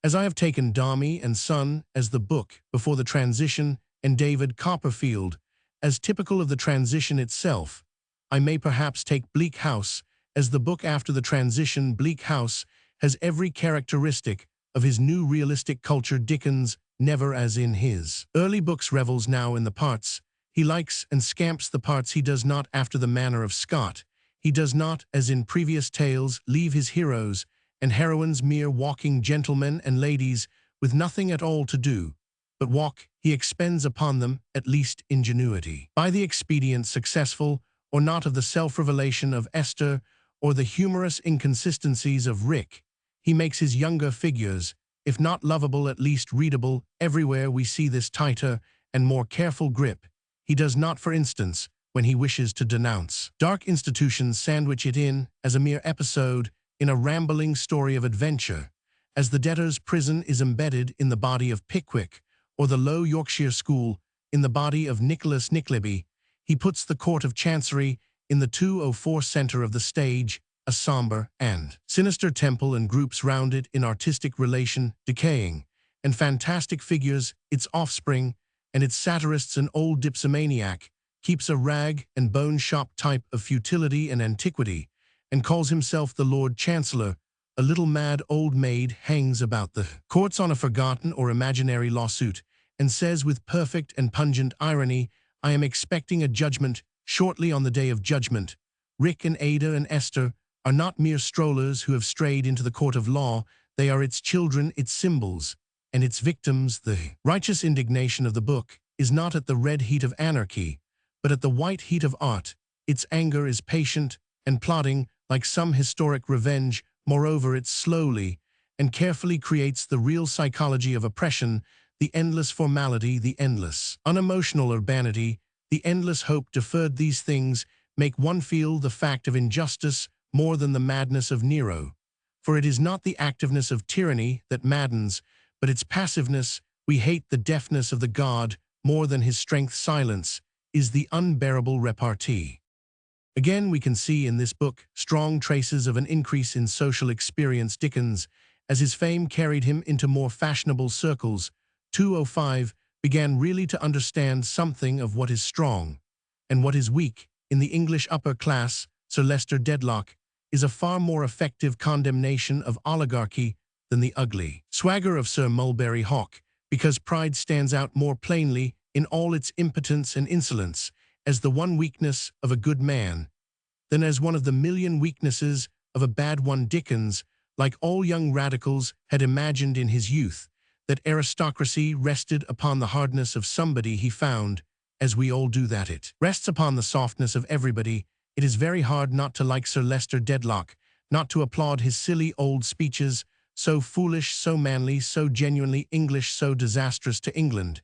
As I have taken Dami and Son as the book before the transition and David Copperfield as typical of the transition itself, I may perhaps take Bleak House as the book after the transition. Bleak House has every characteristic of his new realistic culture. Dickens never, as in his early books, revels now in the parts He likes and scamps the parts he does not after the manner of Scott. He does not, as in previous tales, leave his heroes and heroines mere walking gentlemen and ladies with nothing at all to do, but walk, he expends upon them at least ingenuity. By the expedient successful or not of the self-revelation of Esther or the humorous inconsistencies of Rick, he makes his younger figures, if not lovable at least readable. Everywhere we see this tighter and more careful grip. He does not, for instance, when he wishes to denounce dark institutions, sandwich it in as a mere episode in a rambling story of adventure, as the debtor's prison is embedded in the body of Pickwick, or the Low Yorkshire School in the body of Nicholas Nickleby. He puts the Court of Chancery in the 204 center of the stage, a somber and sinister temple, and groups round it in artistic relation, decaying and fantastic figures, its offspring, and its satirists. An old dipsomaniac keeps a rag and bone shop type of futility and antiquity, and calls himself the Lord Chancellor. A little mad old maid hangs about the courts on a forgotten or imaginary lawsuit, and says with perfect and pungent irony, "I am expecting a judgment shortly on the day of judgment." Rick and Ada and Esther are not mere strollers who have strayed into the court of law. They are its children, its symbols, and its victims. The righteous indignation of the book is not at the red heat of anarchy, but at the white heat of art. Its anger is patient and plodding, like some historic revenge. Moreover, it slowly and carefully creates the real psychology of oppression, the endless formality, the endless unemotional urbanity, the endless hope deferred. These things make one feel the fact of injustice more than the madness of Nero. For it is not the activeness of tyranny that maddens, but its passiveness. We hate the deafness of the god more than his strength. Silence is the unbearable repartee. Again, we can see in this book strong traces of an increase in social experience. Dickens, as his fame carried him into more fashionable circles, 205, began really to understand something of what is strong and what is weak in the English upper class. Sir Leicester Dedlock is a far more effective condemnation of oligarchy than the ugly swagger of Sir Mulberry Hawk, because pride stands out more plainly in all its impotence and insolence as the one weakness of a good man than as one of the million weaknesses of a bad one. Dickens, like all young radicals, had imagined in his youth that aristocracy rested upon the hardness of somebody he found, as we all do, that it rests upon the softness of everybody. It is very hard not to like Sir Leicester Dedlock, not to applaud his silly old speeches, so foolish, so manly, so genuinely English, so disastrous to England.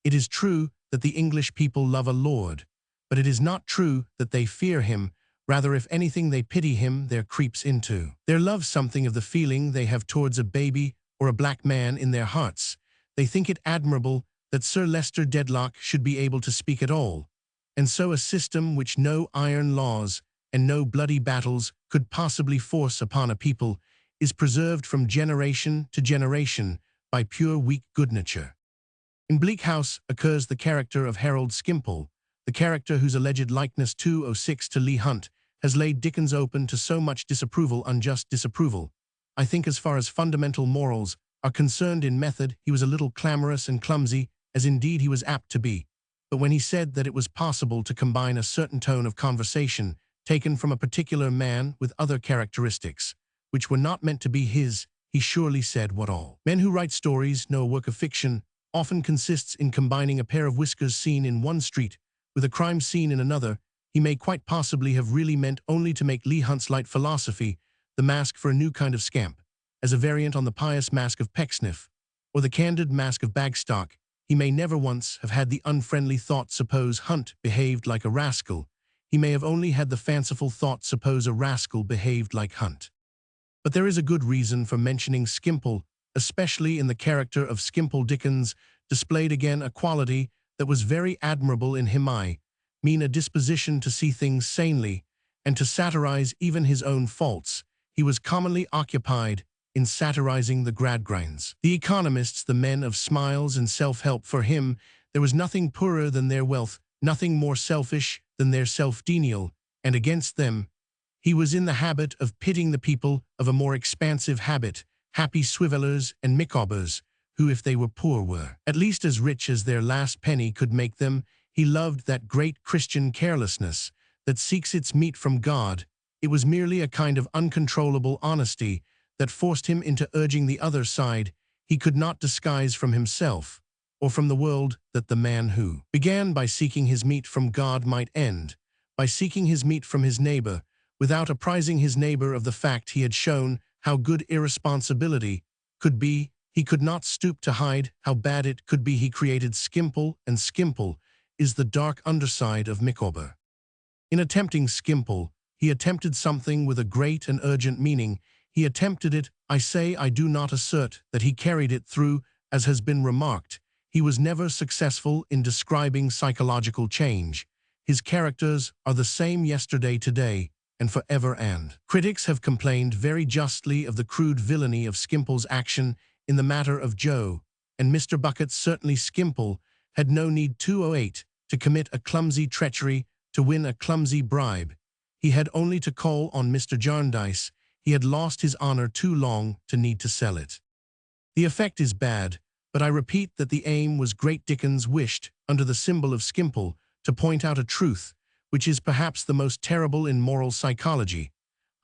It is true that the English people love a lord, but it is not true that they fear him. Rather, if anything, they pity him. There creeps into their love something of the feeling they have towards a baby or a black man in their hearts. They think it admirable that Sir Leicester Dedlock should be able to speak at all, and so a system which no iron laws and no bloody battles could possibly force upon a people is preserved from generation to generation by pure weak good nature. In Bleak House occurs the character of Harold Skimpole, the character whose alleged likeness 206 to Leigh Hunt has laid Dickens open to so much disapproval, unjust disapproval. I think as far as fundamental morals are concerned, in method he was a little clamorous and clumsy, as indeed he was apt to be. But when he said that it was possible to combine a certain tone of conversation taken from a particular man with other characteristics which were not meant to be his, he surely said what all men who write stories know. A work of fiction often consists in combining a pair of whiskers seen in one street with a crime scene in another. He may quite possibly have really meant only to make Leigh Hunt's light philosophy the mask for a new kind of scamp, as a variant on the pious mask of Pecksniff, or the candid mask of Bagstock. He may never once have had the unfriendly thought, suppose Hunt behaved like a rascal. He may have only had the fanciful thought, suppose a rascal behaved like Hunt. But there is a good reason for mentioning Skimpole, especially in the character of Skimpole. Dickens displayed again a quality that was very admirable in him, I mean a disposition to see things sanely and to satirize even his own faults. He was commonly occupied in satirizing the Gradgrinds, the economists, the men of smiles and self-help. For him, there was nothing poorer than their wealth, nothing more selfish than their self-denial, and against them he was in the habit of pitting the people of a more expansive habit, happy swivellers and Micawbers, who, if they were poor, were at least as rich as their last penny could make them. He loved that great Christian carelessness that seeks its meat from God. It was merely a kind of uncontrollable honesty that forced him into urging the other side. He could not disguise from himself or from the world that the man who began by seeking his meat from God might end by seeking his meat from his neighbor, without apprising his neighbor of the fact he had shown how good irresponsibility could be. He could not stoop to hide how bad it could be. He created Skimpole, and Skimpole is the dark underside of Micawber. In attempting Skimpole, he attempted something with a great and urgent meaning. He attempted it. I do not assert that he carried it through, as has been remarked. He was never successful in describing psychological change. His characters are the same yesterday, today, and forever. And critics have complained very justly of the crude villainy of Skimpole's action in the matter of Joe and Mr. Bucket. Certainly Skimpole had no need 208 to commit a clumsy treachery to win a clumsy bribe. He had only to call on Mr. Jarndyce. He had lost his honor too long to need to sell it. The effect is bad, but I repeat that the aim was great. Dickens wished, under the symbol of Skimpole, to point out a truth, which is perhaps the most terrible in moral psychology.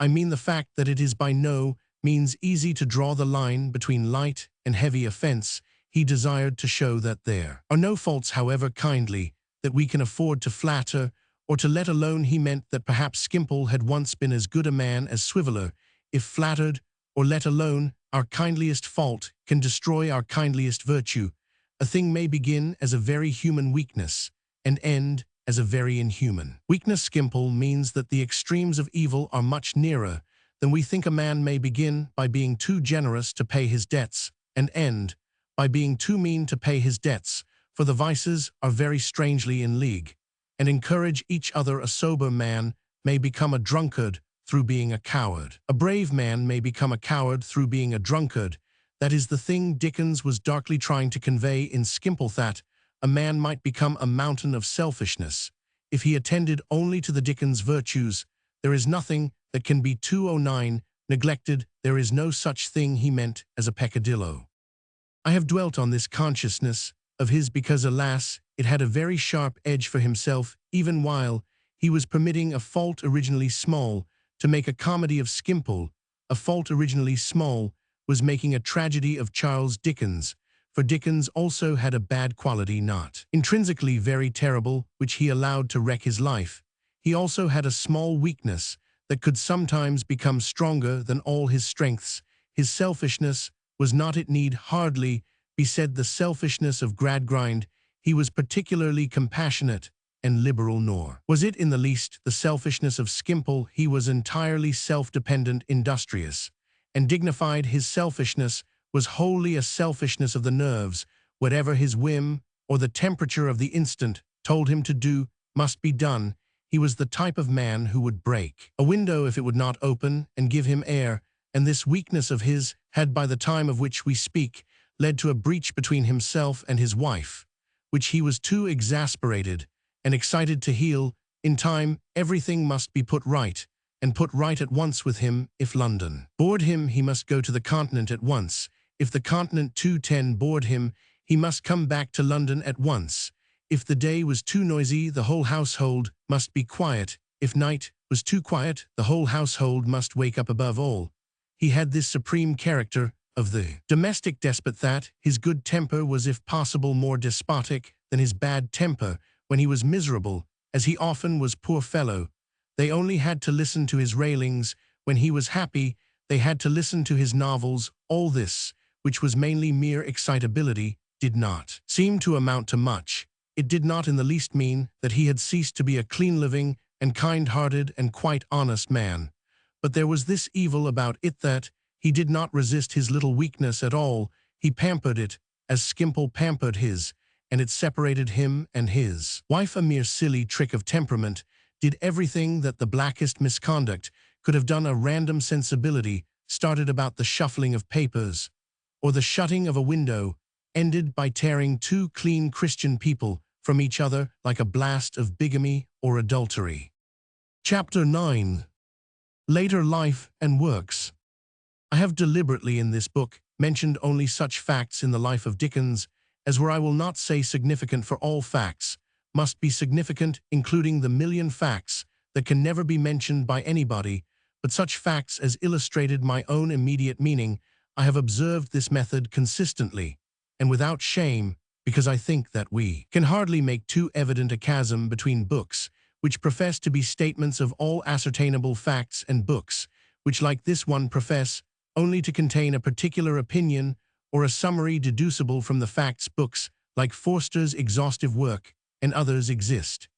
I mean the fact that it is by no means easy to draw the line between light and heavy offense. He desired to show that there are no faults, however kindly, that we can afford to flatter or to let alone. He meant that perhaps Skimpole had once been as good a man as Swiveller. If flattered or let alone, our kindliest fault can destroy our kindliest virtue. A thing may begin as a very human weakness and end as a very inhuman weakness. Skimpole means that the extremes of evil are much nearer than we think. A man may begin by being too generous to pay his debts and end by being too mean to pay his debts, for the vices are very strangely in league and encourage each other. A sober man may become a drunkard through being a coward. A brave man may become a coward through being a drunkard. That is the thing Dickens was darkly trying to convey in Skimpole, that a man might become a mountain of selfishness if he attended only to the Dickens virtues. There is nothing that can be 209 neglected. There is no such thing, he meant, as a peccadillo. I have dwelt on this consciousness of his because, alas, it had a very sharp edge for himself, even while he was permitting a fault originally small to make a comedy of Skimpole. A fault originally small was making a tragedy of Charles Dickens, for Dickens also had a bad quality not intrinsically very terrible, which he allowed to wreck his life. He also had a small weakness that could sometimes become stronger than all his strengths. His selfishness was not, it need hardly be said, the selfishness of Gradgrind. He was particularly compassionate and liberal, nor was it in the least the selfishness of Skimpole. He was entirely self-dependent, industrious, and dignified. His selfishness was wholly a selfishness of the nerves. Whatever his whim or the temperature of the instant told him to do must be done. He was the type of man who would break a window if it would not open and give him air, and this weakness of his had, by the time of which we speak, led to a breach between himself and his wife, which he was too exasperated and excited to heal. In time, everything must be put right, and put right at once with him. If London bored him, he must go to the Continent at once. If the Continent 210 bored him, he must come back to London at once. If the day was too noisy, the whole household must be quiet. If night was too quiet, the whole household must wake up. Above all, he had this supreme character of the domestic despot, that his good temper was, if possible, more despotic than his bad temper. When he was miserable, as he often was, poor fellow, they only had to listen to his railings. When he was happy, they had to listen to his novels. All this, which was mainly mere excitability, did not seem to amount to much. It did not in the least mean that he had ceased to be a clean-living and kind-hearted and quite honest man. But there was this evil about it, that he did not resist his little weakness at all. He pampered it, as Skimpole pampered his, and it separated him and his wife. A mere silly trick of temperament did everything that the blackest misconduct could have done. A random sensibility started about the shuffling of papers, or the shutting of a window, ended by tearing two clean Christian people from each other like a blast of bigamy or adultery. Chapter 9. Later Life and Works. I have deliberately in this book mentioned only such facts in the life of Dickens as were, I will not say significant for all facts, must be significant, including the million facts that can never be mentioned by anybody, but such facts as illustrated my own immediate meaning. I have observed this method consistently, and without shame, because I think that we can hardly make too evident a chasm between books, which profess to be statements of all ascertainable facts, and books, which like this one profess only to contain a particular opinion or a summary deducible from the facts. Books, like Forster's exhaustive work, and others exist,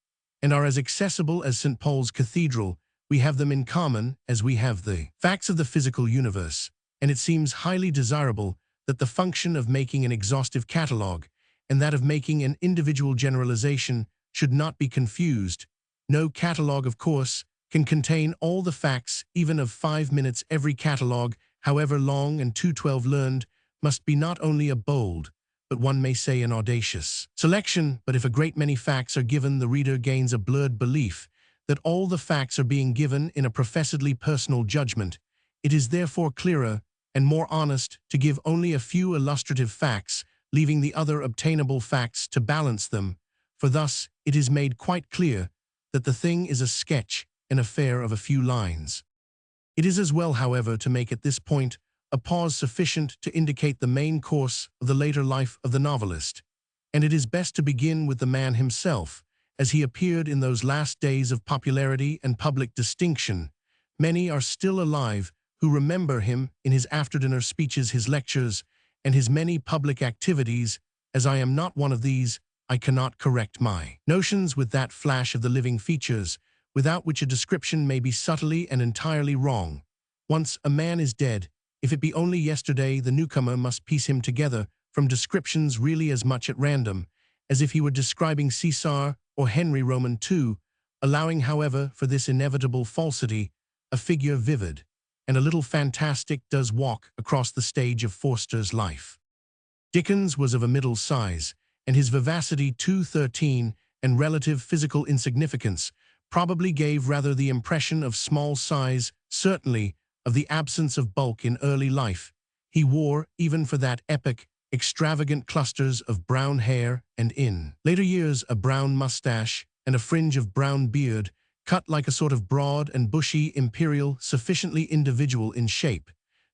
and are as accessible as St. Paul's Cathedral. We have them in common as we have the facts of the physical universe, and it seems highly desirable that the function of making an exhaustive catalogue and that of making an individual generalization should not be confused. No catalogue, of course, can contain all the facts, even of 5 minutes. Every catalogue, however long and 212 learned, must be not only a bold, but one may say an audacious selection. But if a great many facts are given, the reader gains a blurred belief that all the facts are being given in a professedly personal judgment. It is therefore clearer and more honest to give only a few illustrative facts, leaving the other obtainable facts to balance them, for thus it is made quite clear that the thing is a sketch, an affair of a few lines. It is as well, however, to make at this point a pause sufficient to indicate the main course of the later life of the novelist, and it is best to begin with the man himself, as he appeared in those last days of popularity and public distinction. Many are still alive who remember him in his after-dinner speeches, his lectures, and his many public activities. As I am not one of these, I cannot correct my notions with that flash of the living features, without which a description may be subtly and entirely wrong. Once a man is dead, if it be only yesterday, the newcomer must piece him together from descriptions really as much at random as if he were describing Caesar or Henry Roman II, allowing, however, for this inevitable falsity, a figure vivid and a little fantastic does walk across the stage of Forster's life. Dickens was of a middle size, and his vivacity, 213, and relative physical insignificance probably gave rather the impression of small size, certainly of the absence of bulk in early life. He wore, even for that epoch, extravagant clusters of brown hair, and in later years a brown mustache and a fringe of brown beard, cut like a sort of broad and bushy imperial, sufficiently individual in shape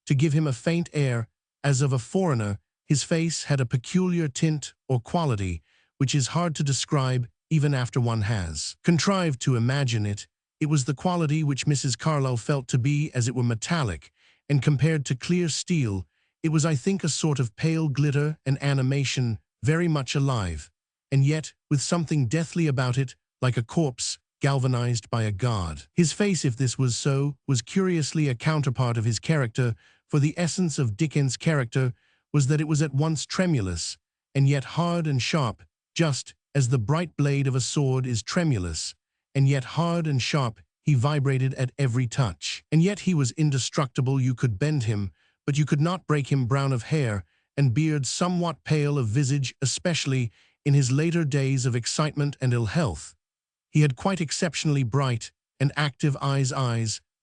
to give him a faint air as of a foreigner. His face had a peculiar tint or quality which is hard to describe even after one has contrived to imagine it. It was the quality which Mrs. Carlyle felt to be, as it were, metallic, and compared to clear steel, it was, I think, a sort of pale glitter and animation, very much alive, and yet with something deathly about it, like a corpse galvanized by a god. His face, if this was so, was curiously a counterpart of his character, for the essence of Dickens' character was that it was at once tremulous and yet hard and sharp, just as the bright blade of a sword is tremulous and yet hard and sharp. He vibrated at every touch, and yet he was indestructible. You could bend him, but you could not break him. Brown of hair and beard, somewhat pale of visage, especially in his later days of excitement and ill health. He had quite exceptionally bright and active eyes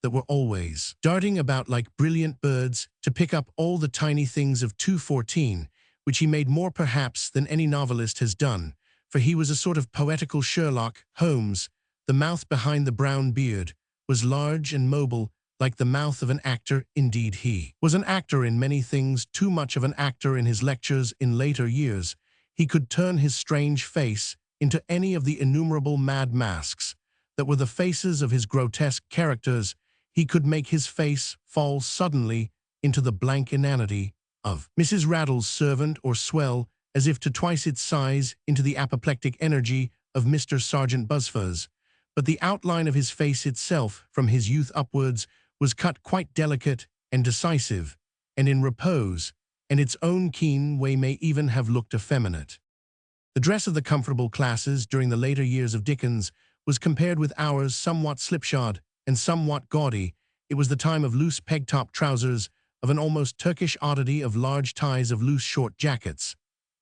that were always darting about like brilliant birds to pick up all the tiny things of 214, which he made more perhaps than any novelist has done, for he was a sort of poetical Sherlock Holmes. The mouth behind the brown beard was large and mobile, like the mouth of an actor. Indeed, he was an actor in many things, too much of an actor in his lectures in later years. He could turn his strange face into any of the innumerable mad masks that were the faces of his grotesque characters. He could make his face fall suddenly into the blank inanity of Mrs. Raddle's servant, or swell, as if to twice its size, into the apoplectic energy of Mr. Sergeant Buzfuz. But the outline of his face itself, from his youth upwards, was cut quite delicate and decisive, and in repose, and its own keen way may even have looked effeminate. The dress of the comfortable classes during the later years of Dickens was compared with ours somewhat slipshod and somewhat gaudy. It was the time of loose peg-top trousers, of an almost Turkish oddity, of large ties, of loose short jackets,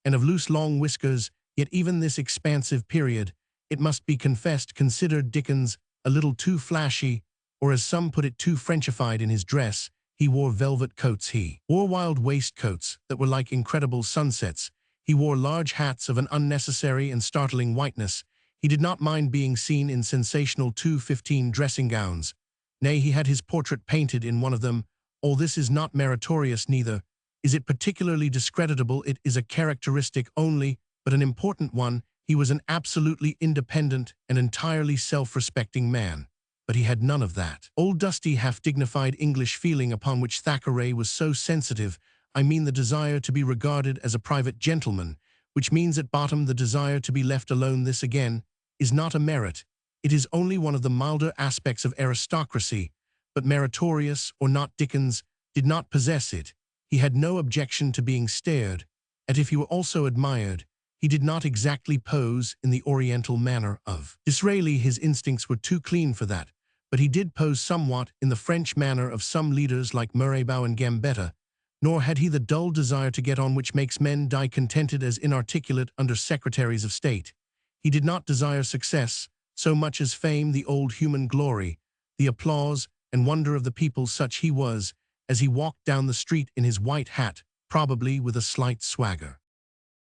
and of loose long whiskers. Yet even this expansive period, it must be confessed, considered Dickens a little too flashy, or as some put it, too Frenchified in his dress. He wore velvet coats, he wore wild waistcoats that were like incredible sunsets, he wore large hats of an unnecessary and startling whiteness, He did not mind being seen in sensational 2:15 dressing gowns. Nay, he had his portrait painted in one of them. All this is not meritorious, neither is it particularly discreditable. It is a characteristic only, but an important one. He was an absolutely independent and entirely self-respecting man. But he had none of that old dusty half-dignified English feeling upon which Thackeray was so sensitive. I mean the desire to be regarded as a private gentleman, which means at bottom the desire to be left alone. This again is not a merit. It is only one of the milder aspects of aristocracy, but meritorious or not, Dickens did not possess it. He had no objection to being stared at if he were also admired. He did not exactly pose in the Oriental manner of Disraeli. His instincts were too clean for that, but he did pose somewhat in the French manner of some leaders like Mirabeau and Gambetta, nor had he the dull desire to get on which makes men die contented as inarticulate under secretaries of state. He did not desire success so much as fame, the old human glory, the applause and wonder of the people. Such he was, as he walked down the street in his white hat, probably with a slight swagger.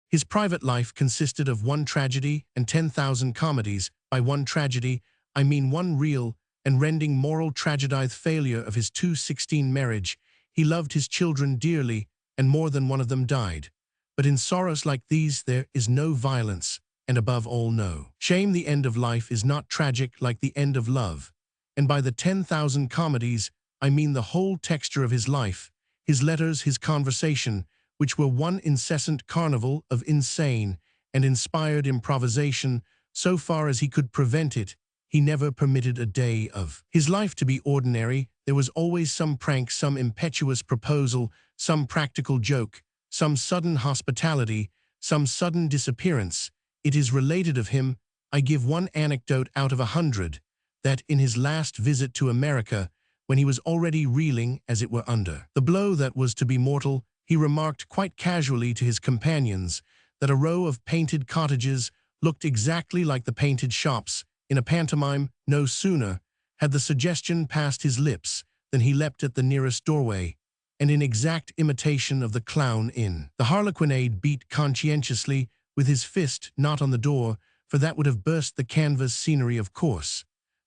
His private life consisted of one tragedy and 10,000 comedies. By one tragedy, I mean one real and rending moral tragedy, the failure of his 2:16 marriage. He loved his children dearly, and more than one of them died. But in sorrows like these there is no violence, and above all no shame. The end of life is not tragic like the end of love. And by the 10,000 comedies, I mean the whole texture of his life, his letters, his conversation, which were one incessant carnival of insane and inspired improvisation. So far as he could prevent it, he never permitted a day of his life to be ordinary. There was always some prank, some impetuous proposal, some practical joke, some sudden hospitality, some sudden disappearance. It is related of him, I give one anecdote out of 100, that in his last visit to America, when he was already reeling, as it were, under the blow that was to be mortal, he remarked quite casually to his companions that a row of painted cottages looked exactly like the painted shops in a pantomime. No sooner had the suggestion passed his lips than he leapt at the nearest doorway, and in exact imitation of the clown in the Harlequinade beat conscientiously with his fist, not on the door, for that would have burst the canvas scenery of course,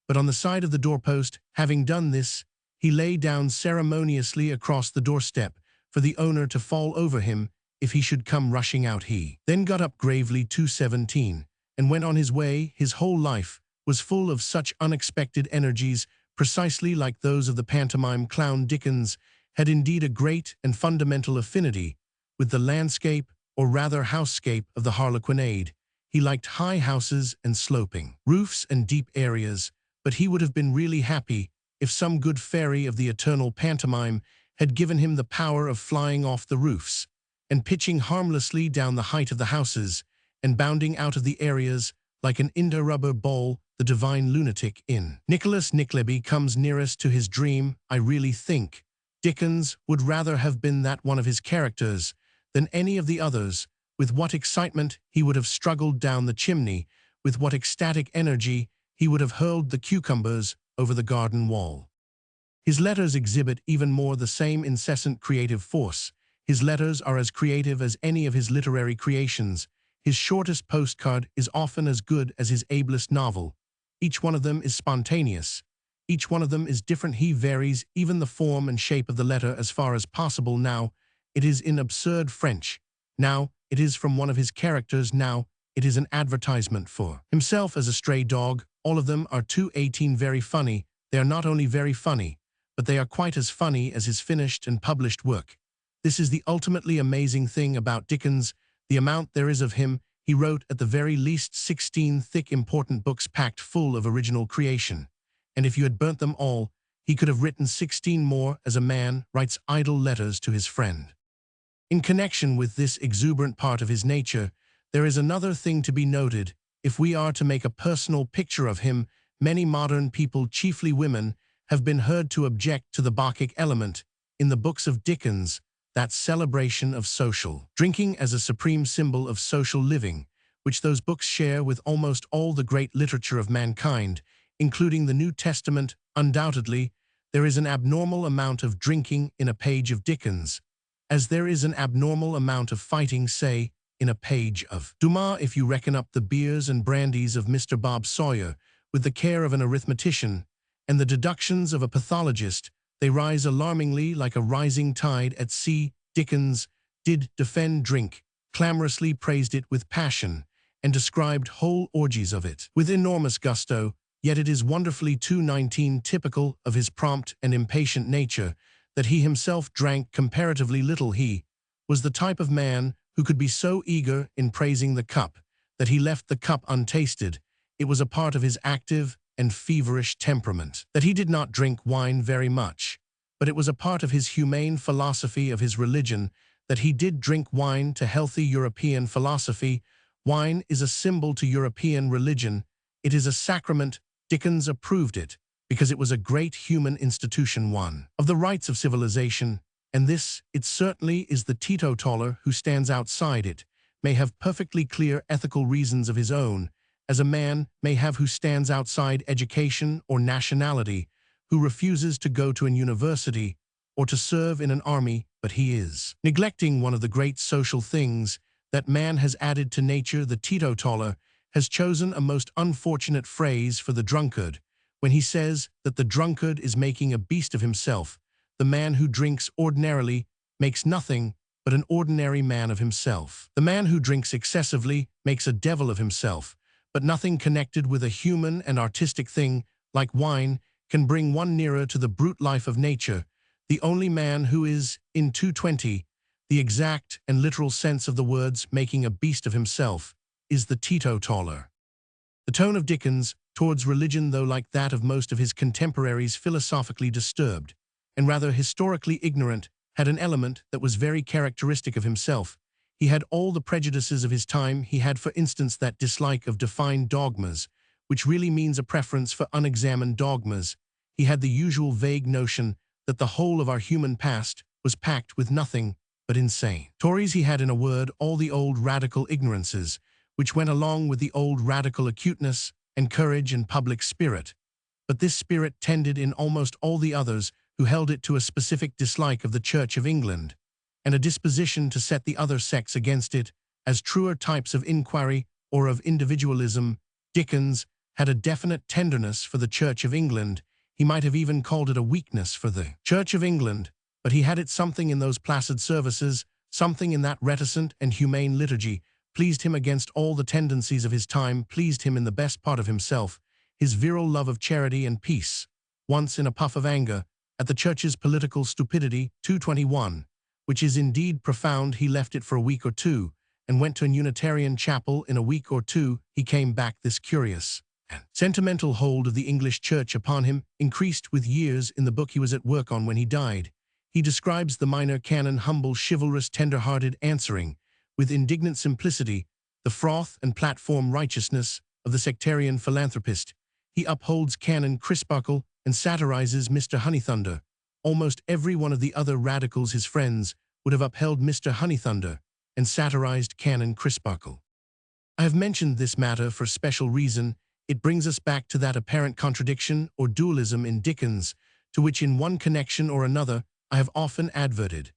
but on the side of the doorpost. Having done this, he lay down ceremoniously across the doorstep for the owner to fall over him if he should come rushing out. He then got up gravely 2:17 and went on his way. His whole life was full of such unexpected energies, precisely like those of the pantomime clown. Dickens had indeed a great and fundamental affinity with the landscape, or rather housescape, of the Harlequinade. He liked high houses and sloping roofs and deep areas, but he would have been really happy if some good fairy of the eternal pantomime had given him the power of flying off the roofs and pitching harmlessly down the height of the houses and bounding out of the areas like an india-rubber ball. The divine lunatic in Nicholas Nickleby comes nearest to his dream. I really think Dickens would rather have been that one of his characters than any of the others. With what excitement he would have struggled down the chimney, with what ecstatic energy he would have hurled the cucumbers over the garden wall. His letters exhibit even more the same incessant creative force. His letters are as creative as any of his literary creations. His shortest postcard is often as good as his ablest novel. Each one of them is spontaneous. Each one of them is different. He varies even the form and shape of the letter as far as possible. Now, it is in absurd French. Now, it is from one of his characters. Now, it is an advertisement for himself as a stray dog. All of them are 2:18 very funny. They are not only very funny, but they are quite as funny as his finished and published work. This is the ultimately amazing thing about Dickens, the amount there is of him. He wrote at the very least 16 thick important books packed full of original creation. And if you had burnt them all, he could have written 16 more. As a man writes idle letters to his friend. In connection with this exuberant part of his nature, there is another thing to be noted. If we are to make a personal picture of him, many modern people, chiefly women, have been heard to object to the Bacchic element in the books of Dickens, that celebration of social drinking as a supreme symbol of social living, which those books share with almost all the great literature of mankind, including the New Testament. Undoubtedly, there is an abnormal amount of drinking in a page of Dickens, as there is an abnormal amount of fighting, say, in a page of Dumas if you reckon up the beers and brandies of Mr. Bob Sawyer with the care of an arithmetician, and the deductions of a pathologist, they rise alarmingly like a rising tide at sea. Dickens did defend drink, clamorously praised it with passion, and described whole orgies of it with enormous gusto, yet it is wonderfully 219 typical of his prompt and impatient nature that he himself drank comparatively little. He was the type of man who could be so eager in praising the cup that he left the cup untasted. It was a part of his active and feverish temperament that he did not drink wine very much, but it was a part of his humane philosophy of his religion that he did drink wine to healthy European philosophy. Wine is a symbol to European religion. It is a sacrament. Dickens approved it because it was a great human institution, one of the rights of civilization, and this, it certainly is. The teetotaler who stands outside it may have perfectly clear ethical reasons of his own, as a man may have who stands outside education or nationality, who refuses to go to an university or to serve in an army, but he is neglecting one of the great social things that man has added to nature. The teetotaler has chosen a most unfortunate phrase for the drunkard when he says that the drunkard is making a beast of himself. The man who drinks ordinarily makes nothing but an ordinary man of himself. The man who drinks excessively makes a devil of himself, but nothing connected with a human and artistic thing like wine can bring one nearer to the brute life of nature. The only man who is, in 220, the exact and literal sense of the words making a beast of himself, is the teetotaler. The tone of Dickens towards religion, though like that of most of his contemporaries philosophically disturbed, and rather historically ignorant, had an element that was very characteristic of himself. He had all the prejudices of his time. He had, for instance, that dislike of defined dogmas, which really means a preference for unexamined dogmas. He had the usual vague notion that the whole of our human past was packed with nothing but insane Tories. He had, in a word, all the old radical ignorances, which went along with the old radical acuteness and courage and public spirit. But this spirit tended in almost all the others who held it to a specific dislike of the Church of England, and a disposition to set the other sects against it as truer types of inquiry or of individualism. Dickens had a definite tenderness for the Church of England. He might have even called it a weakness for the Church of England, but he had it something in those placid services, something in that reticent and humane liturgy, pleased him against all the tendencies of his time, pleased him in the best part of himself, his virile love of charity and peace. Once, in a puff of anger at the Church's political stupidity, 221, which is indeed profound, he left it for a week or two, and went to an Unitarian chapel. In a week or two he came back. This curious and sentimental hold of the English Church upon him increased with years. In the book he was at work on when he died, he describes the minor canon, humble, chivalrous, tender-hearted, answering, with indignant simplicity, the froth and platform righteousness of the sectarian philanthropist. He upholds Canon Crisparkle and satirizes Mr. Honeythunder. Almost every one of the other radicals, his friends, would have upheld Mr. Honeythunder and satirized Canon Crisparkle. I have mentioned this matter for special reason. It brings us back to that apparent contradiction or dualism in Dickens, to which in one connection or another I have often adverted,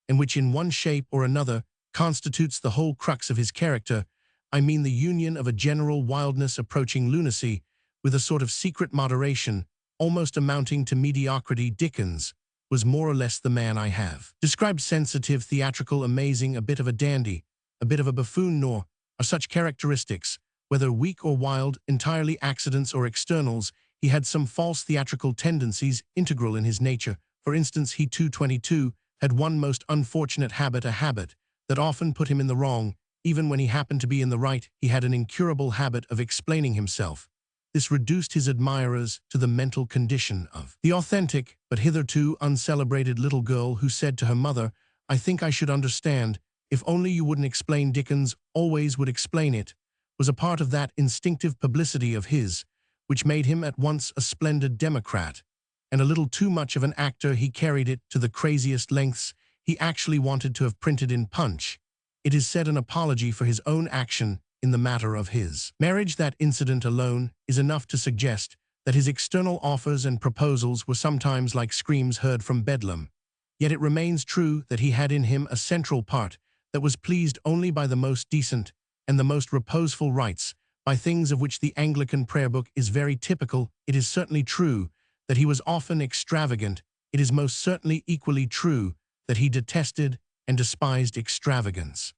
and which in one shape or another constitutes the whole crux of his character. I mean the union of a general wildness approaching lunacy with a sort of secret moderation, almost amounting to mediocrity. Dickens was more or less the man I have described: sensitive, theatrical, amazing, a bit of a dandy, a bit of a buffoon. Nor are such characteristics, whether weak or wild, entirely accidents or externals. He had some false theatrical tendencies integral in his nature. For instance, he 222 had one most unfortunate habit, a habit that often put him in the wrong, even when he happened to be in the right. He had an incurable habit of explaining himself. This reduced his admirers to the mental condition of the authentic, but hitherto uncelebrated little girl who said to her mother, "I think I should understand, if only you wouldn't explain." Dickens always would explain. It was a part of that instinctive publicity of his, which made him at once a splendid democrat and a little too much of an actor. He carried it to the craziest lengths. He actually wanted to have printed in Punch, it is said, an apology for his own action in the matter of his marriage. That incident alone is enough to suggest that his external offers and proposals were sometimes like screams heard from Bedlam. Yet it remains true that he had in him a central part that was pleased only by the most decent and the most reposeful rites, by things of which the Anglican prayer book is very typical. It is certainly true that he was often extravagant. It is most certainly equally true that he detested and despised extravagance.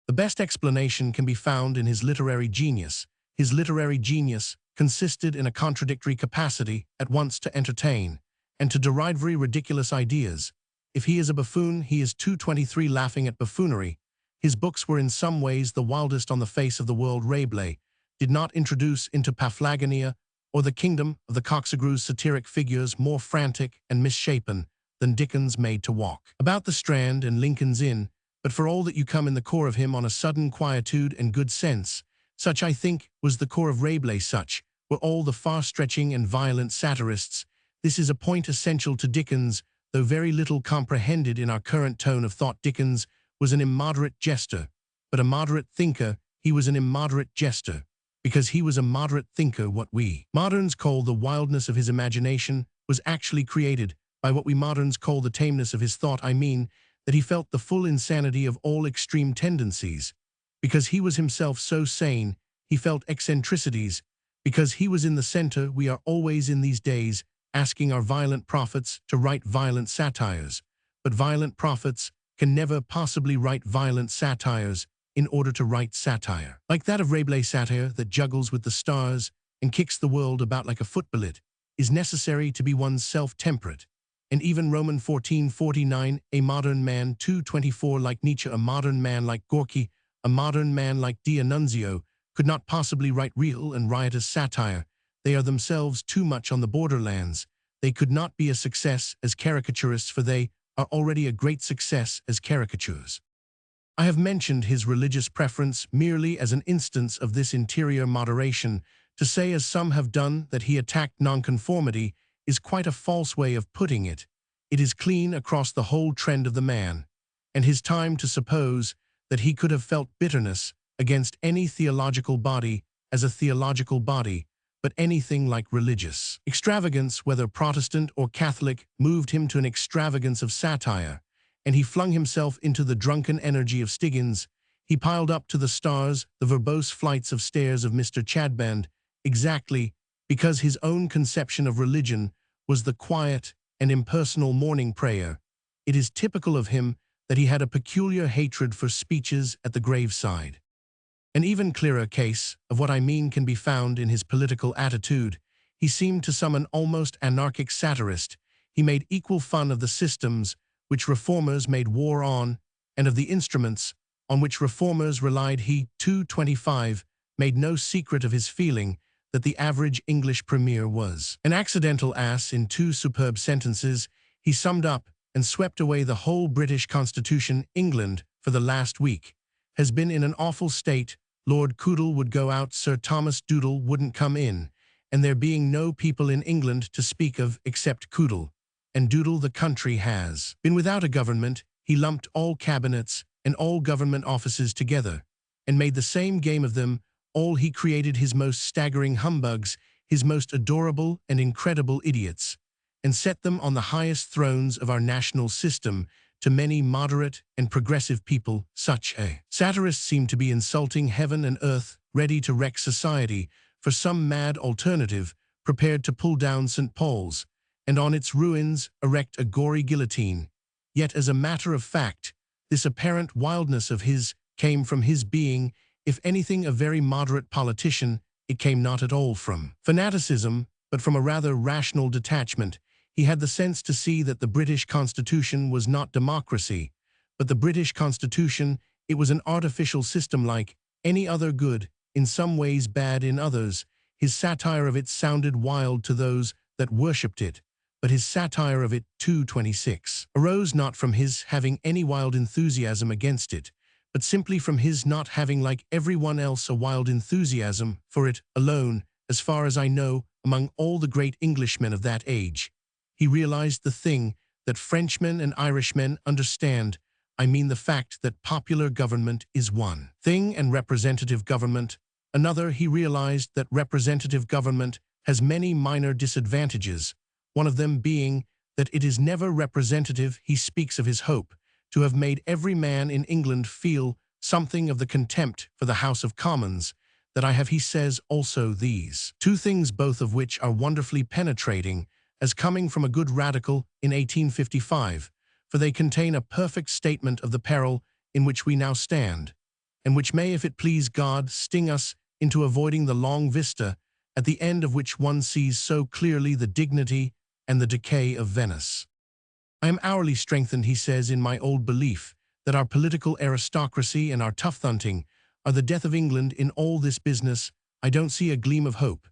The best explanation can be found in his literary genius. His literary genius consisted in a contradictory capacity at once to entertain and to deride very ridiculous ideas. If he is a buffoon, he is 223 laughing at buffoonery. His books were in some ways the wildest on the face of the world. Rabelais did not introduce into Paphlagonia or the kingdom of the Coxigrews satiric figures more frantic and misshapen than Dickens made to walk about the Strand and Lincoln's Inn, but for all that you come in the core of him on a sudden quietude and good sense. Such, I think, was the core of Rabelais, such were all the far-stretching and violent satirists. This is a point essential to Dickens, though very little comprehended in our current tone of thought. Dickens was an immoderate jester, but a moderate thinker. He was an immoderate jester, because he was a moderate thinker. What we moderns call the wildness of his imagination was actually created by what we moderns call the tameness of his thought. I mean that he felt the full insanity of all extreme tendencies. Because he was himself so sane, he felt eccentricities. Because he was in the center, we are always in these days asking our violent prophets to write violent satires. But violent prophets can never possibly write violent satires in order to write satire. Like that of Rabelais' satire that juggles with the stars and kicks the world about like a footballit, is necessary to be one's self-temperate. And even Roman 1449, a modern man 224 like Nietzsche, a modern man like Gorky, a modern man like D'Annunzio, could not possibly write real and riotous satire. They are themselves too much on the borderlands. They could not be a success as caricaturists, for they are already a great success as caricatures. I have mentioned his religious preference merely as an instance of this interior moderation. To say, as some have done, that he attacked nonconformity is quite a false way of putting it. It is clean across the whole trend of the man, and his time to suppose that he could have felt bitterness against any theological body as a theological body, but anything like religious extravagance, whether Protestant or Catholic, moved him to an extravagance of satire, and he flung himself into the drunken energy of Stiggins. He piled up to the stars the verbose flights of stairs of Mr. Chadband, exactly because his own conception of religion was the quiet and impersonal morning prayer. It is typical of him that he had a peculiar hatred for speeches at the graveside. An even clearer case of what I mean can be found in his political attitude. He seemed to some an almost anarchic satirist. He made equal fun of the systems which reformers made war on, and of the instruments on which reformers relied. He, 225, made no secret of his feeling that the average English premier was an accidental ass. In 2 superb sentences, he summed up and swept away the whole British Constitution. England, for the last week, has been in an awful state. Lord Coodle would go out, Sir Thomas Doodle wouldn't come in, and there being no people in England to speak of except Coodle and Doodle, the country has been without a government. He lumped all cabinets and all government offices together, and made the same game of them all. He created his most staggering humbugs, his most adorable and incredible idiots, and set them on the highest thrones of our national system. To many moderate and progressive people, such a satirist seemed to be insulting heaven and earth, ready to wreck society for some mad alternative, prepared to pull down St. Paul's and on its ruins erect a gory guillotine. Yet, as a matter of fact, this apparent wildness of his came from his being, if anything, a very moderate politician. It came not at all from fanaticism, but from a rather rational detachment. He had the sense to see that the British Constitution was not democracy, but the British Constitution, it was an artificial system like any other, good in some ways, bad in others. His satire of it sounded wild to those that worshipped it, but his satire of it, 226, arose not from his having any wild enthusiasm against it, but simply from his not having, like everyone else, a wild enthusiasm for it alone. As far as I know, among all the great Englishmen of that age, he realized the thing that Frenchmen and Irishmen understand. I mean the fact that popular government is one thing and representative government another. He realized that representative government has many minor disadvantages, one of them being that it is never representative. He speaks of his hope to have made every man in England feel something of the contempt for the House of Commons that I have, he says, also these two things, both of which are wonderfully penetrating, as coming from a good radical in 1855, for they contain a perfect statement of the peril in which we now stand, and which may, if it please God, sting us into avoiding the long vista, at the end of which one sees so clearly the dignity and the decay of Venice. I am hourly strengthened, he says, in my old belief that our political aristocracy and our tough-hunting are the death of England. In all this business, I don't see a gleam of hope.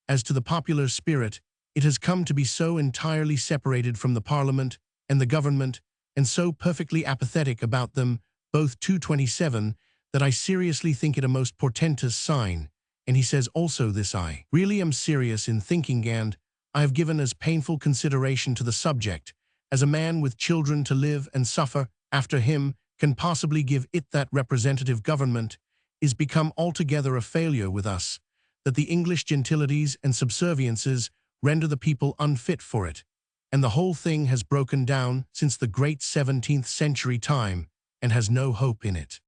As to the popular spirit, it has come to be so entirely separated from the Parliament and the government, and so perfectly apathetic about them, both 227, that I seriously think it a most portentous sign. And he says also this: I really am serious in thinking, and I have given as painful consideration to the subject, as a man with children to live and suffer after him can possibly give it, that representative government is become altogether a failure with us, that the English gentilities and subserviences render the people unfit for it, and the whole thing has broken down since the great 17th century time, and has no hope in it.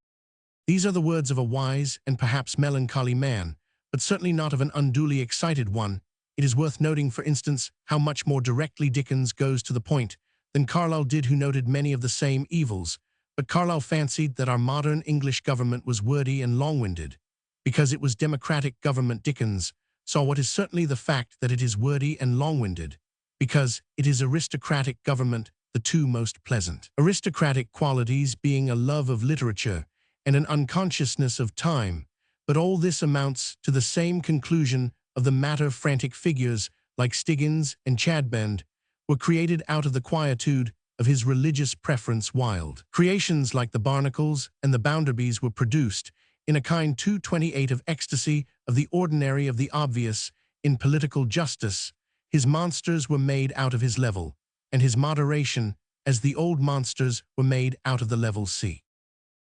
These are the words of a wise and perhaps melancholy man, but certainly not of an unduly excited one. It is worth noting, for instance, how much more directly Dickens goes to the point than Carlyle did, who noted many of the same evils, but Carlyle fancied that our modern English government was wordy and long-winded. Because it was democratic government, Dickens saw what is certainly the fact that it is wordy and long-winded. Because it is aristocratic government, the two most pleasant. Aristocratic qualities being a love of literature and an unconsciousness of time, but all this amounts to the same conclusion of the matter. Frantic figures like Stiggins and Chadbend were created out of the quietude of his religious preference. Wild creations like the Barnacles and the Bounderbys were produced in a kind 228 of ecstasy of the ordinary, of the obvious. In political justice, his monsters were made out of his level, and his moderation, as the old monsters were made out of the level sea.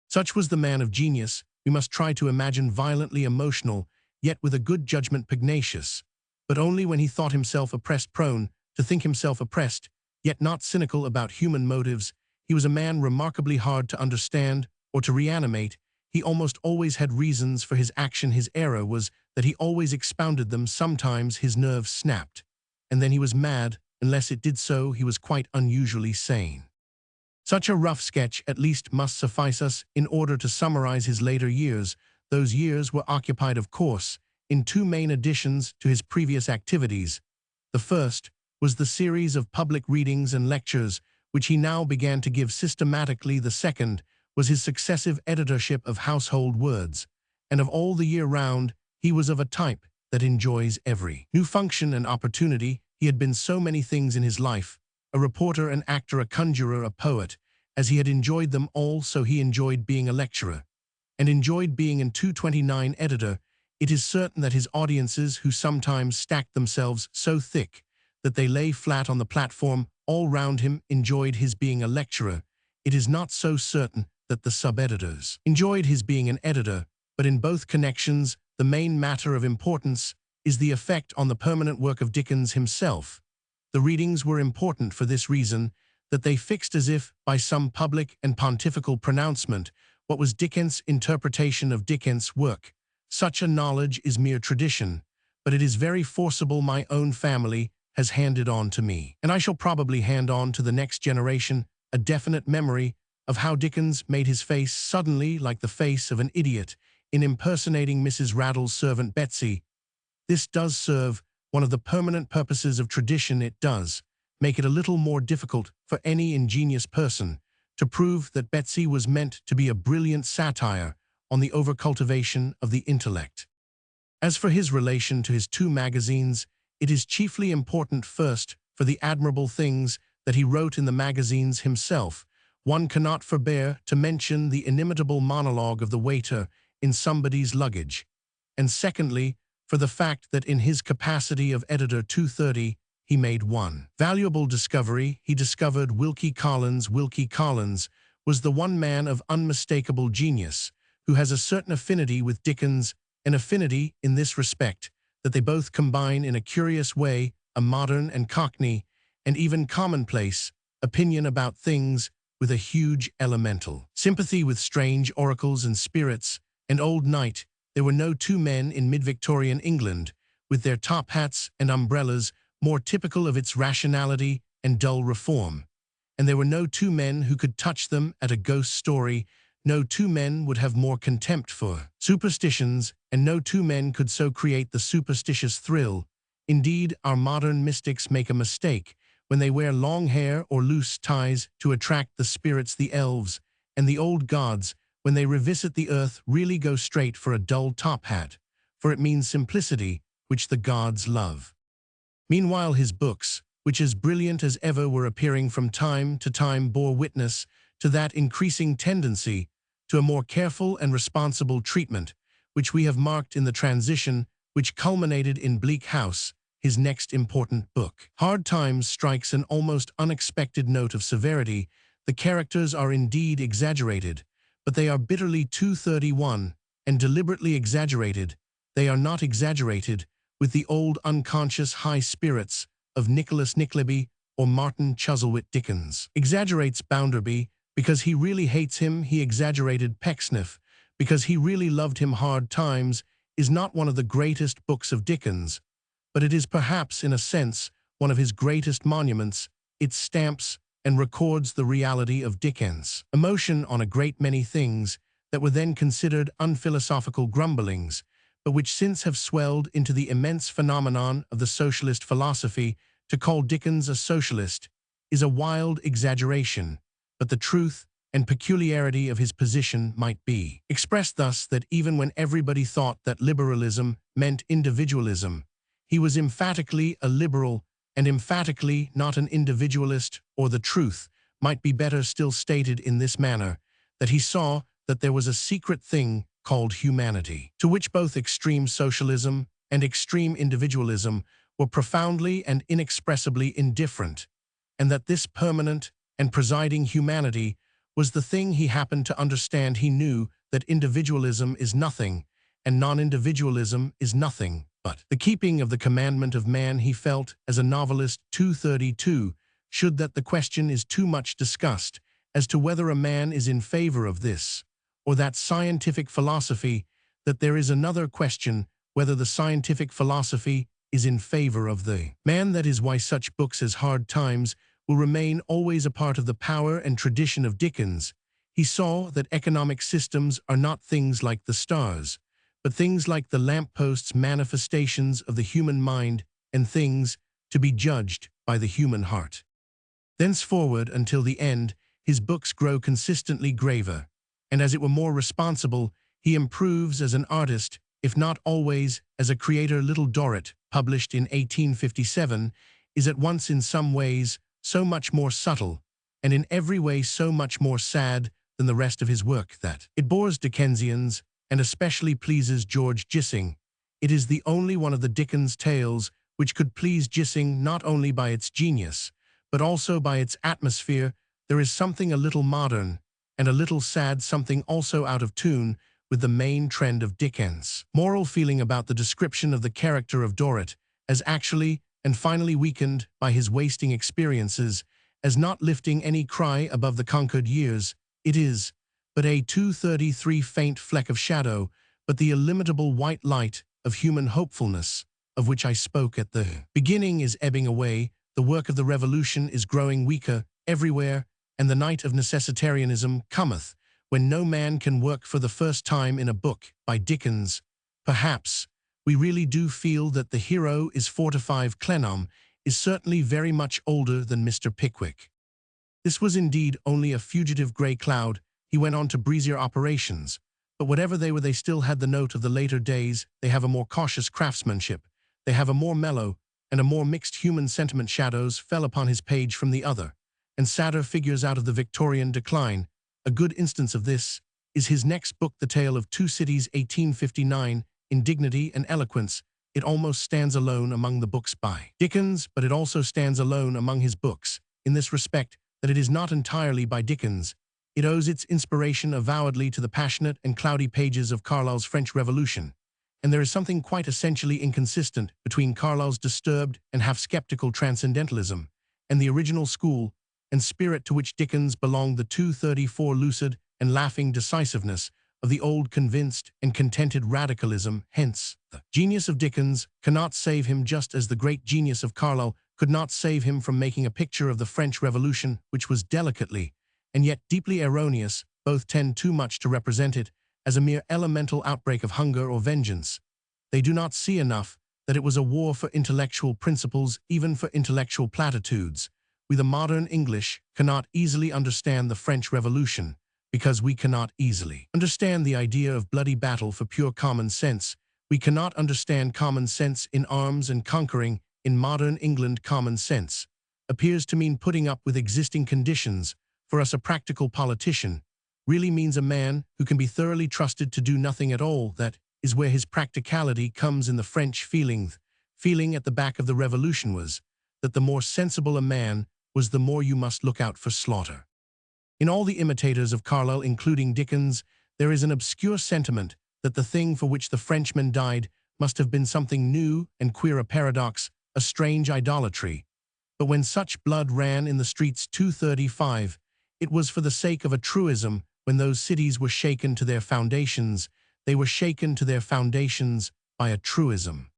Such was the man of genius we must try to imagine, violently emotional, yet with a good judgment, pugnacious, but only when he thought himself oppressed, prone to think himself oppressed, yet not cynical about human motives. He was a man remarkably hard to understand or to reanimate. He almost always had reasons for his action. His error was that he always expounded them. Sometimes his nerves snapped, and then he was mad. Unless it did so, he was quite unusually sane. Such a rough sketch at least must suffice us in order to summarize his later years. Those years were occupied, of course, in two main additions to his previous activities. The first was the series of public readings and lectures, which he now began to give systematically. The second was his successive editorship of Household Words, and of all the year round, he was of a type that enjoys every new function and opportunity. He had been so many things in his life: a reporter, an actor, a conjurer, a poet. As he had enjoyed them all, so he enjoyed being a lecturer, and enjoyed being an 229 editor. It is certain that his audiences, who sometimes stacked themselves so thick that they lay flat on the platform all round him, enjoyed his being a lecturer. It is not so certain that the sub-editors enjoyed his being an editor, but in both connections the main matter of importance is the effect on the permanent work of Dickens himself. The readings were important for this reason, that they fixed, as if by some public and pontifical pronouncement, what was Dickens' interpretation of Dickens' work. Such a knowledge is mere tradition, but it is very forcible. My own family has handed on to me, and I shall probably hand on to the next generation, a definite memory of how Dickens made his face suddenly like the face of an idiot in impersonating Mrs. Raddle's servant Betsy. This does serve one of the permanent purposes of tradition. It does make it a little more difficult for any ingenious person to prove that Betsy was meant to be a brilliant satire on the overcultivation of the intellect. As for his relation to his two magazines, it is chiefly important, first, for the admirable things that he wrote in the magazines himself. One cannot forbear to mention the inimitable monologue of the waiter in Somebody's Luggage, and secondly, for the fact that in his capacity of editor 230, he made one valuable discovery. He discovered Wilkie Collins. Wilkie Collins was the one man of unmistakable genius who has a certain affinity with Dickens, an affinity in this respect, that they both combine in a curious way a modern and cockney, and even commonplace, opinion about things with a huge elemental. Sympathy with strange oracles and spirits, and old night, there were no two men in mid-Victorian England, with their top hats and umbrellas more typical of its rationality and dull reform. And there were no two men who could touch them at a ghost story, no two men would have more contempt for superstitions, and no two men could so create the superstitious thrill. Indeed, our modern mystics make a mistake when they wear long hair or loose ties to attract the spirits, the elves, and the old gods, when they revisit the earth really go straight for a dull top hat, for it means simplicity, which the gods love. Meanwhile, his books, which as brilliant as ever were appearing from time to time, bore witness to that increasing tendency to a more careful and responsible treatment, which we have marked in the transition which culminated in Bleak House, his next important book. Hard Times strikes an almost unexpected note of severity. The characters are indeed exaggerated, but they are bitterly 231 and deliberately exaggerated. They are not exaggerated with the old unconscious high spirits of Nicholas Nickleby or Martin Chuzzlewit Dickens. Exaggerates Bounderby because he really hates him. He exaggerated Pecksniff because he really loved him. Hard Times is not one of the greatest books of Dickens, but it is perhaps, in a sense, one of his greatest monuments. It stamps and records the reality of Dickens' emotion on a great many things that were then considered unphilosophical grumblings, but which since have swelled into the immense phenomenon of the socialist philosophy. To call Dickens a socialist is a wild exaggeration, but the truth and peculiarity of his position might be expressed thus: that even when everybody thought that liberalism meant individualism, he was emphatically a liberal and emphatically not an individualist. Or the truth might be better still stated in this manner, that he saw that there was a secret thing called humanity, to which both extreme socialism and extreme individualism were profoundly and inexpressibly indifferent, and that this permanent and presiding humanity was the thing he happened to understand. He knew that individualism is nothing, and non-individualism is nothing but the keeping of the commandment of man. He felt, as a novelist, 232, should that the question is too much discussed as to whether a man is in favor of this or that scientific philosophy, that there is another question, whether the scientific philosophy is in favor of the man. That is why such books as Hard Times will remain always a part of the power and tradition of Dickens. He saw that economic systems are not things like the stars, but things like the lampposts, manifestations of the human mind, and things to be judged by the human heart. Thenceforward until the end, his books grow consistently graver, and as it were more responsible. He improves as an artist, if not always as a creator. Little Dorrit, published in 1857, is at once in some ways so much more subtle, and in every way so much more sad than the rest of his work, that it bores Dickensians and especially pleases George Gissing. It is the only one of the Dickens tales which could please Gissing not only by its genius, but also by its atmosphere. There is something a little modern and a little sad, something also out of tune with the main trend of Dickens' moral feeling about the description of the character of Dorrit as actually and finally weakened by his wasting experiences, as not lifting any cry above the conquered years. It is but a 233 faint fleck of shadow, but the illimitable white light of human hopefulness, of which I spoke at the beginning, is ebbing away. The work of the revolution is growing weaker everywhere, and the night of necessitarianism cometh, when no man can work. For the first time in a book by Dickens, perhaps, we really do feel that the hero is 45. Clenham is certainly very much older than Mr. Pickwick. This was indeed only a fugitive grey cloud. He went on to breezier operations, but whatever they were, they still had the note of the later days. They have a more cautious craftsmanship. They have a more mellow and a more mixed human sentiment. Shadows fell upon his page from the other, and sadder figures out of the Victorian decline. A good instance of this is his next book, The Tale of Two Cities, 1859. In dignity and eloquence, it almost stands alone among the books by Dickens, but it also stands alone among his books in this respect, that it is not entirely by Dickens. It owes its inspiration avowedly to the passionate and cloudy pages of Carlyle's French Revolution, and there is something quite essentially inconsistent between Carlyle's disturbed and half-skeptical transcendentalism and the original school, and spirit to which Dickens belonged the 234 lucid and laughing decisiveness of the old convinced and contented radicalism. Hence, the genius of Dickens cannot save him, just as the great genius of Carlyle could not save him from making a picture of the French Revolution which was delicately and yet deeply erroneous. Both tend too much to represent it as a mere elemental outbreak of hunger or vengeance. They do not see enough that it was a war for intellectual principles, even for intellectual platitudes. We, the modern English, cannot easily understand the French Revolution because we cannot easily understand the idea of bloody battle for pure common sense. We cannot understand common sense in arms and conquering. In modern England, common sense appears to mean putting up with existing conditions. For us, a practical politician really means a man who can be thoroughly trusted to do nothing at all. That is where his practicality comes in. The French feeling at the back of the revolution was that the more sensible a man was, the more you must look out for slaughter. In all the imitators of Carlyle, including Dickens, there is an obscure sentiment that the thing for which the Frenchman died must have been something new and queer, a paradox, a strange idolatry. But when such blood ran in the streets 235, it was for the sake of a truism. When those cities were shaken to their foundations, they were shaken to their foundations by a truism.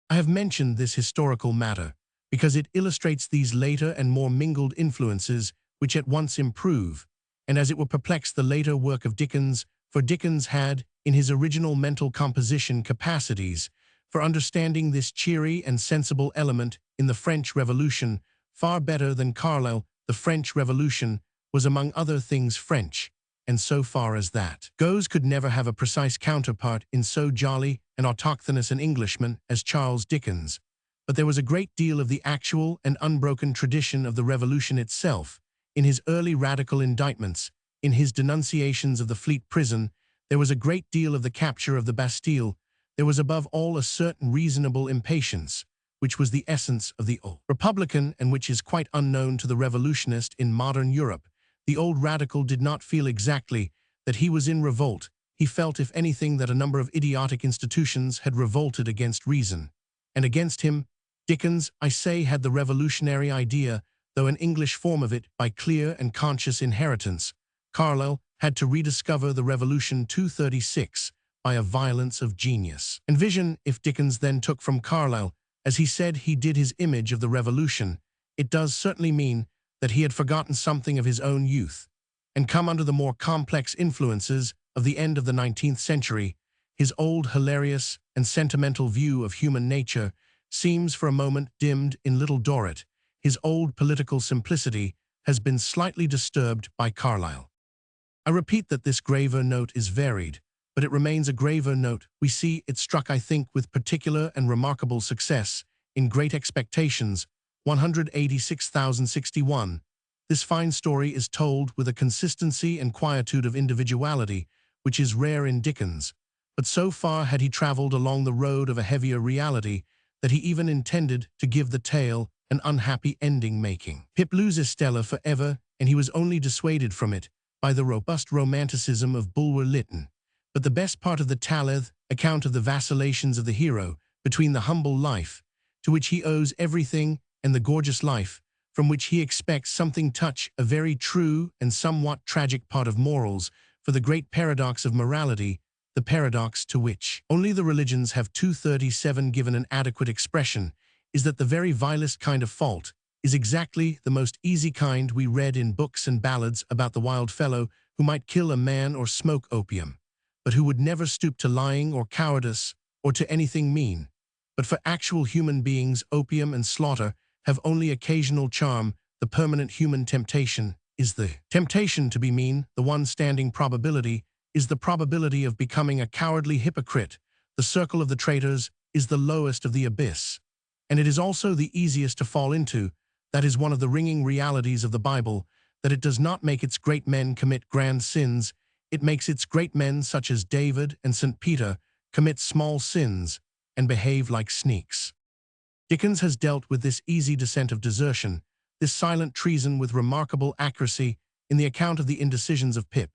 I have mentioned this historical matter because it illustrates these later and more mingled influences which at once improve, and as it were perplex the later work of Dickens, for Dickens had, in his original mental composition, capacities for understanding this cheery and sensible element in the French Revolution far better than Carlyle. The French Revolution was among other things French, and so far as that goes could never have a precise counterpart in so jolly and autochthonous an Englishman as Charles Dickens. But there was a great deal of the actual and unbroken tradition of the Revolution itself. In his early radical indictments, in his denunciations of the Fleet Prison, there was a great deal of the capture of the Bastille. There was above all a certain reasonable impatience, which was the essence of the old Republican and which is quite unknown to the revolutionist in modern Europe. The old radical did not feel exactly that he was in revolt. He felt, if anything, that a number of idiotic institutions had revolted against reason. And against him, Dickens, I say, had the revolutionary idea, though an English form of it, by clear and conscious inheritance. Carlyle had to rediscover the Revolution 236 by a violence of genius and vision. If Dickens then took from Carlyle, as he said he did, his image of the Revolution, it does certainly mean that he had forgotten something of his own youth and come under the more complex influences of the end of the 19th century. His old hilarious and sentimental view of human nature seems for a moment dimmed in Little Dorrit. His old political simplicity has been slightly disturbed by Carlyle. I repeat that this graver note is varied, but it remains a graver note. We see it struck, I think, with particular and remarkable success in Great Expectations, 186,061. This fine story is told with a consistency and quietude of individuality which is rare in Dickens, but so far had he traveled along the road of a heavier reality that he even intended to give the tale an unhappy ending, making Pip loses Stella forever, and he was only dissuaded from it by the robust romanticism of Bulwer Lytton. But the best part of the tale, account of the vacillations of the hero between the humble life to which he owes everything and the gorgeous life from which he expects something, touch a very true and somewhat tragic part of morals, for the great paradox of morality, the paradox to which only the religions have 237 given an adequate expression, is that the very vilest kind of fault is exactly the most easy kind. We read in books and ballads about the wild fellow who might kill a man or smoke opium, but who would never stoop to lying or cowardice or to anything mean. But for actual human beings, opium and slaughter have only occasional charm. The permanent human temptation is the temptation to be mean. The one standing probability is the probability of becoming a cowardly hypocrite. The circle of the traitors is the lowest of the abyss, and it is also the easiest to fall into. That is one of the ringing realities of the Bible, that it does not make its great men commit grand sins. It makes its great men, such as David and St. Peter, commit small sins and behave like sneaks. Dickens has dealt with this easy descent of desertion, this silent treason, with remarkable accuracy in the account of the indecisions of Pip.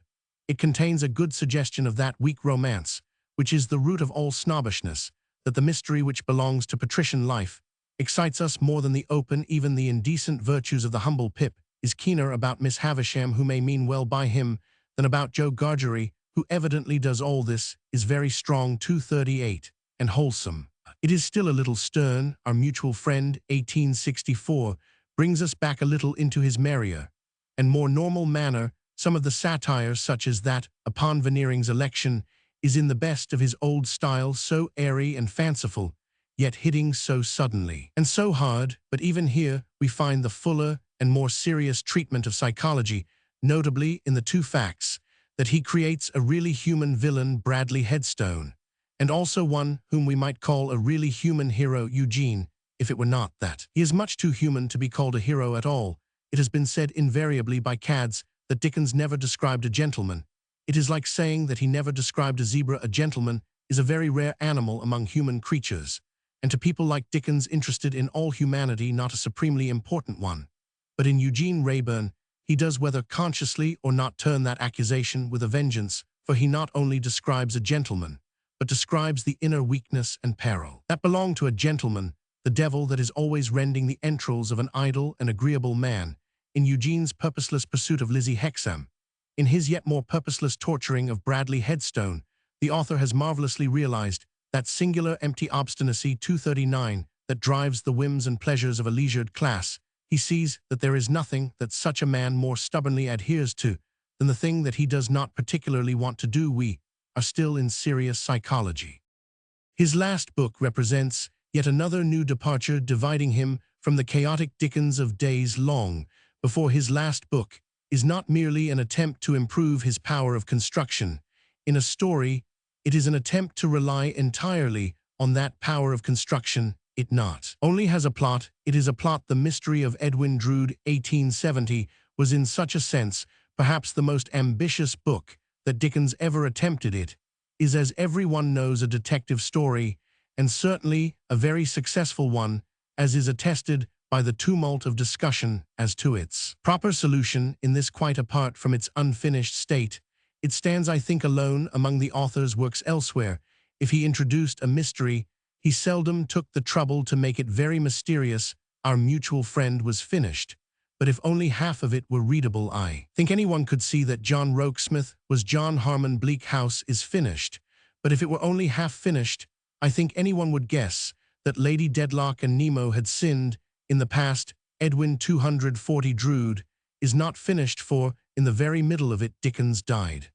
It contains a good suggestion of that weak romance, which is the root of all snobbishness, that the mystery which belongs to patrician life excites us more than the open, even the indecent virtues of the humble Pip. is keener about Miss Havisham, who may mean well by him, than about Joe Gargery, who evidently does all this, is very strong 238, and wholesome. It is still a little stern. Our mutual friend, 1864, brings us back a little into his merrier and more normal manner. Some of the satire, such as that upon Veneering's election, is in the best of his old style, so airy and fanciful, yet hitting so suddenly and so hard. But even here we find the fuller and more serious treatment of psychology, notably in the two facts that he creates a really human villain, Bradley Headstone, and also one whom we might call a really human hero, Eugene, if it were not that he is much too human to be called a hero at all. It has been said invariably by cads that Dickens never described a gentleman. It is like saying that he never described a zebra. A gentleman is a very rare animal among human creatures, and to people like Dickens interested in all humanity, not a supremely important one. But in Eugene Wrayburn, he does, whether consciously or not, turn that accusation with a vengeance, for he not only describes a gentleman, but describes the inner weakness and peril that belong to a gentleman, the devil that is always rending the entrails of an idle and agreeable man. In Eugene's purposeless pursuit of Lizzie Hexam, in his yet more purposeless torturing of Bradley Headstone, the author has marvelously realized that singular empty obstinacy 239 that drives the whims and pleasures of a leisured class. He sees that there is nothing that such a man more stubbornly adheres to than the thing that he does not particularly want to do. We are still in serious psychology. His last book represents yet another new departure, dividing him from the chaotic Dickens of days long before his last book is not merely an attempt to improve his power of construction in a story. It is an attempt to rely entirely on that power of construction. It not only has a plot, it is a plot. The Mystery of Edwin Drood, 1870, was in such a sense perhaps the most ambitious book that Dickens ever attempted. It is, as everyone knows, a detective story, and certainly a very successful one, as is attested by the tumult of discussion as to its proper solution in this. Quite apart from its unfinished state, it stands, I think, alone among the author's works elsewhere. If he introduced a mystery, he seldom took the trouble to make it very mysterious. Our Mutual Friend was finished, but if only half of it were readable, I think anyone could see that John Rokesmith was John Harmon. Bleak House is finished, but if it were only half finished, I think anyone would guess that Lady Dedlock and Nemo had sinned in the past. Edwin 240 Drood is not finished, for in the very middle of it Dickens died.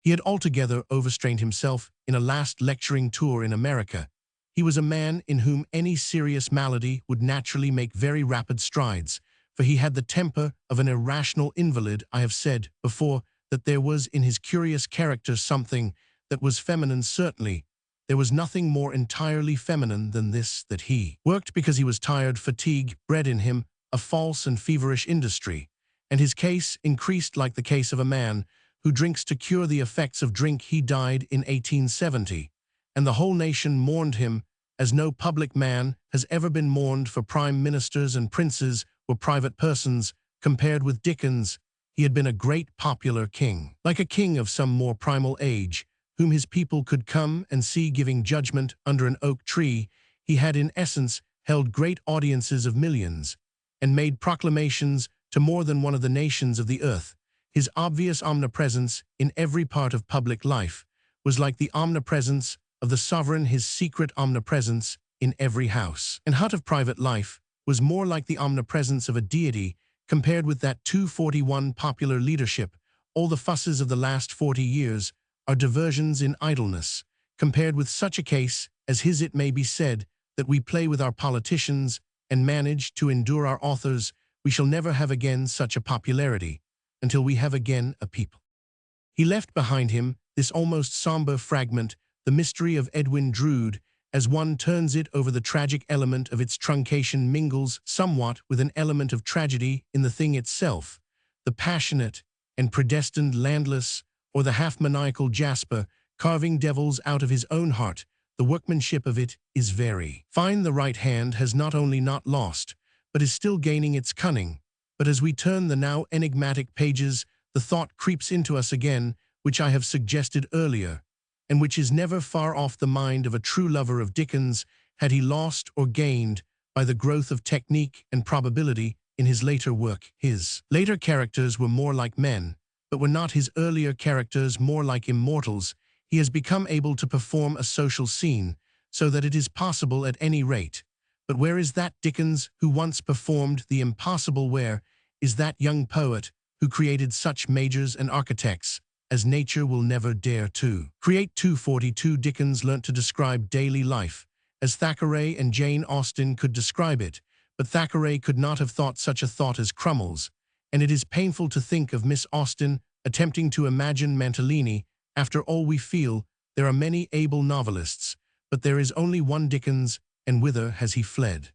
He had altogether overstrained himself in a last lecturing tour in America. He was a man in whom any serious malady would naturally make very rapid strides, for he had the temper of an irrational invalid. I have said before that there was in his curious character something that was feminine. Certainly, there was nothing more entirely feminine than this, that he worked because he was tired. Fatigue bred in him a false and feverish industry, and his case increased like the case of a man who drinks to cure the effects of drink. He died in 1870, and the whole nation mourned him as no public man has ever been mourned, for prime ministers and princes were private persons. Compared with Dickens, he had been a great popular king, like a king of some more primal age, whom his people could come and see giving judgment under an oak tree. He had in essence held great audiences of millions, and made proclamations to more than one of the nations of the earth. His obvious omnipresence in every part of public life was like the omnipresence of the sovereign. His secret omnipresence in every house and hut of private life was more like the omnipresence of a deity. Compared with that 241 popular leadership, all the fusses of the last 40 years are diversions in idleness. Compared with such a case as his, it may be said that we play with our politicians and manage to endure our authors. We shall never have again such a popularity until we have again a people. He left behind him this almost somber fragment, The Mystery of Edwin Drood. As one turns it over, the tragic element of its truncation mingles somewhat with an element of tragedy in the thing itself. The passionate and predestined Landless, or the half-maniacal Jasper, carving devils out of his own heart. The workmanship of it is very fine. The right hand has not only not lost, but is still gaining its cunning. But as we turn the now enigmatic pages, the thought creeps into us again, which I have suggested earlier, and which is never far off the mind of a true lover of Dickens. Had he lost or gained by the growth of technique and probability in his later work. His later characters were more like men, but were not his earlier characters more like immortals. He has become able to perform a social scene, so that it is possible at any rate. But where is that Dickens who once performed the impossible? Where is that young poet who created such majors and architects as nature will never dare to create? 242 Dickens learnt to describe daily life as Thackeray and Jane Austen could describe it, but Thackeray could not have thought such a thought as Crummles, and it is painful to think of Miss Austen attempting to imagine Mantalini. After all, we feel there are many able novelists, but there is only one Dickens, and whither has he fled?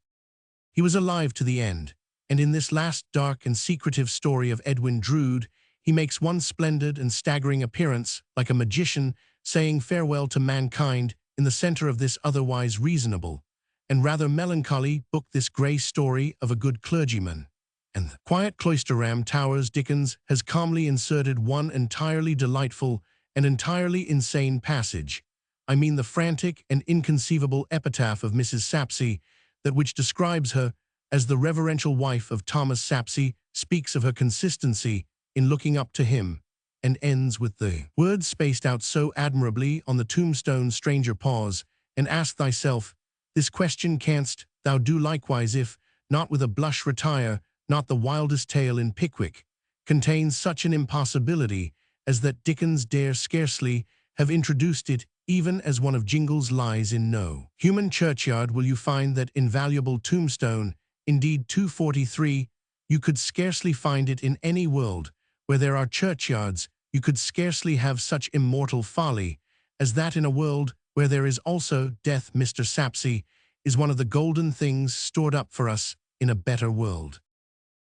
He was alive to the end, and in this last dark and secretive story of Edwin Drood, he makes one splendid and staggering appearance, like a magician saying farewell to mankind in the center of this otherwise reasonable and rather melancholy book, this grey story of a good clergyman. And the quiet Cloisterham Towers. Dickens has calmly inserted one entirely delightful and entirely insane passage. I mean the frantic and inconceivable epitaph of Mrs. Sapsea, that which describes her as the reverential wife of Thomas Sapsea, speaks of her consistency in looking up to him, and ends with the words spaced out so admirably on the tombstone, stranger pause, and ask thyself, this question canst thou do likewise, if, not with a blush retire, not the wildest tale in Pickwick contains such an impossibility as that Dickens dare scarcely have introduced it, even as one of Jingle's lies in no human churchyard will you find that invaluable tombstone. Indeed, 243, you could scarcely find it in any world where there are churchyards. You could scarcely have such immortal folly as that in a world where there is also death. Mr. Sapsea is one of the golden things stored up for us in a better world.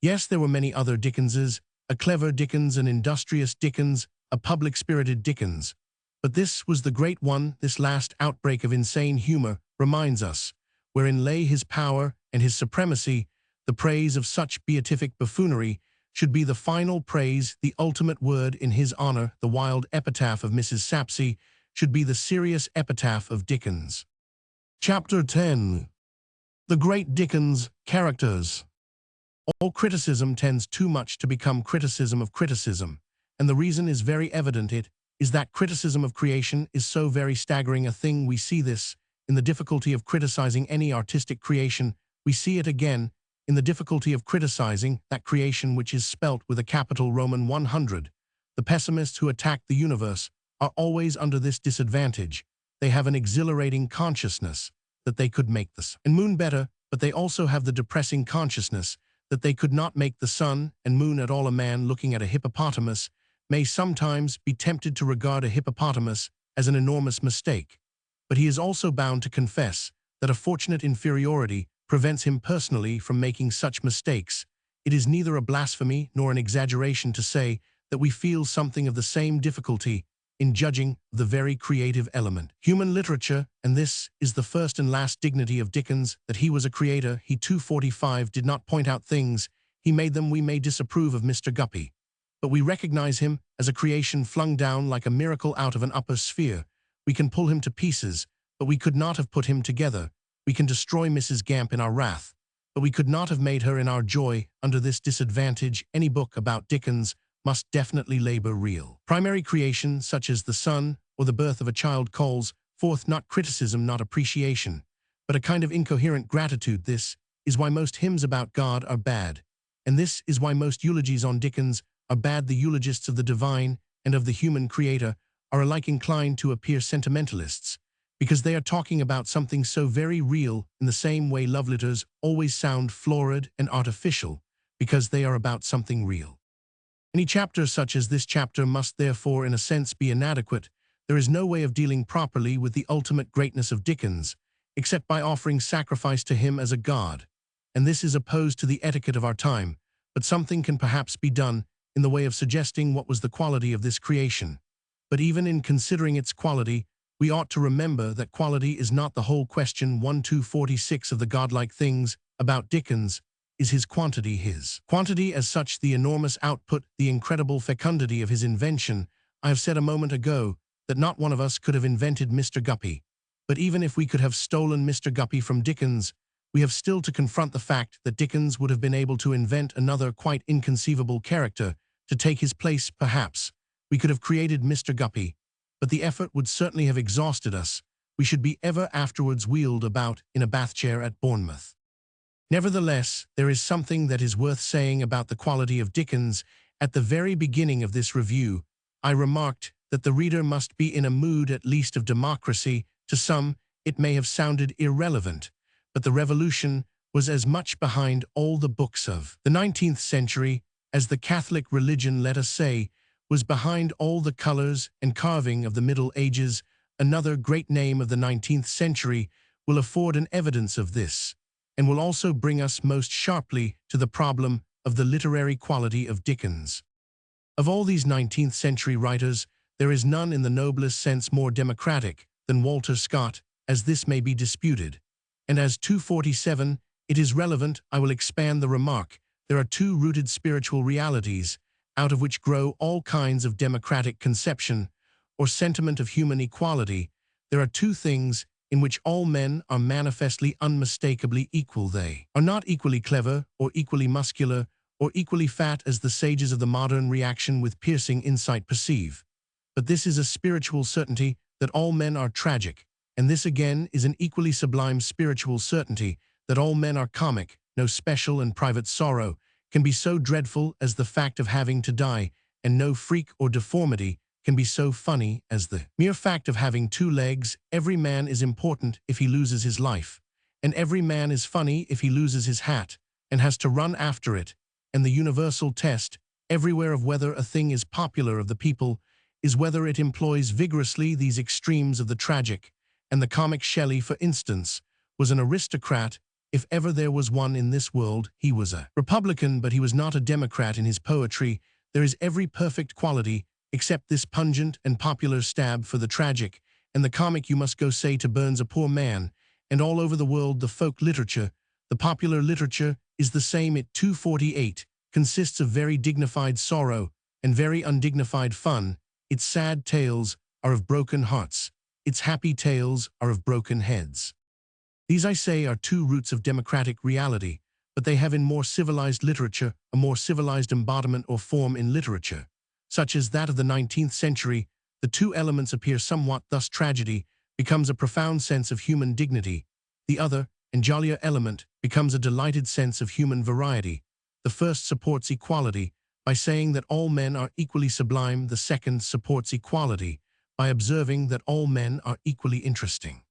Yes, there were many other Dickenses, a clever Dickens, an industrious Dickens, a public-spirited Dickens. But this was the great one. This last outbreak of insane humor reminds us wherein lay his power and his supremacy. The praise of such beatific buffoonery should be the final praise, the ultimate word in his honor. The wild epitaph of Mrs. Sapsea should be the serious epitaph of Dickens. Chapter 10. The Great Dickens Characters. All criticism tends too much to become criticism of criticism, and the reason is very evident. It is that criticism of creation is so very staggering a thing. We see this in the difficulty of criticizing any artistic creation. We see it again in the difficulty of criticizing that creation which is spelt with a capital Roman 100. The pessimists who attack the universe are always under this disadvantage. They have an exhilarating consciousness that they could make the sun and moon better, but they also have the depressing consciousness that they could not make the sun and moon at all. A man looking at a hippopotamus may sometimes be tempted to regard a hippopotamus as an enormous mistake, but he is also bound to confess that a fortunate inferiority prevents him personally from making such mistakes. It is neither a blasphemy nor an exaggeration to say that we feel something of the same difficulty in judging the very creative element, human literature, and this is the first and last dignity of Dickens, that he was a creator. He 245 did not point out things, he made them. We may disapprove of Mr. Guppy, but we recognize him as a creation flung down like a miracle out of an upper sphere. We can pull him to pieces, but we could not have put him together. We can destroy Mrs. Gamp in our wrath, but we could not have made her in our joy. Under this disadvantage, any book about Dickens must definitely labor real primary creation, such as the sun or the birth of a child, calls forth not criticism, not appreciation, but a kind of incoherent gratitude. This is why most hymns about God are bad, and this is why most eulogies on Dickens are bad. The eulogists of the divine and of the human creator are alike inclined to appear sentimentalists, because they are talking about something so very real. In the same way, love letters always sound florid and artificial, because they are about something real. Any chapter such as this chapter must therefore in a sense be inadequate. There is no way of dealing properly with the ultimate greatness of Dickens, except by offering sacrifice to him as a god, and this is opposed to the etiquette of our time, but something can perhaps be done in the way of suggesting what was the quality of this creation. But even in considering its quality, we ought to remember that quality is not the whole question. 246 of the godlike things about Dickens is his quantity. His quantity as such, the enormous output, the incredible fecundity of his invention. I have said a moment ago that not one of us could have invented Mr. Guppy, but even if we could have stolen Mr. Guppy from Dickens, we have still to confront the fact that Dickens would have been able to invent another quite inconceivable character to take his place, perhaps. We could have created Mr. Guppy, but the effort would certainly have exhausted us. We should be ever afterwards wheeled about in a bath chair at Bournemouth. Nevertheless, there is something that is worth saying about the quality of Dickens. At the very beginning of this review, I remarked that the reader must be in a mood at least of democracy. To some, it may have sounded irrelevant, but the Revolution was as much behind all the books of the 19th century as the Catholic religion, let us say, was behind all the colors and carving of the Middle Ages. Another great name of the 19th century will afford an evidence of this, and will also bring us most sharply to the problem of the literary quality of Dickens. Of all these 19th century writers, there is none in the noblest sense more democratic than Walter Scott, as this may be disputed. And as 247, it is relevant, I will expand the remark. There are two rooted spiritual realities, out of which grow all kinds of democratic conception, or sentiment of human equality. There are two things in which all men are manifestly unmistakably equal. They are not equally clever, or equally muscular, or equally fat as the sages of the modern reaction with piercing insight perceive. But this is a spiritual certainty that all men are tragic, and this again is an equally sublime spiritual certainty that all men are comic. No special and private sorrow can be so dreadful as the fact of having to die, and no freak or deformity can be so funny as the mere fact of having two legs. Every man is important if he loses his life, and every man is funny if he loses his hat and has to run after it, and the universal test everywhere of whether a thing is popular of the people is whether it employs vigorously these extremes of the tragic, and the comic. Shelley, for instance, was an aristocrat. If ever there was one in this world, he was a Republican, but he was not a Democrat in his poetry. There is every perfect quality, except this pungent and popular stab for the tragic, and the comic. You must go say to Burns, a poor man, and all over the world the folk literature, the popular literature, is the same. It 248 consists of very dignified sorrow and very undignified fun. Its sad tales are of broken hearts. Its happy tales are of broken heads. These, I say, are two roots of democratic reality, but they have in more civilized literature a more civilized embodiment or form in literature, such as that of the 19th century. The two elements appear somewhat thus: tragedy becomes a profound sense of human dignity. The other, and jollier element, becomes a delighted sense of human variety. The first supports equality by saying that all men are equally sublime. The second supports equality by observing that all men are equally interesting.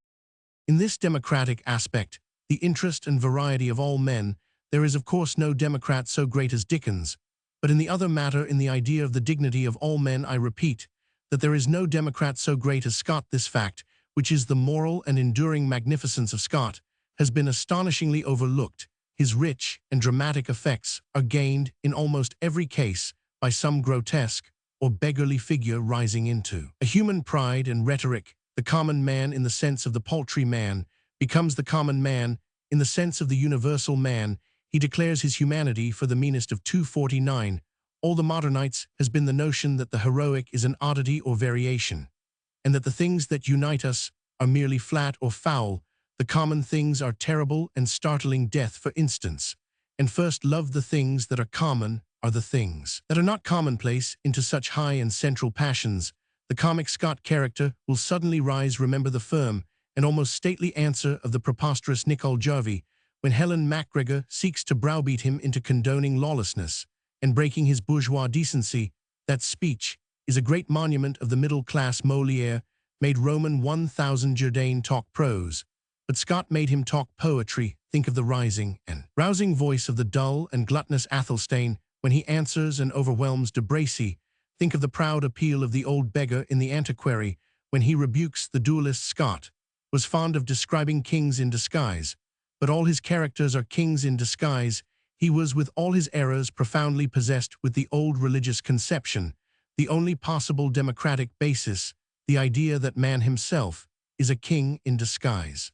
In this democratic aspect, the interest and variety of all men, there is of course no democrat so great as Dickens, but in the other matter, in the idea of the dignity of all men, I repeat that there is no democrat so great as Scott. This fact, which is the moral and enduring magnificence of Scott, has been astonishingly overlooked. His rich and dramatic effects are gained, in almost every case, by some grotesque or beggarly figure rising into a human pride and rhetoric. The common man, in the sense of the paltry man, becomes the common man in the sense of the universal man. He declares his humanity for the meanest of 249. All the modernites has been the notion that the heroic is an oddity or variation, and that the things that unite us are merely flat or foul. The common things are terrible and startling. Death, for instance, and first love. The things that are common are the things that are not commonplace. Into such high and central passions the comic Scott character will suddenly rise. Remember the firm and almost stately answer of the preposterous Nicol Jarvie when Helen MacGregor seeks to browbeat him into condoning lawlessness and breaking his bourgeois decency. That speech is a great monument of the middle-class. Molière made Roman 1000 Jourdain talk prose, but Scott made him talk poetry. Think of the rising and rousing voice of the dull and gluttonous Athelstane when he answers and overwhelms De Bracy. Think of the proud appeal of the old beggar in The Antiquary when he rebukes the duellist. Scott was fond of describing kings in disguise, but all his characters are kings in disguise. He was, with all his errors, profoundly possessed with the old religious conception, the only possible democratic basis, the idea that man himself is a king in disguise.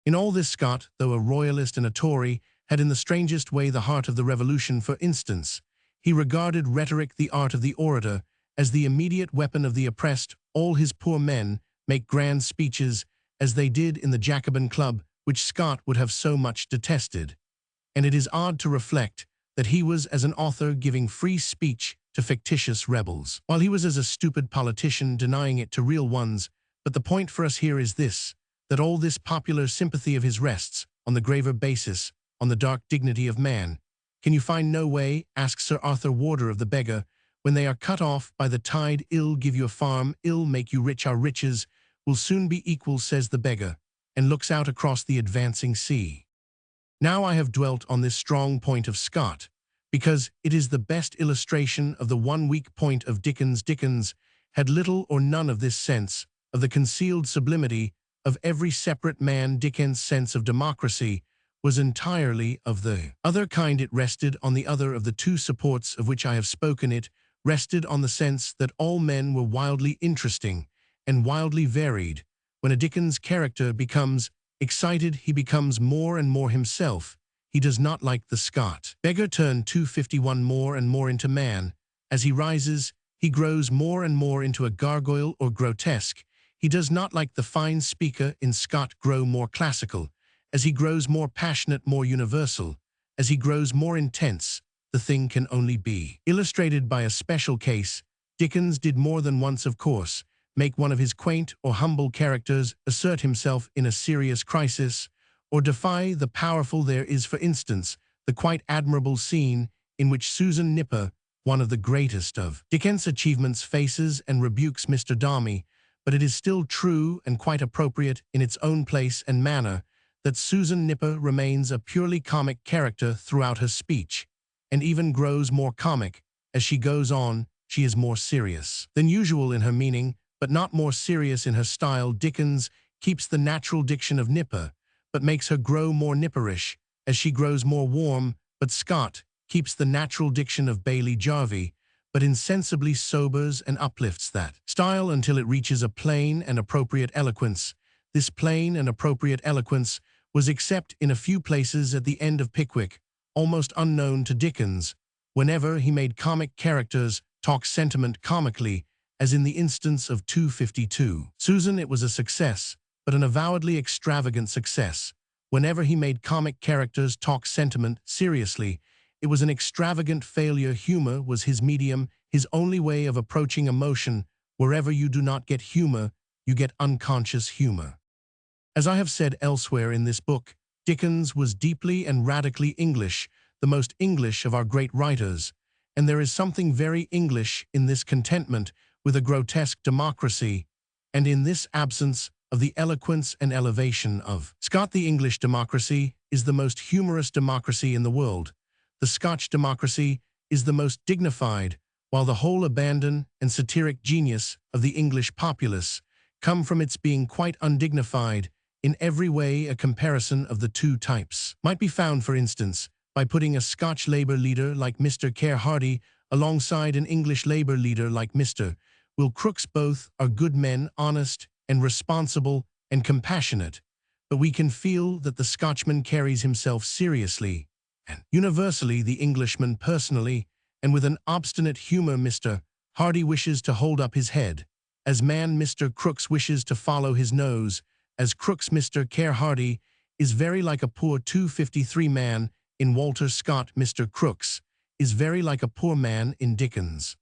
In all this, Scott, though a royalist and a Tory, had in the strangest way the heart of the Revolution. For instance, he regarded rhetoric, the art of the orator, as the immediate weapon of the oppressed. All his poor men make grand speeches, as they did in the Jacobin Club, which Scott would have so much detested. And it is odd to reflect that he was as an author giving free speech to fictitious rebels, while he was as a stupid politician denying it to real ones. But the point for us here is this, that all this popular sympathy of his rests on the graver basis, on the dark dignity of man. Can you find no way, asks Sir Arthur Warder of the beggar, when they are cut off by the tide, ill give you a farm, ill make you rich, our riches will soon be equal, says the beggar, and looks out across the advancing sea. Now I have dwelt on this strong point of Scott, because it is the best illustration of the one weak point of Dickens. Dickens had little or none of this sense of the concealed sublimity of every separate man. Dickens' sense of democracy was entirely of the other kind. It rested on the other of the two supports of which I have spoken. It rested on the sense that all men were wildly interesting and wildly varied. When a Dickens character becomes excited, he becomes more and more himself. He does not like the Scott beggar turn 251 more and more into man. As he rises, he grows more and more into a gargoyle or grotesque. He does not like the fine speaker in Scott grow more classical. As he grows more passionate, more universal, as he grows more intense, the thing can only be illustrated by a special case. Dickens did more than once, of course, make one of his quaint or humble characters assert himself in a serious crisis, or defy the powerful. There is, for instance, the quite admirable scene in which Susan Nipper, one of the greatest of Dickens' achievements, faces and rebukes Mr. Darby, but it is still true and quite appropriate in its own place and manner that Susan Nipper remains a purely comic character throughout her speech, and even grows more comic as she goes on. She is more serious than usual in her meaning, but not more serious in her style. Dickens keeps the natural diction of Nipper, but makes her grow more nipperish as she grows more warm, but Scott keeps the natural diction of Bailey Jarvey, but insensibly sobers and uplifts that style until it reaches a plain and appropriate eloquence. This plain and appropriate eloquence was, except in a few places at the end of Pickwick, almost unknown to Dickens. Whenever he made comic characters talk sentiment comically, as in the instance of 252 Susan, it was a success, but an avowedly extravagant success. Whenever he made comic characters talk sentiment seriously, it was an extravagant failure. Humor was his medium, his only way of approaching emotion. Wherever you do not get humor, you get unconscious humor. As I have said elsewhere in this book, Dickens was deeply and radically English, the most English of our great writers, and there is something very English in this contentment with a grotesque democracy, and in this absence of the eloquence and elevation of Scott. The English democracy is the most humorous democracy in the world. The Scotch democracy is the most dignified, while the whole abandon and satiric genius of the English populace come from its being quite undignified. In every way, a comparison of the two types might be found, for instance, by putting a Scotch Labour leader like Mr. Care Hardy alongside an English Labour leader like Mr. Will Crooks. Both are good men, honest and responsible and compassionate, but we can feel that the Scotchman carries himself seriously and universally, the Englishman personally, and with an obstinate humor. Mr. Hardy wishes to hold up his head. As man, Mr. Crooks wishes to follow his nose. As Crooks, Mr. Care Hardy is very like a poor 253 man in Walter Scott. Mr. Crooks is very like a poor man in Dickens.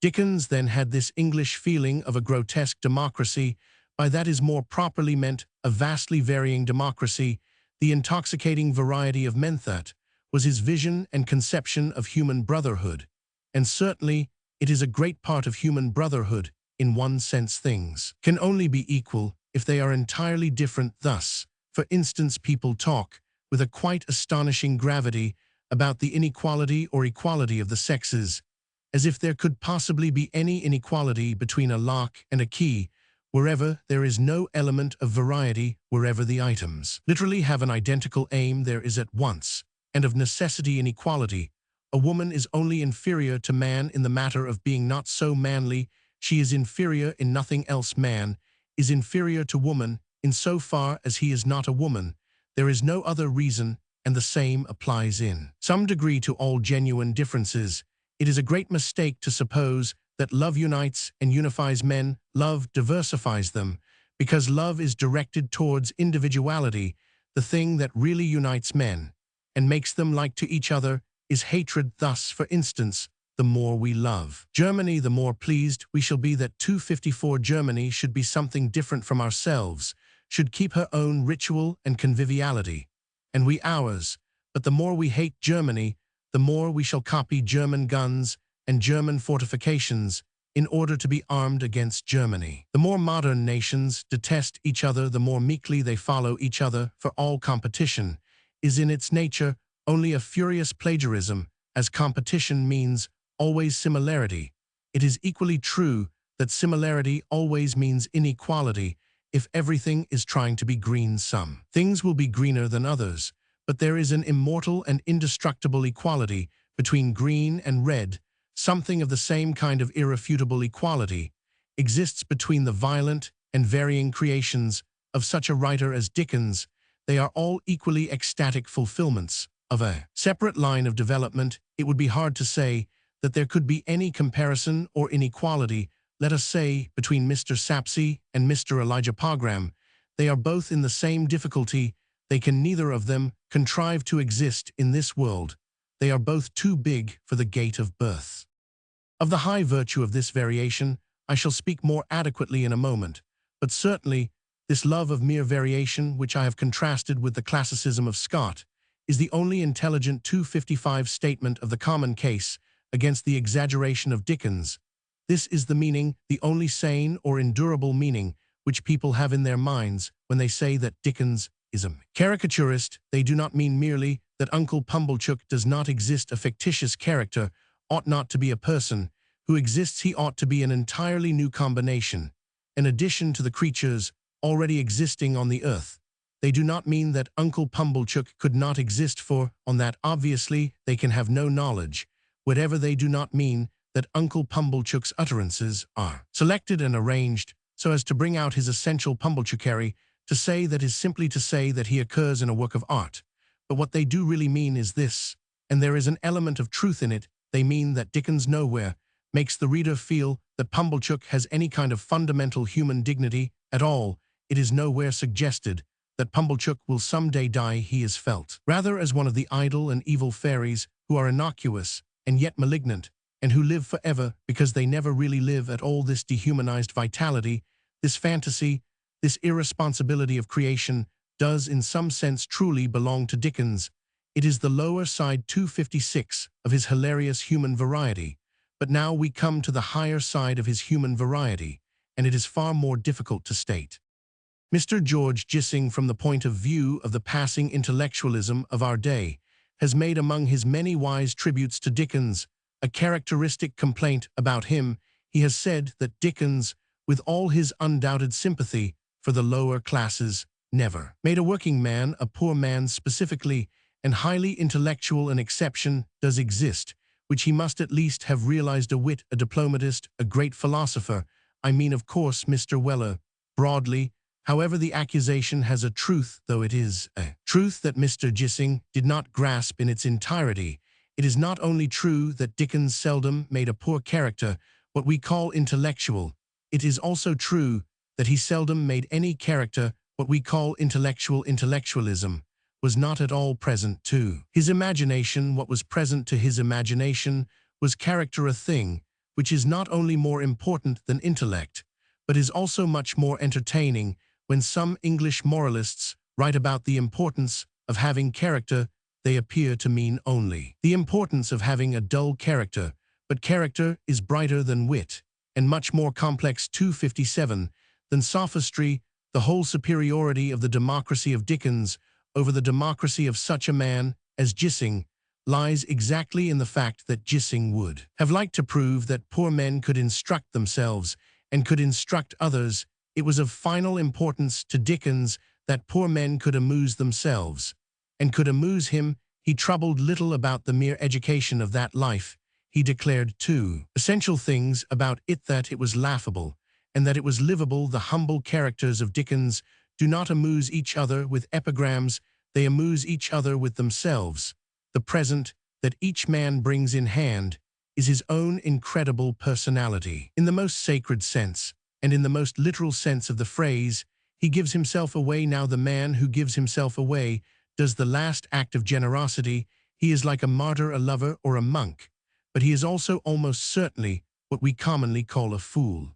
Dickens then had this English feeling of a grotesque democracy. By that is more properly meant a vastly varying democracy. The intoxicating variety of men. That was his vision and conception of human brotherhood, and certainly it is a great part of human brotherhood. In one sense, things can only be equal if they are entirely different. Thus, for instance, people talk with a quite astonishing gravity about the inequality or equality of the sexes, as if there could possibly be any inequality between a lock and a key, wherever there is no element of variety. Wherever the items literally have an identical aim, there is at once, and of necessity, inequality. A woman is only inferior to man in the matter of being not so manly. She is inferior in nothing else. Man is inferior to woman in so far as he is not a woman. There is no other reason, and the same applies in some degree to all genuine differences. It is a great mistake to suppose that love unites and unifies men. Love diversifies them, because love is directed towards individuality. the thing that really unites men and makes them like to each other is hatred. Thus, for instance, the more we love Germany, the more pleased we shall be that 254 Germany should be something different from ourselves, should keep her own ritual and conviviality, and we ours. But the more we hate Germany, the more we shall copy German guns and German fortifications in order to be armed against Germany. The more modern nations detest each other, the more meekly they follow each other, for all competition is in its nature only a furious plagiarism, as competition means always similarity. It is equally true that similarity always means inequality. If everything is trying to be green, some things will be greener than others, but there is an immortal and indestructible equality between green and red. Something of the same kind of irrefutable equality exists between the violent and varying creations of such a writer as Dickens. They are all equally ecstatic fulfillments of a separate line of development. It would be hard to say that there could be any comparison or inequality, let us say, between Mr. Sapsea and Mr. Elijah Pogram. They are both in the same difficulty. They can neither of them contrive to exist in this world. They are both too big for the gate of birth. Of the high virtue of this variation, I shall speak more adequately in a moment, but certainly this love of mere variation, which I have contrasted with the classicism of Scott, is the only intelligent 255 statement of the common case against the exaggeration of Dickens. This is the meaning, the only sane or endurable meaning, which people have in their minds when they say that Dickens is a caricaturist. They do not mean merely that Uncle Pumblechook does not exist. A fictitious character ought not to be a person who exists. He ought to be an entirely new combination, an addition to the creatures already existing on the earth. They do not mean that Uncle Pumblechook could not exist, for, on that obviously, they can have no knowledge. Whatever they do not mean that Uncle Pumblechook's utterances are selected and arranged so as to bring out his essential Pumblechookery. To say that is simply to say that he occurs in a work of art. But what they do really mean is this, and there is an element of truth in it. They mean that Dickens nowhere makes the reader feel that Pumblechook has any kind of fundamental human dignity at all. It is nowhere suggested that Pumblechook will someday die. He is felt rather as one of the idle and evil fairies who are innocuous and yet malignant, and who live forever because they never really live at all. This dehumanized vitality, this fantasy, this irresponsibility of creation does in some sense truly belong to Dickens. It is the lower side 256 of his hilarious human variety. But now we come to the higher side of his human variety, and it is far more difficult to state. Mr. George Gissing, from the point of view of the passing intellectualism of our day, has made among his many wise tributes to Dickens a characteristic complaint about him. He has said that Dickens, with all his undoubted sympathy for the lower classes, never made a working man a poor man specifically, and highly intellectual. An exception does exist, which he must at least have realized: a wit, a diplomatist, a great philosopher. I mean, of course, Mr. Weller. Broadly, however, the accusation has a truth, though it is a truth that Mr. Gissing did not grasp in its entirety. It is not only true that Dickens seldom made a poor character, what we call intellectual. It is also true that he seldom made any character what we call intellectual. Intellectualism was not at all present to his imagination. What was present to his imagination was character, a thing which is not only more important than intellect, but is also much more entertaining. When some English moralists write about the importance of having character, they appear to mean only the importance of having a dull character, but character is brighter than wit, and much more complex 257 than sophistry. The whole superiority of the democracy of Dickens over the democracy of such a man as Gissing lies exactly in the fact that Gissing would have liked to prove that poor men could instruct themselves and could instruct others. It was of final importance to Dickens that poor men could amuse themselves and could amuse him. He troubled little about the mere education of that life. He declared two essential things about it: that it was laughable and that it was livable. The humble characters of Dickens do not amuse each other with epigrams, they amuse each other with themselves. The present that each man brings in hand is his own incredible personality. In the most sacred sense, and in the most literal sense of the phrase, He gives himself away. Now the man who gives himself away does the last act of generosity. He is like a martyr, a lover, or a monk, but he is also almost certainly what we commonly call a fool.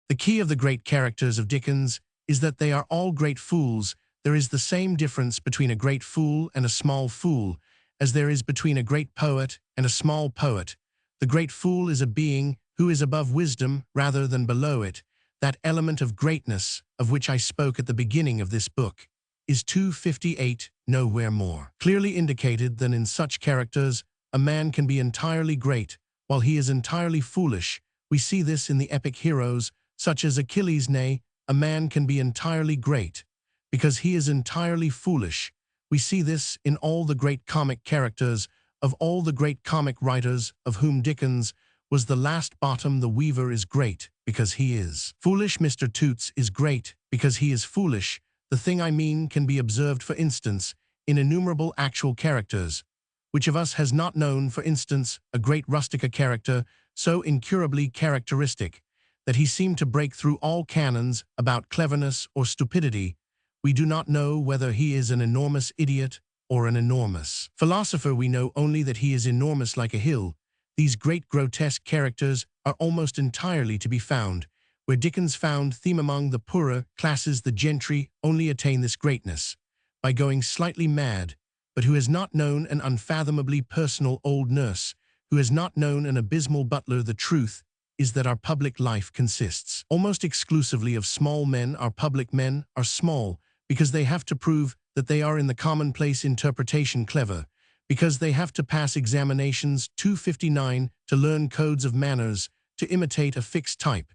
The key of the great characters of Dickens is that they are all great fools. There is the same difference between a great fool and a small fool as there is between a great poet and a small poet. The great fool is a being who is above wisdom rather than below it. That element of greatness of which I spoke at the beginning of this book is 258 nowhere more clearly indicated than in such characters. A man can be entirely great while he is entirely foolish. We see this in the epic heroes such as Achilles. Nay, a man can be entirely great because he is entirely foolish. We see this in all the great comic characters of all the great comic writers, of whom Dickens was the last bottom. The weaver is great because he is foolish. Mr. Toots is great because he is foolish. The thing I mean can be observed, for instance, in innumerable actual characters. Which of us has not known, for instance, a great rustic, a character so incurably characteristic that he seemed to break through all canons about cleverness or stupidity? We do not know whether he is an enormous idiot or an enormous philosopher. We know only that he is enormous like a hill. These great grotesque characters are almost entirely to be found where Dickens found theme among the poorer classes. The gentry only attain this greatness by going slightly mad, but who has not known an unfathomably personal old nurse, who has not known an abysmal butler? The truth is that our public life consists almost exclusively of small men. Our public men are small because they have to prove that they are in the commonplace interpretation clever, because they have to pass examinations 259, to learn codes of manners, to imitate a fixed type.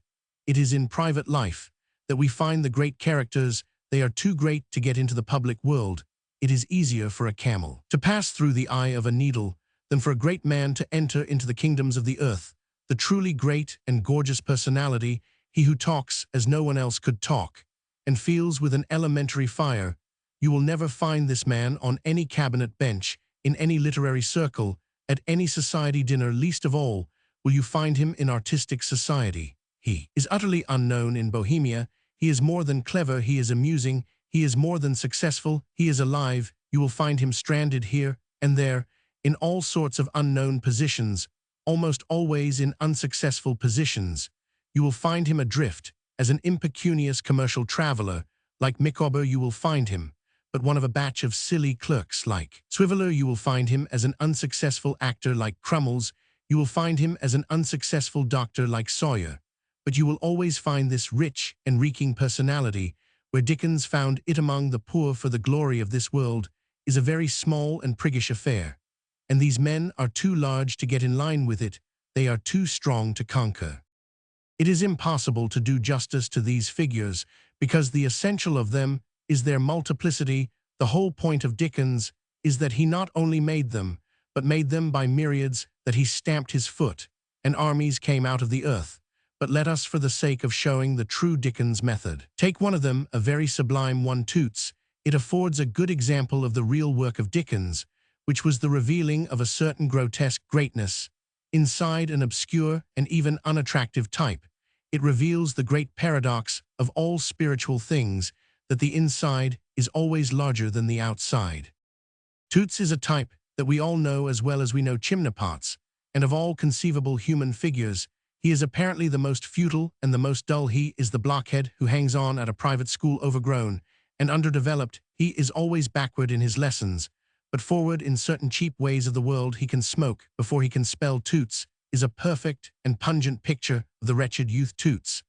It is in private life that we find the great characters. They are too great to get into the public world. It is easier for a camel to pass through the eye of a needle than for a great man to enter into the kingdoms of the earth. The truly great and gorgeous personality, he who talks as no one else could talk, and feels with an elementary fire. You will never find this man on any cabinet bench, in any literary circle, at any society dinner. Least of all will you find him in artistic society. He is utterly unknown in Bohemia. He is more than clever, he is amusing, he is more than successful, he is alive. You will find him stranded here and there, in all sorts of unknown positions, almost always in unsuccessful positions. You will find him adrift, as an impecunious commercial traveler, like Micawber. You will find him but one of a batch of silly clerks like Swiveller. You will find him as an unsuccessful actor like Crummles. You will find him as an unsuccessful doctor like Sawyer. But you will always find this rich and reeking personality, where Dickens found it among the poor. For the glory of this world is a very small and priggish affair, and these men are too large to get in line with it. They are too strong to conquer. It is impossible to do justice to these figures, because the essential of them is their multiplicity. The whole point of Dickens is that he not only made them, but made them by myriads, that he stamped his foot, and armies came out of the earth. But let us, for the sake of showing the true Dickens method, take one of them, a very sublime one, Toots. It affords a good example of the real work of Dickens, which was the revealing of a certain grotesque greatness inside an obscure and even unattractive type. It reveals the great paradox of all spiritual things, that the inside is always larger than the outside. Toots is a type that we all know as well as we know chimney-pots, and of all conceivable human figures, he is apparently the most futile and the most dull. He is the blockhead who hangs on at a private school, overgrown and underdeveloped. He is always backward in his lessons, but forward in certain cheap ways of the world. He can smoke before he can spell. Toots is a perfect and pungent picture of the wretched youth. Toots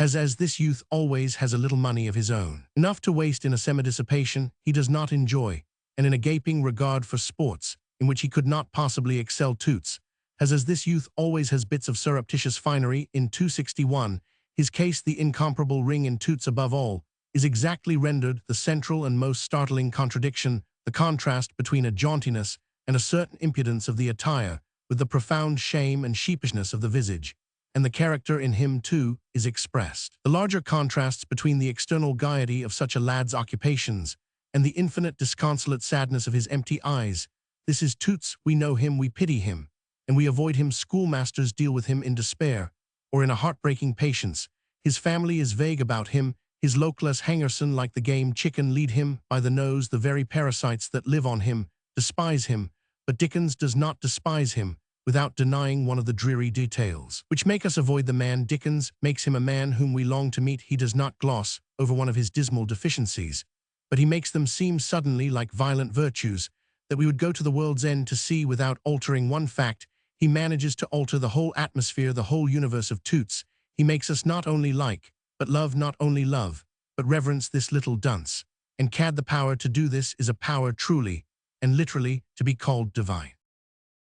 as this youth always has a little money of his own, enough to waste in a semi-dissipation he does not enjoy, and in a gaping regard for sports in which he could not possibly excel. Toots as this youth always has bits of surreptitious finery. In 261, his case, the incomparable ring in Toots above all, is exactly rendered the central and most startling contradiction, the contrast between a jauntiness and a certain impudence of the attire, with the profound shame and sheepishness of the visage. And the character in him, too, is expressed. The larger contrasts between the external gaiety of such a lad's occupations and the infinite disconsolate sadness of his empty eyes. This is Toots. We know him, we pity him, and we avoid him. Schoolmasters deal with him in despair or in a heartbreaking patience. His family is vague about him. His lochless hangerson like the game chicken lead him by the nose. The very parasites that live on him despise him, but Dickens does not despise him without denying one of the dreary details which make us avoid the man. Dickens makes him a man whom we long to meet. He does not gloss over one of his dismal deficiencies, but he makes them seem suddenly like violent virtues that we would go to the world's end to see without altering one fact. He manages to alter the whole atmosphere, the whole universe of Toots. He makes us not only like, but love, not only love, but reverence this little dunce. And cad the power to do this is a power truly and literally to be called divine.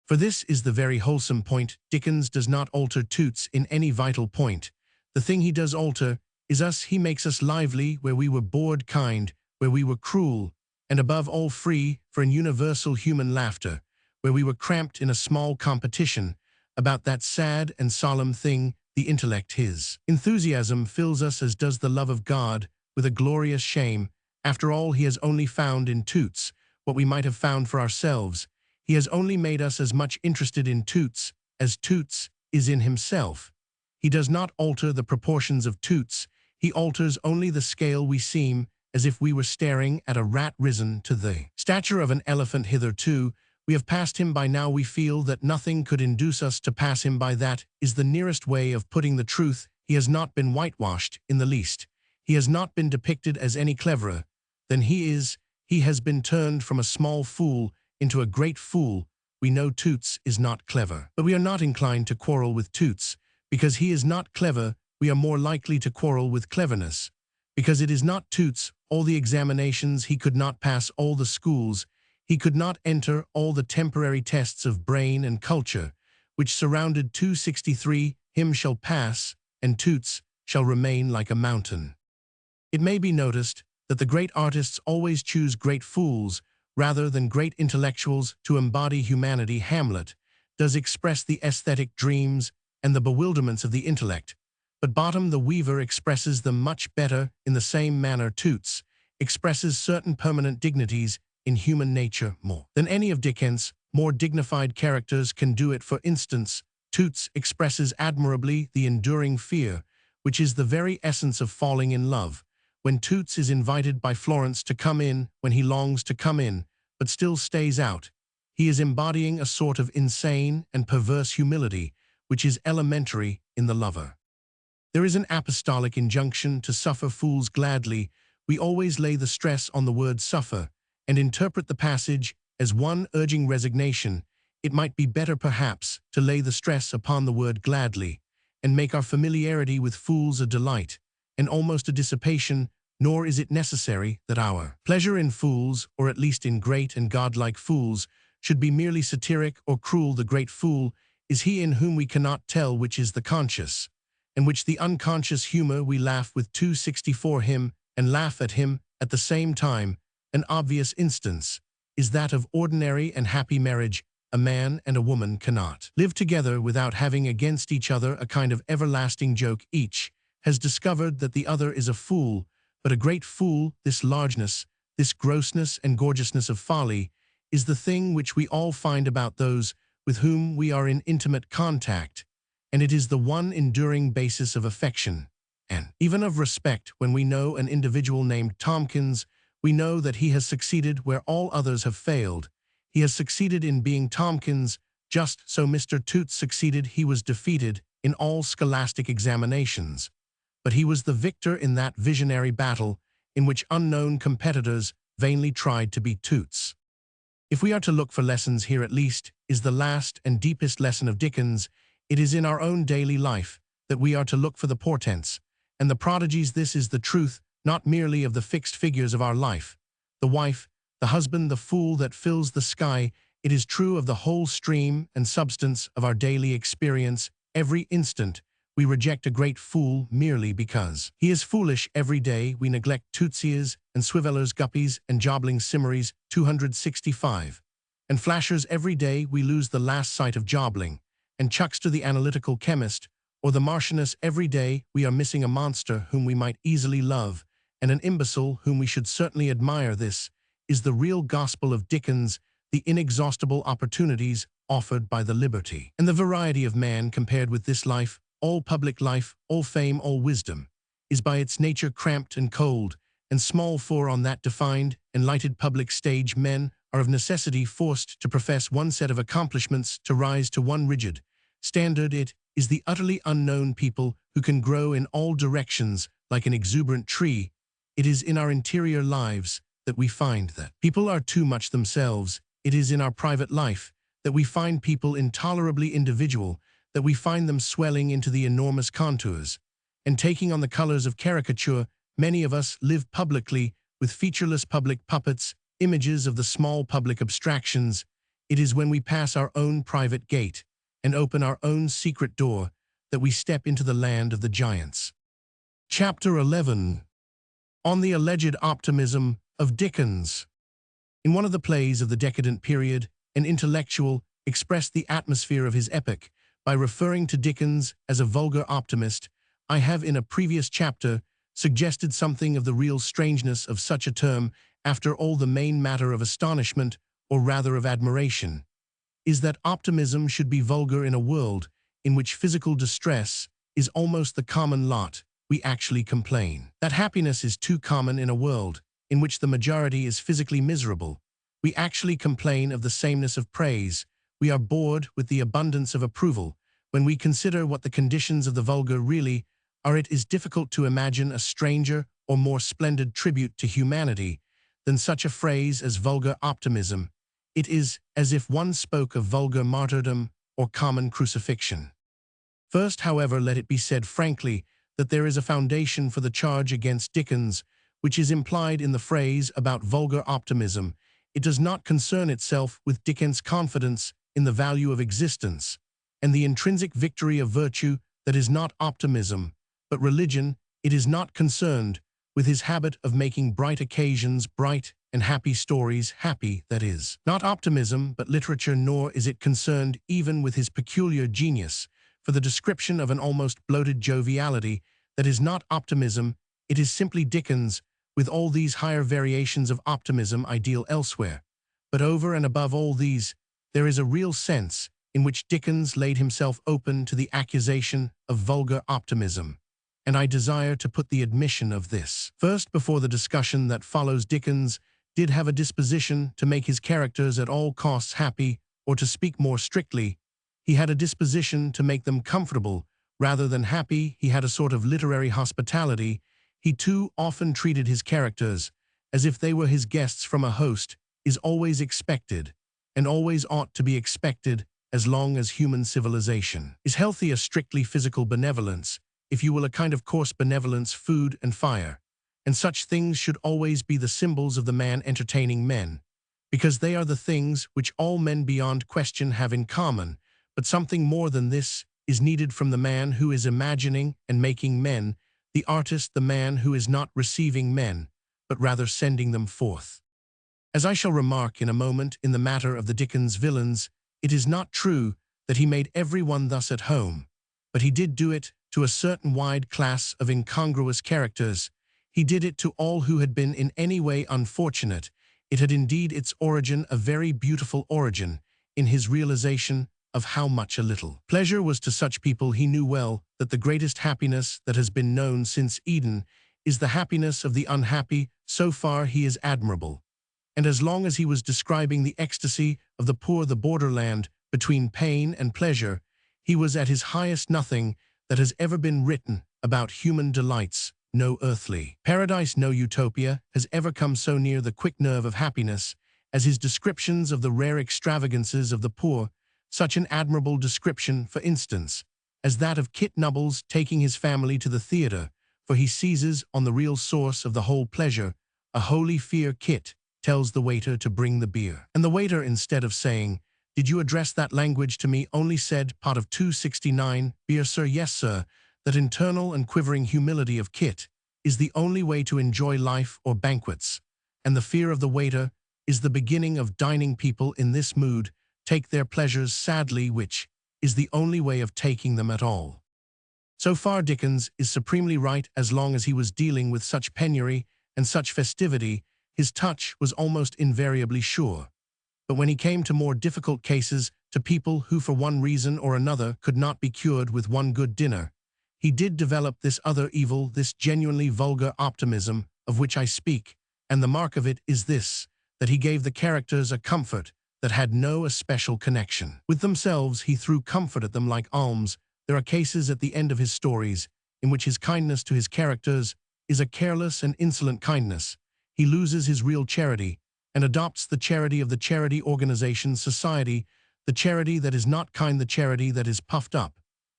For this is the very wholesome point. Dickens does not alter Toots in any vital point. The thing he does alter is us. He makes us lively where we were bored, kind where we were cruel, and above all free for an universal human laughter, where we were cramped in a small competition about that sad and solemn thing, the intellect. His enthusiasm fills us as does the love of God with a glorious shame. After all, he has only found in Toots what we might have found for ourselves. He has only made us as much interested in Toots as Toots is in himself. He does not alter the proportions of Toots. He alters only the scale. We seem as if we were staring at a rat risen to the stature of an elephant. Hitherto we have passed him by. Now we feel that nothing could induce us to pass him by. That is the nearest way of putting the truth. He has not been whitewashed in the least. He has not been depicted as any cleverer than he is. He has been turned from a small fool into a great fool. We know Toots is not clever, but we are not inclined to quarrel with Toots. Because he is not clever, we are more likely to quarrel with cleverness. Because it is not Toots. All the examinations he could not pass, all the schools he could not enter, all the temporary tests of brain and culture which surrounded 263 him shall pass, and Toots shall remain like a mountain. It may be noticed that the great artists always choose great fools rather than great intellectuals to embody humanity. Hamlet does express the aesthetic dreams and the bewilderments of the intellect, but Bottom the Weaver expresses them much better. In the same manner, Toots expresses certain permanent dignities in human nature more than any of Dickens' more dignified characters can do it. For instance, Toots expresses admirably the enduring fear, which is the very essence of falling in love. When Toots is invited by Florence to come in when he longs to come in, but still stays out, he is embodying a sort of insane and perverse humility, which is elementary in the lover. There is an apostolic injunction to suffer fools gladly. We always lay the stress on the word suffer, and interpret the passage as one urging resignation. It might be better perhaps to lay the stress upon the word gladly, and make our familiarity with fools a delight, and almost a dissipation. Nor is it necessary that our pleasure in fools, or at least in great and godlike fools, should be merely satiric or cruel. The great fool is he in whom we cannot tell which is the conscious, and which the unconscious humor. We laugh with 264 him, and laugh at him at the same time. An obvious instance is that of ordinary and happy marriage. A man and a woman cannot live together without having against each other a kind of everlasting joke. Each has discovered that the other is a fool, but a great fool. This largeness, this grossness and gorgeousness of folly is the thing which we all find about those with whom we are in intimate contact, and it is the one enduring basis of affection, and even of respect. When we know an individual named Tompkins, we know that he has succeeded where all others have failed. He has succeeded in being Tompkins. Just so Mr. Toots succeeded. He was defeated in all scholastic examinations, but he was the victor in that visionary battle in which unknown competitors vainly tried to beat Toots. If we are to look for lessons, here at least is the last and deepest lesson of Dickens. It is in our own daily life that we are to look for the portents and the prodigies. This is the truth not merely of the fixed figures of our life, the wife, the husband, the fool that fills the sky. It is true of the whole stream and substance of our daily experience. Every instant we reject a great fool merely because he is foolish. Every day we neglect Tootsiers and Swivellers, Guppies and Jobling Simmeries 265. And Flashers. Every day we lose the last sight of Jobling and Chuckster the analytical chemist, or the Marchioness. Every day we are missing a monster whom we might easily love, and an imbecile whom we should certainly admire. This is the real gospel of Dickens, the inexhaustible opportunities offered by the liberty and the variety of man compared with this life, all public life, all fame, all wisdom. is by its nature cramped and cold, and small for on that defined and lighted public stage men are of necessity forced to profess one set of accomplishments to rise to one rigid standard. It is the utterly unknown people who can grow in all directions like an exuberant tree. It is in our interior lives that we find that people are too much themselves. It is in our private life that we find people intolerably individual, that we find them swelling into the enormous contours and taking on the colors of caricature. Many of us live publicly with featureless public puppets, images of the small public abstractions. It is when we pass our own private gate and open our own secret door that we step into the land of the giants. Chapter 11. On the alleged optimism of Dickens. In one of the plays of the decadent period, an intellectual expressed the atmosphere of his epoch by referring to Dickens as a vulgar optimist. I have in a previous chapter suggested something of the real strangeness of such a term. After all, the main matter of astonishment, or rather of admiration, is that optimism should be vulgar in a world in which physical distress is almost the common lot. We actually complain that happiness is too common in a world in which the majority is physically miserable. We actually complain of the sameness of praise. We are bored with the abundance of approval. When we consider what the conditions of the vulgar really are, it is difficult to imagine a stranger or more splendid tribute to humanity than such a phrase as vulgar optimism. It is as if one spoke of vulgar martyrdom or common crucifixion. First, however, let it be said frankly that there is a foundation for the charge against Dickens, which is implied in the phrase about vulgar optimism. It does not concern itself with Dickens' confidence in the value of existence and the intrinsic victory of virtue. That is not optimism, but religion. It is not concerned with his habit of making bright occasions bright and happy stories happy. That is not optimism, but literature. Nor is it concerned even with his peculiar genius for the description of an almost bloated joviality. That is not optimism. It is simply Dickens, with all these higher variations of optimism ideal elsewhere. But over and above all these, there is a real sense in which Dickens laid himself open to the accusation of vulgar optimism, and I desire to put the admission of this first before the discussion that follows. Dickens did have a disposition to make his characters at all costs happy, or to speak more strictly, he had a disposition to make them comfortable rather than happy. He had a sort of literary hospitality. He too often treated his characters as if they were his guests from a host is always expected, and always ought to be expected as long as human civilization is healthy. A strictly physical benevolence, if you will, a kind of coarse benevolence, food and fire, and such things should always be the symbols of the man entertaining men, because they are the things which all men beyond question have in common. But something more than this is needed from the man who is imagining and making men, the artist, the man who is not receiving men, but rather sending them forth. As I shall remark in a moment in the matter of the Dickens villains, it is not true that he made every one thus at home, but he did do it to a certain wide class of incongruous characters. He did it to all who had been in any way unfortunate. It had indeed its origin, a very beautiful origin, in his realization of how much a little pleasure was to such people. He knew well that the greatest happiness that has been known since Eden is the happiness of the unhappy. So far he is admirable. And as long as he was describing the ecstasy of the poor, the borderland between pain and pleasure, he was at his highest. Nothing that has ever been written about human delights, no earthly paradise, no utopia, has ever come so near the quick nerve of happiness as his descriptions of the rare extravagances of the poor. Such an admirable description, for instance, as that of Kit Nubbles taking his family to the theatre, for he seizes on the real source of the whole pleasure. A holy fear. Kit tells the waiter to bring the beer, and the waiter, instead of saying, "Did you address that language to me?" only said, "Pot of 269, beer, sir." Yes, sir. That internal and quivering humility of Kit is the only way to enjoy life or banquets, and the fear of the waiter is the beginning of dining. People in this mood take their pleasures sadly, which is the only way of taking them at all. So far Dickens is supremely right. As long as he was dealing with such penury and such festivity, his touch was almost invariably sure. But when he came to more difficult cases, to people who for one reason or another could not be cured with one good dinner, he did develop this other evil, this genuinely vulgar optimism of which I speak, and the mark of it is this, that he gave the characters a comfort that had no especial connection with themselves. He threw comfort at them like alms. There are cases at the end of his stories in which his kindness to his characters is a careless and insolent kindness. He loses his real charity and adopts the charity of the charity organization society, the charity that is not kind, the charity that is puffed up,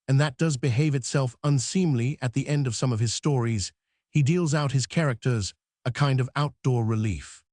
and that does behave itself unseemly at the end of some of his stories. He deals out his characters a kind of outdoor relief.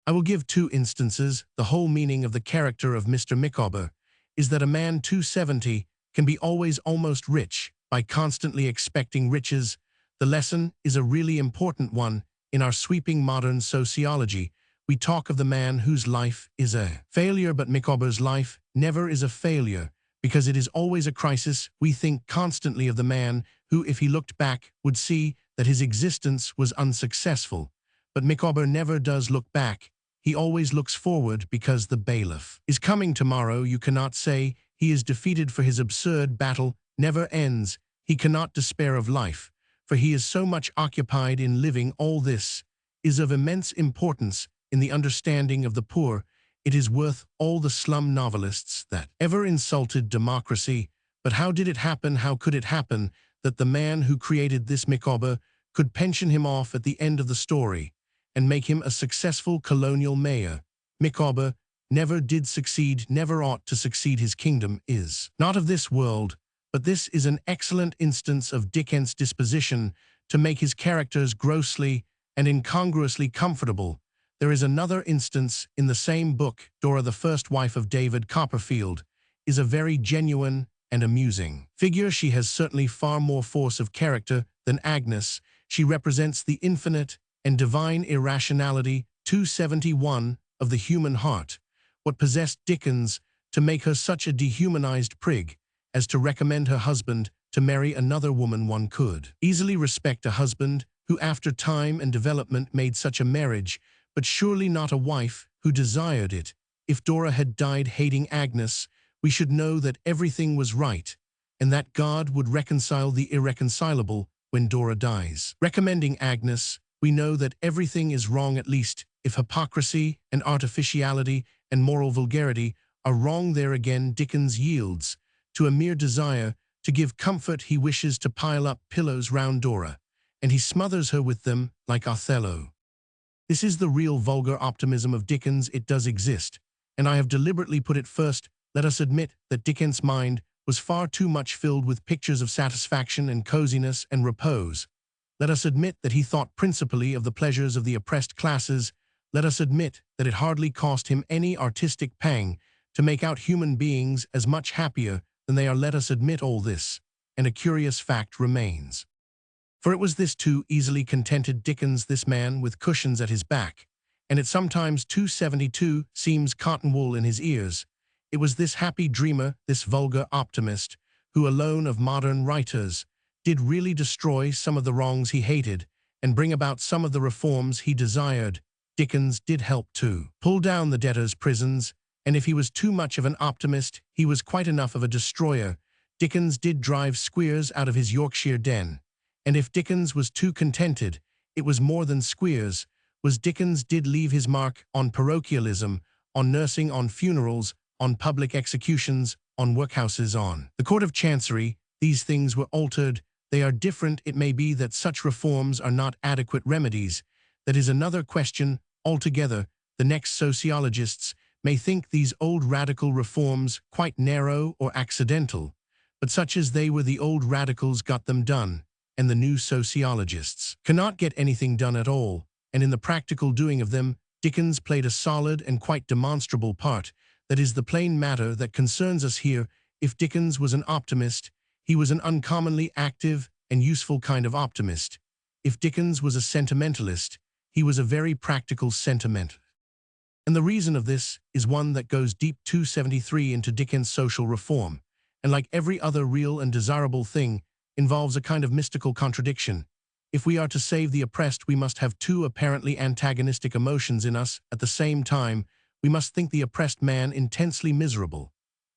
I will give two instances. The whole meaning of the character of Mr. Micawber is that a man 270 can be always almost rich by constantly expecting riches. The lesson is a really important one in our sweeping modern sociology. We talk of the man whose life is a failure, but Micawber's life never is a failure because it is always a crisis. We think constantly of the man who, if he looked back, would see that his existence was unsuccessful. But Micawber never does look back. He always looks forward because the bailiff is coming tomorrow. You cannot say he is defeated, for his absurd battle never ends. He cannot despair of life, for he is so much occupied in living. All this is of immense importance in the understanding of the poor. It is worth all the slum novelists that ever insulted democracy. But how did it happen? How could it happen that the man who created this Micawber could pension him off at the end of the story and make him a successful colonial mayor? Micawber never did succeed, never ought to succeed. His kingdom is not of this world, but this is an excellent instance of Dickens' disposition to make his characters grossly and incongruously comfortable. There is another instance in the same book. Dora, the first wife of David Copperfield, is a very genuine and amusing figure. She has certainly far more force of character than Agnes. She represents the infinite and divine irrationality, 271, of the human heart. What possessed Dickens to make her such a dehumanized prig as to recommend her husband to marry another woman? One could easily respect a husband who after time and development made such a marriage, but surely not a wife who desired it. If Dora had died hating Agnes, we should know that everything was right, and that God would reconcile the irreconcilable when Dora dies. Recommending Agnes, we know that everything is wrong, at least if hypocrisy and artificiality and moral vulgarity are wrong. There again Dickens yields to a mere desire to give comfort. He wishes to pile up pillows round Dora, and he smothers her with them like Othello. This is the real vulgar optimism of Dickens. It does exist, and I have deliberately put it first. Let us admit that Dickens' mind was far too much filled with pictures of satisfaction and coziness and repose. Let us admit that he thought principally of the pleasures of the oppressed classes. Let us admit that it hardly cost him any artistic pang to make out human beings as much happier than they are. Let us admit all this, and a curious fact remains. For it was this too easily contented Dickens, this man with cushions at his back, and it sometimes 272 seems cotton wool in his ears. It was this happy dreamer, this vulgar optimist, who alone of modern writers did really destroy some of the wrongs he hated and bring about some of the reforms he desired. Dickens did help to pull down the debtors' prisons, and if he was too much of an optimist, he was quite enough of a destroyer. Dickens did drive Squeers out of his Yorkshire den, and if Dickens was too contented, it was more than Squeers was. Dickens did leave his mark on parochialism, on nursing, on funerals, on public executions, on workhouses, on the Court of Chancery. These things were altered. They are different. It may be that such reforms are not adequate remedies. That is another question altogether. The next sociologists may think these old radical reforms quite narrow or accidental, but such as they were, the old radicals got them done, and the new sociologists cannot get anything done at all. And in the practical doing of them, Dickens played a solid and quite demonstrable part. That is the plain matter that concerns us here. If Dickens was an optimist, he was an uncommonly active and useful kind of optimist. If Dickens was a sentimentalist, he was a very practical sentimentalist. And the reason of this is one that goes deep 273 into Dickens' social reform, and like every other real and desirable thing, involves a kind of mystical contradiction. If we are to save the oppressed, we must have two apparently antagonistic emotions in us at the same time. We must think the oppressed man intensely miserable,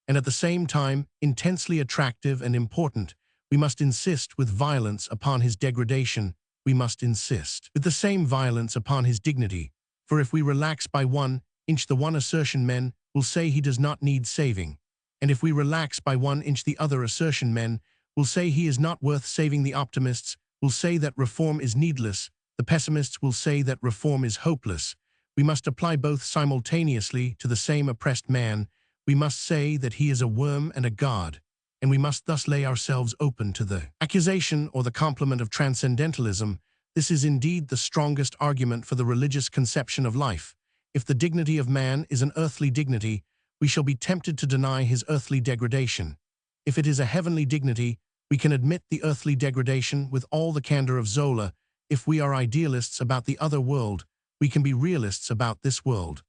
and at the same time intensely attractive and important. We must insist with violence upon his degradation. We must insist with the same violence upon his dignity. For if we relax by 1 inch the one assertion, men will say he does not need saving. And if we relax by 1 inch the other assertion, men will say he is not worth saving. The optimists will say that reform is needless. The pessimists will say that reform is hopeless. We must apply both simultaneously to the same oppressed man. We must say that he is a worm and a god, and we must thus lay ourselves open to the accusation or the compliment of transcendentalism. This is indeed the strongest argument for the religious conception of life. If the dignity of man is an earthly dignity, we shall be tempted to deny his earthly degradation. If it is a heavenly dignity, we can admit the earthly degradation with all the candor of Zola. If we are idealists about the other world, we can be realists about this world.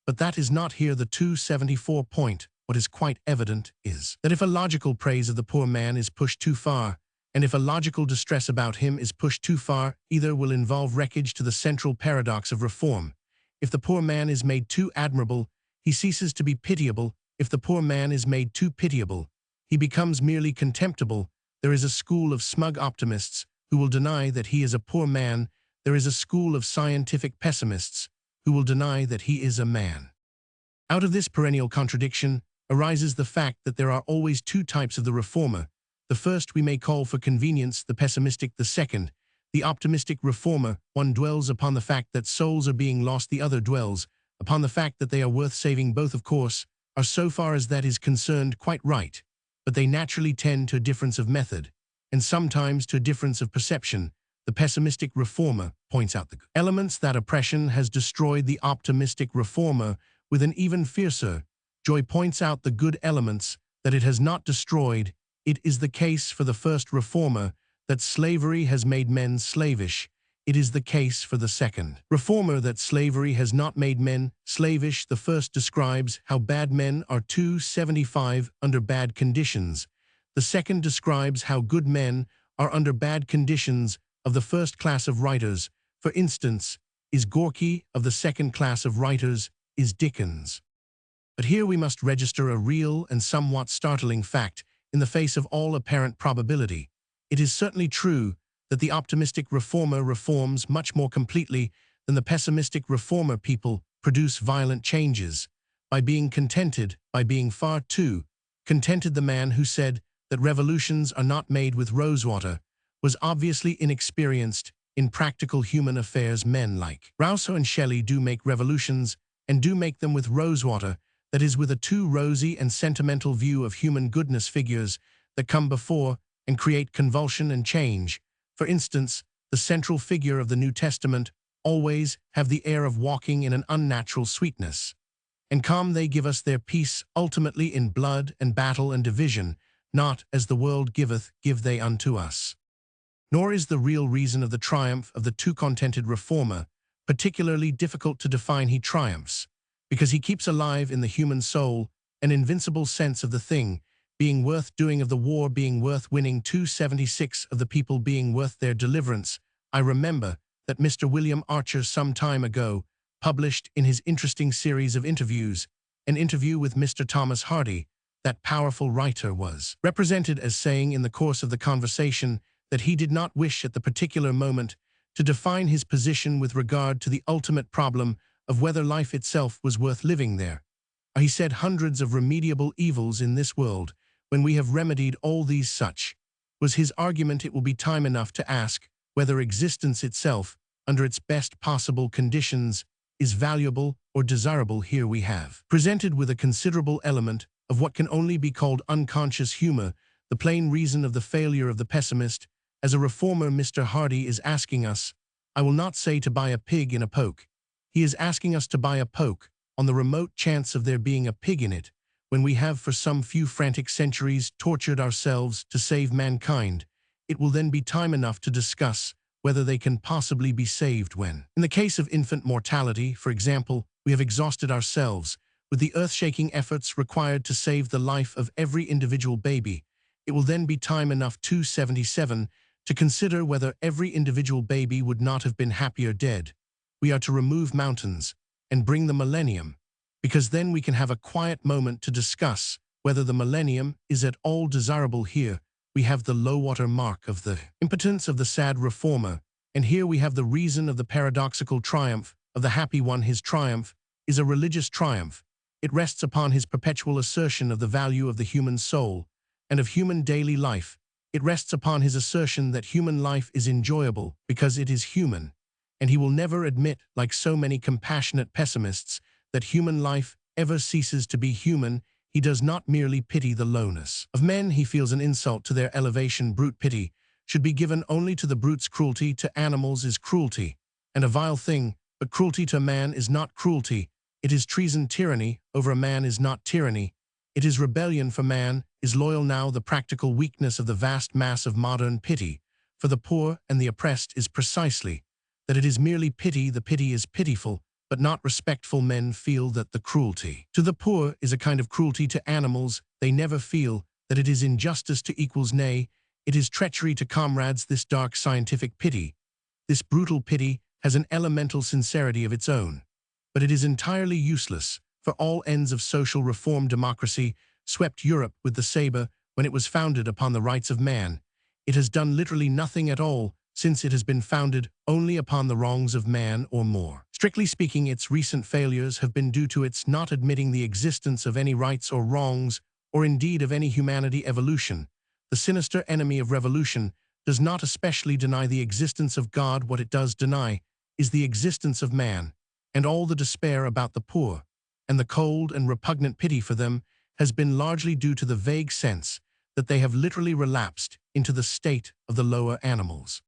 But that is not here the 274 point. What is quite evident is that if a logical praise of the poor man is pushed too far, and if a logical distress about him is pushed too far, either will involve wreckage to the central paradox of reform. If the poor man is made too admirable, he ceases to be pitiable. If the poor man is made too pitiable, he becomes merely contemptible. There is a school of smug optimists who will deny that he is a poor man. There is a school of scientific pessimists who will deny that he is a man. Out of this perennial contradiction arises the fact that there are always two types of the reformer. The first we may call for convenience the pessimistic, the second, the optimistic reformer. One dwells upon the fact that souls are being lost, the other dwells upon the fact that they are worth saving. Both, of course, are so far as that is concerned quite right, but they naturally tend to a difference of method, and sometimes to a difference of perception. The pessimistic reformer points out the elements that oppression has destroyed. The optimistic reformer, with an even fiercer joy, points out the good elements that it has not destroyed. It is the case for the first reformer that slavery has made men slavish. It is the case for the second reformer that slavery has not made men slavish. The first describes how bad men are 275 under bad conditions. The second describes how good men are under bad conditions. Of the first class of writers, for instance, is Gorky. Of the second class of writers is Dickens. But here we must register a real and somewhat startling fact in the face of all apparent probability. It is certainly true that the optimistic reformer reforms much more completely than the pessimistic reformer. People produce violent changes by being contented, by being far too contented. The man who said that revolutions are not made with rosewater was obviously inexperienced in practical human affairs. Men like Rousseau and Shelley do make revolutions, and do make them with rosewater, that is, with a too rosy and sentimental view of human goodness. Figures that come before and create convulsion and change, for instance, the central figure of the New Testament, always have the air of walking in an unnatural sweetness and calm. They give us their peace ultimately in blood and battle and division. Not as the world giveth, give they unto us. Nor is the real reason of the triumph of the too contented reformer particularly difficult to define. He triumphs because he keeps alive in the human soul an invincible sense of the thing being worth doing, of the war being worth winning, 276 of the people being worth their deliverance. I remember that Mr. William Archer some time ago published in his interesting series of interviews an interview with Mr. Thomas Hardy. That powerful writer was represented as saying in the course of the conversation that he did not wish at the particular moment to define his position with regard to the ultimate problem of whether life itself was worth living there. He said, hundreds of remediable evils in this world, when we have remedied all these, such was his argument, it will be time enough to ask whether existence itself, under its best possible conditions, is valuable or desirable. Here we have presented with a considerable element of what can only be called unconscious humor the plain reason of the failure of the pessimist. As a reformer, Mr. Hardy is asking us, I will not say to buy a pig in a poke. He is asking us to buy a poke on the remote chance of there being a pig in it, when we have for some few frantic centuries tortured ourselves to save mankind. It will then be time enough to discuss whether they can possibly be saved when, in the case of infant mortality, for example, we have exhausted ourselves with the earth-shaking efforts required to save the life of every individual baby. It will then be time enough, 277, to consider whether every individual baby would not have been happier dead. We are to remove mountains and bring the millennium, because then we can have a quiet moment to discuss whether the millennium is at all desirable. Here we have the low-water mark of the impotence of the sad reformer, and here we have the reason of the paradoxical triumph of the happy one. His triumph is a religious triumph. It rests upon his perpetual assertion of the value of the human soul and of human daily life. It rests upon his assertion that human life is enjoyable because it is human, and he will never admit, like so many compassionate pessimists, that human life ever ceases to be human. He does not merely pity the lowness of men, he feels an insult to their elevation. Brute pity should be given only to the brute's. Cruelty to animals is cruelty, and a vile thing, but cruelty to man is not cruelty. It is treason. Tyranny over a man is not tyranny. It is rebellion, for man is loyal. Now the practical weakness of the vast mass of modern pity for the poor and the oppressed is precisely that it is merely pity. The pity is pitiful, but not respectful. Men feel that the cruelty to the poor is a kind of cruelty to animals. They never feel that it is injustice to equals. Nay, it is treachery to comrades. This dark scientific pity, this brutal pity, has an elemental sincerity of its own, but it is entirely useless for all ends of social reform. Democracy swept Europe with the saber when it was founded upon the rights of man. It has done literally nothing at all since it has been founded only upon the wrongs of man, or more. Strictly speaking, its recent failures have been due to its not admitting the existence of any rights or wrongs, or indeed of any humanity. Evolution, the sinister enemy of revolution, does not especially deny the existence of God. What it does deny is the existence of man, and all the despair about the poor and the cold and repugnant pity for them has been largely due to the vague sense that they have literally relapsed into the state of the lower animals.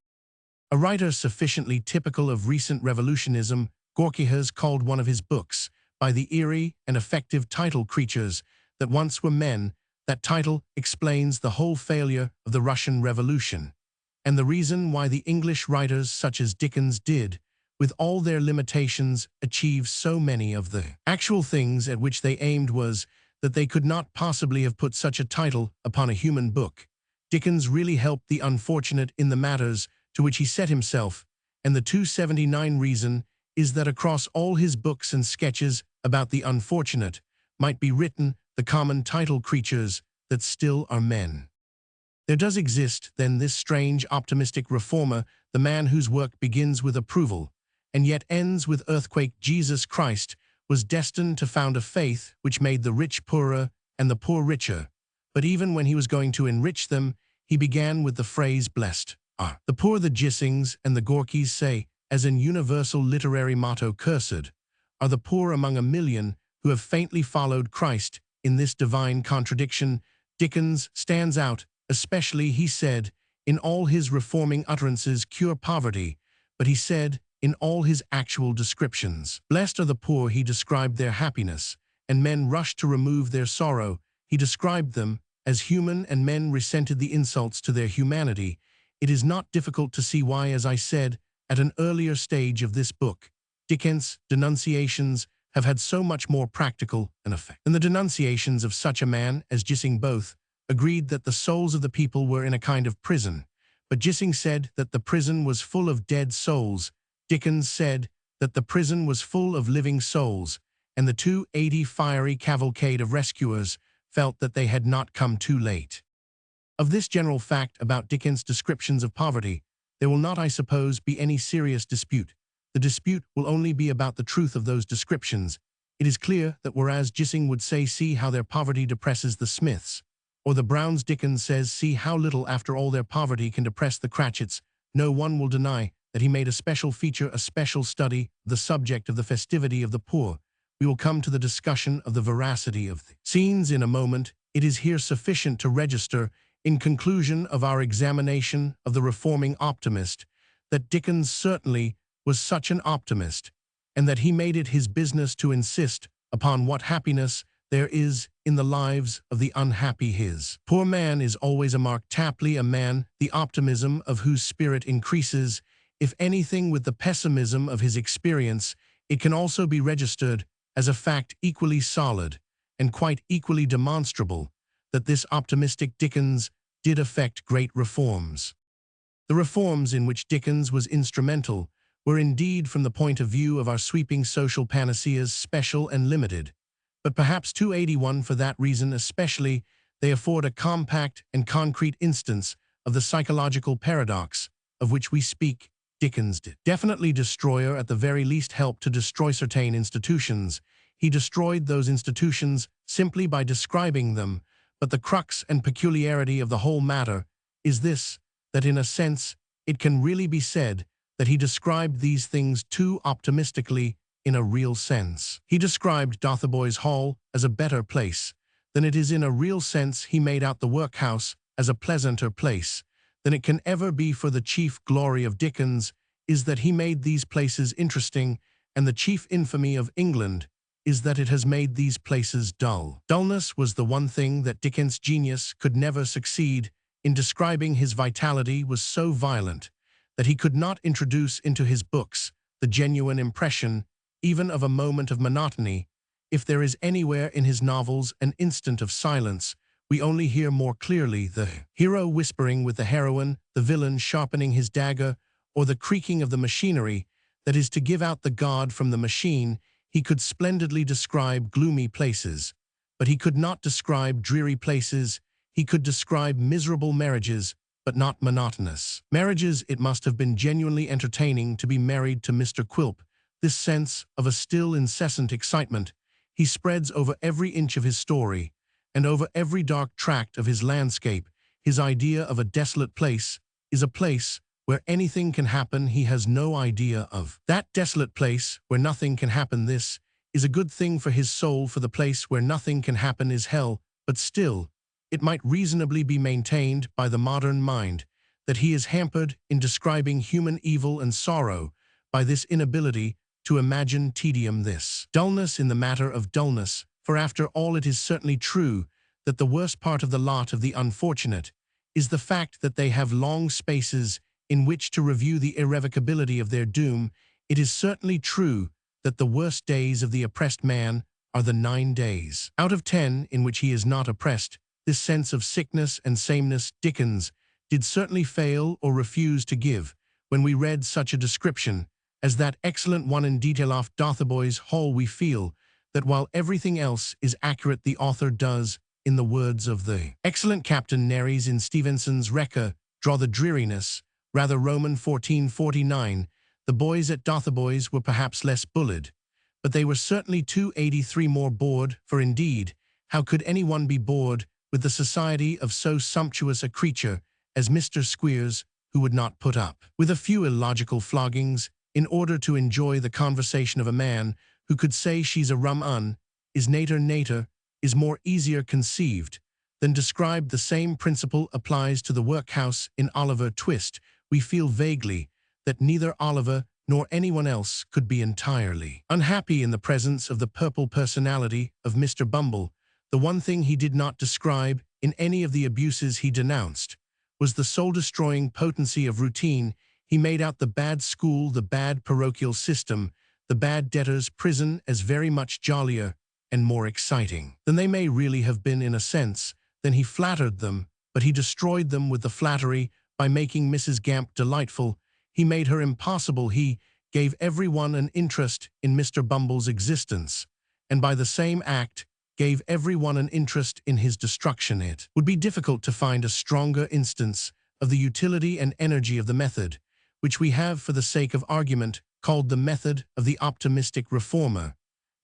A writer sufficiently typical of recent revolutionism, Gorky, has called one of his books by the eerie and effective title "Creatures That Once Were Men." That title explains the whole failure of the Russian Revolution, and the reason why the English writers such as Dickens did, with all their limitations, achieve so many of the actual things at which they aimed was that they could not possibly have put such a title upon a human book. Dickens really helped the unfortunate in the matters to which he set himself, and the 279 reason is that across all his books and sketches about the unfortunate might be written the common title "Creatures That Still Are Men." There does exist, then, this strange optimistic reformer, the man whose work begins with approval and yet ends with earthquake. Jesus Christ was destined to found a faith which made the rich poorer and the poor richer, but even when he was going to enrich them, he began with the phrase "blessed are the poor." The Gissings and the Gorkys say, as an universal literary motto, "Cursed are the poor among a million who have faintly followed Christ." In this divine contradiction, Dickens stands out, especially, he said, in all his reforming utterances, "Cure poverty," but he said, in all his actual descriptions, "Blessed are the poor." He described their happiness, and men rushed to remove their sorrow. He described them as human, and men resented the insults to their humanity. It is not difficult to see why, as I said at an earlier stage of this book, Dickens' denunciations have had so much more practical an effect than the denunciations of such a man as Gissing. Both agreed that the souls of the people were in a kind of prison, but Gissing said that the prison was full of dead souls. Dickens said that the prison was full of living souls, and the 280 fiery cavalcade of rescuers felt that they had not come too late. Of this general fact about Dickens' descriptions of poverty, there will not, I suppose, be any serious dispute. The dispute will only be about the truth of those descriptions. It is clear that whereas Gissing would say, "See how their poverty depresses the Smiths," or the Browns, Dickens says, "See how little after all their poverty can depress the Cratchits." No one will deny that he made a special feature, a special study, the subject of the festivity of the poor. We will come to the discussion of the veracity of the scenes in a moment. It is here sufficient to register, in conclusion of our examination of the reforming optimist, that Dickens certainly was such an optimist, and that he made it his business to insist upon what happiness there is in the lives of the unhappy. His poor man is always a Mark Tapley, a man the optimism of whose spirit increases, if anything, with the pessimism of his experience. It can also be registered as a fact equally solid and quite equally demonstrable that this optimistic Dickens did effect great reforms. The reforms in which Dickens was instrumental were indeed, from the point of view of our sweeping social panaceas, special and limited, but perhaps 281 for that reason especially They afford a compact and concrete instance of the psychological paradox of which we speak. Dickens did. Definitely destroyer at the very least helped to destroy certain institutions. He destroyed those institutions simply by describing them, but the crux and peculiarity of the whole matter is this, that in a sense, it can really be said that he described these things too optimistically in a real sense. He described Dotheboys Hall as a better place than it is in a real sense. He made out the workhouse as a pleasanter place than it can ever be, for the chief glory of Dickens is that he made these places interesting, and the chief infamy of England is that it has made these places dull. Dullness was the one thing that Dickens' genius could never succeed in describing. His vitality was so violent that he could not introduce into his books the genuine impression even of a moment of monotony. If there is anywhere in his novels an instant of silence, we only hear more clearly the hero whispering with the heroine, the villain sharpening his dagger, or the creaking of the machinery that is to give out the god from the machine. He could splendidly describe gloomy places, but he could not describe dreary places. He could describe miserable marriages, but not monotonous marriages. It must have been genuinely entertaining to be married to Mr. Quilp. This sense of a still incessant excitement he spreads over every inch of his story, and over every dark tract of his landscape. His idea of a desolate place is a place where anything can happen. He has no idea of that desolate place where nothing can happen. This is a good thing for his soul, for the place where nothing can happen is hell, but still, it might reasonably be maintained by the modern mind that he is hampered in describing human evil and sorrow by this inability to imagine tedium, this dullness in the matter of dullness. For after all, it is certainly true that the worst part of the lot of the unfortunate is the fact that they have long spaces in which to review the irrevocability of their doom. It is certainly true that the worst days of the oppressed man are the 9 days out of 10 in which he is not oppressed. This sense of sickness and sameness Dickens did certainly fail or refuse to give when we read such a description as that excellent one in detail of Dotheboys Hall. We feel that while everything else is accurate, the author does, in the words of the excellent Captain Nares in Stevenson's Wrecker, draw the dreariness, rather Roman 1449. The boys at Dotheboys were perhaps less bullied, but they were certainly 283 more bored, for indeed, how could anyone be bored with the society of so sumptuous a creature as Mr. Squeers, who would not put up with a few illogical floggings in order to enjoy the conversation of a man who could say she's a rum un, is nater, is more easier conceived than described. The same principle applies to the workhouse in Oliver Twist. We feel vaguely that neither Oliver nor anyone else could be entirely unhappy in the presence of the purple personality of Mr. Bumble. The one thing he did not describe in any of the abuses he denounced was the soul-destroying potency of routine. He made out the bad school, the bad parochial system, the bad debtors' prison as very much jollier and more exciting than they may really have been in a sense. Then he flattered them, but he destroyed them with the flattery by making Mrs. Gamp delightful. He made her impossible. He gave everyone an interest in Mr. Bumble's existence, and by the same act gave everyone an interest in his destruction. It would be difficult to find a stronger instance of the utility and energy of the method, which we have for the sake of argument called the method of the optimistic reformer.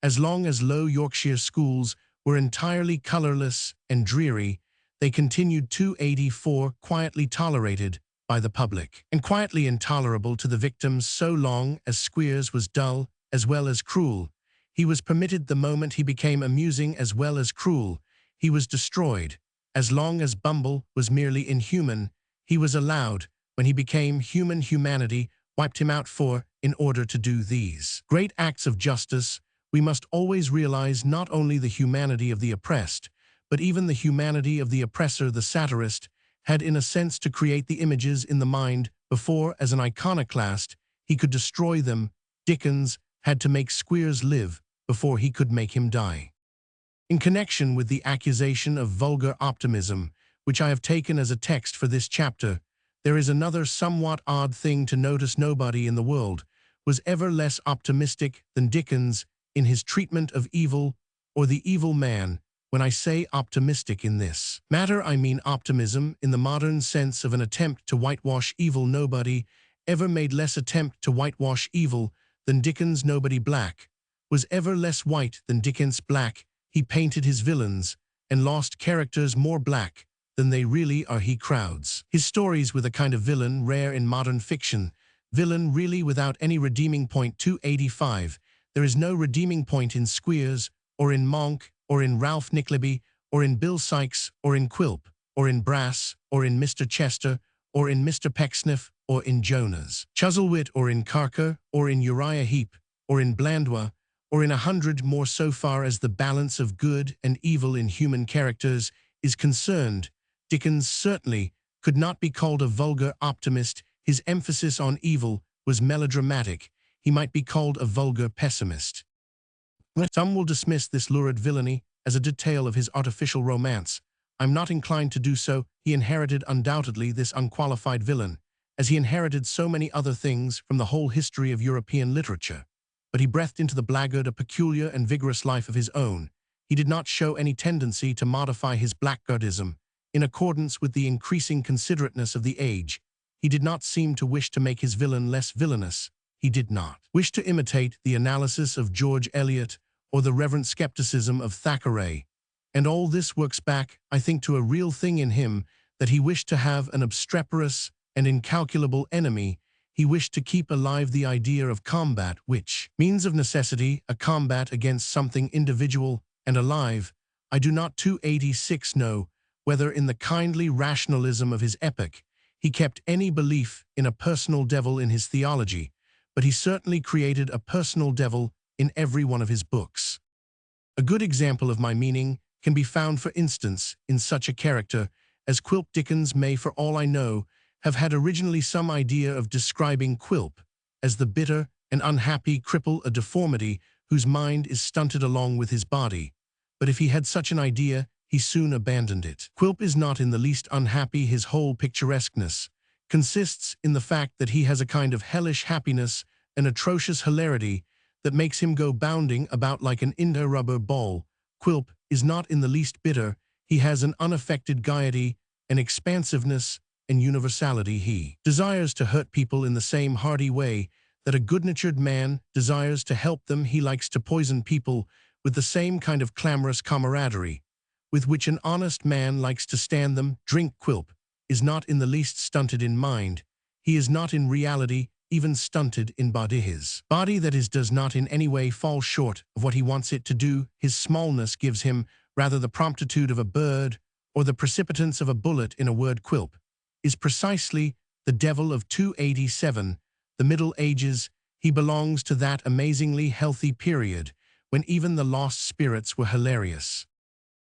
As long as Low Yorkshire schools were entirely colourless and dreary, they continued 284 quietly tolerated by the public, and quietly intolerable to the victims. So long as Squeers was dull as well as cruel, he was permitted. The moment he became amusing as well as cruel, he was destroyed. As long as Bumble was merely inhuman, he was allowed. When he became human, humanity wiped him out. For, in order to do these great acts of justice, we must always realize not only the humanity of the oppressed, but even the humanity of the oppressor. The satirist had in a sense to create the images in the mind before, as an iconoclast, he could destroy them. Dickens had to make Squeers live before he could make him die. In connection with the accusation of vulgar optimism, which I have taken as a text for this chapter, there is another somewhat odd thing to notice. Nobody in the world was ever less optimistic than Dickens in his treatment of evil or the evil man. When I say optimistic in this matter, I mean optimism in the modern sense of an attempt to whitewash evil. Nobody ever made less attempt to whitewash evil than Dickens. Nobody black was ever less white than Dickens. Black, he painted his villains and lost characters more black than they really are. He crowds his stories with a kind of villain rare in modern fiction, villain really without any redeeming point. 285. There is no redeeming point in Squeers, or in Monk, or in Ralph Nickleby, or in Bill Sikes, or in Quilp, or in Brass, or in Mr. Chester, or in Mr. Pecksniff, or in Jonas Chuzzlewit, or in Carker, or in Uriah Heep, or in Blandois, or in 100 more. So far as the balance of good and evil in human characters is concerned, Dickens certainly could not be called a vulgar optimist. His emphasis on evil was melodramatic. He might be called a vulgar pessimist. Some will dismiss this lurid villainy as a detail of his artificial romance. I'm not inclined to do so. He inherited undoubtedly this unqualified villain, as he inherited so many other things from the whole history of European literature. But he breathed into the blackguard a peculiar and vigorous life of his own. He did not show any tendency to modify his blackguardism in accordance with the increasing considerateness of the age. He did not seem to wish to make his villain less villainous. He did not wish to imitate the analysis of George Eliot or the reverent skepticism of Thackeray. And all this works back, I think, to a real thing in him, that he wished to have an obstreperous and incalculable enemy. He wished to keep alive the idea of combat, which means of necessity a combat against something individual and alive. I do not 286 know whether in the kindly rationalism of his epoch he kept any belief in a personal devil in his theology, but he certainly created a personal devil in every one of his books. A good example of my meaning can be found, for instance, in such a character as Quilp. Dickens may, for all I know, have had originally some idea of describing Quilp as the bitter and unhappy cripple, a deformity whose mind is stunted along with his body. But if he had such an idea, he soon abandoned it. Quilp is not in the least unhappy. His whole picturesqueness consists in the fact that he has a kind of hellish happiness, an atrocious hilarity that makes him go bounding about like an india rubber ball. Quilp is not in the least bitter. He has an unaffected gaiety, an expansiveness, and universality. He desires to hurt people in the same hearty way that a good-natured man desires to help them. He likes to poison people with the same kind of clamorous camaraderie with which an honest man likes to stand them. Drink. Quilp is not in the least stunted in mind. He is not in reality even stunted in body. His body, that is, does not in any way fall short of what he wants it to do. His smallness gives him rather the promptitude of a bird or the precipitance of a bullet. In a word, Quilp is precisely the devil of 287, the Middle Ages. He belongs to that amazingly healthy period when even the lost spirits were hilarious.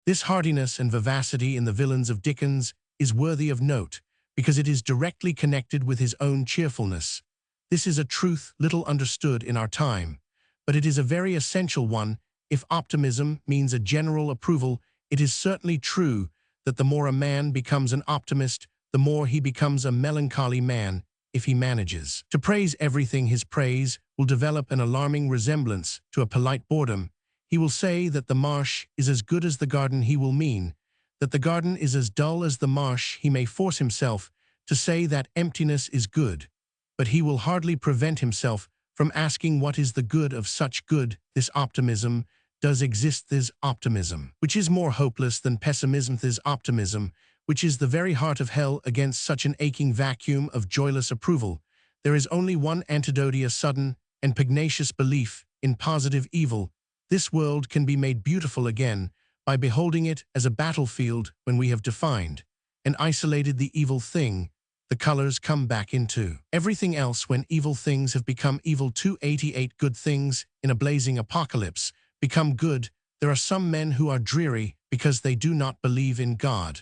This heartiness and vivacity in the villains of Dickens is worthy of note, because it is directly connected with his own cheerfulness. This is a truth little understood in our time, but it is a very essential one. If optimism means a general approval, it is certainly true that the more a man becomes an optimist, the more he becomes a melancholy man. If he manages to praise everything, his praise will develop an alarming resemblance to a polite boredom. He will say that the marsh is as good as the garden. He will mean that the garden is as dull as the marsh. He may force himself to say that emptiness is good, but he will hardly prevent himself from asking what is the good of such good. This optimism does exist. This optimism, which is more hopeless than pessimism. This optimism, which is the very heart of hell against such an aching vacuum of joyless approval. There is only one antidote: a sudden and pugnacious belief in positive evil. This world can be made beautiful again by beholding it as a battlefield. When we have defined and isolated the evil thing, the colors come back into everything else. When evil things have become evil, 288 good things in a blazing apocalypse become good. There are some men who are dreary because they do not believe in God,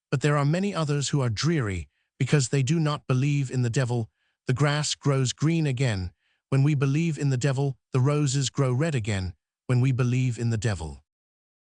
but there are many others who are dreary because they do not believe in the devil. The grass grows green again when we believe in the devil. The roses grow red again when we believe in the devil.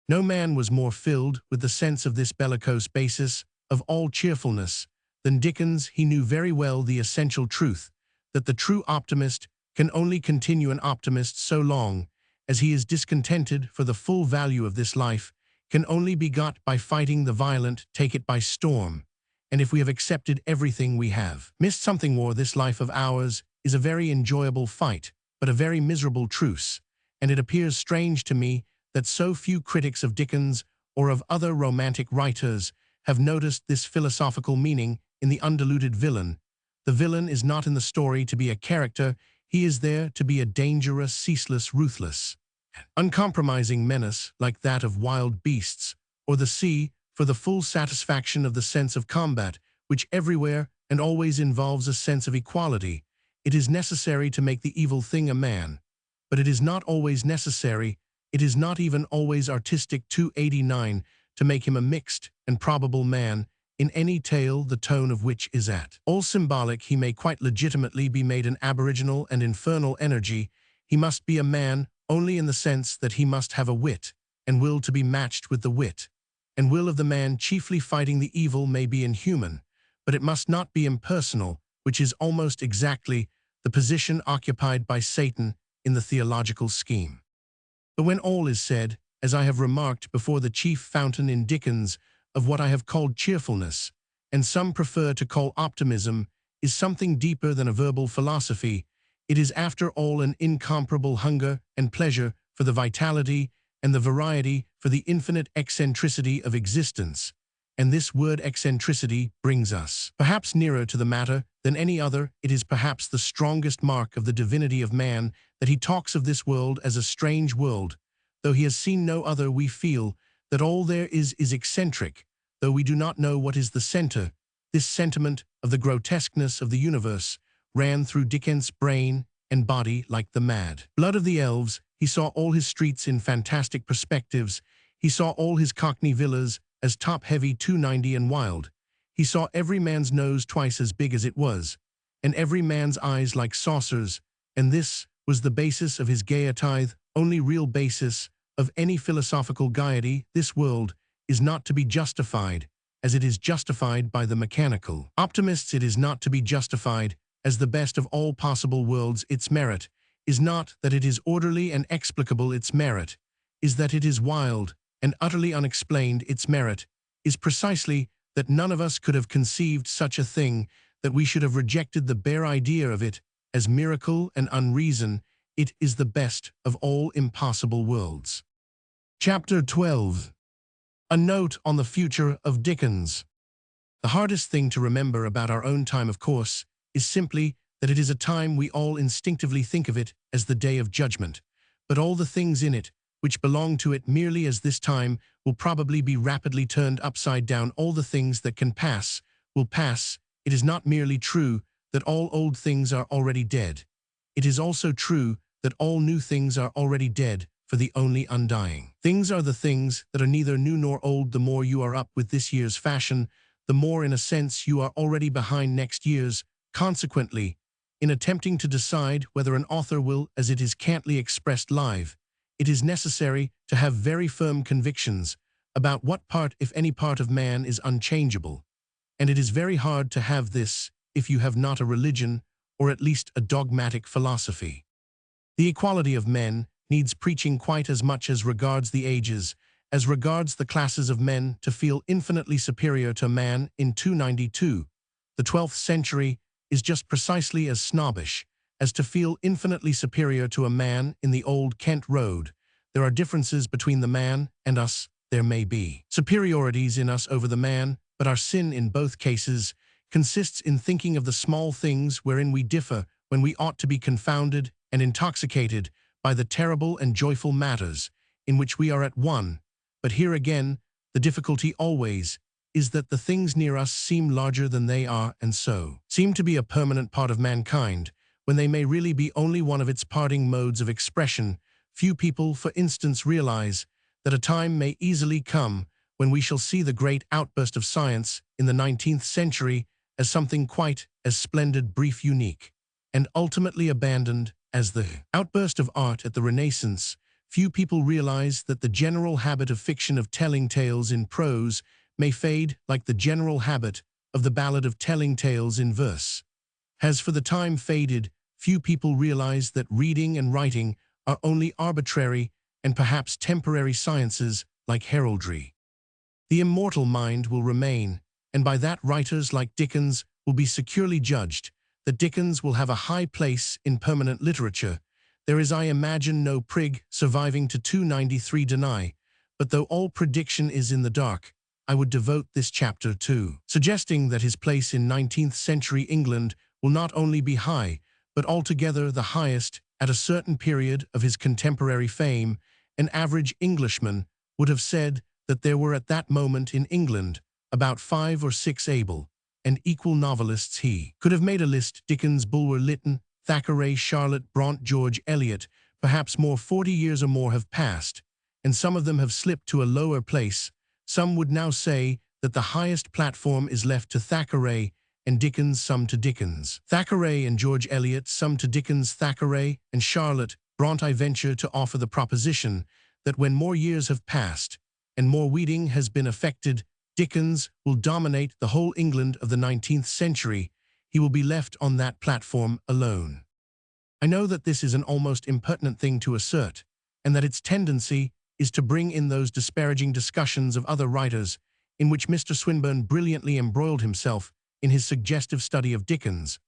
No man was more filled with the sense of this bellicose basis of all cheerfulness than Dickens. He knew very well the essential truth that the true optimist can only continue an optimist so long as he is discontented for the full value of this life. can only be got by fighting the violent, take it by storm. And if we have accepted everything we have missed something more, this life of ours is a very enjoyable fight, but a very miserable truce. And it appears strange to me that so few critics of Dickens or of other romantic writers have noticed this philosophical meaning in the undiluted villain. The villain is not in the story to be a character, he is there to be a dangerous, ceaseless, ruthless, uncompromising menace like that of wild beasts, or the sea, for the full satisfaction of the sense of combat, which everywhere and always involves a sense of equality. It is necessary to make the evil thing a man, but it is not always necessary, it is not even always artistic 289 to make him a mixed and probable man, in any tale the tone of which is at all symbolic. He may quite legitimately be made an aboriginal and infernal energy. He must be a man only in the sense that he must have a wit, and will to be matched with the wit, and will of the man chiefly fighting the evil may be inhuman, but it must not be impersonal, which is almost exactly the position occupied by Satan in the theological scheme. But when all is said, as I have remarked before, the chief fountain in Dickens of what I have called cheerfulness, and some prefer to call optimism, is something deeper than a verbal philosophy. It is after all an incomparable hunger and pleasure for the vitality and the variety, for the infinite eccentricity of existence. And this word eccentricity brings us perhaps nearer to the matter than any other. It is perhaps the strongest mark of the divinity of man that he talks of this world as a strange world. Though he has seen no other, we feel that all there is eccentric, though we do not know what is the center. This sentiment of the grotesqueness of the universe ran through Dickens' brain and body like the mad blood of the elves. He saw all his streets in fantastic perspectives. He saw all his cockney villas as top-heavy 290 and wild. He saw every man's nose twice as big as it was, and every man's eyes like saucers, and this was the basis of his gaiety, only real basis of any philosophical gaiety. This world is not to be justified as it is justified by the mechanical optimists. It is not to be justified as the best of all possible worlds. Its merit is not that it is orderly and explicable. Its merit is that it is wild and utterly unexplained. Its merit is precisely that none of us could have conceived such a thing, that we should have rejected the bare idea of it as miracle and unreason. It is the best of all impossible worlds. Chapter 12. A note on the future of Dickens. The hardest thing to remember about our own time, of course, is simply that it is a time we all instinctively think of it as the day of judgment, but all the things in it which belong to it merely as this time will probably be rapidly turned upside down. All the things that can pass will pass. It is not merely true that all old things are already dead. It is also true that all new things are already dead, for the only undying things are the things that are neither new nor old. The more you are up with this year's fashion, the more in a sense you are already behind next year's. Consequently, in attempting to decide whether an author will, as it is cantly expressed, live, it is necessary to have very firm convictions about what part, if any part of man, is unchangeable. And it is very hard to have this if you have not a religion, or at least a dogmatic philosophy. The equality of men needs preaching quite as much as regards the ages, as regards the classes of men. To feel infinitely superior to man in 292, the 12th century, is just precisely as snobbish as to feel infinitely superior to a man in the old Kent Road. There are differences between the man and us. There may be superiorities in us over the man, but our sin in both cases consists in thinking of the small things wherein we differ, when we ought to be confounded and intoxicated by the terrible and joyful matters in which we are at one. But here again, the difficulty always is that the things near us seem larger than they are, and so seem to be a permanent part of mankind, when they may really be only one of its parting modes of expression. Few people, for instance, realize that a time may easily come when we shall see the great outburst of science in the 19th century as something quite as splendid, brief, unique, and ultimately abandoned as the outburst of art at the Renaissance. Few people realize that the general habit of fiction, of telling tales in prose, may fade like the general habit of the ballad of telling tales in verse has for the time faded. Few people realize that reading and writing are only arbitrary and perhaps temporary sciences, like heraldry. The immortal mind will remain, and by that writers like Dickens will be securely judged. That Dickens will have a high place in permanent literature, there is, I imagine, no prig surviving to 293 deny, but though all prediction is in the dark, I would devote this chapter to suggesting that his place in 19th century England will not only be high, but altogether the highest. At a certain period of his contemporary fame, an average Englishman would have said that there were at that moment in England about 5 or 6 able and equal novelists. He could have made a list: Dickens, Bulwer Lytton, Thackeray, Charlotte Brontë, George Eliot. Perhaps more 40 years or more have passed, and some of them have slipped to a lower place. Some would now say that the highest platform is left to Thackeray, and Dickens some to Dickens. Thackeray and George Eliot some to Dickens. Thackeray and Charlotte Brontë. I venture to offer the proposition that when more years have passed and more weeding has been effected, Dickens will dominate the whole England of the 19th century. He will be left on that platform alone. I know that this is an almost impertinent thing to assert, and that its tendency is to bring in those disparaging discussions of other writers in which Mr. Swinburne brilliantly embroiled himself in his suggestive study of Dickens,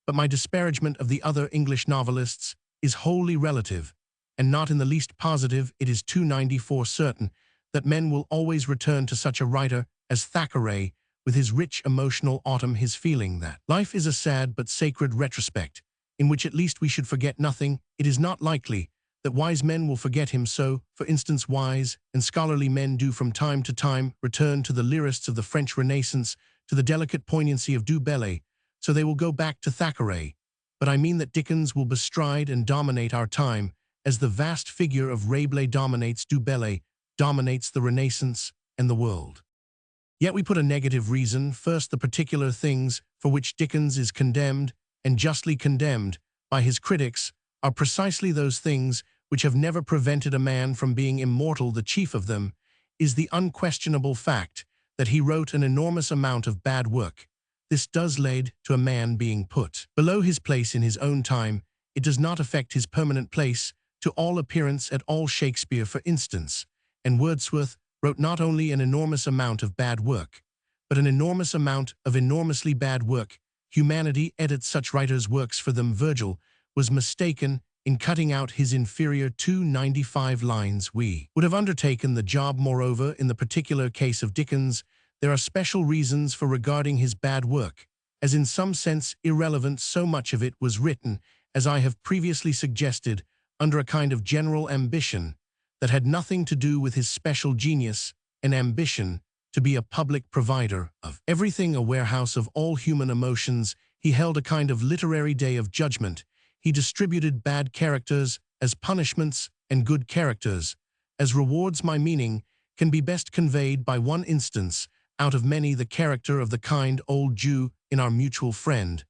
but my disparagement of the other English novelists is wholly relative, and not in the least positive. It is 294 certain that men will always return to such a writer as Thackeray, with his rich emotional autumn, his feeling that life is a sad but sacred retrospect, in which at least we should forget nothing. It is not likely that wise men will forget him so. For instance, wise and scholarly men do from time to time return to the lyrists of the French Renaissance, to the delicate poignancy of Du Bellay, so they will go back to Thackeray. But I mean that Dickens will bestride and dominate our time, as the vast figure of Rabelais dominates Du Bellay, dominates the Renaissance and the world. Yet we put a negative reason first. The particular things for which Dickens is condemned, and justly condemned, by his critics, are precisely those things which have never prevented a man from being immortal. The chief of them is the unquestionable fact that he wrote an enormous amount of bad work. This does lead to a man being put below his place in his own time. It does not affect his permanent place, to all appearance, at all. Shakespeare, for instance, and Wordsworth wrote not only an enormous amount of bad work, but an enormous amount of enormously bad work. Humanity edits such writers' works for them. Virgil was mistaken in cutting out his inferior 295 lines. We would have undertaken the job. Moreover, in the particular case of Dickens, there are special reasons for regarding his bad work as in some sense irrelevant. So much of it was written, as I have previously suggested, under a kind of general ambition that had nothing to do with his special genius, an ambition to be a public provider of everything, a warehouse of all human emotions. He held a kind of literary day of judgment. He distributed bad characters as punishments and good characters as rewards. My meaning can be best conveyed by one instance out of many. The character of the kind old Jew in Our Mutual Friend,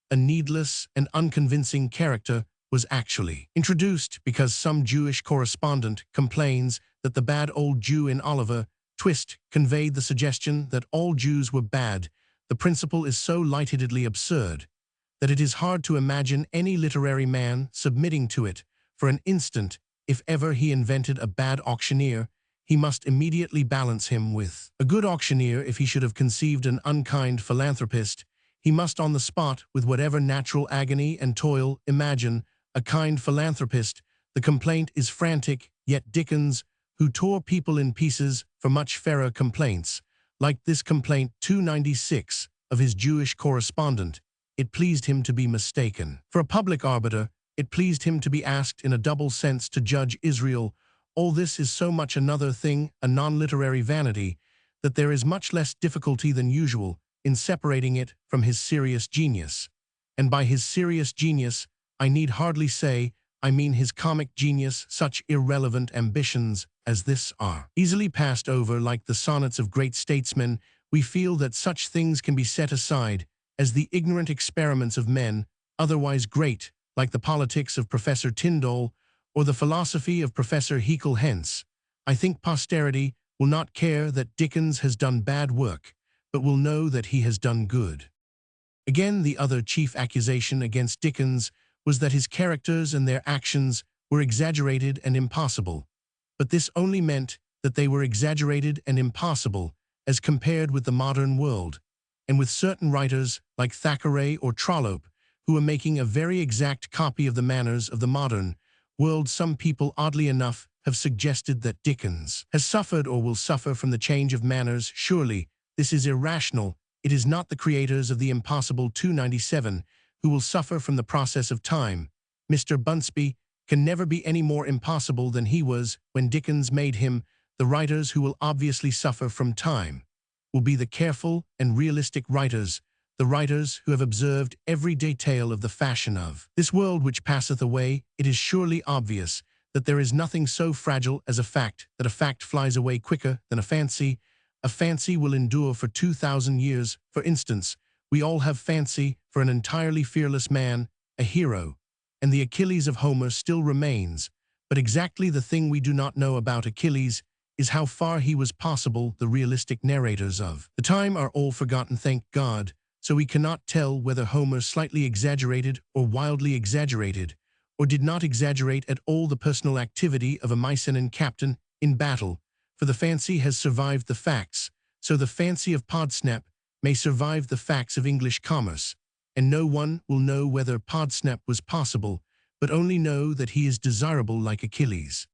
a needless and unconvincing character, was actually introduced because some Jewish correspondent complains that the bad old Jew in Oliver Twist conveyed the suggestion that all Jews were bad. The principle is so lightheadedly absurd that it is hard to imagine any literary man submitting to it for an instant. If ever he invented a bad auctioneer, he must immediately balance him with a good auctioneer. If he should have conceived an unkind philanthropist, he must on the spot, with whatever natural agony and toil, imagine a kind philanthropist. The complaint is frantic, yet Dickens, who tore people in pieces for much fairer complaints, like this complaint 296 of his Jewish correspondent, it pleased him to be mistaken for a public arbiter. It pleased him to be asked in a double sense to judge Israel. All this is so much another thing, a non-literary vanity, that there is much less difficulty than usual in separating it from his serious genius. And by his serious genius, I need hardly say, I mean his comic genius. Such irrelevant ambitions as this are easily passed over like the sonnets of great statesmen. We feel that such things can be set aside as the ignorant experiments of men otherwise great, like the politics of Professor Tyndall or the philosophy of Professor Haeckel. Hence, I think posterity will not care that Dickens has done bad work, but will know that he has done good. Again, the other chief accusation against Dickens was that his characters and their actions were exaggerated and impossible, but this only meant that they were exaggerated and impossible as compared with the modern world, and with certain writers like Thackeray or Trollope, who are making a very exact copy of the manners of the modern world. Some people, oddly enough, have suggested that Dickens has suffered or will suffer from the change of manners. Surely, this is irrational. It is not the creators of the impossible 297 who will suffer from the process of time. Mr. Bunsby can never be any more impossible than he was when Dickens made him. The writers who will obviously suffer from time will be the careful and realistic writers, the writers who have observed every detail of the fashion of this world which passeth away. It is surely obvious that there is nothing so fragile as a fact, that a fact flies away quicker than a fancy. A fancy will endure for 2,000 years. For instance, we all have fancy for an entirely fearless man, a hero, and the Achilles of Homer still remains. But exactly the thing we do not know about Achilles is how far he was possible. The realistic narrators of the time are all forgotten, thank God, so we cannot tell whether Homer slightly exaggerated or wildly exaggerated, or did not exaggerate at all the personal activity of a Mycenaean captain in battle. For the fancy has survived the facts, so the fancy of Podsnap may survive the facts of English commerce, and no one will know whether Podsnap was possible, but only know that he is desirable like Achilles.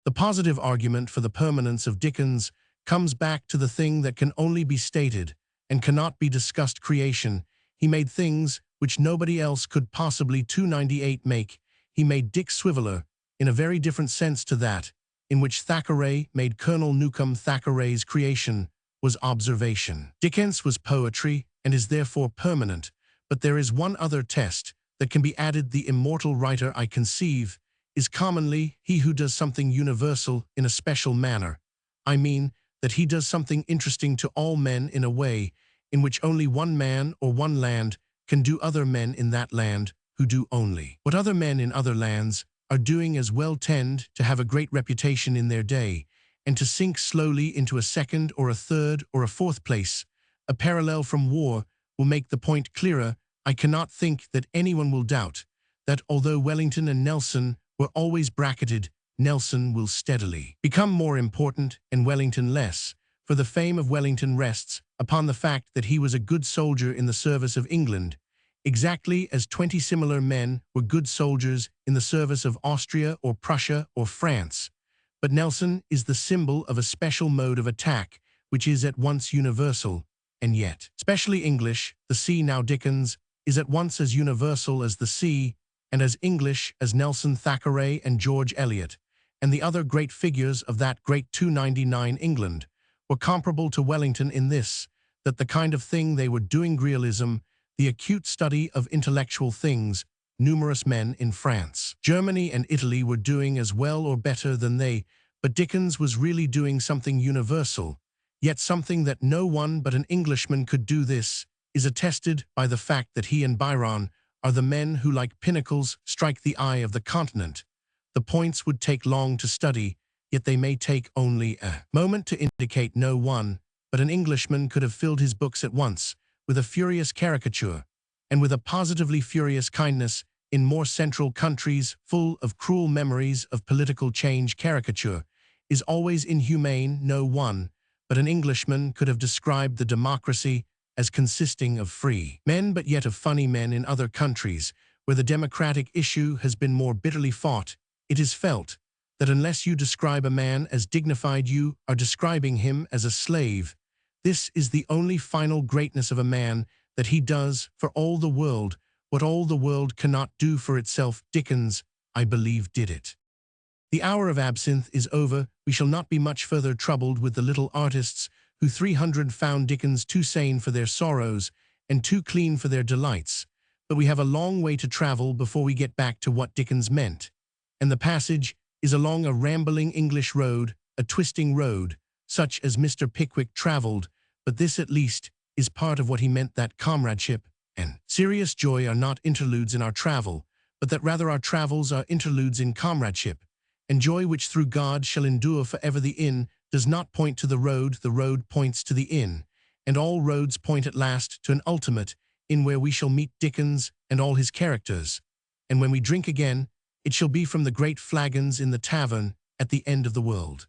The positive argument for the permanence of Dickens comes back to the thing that can only be stated and cannot be discussed: creation. He made things which nobody else could possibly 298 make. He made Dick Swiveller in a very different sense to that in which Thackeray made Colonel Newcome. Thackeray's creation was observation. Dickens was poetry and is therefore permanent, but there is one other test that can be added. The immortal writer, I conceive, is commonly he who does something universal in a special manner. I mean that he does something interesting to all men in a way in which only one man or one land can do. Other men in that land who do only what other men in other lands are doing as well tend to have a great reputation in their day, and to sink slowly into a second or a third or a fourth place. A parallel from war will make the point clearer. I cannot think that anyone will doubt that although Wellington and Nelson were always bracketed, Nelson will steadily become more important and Wellington less, for the fame of Wellington rests upon the fact that he was a good soldier in the service of England, exactly as 20 similar men were good soldiers in the service of Austria or Prussia or France. But Nelson is the symbol of a special mode of attack which is at once universal and yet specially English. The sea. Now Dickens is at once as universal as the sea and as English as Nelson, Thackeray, and George Eliot, and the other great figures of that great 299 England were comparable to Wellington in this, that the kind of thing they were doing, realism, the acute study of intellectual things, numerous men in France, Germany, and Italy were doing as well or better than they, but Dickens was really doing something universal, yet something that no one but an Englishman could do. This is attested by the fact that he and Byron are the men who, like pinnacles, strike the eye of the continent. The points would take long to study, yet they may take only a moment to indicate. No one but an Englishman could have filled his books at once with a furious caricature, and with a positively furious kindness in more central countries full of cruel memories of political change. Caricature is always inhumane. No one but an Englishman could have described the democracy as consisting of free men but yet of funny men. In other countries where the democratic issue has been more bitterly fought, it is felt that unless you describe a man as dignified, you are describing him as a slave. This is the only final greatness of a man, that he does for all the world what all the world cannot do for itself. Dickens, I believe, did it. The hour of absinthe is over. We shall not be much further troubled with the little artists who 300 found Dickens too sane for their sorrows and too clean for their delights. But we have a long way to travel before we get back to what Dickens meant. And the passage is along a rambling English road, a twisting road, such as Mr. Pickwick traveled, but this at least is part of what he meant, that comradeship and serious joy are not interludes in our travel, but that rather our travels are interludes in comradeship, and joy which through God shall endure forever. The inn does not point to the road points to the inn, and all roads point at last to an ultimate inn where we shall meet Dickens and all his characters, and when we drink again, it shall be from the great flagons in the tavern at the end of the world.